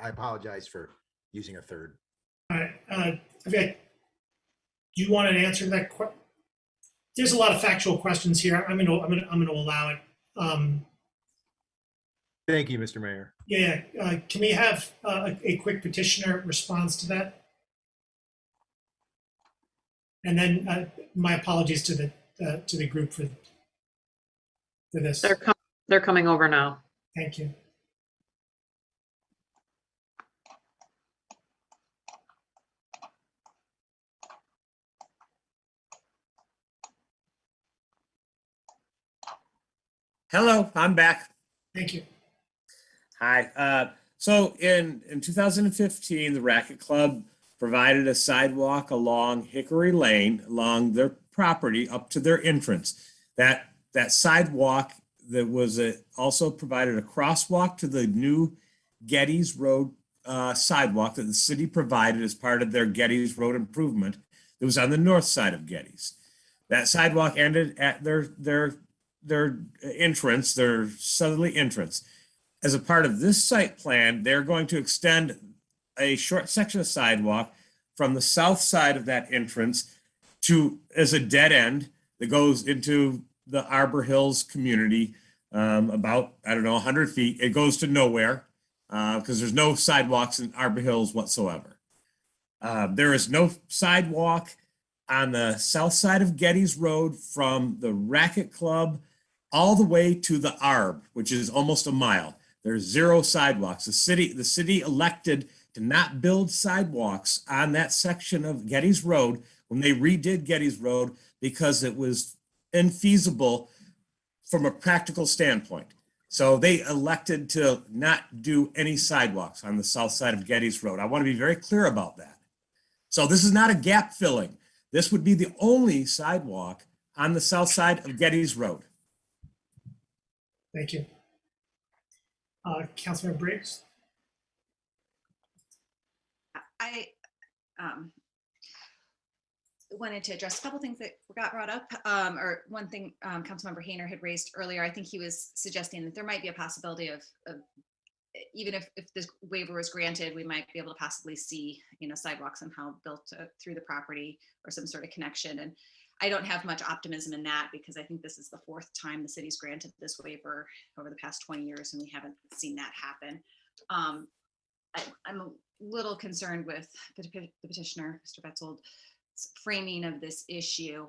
I apologize for using a third. All right, do you want an answer to that question? There's a lot of factual questions here. I'm gonna allow it. Thank you, Mr. Mayor. Yeah, can we have a quick petitioner response to that? And then my apologies to the group for this. They're coming over now. Thank you. Hello, I'm back. Thank you. Hi. So in 2015, the Racket Club provided a sidewalk along Hickory Lane, along their property up to their entrance. That sidewalk that was also provided a crosswalk to the new Geddes Road sidewalk that the city provided as part of their Geddes Road improvement that was on the north side of Geddes. That sidewalk ended at their entrance, their southerly entrance. As a part of this site plan, they're going to extend a short section of sidewalk from the south side of that entrance as a dead end that goes into the Arbor Hills community, about, 100 feet. It goes to nowhere because there's no sidewalks in Arbor Hills whatsoever. There is no sidewalk on the south side of Geddes Road from the Racket Club all the way to the Arb, which is almost a mile. There's zero sidewalks. The city elected to not build sidewalks on that section of Geddes Road when they redid Geddes Road because it was infeasible from a practical standpoint. So they elected to not do any sidewalks on the south side of Geddes Road. I want to be very clear about that. So this is not a gap filling. This would be the only sidewalk on the south side of Geddes Road. Thank you. Councilmember Briggs. I wanted to address a couple things that got brought up, or one thing Councilmember Hayner had raised earlier. I think he was suggesting that there might be a possibility of even if this waiver was granted, we might be able to possibly see, sidewalks somehow built through the property or some sort of connection. And I don't have much optimism in that because I think this is the fourth time the city's granted this waiver over the past 20 years, and we haven't seen that happen. I'm a little concerned with the petitioner, Mr. Betzold's framing of this issue.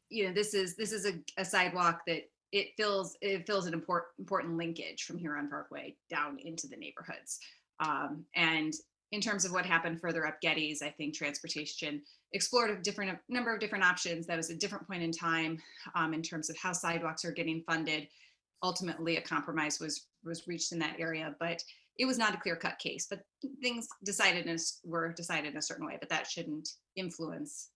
This is a sidewalk that it fills an important linkage from Huron Parkway down into the neighborhoods. And in terms of what happened further up Geddes, I think transportation explored a number of different options. That was a different point in time in terms of how sidewalks are getting funded. Ultimately, a compromise was reached in that area, but it was not a clear-cut case. But things were decided in a certain way, but that shouldn't influence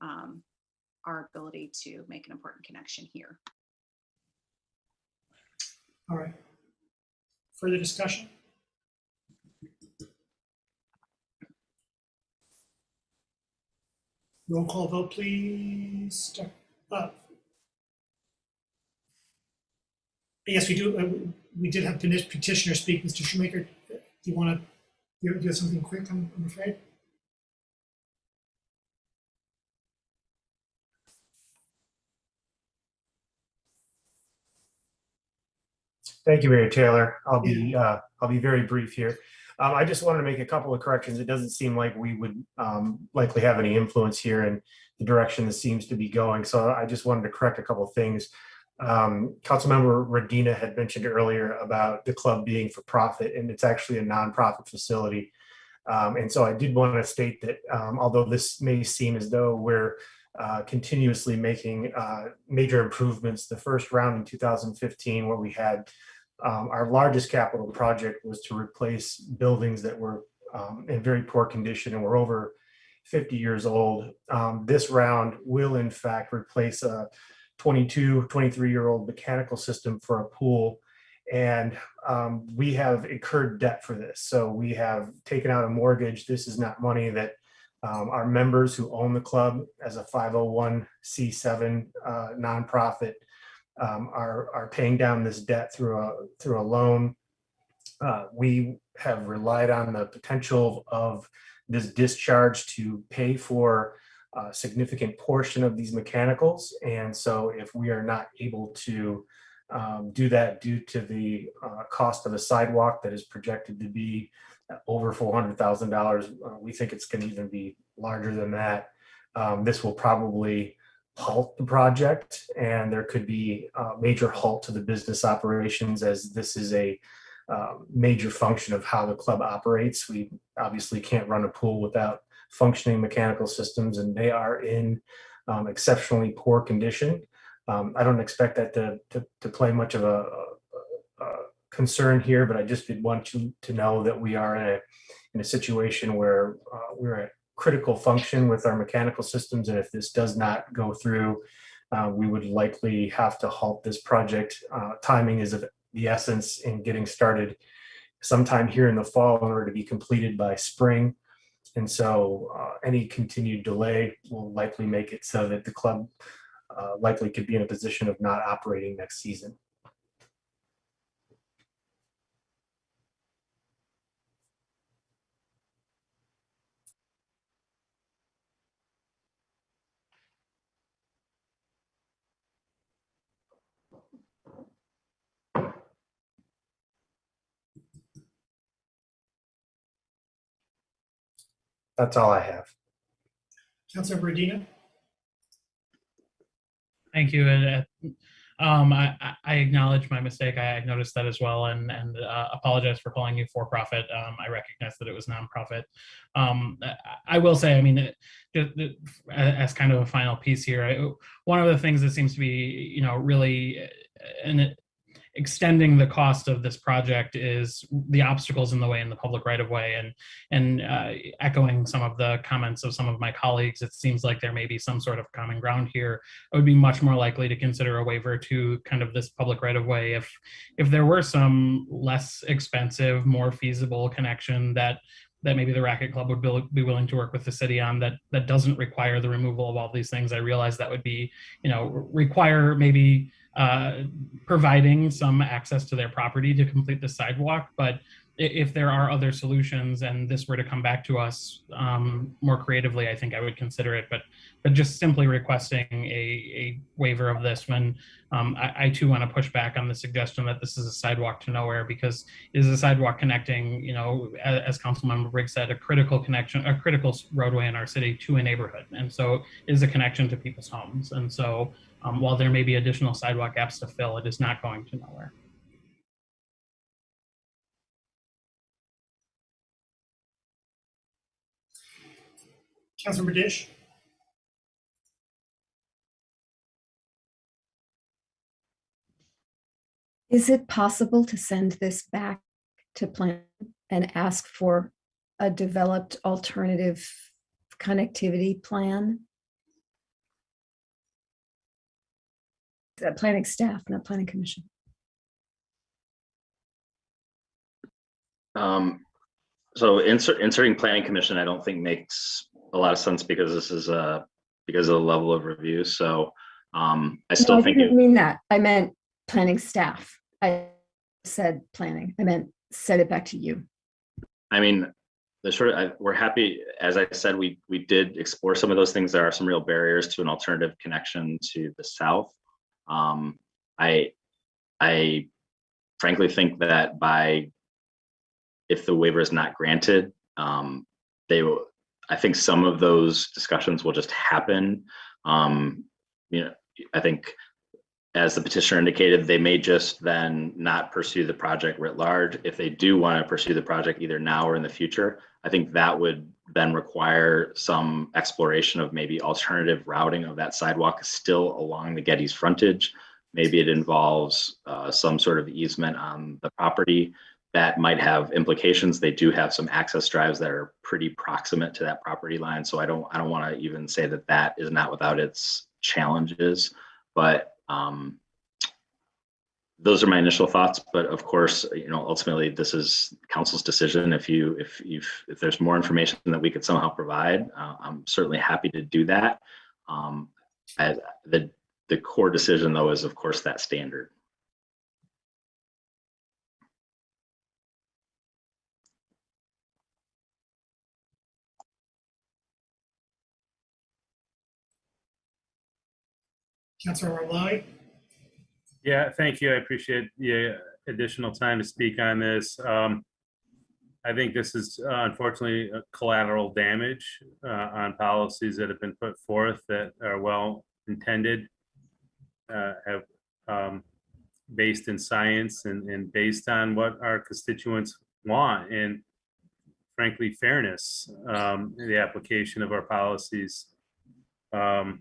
our ability to make an important connection here. All right. Further discussion? Roll call vote, please. Yes, we do. We did have petitioner speak. Mr. Shoemaker, do you want to do something quick? I'm afraid. Thank you, Mayor Taylor. I'll be very brief here. I just wanted to make a couple of corrections. It doesn't seem like we would likely have any influence here in the direction this seems to be going. So I just wanted to correct a couple of things. Councilmember Radina had mentioned earlier about the club being for profit, and it's actually a nonprofit facility. And so I did want to state that although this may seem as though we're continuously making major improvements, the first round in 2015 where we had our largest capital project was to replace buildings that were in very poor condition and were over 50 years old. This round will in fact replace a 23-year-old mechanical system for a pool. And we have incurred debt for this. So we have taken out a mortgage. This is not money that our members who own the club as a 501c7 nonprofit are paying down this debt through a loan. We have relied on the potential of this discharge to pay for a significant portion of these mechanicals. And so if we are not able to do that due to the cost of a sidewalk that is projected to be over $400,000, we think it's going to even be larger than that. This will probably halt the project, and there could be a major halt to the business operations, as this is a major function of how the club operates. We obviously can't run a pool without functioning mechanical systems, and they are in exceptionally poor condition. I don't expect that to play much of a concern here, but I just did want you to know that we are in a situation where we're at critical function with our mechanical systems, and if this does not go through, we would likely have to halt this project. Timing is of the essence in getting started sometime here in the fall in order to be completed by spring. And so any continued delay will likely make it so that the club likely could be in a position of not operating next season. That's all I have. Councilor Bradina? Thank you. And I acknowledge my mistake. I noticed that as well, and apologize for calling you for profit. I recognize that it was nonprofit. I will say, I mean, as kind of a final piece here, one of the things that seems to be, really extending the cost of this project is the obstacles in the way in the public right of way. And echoing some of the comments of some of my colleagues, it seems like there may be some sort of common ground here. I would be much more likely to consider a waiver to kind of this public right of way if there were some less expensive, more feasible connection that maybe the Racquet Club would be willing to work with the city on that doesn't require the removal of all these things. I realize that would be, require maybe providing some access to their property to complete the sidewalk. But if there are other solutions and this were to come back to us more creatively, I think I would consider it. But just simply requesting a waiver of this when I too want to push back on the suggestion that this is a sidewalk to nowhere, because it is a sidewalk connecting, as Councilmember Briggs said, a critical connection, a critical roadway in our city to a neighborhood. And so it is a connection to people's homes. And so while there may be additional sidewalk gaps to fill, it is not going to nowhere. Councilor Dish? Is it possible to send this back to plan and ask for a developed alternative connectivity plan? Planning staff, not planning commission. So inserting planning commission, I don't think makes a lot of sense because this is because of the level of review. So I still think I didn't mean that. I meant planning staff. I said planning. I meant send it back to you. I mean, we're happy. As I said, we did explore some of those things. There are some real barriers to an alternative connection to the south. I frankly think that if the waiver is not granted, I think some of those discussions will just happen. I think, as the petitioner indicated, they may just then not pursue the project writ large. If they do want to pursue the project either now or in the future, I think that would then require some exploration of maybe alternative routing of that sidewalk still along the Getty's frontage. Maybe it involves some sort of easement on the property that might have implications. They do have some access drives that are pretty proximate to that property line. So I don't want to even say that that is not without its challenges, but those are my initial thoughts. But of course, ultimately this is council's decision. If there's more information that we could somehow provide, I'm certainly happy to do that. The core decision though is of course that standard. Councilor Lally? Yeah, thank you. I appreciate the additional time to speak on this. I think this is unfortunately a collateral damage on policies that have been put forth that are well intended, have based in science and based on what our constituents want, and frankly fairness in the application of our policies. I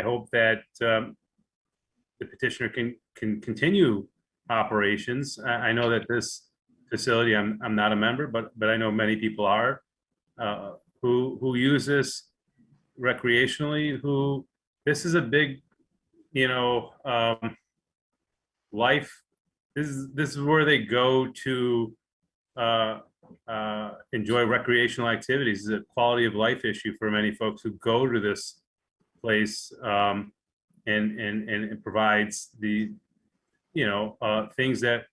hope that the petitioner can continue operations. I know that this facility, I'm not a member, but I know many people are who use this recreationally. This is a big, life. This is where they go to enjoy recreational activities. It's a quality of life issue for many folks who go to this place, and it provides the things that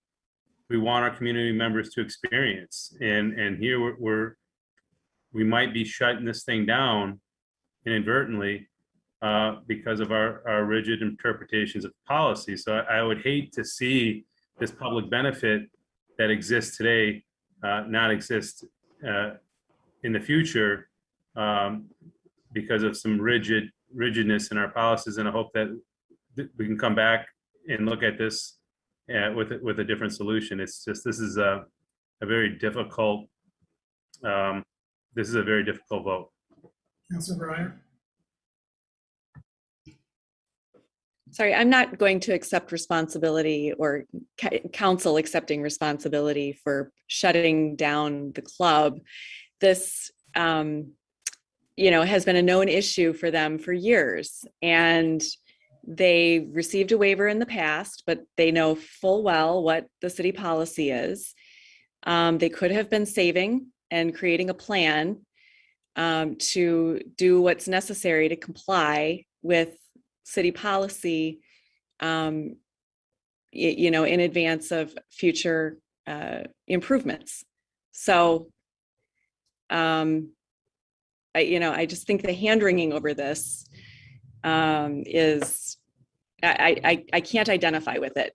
we want our community members to experience. And here we might be shutting this thing down inadvertently because of our rigid interpretations of policy. So I would hate to see this public benefit that exists today not exist in the future because of some rigidness in our policies. And I hope that we can come back and look at this with a different solution. It's just, this is a very difficult vote. Councilor Breyer? Sorry, I'm not going to accept responsibility or council accepting responsibility for shutting down the club. This, has been a known issue for them for years, and they received a waiver in the past, but they know full well what the city policy is. They could have been saving and creating a plan to do what's necessary to comply with city policy, in advance of future improvements. So, I just think the hand-wringing over this is, I can't identify with it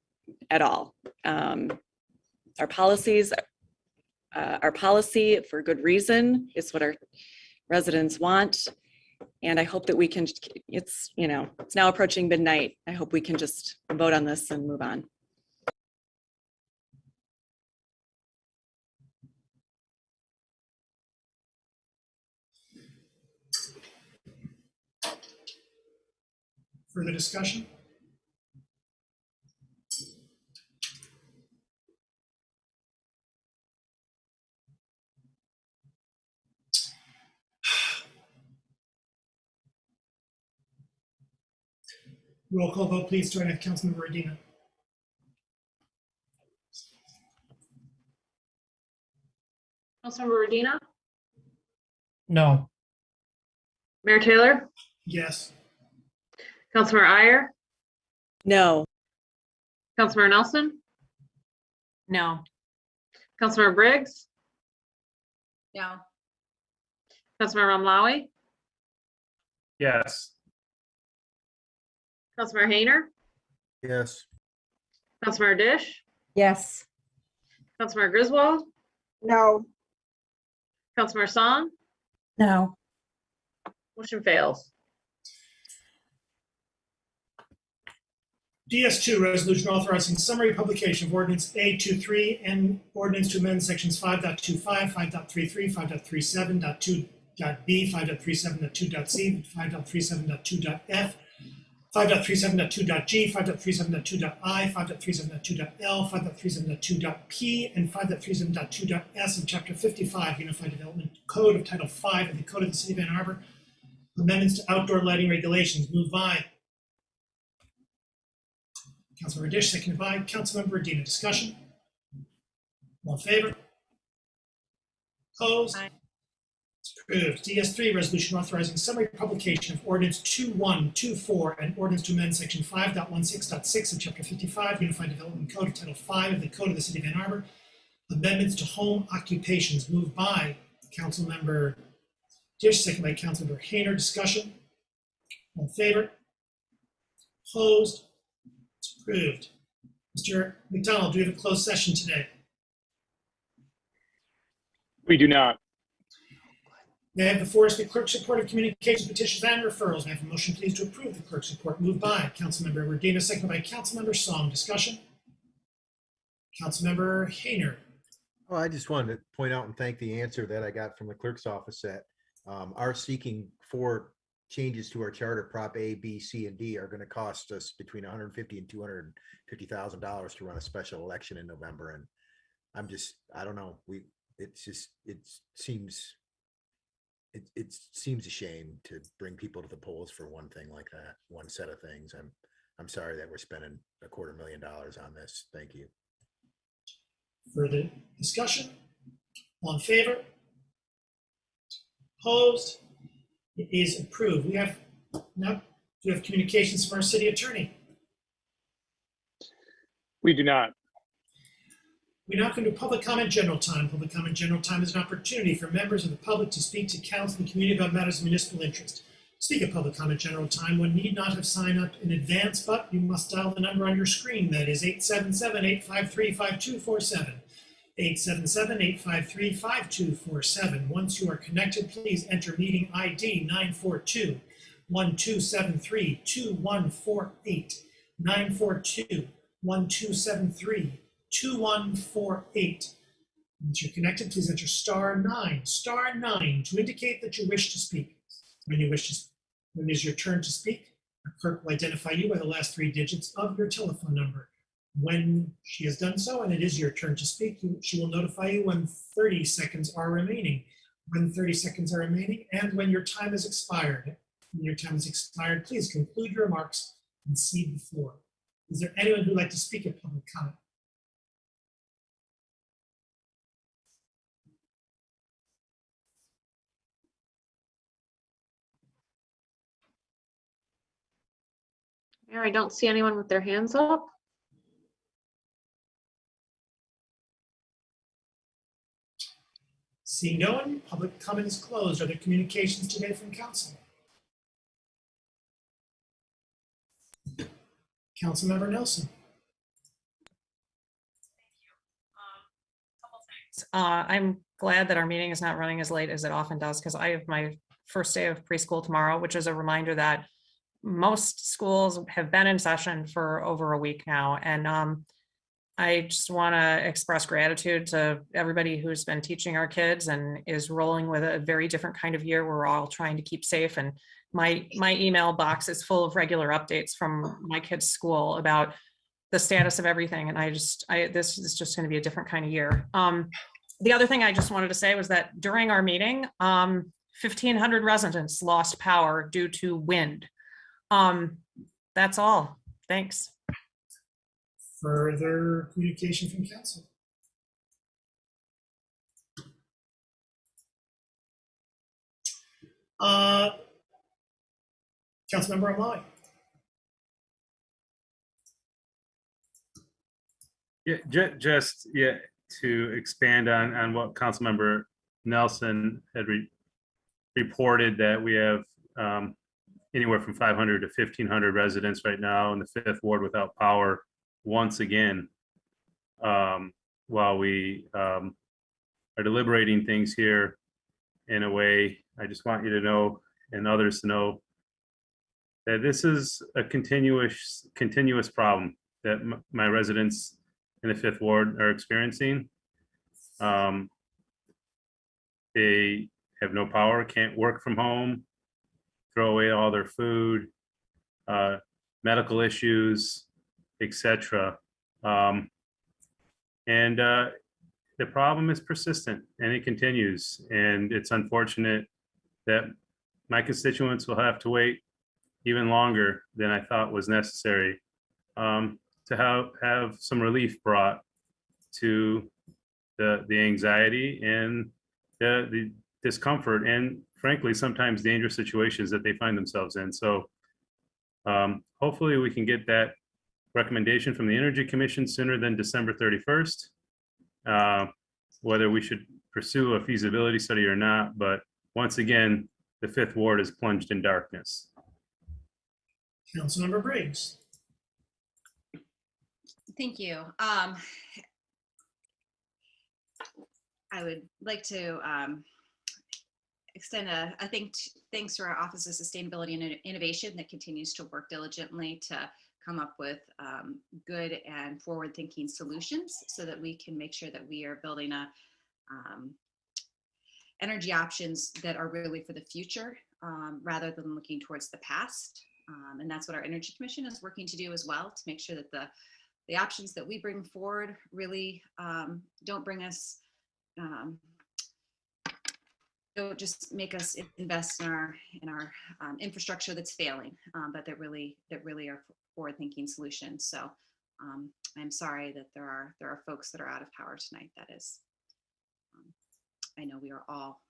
at all. Our policies, our policy for good reason is what our residents want. And I hope that we can, it's now approaching midnight. I hope we can just vote on this and move on. Further discussion? Roll call vote, please, starting with Councilmember Medina. Councilmember Redina, No. Mayor Taylor, Yes. Councilmember Iyer, No. Councilmember Nelson, No. Councilmember Briggs, No. Councilmember Ramlawi, Yes. Councilmember Hayner, Yes. Councilmember Dish, Yes. Councilmember Griswold, No. Councilmember Song, No. motion fails. DS2, resolution authorizing summary publication of ordinance A23 and ordinance to amend sections 5.25, 5.33, 5.37.2.b, 5.37.2.c, 5.37.2.f, 5.37.2.g, 5.37.2.i, 5.37.2.l, 5.37.2.p, and 5.37.2.s of Chapter 55 Unified Development Code of Title 5 of the Code of the City of Ann Arbor. Amendments to outdoor lighting regulations, moved by Councilmember Dish, seconded by Councilmember Medina. Discussion? All in favor? Opposed? Aye. It's approved. DS3, resolution authorizing summary publication of ordinance 2124 and ordinance to amend section 5.16.6 of Chapter 55 Unified Development Code of Title 5 of the Code of the City of Ann Arbor. Amendments to home occupations, moved by Councilmember Dish, seconded by Councilmember Hayner. Discussion? All in favor? Opposed? It's approved. Mr. McDonald, do we have a closed session today? We do not. May I have before us the clerk's report of communications, petitions, and referrals? May I have a motion, please, to approve the clerk's report? Moved by Councilmember Medina, seconded by Councilmember Song. Discussion? Councilmember Hayner. Oh, I just wanted to point out and thank the answer that I got from the clerk's office that our seeking 4 changes to our charter, Prop A, B, C, and D, are going to cost us between $150,000 and $250,000 to run a special election in November. And I don't know. It seems a shame to bring people to the polls for one thing like that, one set of things. I'm sorry that we're spending $250,000 on this. Thank you. Further discussion? All in favor? Opposed? It is approved. We have communications from our city attorney. We do not. We now come to public comment general time. Public comment general time is an opportunity for members of the public to speak to council and community about matters of municipal interest. To speak at public comment general time, one need not have signed up in advance, but you must dial the number on your screen. That is 877-853-5247. 877-853-5247. Once you are connected, please enter meeting ID 942-1273-2148. 942-1273-2148. Once you're connected, please enter *9 to indicate that you wish to speak. When it is your turn to speak, our clerk will identify you by the last 3 digits of your telephone number. When she has done so and it is your turn to speak, she will notify you when 30 seconds are remaining. When 30 seconds are remaining and when your time has expired. When your time has expired, please conclude your remarks and cede the floor. Is there anyone who would like to speak at public comment? Mayor, I don't see anyone with their hands up. Seeing no one, public comment is closed. Are there communications today from council? Councilmember Nelson. I'm glad that our meeting is not running as late as it often does, because I have my first day of preschool tomorrow, which is a reminder that most schools have been in session for over a week now. And I just want to express gratitude to everybody who's been teaching our kids and is rolling with a very different kind of year. We're all trying to keep safe. And my email box is full of regular updates from my kids' school about the status of everything. And this is just going to be a different kind of year. The other thing I just wanted to say was that during our meeting, 1,500 residents lost power due to wind. That's all. Thanks. Further communication from council? Councilmember Amai. Yeah, just to expand on what Councilmember Nelson had reported, that we have anywhere from 500 to 1,500 residents right now in the 5th ward without power. once again while we are deliberating things here in a way. I just want you to know, and others to know, that this is a continuous problem that my residents in the Fifth Ward are experiencing. They have no power, can't work from home, throw away all their food, medical issues, etc. And the problem is persistent and it continues. And it's unfortunate that my constituents will have to wait even longer than I thought was necessary to have some relief brought to the anxiety and the discomfort and frankly sometimes dangerous situations that they find themselves in. So hopefully we can get that recommendation from the Energy Commission sooner than December 31st. Whether we should pursue a feasibility study or not, but once again, the Fifth Ward is plunged in darkness. Councilmember Briggs. Thank you. I would like to extend a thanks to our Office of Sustainability and Innovation that continues to work diligently to come up with good and forward-thinking solutions so that we can make sure that we are building a energy options that are really for the future rather than looking towards the past. And that's what our Energy Commission is working to do as well, to make sure that the options that we bring forward really don't bring us, don't just make us invest in our infrastructure that's failing, but that really are forward-thinking solutions. So I'm sorry that there are folks that are out of power tonight. That is, I know we are all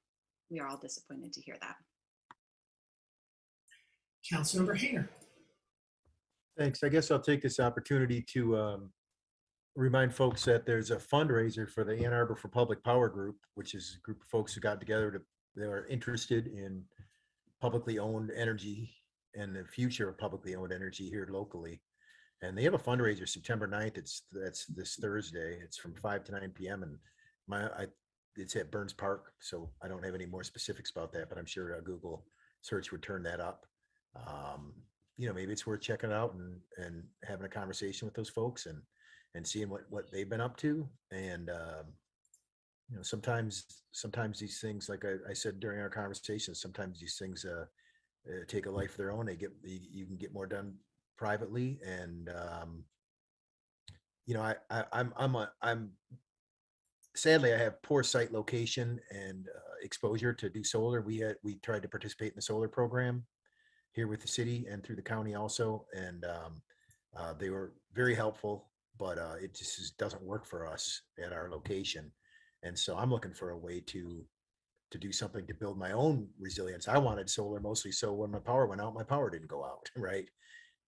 disappointed to hear that. Councilmember Hayner. Thanks. I guess I'll take this opportunity to remind folks that there's a fundraiser for the Ann Arbor for Public Power Group, which is a group of folks who got together they are interested in publicly owned energy and the future of publicly owned energy here locally. And they have a fundraiser September 9th. That's this Thursday. It's from 5 to 9 p.m. And it's at Burns Park. So I don't have any more specifics about that, but I'm sure a Google search would turn that up. Maybe it's worth checking out and having a conversation with those folks and seeing what they've been up to. And, sometimes these things, like I said during our conversation, sometimes these things take a life of their own. You can get more done privately. And, I'm sadly, I have poor site location and exposure to do solar. We tried to participate in the solar program here with the city and through the county also. And they were very helpful, but it just doesn't work for us at our location. And so I'm looking for a way to do something to build my own resilience. I wanted solar mostly so when my power went out, my power didn't go out, right?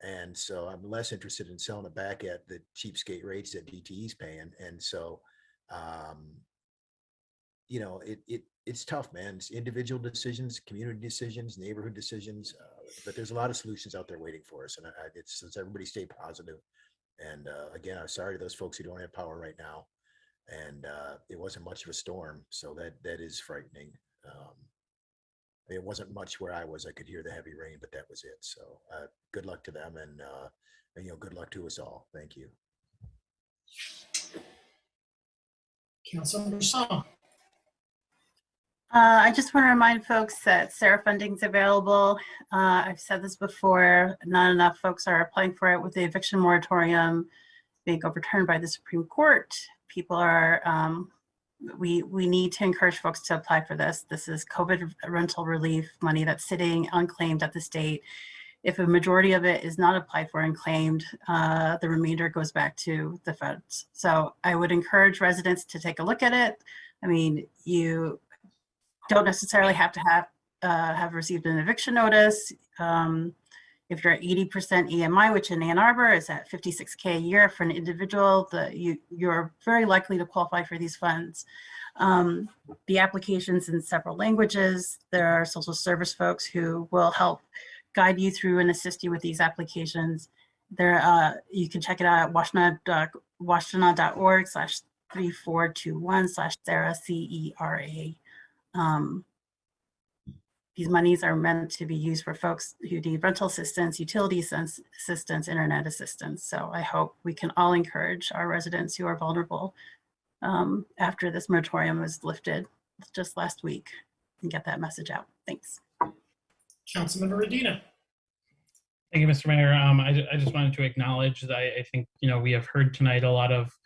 And so I'm less interested in selling it back at the cheapskate rates that DTE's paying. And so, it's tough, man. It's individual decisions, community decisions, neighborhood decisions, but there's a lot of solutions out there waiting for us. And it's everybody stay positive. And again, I'm sorry to those folks who don't have power right now. And it wasn't much of a storm, so that is frightening. It wasn't much where I was. I could hear the heavy rain, but that was it. So good luck to them, and good luck to us all. Thank you. Councilmember Song. I just want to remind folks that SARA funding is available. I've said this before, not enough folks are applying for it with the eviction moratorium being overturned by the Supreme Court. People are, we need to encourage folks to apply for this. This is COVID rental relief money that's sitting unclaimed at the state. If a majority of it is not applied for and claimed, the remainder goes back to the feds. So I would encourage residents to take a look at it. I mean, you don't necessarily have to have received an eviction notice. If you're at 80% EMI, which in Ann Arbor is at $56K a year for an individual, you're very likely to qualify for these funds. The application's in several languages. There are social service folks who will help guide you through and assist you with these applications. You can check it out at washtenaw.org/3421/Sarah, CERA. These monies are meant to be used for folks who need rental assistance, utility assistance, internet assistance. So I hope we can all encourage our residents who are vulnerable after this moratorium was lifted just last week and get that message out. Thanks. Councilmember Radina. Thank you, Mr. Mayor. I just wanted to acknowledge that I think, we have heard tonight a lot of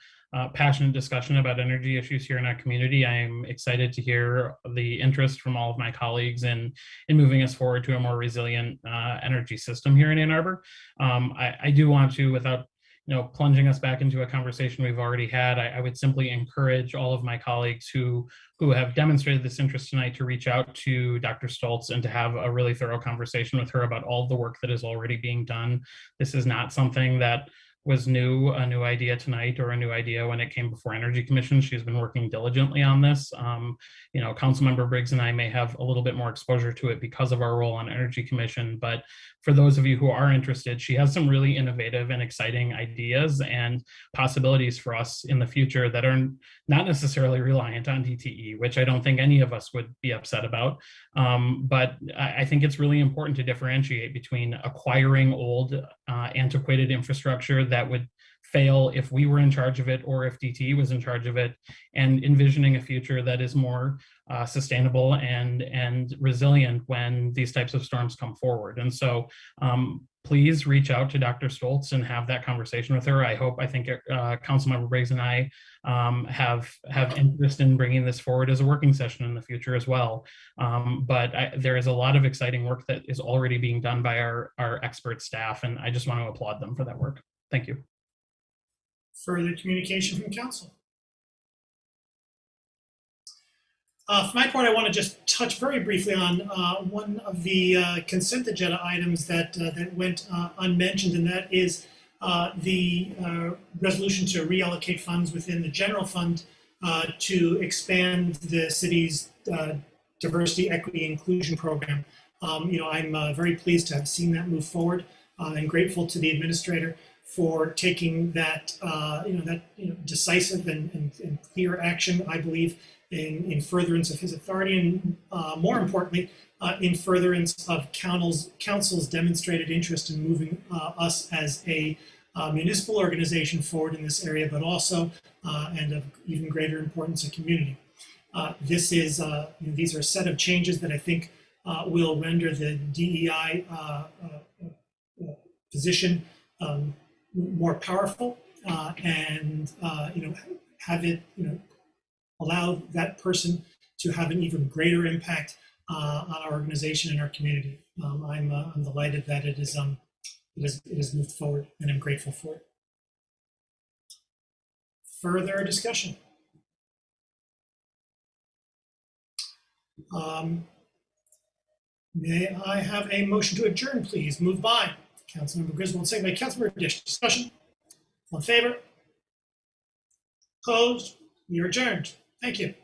passionate discussion about energy issues here in our community. I'm excited to hear the interest from all of my colleagues in moving us forward to a more resilient energy system here in Ann Arbor. I do want to, without plunging us back into a conversation we've already had, I would simply encourage all of my colleagues who have demonstrated this interest tonight to reach out to Dr. Stoltz and to have a really thorough conversation with her about all the work that is already being done. This is not something that was a new idea tonight or a new idea when it came before Energy Commission. She's been working diligently on this. Councilmember Briggs and I may have a little bit more exposure to it because of our role on Energy Commission, but for those of you who are interested, she has some really innovative and exciting ideas and possibilities for us in the future that are not necessarily reliant on DTE, which I don't think any of us would be upset about. But I think it's really important to differentiate between acquiring old, antiquated infrastructure that would fail if we were in charge of it or if DTE was in charge of it, and envisioning a future that is more sustainable and resilient when these types of storms come forward. And so please reach out to Dr. Stoltz and have that conversation with her. I think Councilmember Briggs and I have interest in bringing this forward as a working session in the future as well. But there is a lot of exciting work that is already being done by our expert staff, and I just want to applaud them for that work. Thank you. Further communication from council. For my part, I want to just touch very briefly on one of the consent agenda items that went unmentioned, and that is the resolution to reallocate funds within the general fund to expand the city's diversity, equity, inclusion program. I'm very pleased to have seen that move forward, and grateful to the administrator for taking that decisive and clear action, I believe, in furtherance of his authority, and more importantly, in furtherance of council's demonstrated interest in moving us as a municipal organization forward in this area, but also, and of even greater importance, a community. These are a set of changes that I think will render the DEI position more powerful, and have it allow that person to have an even greater impact on our organization and our community. I'm delighted that it is moved forward, and I'm grateful for it. Further discussion. May I have a motion to adjourn, please? Moved by Councilmember Griswold, second by Councilmember Dish. Discussion. All in favor? Opposed? We are adjourned. Thank you.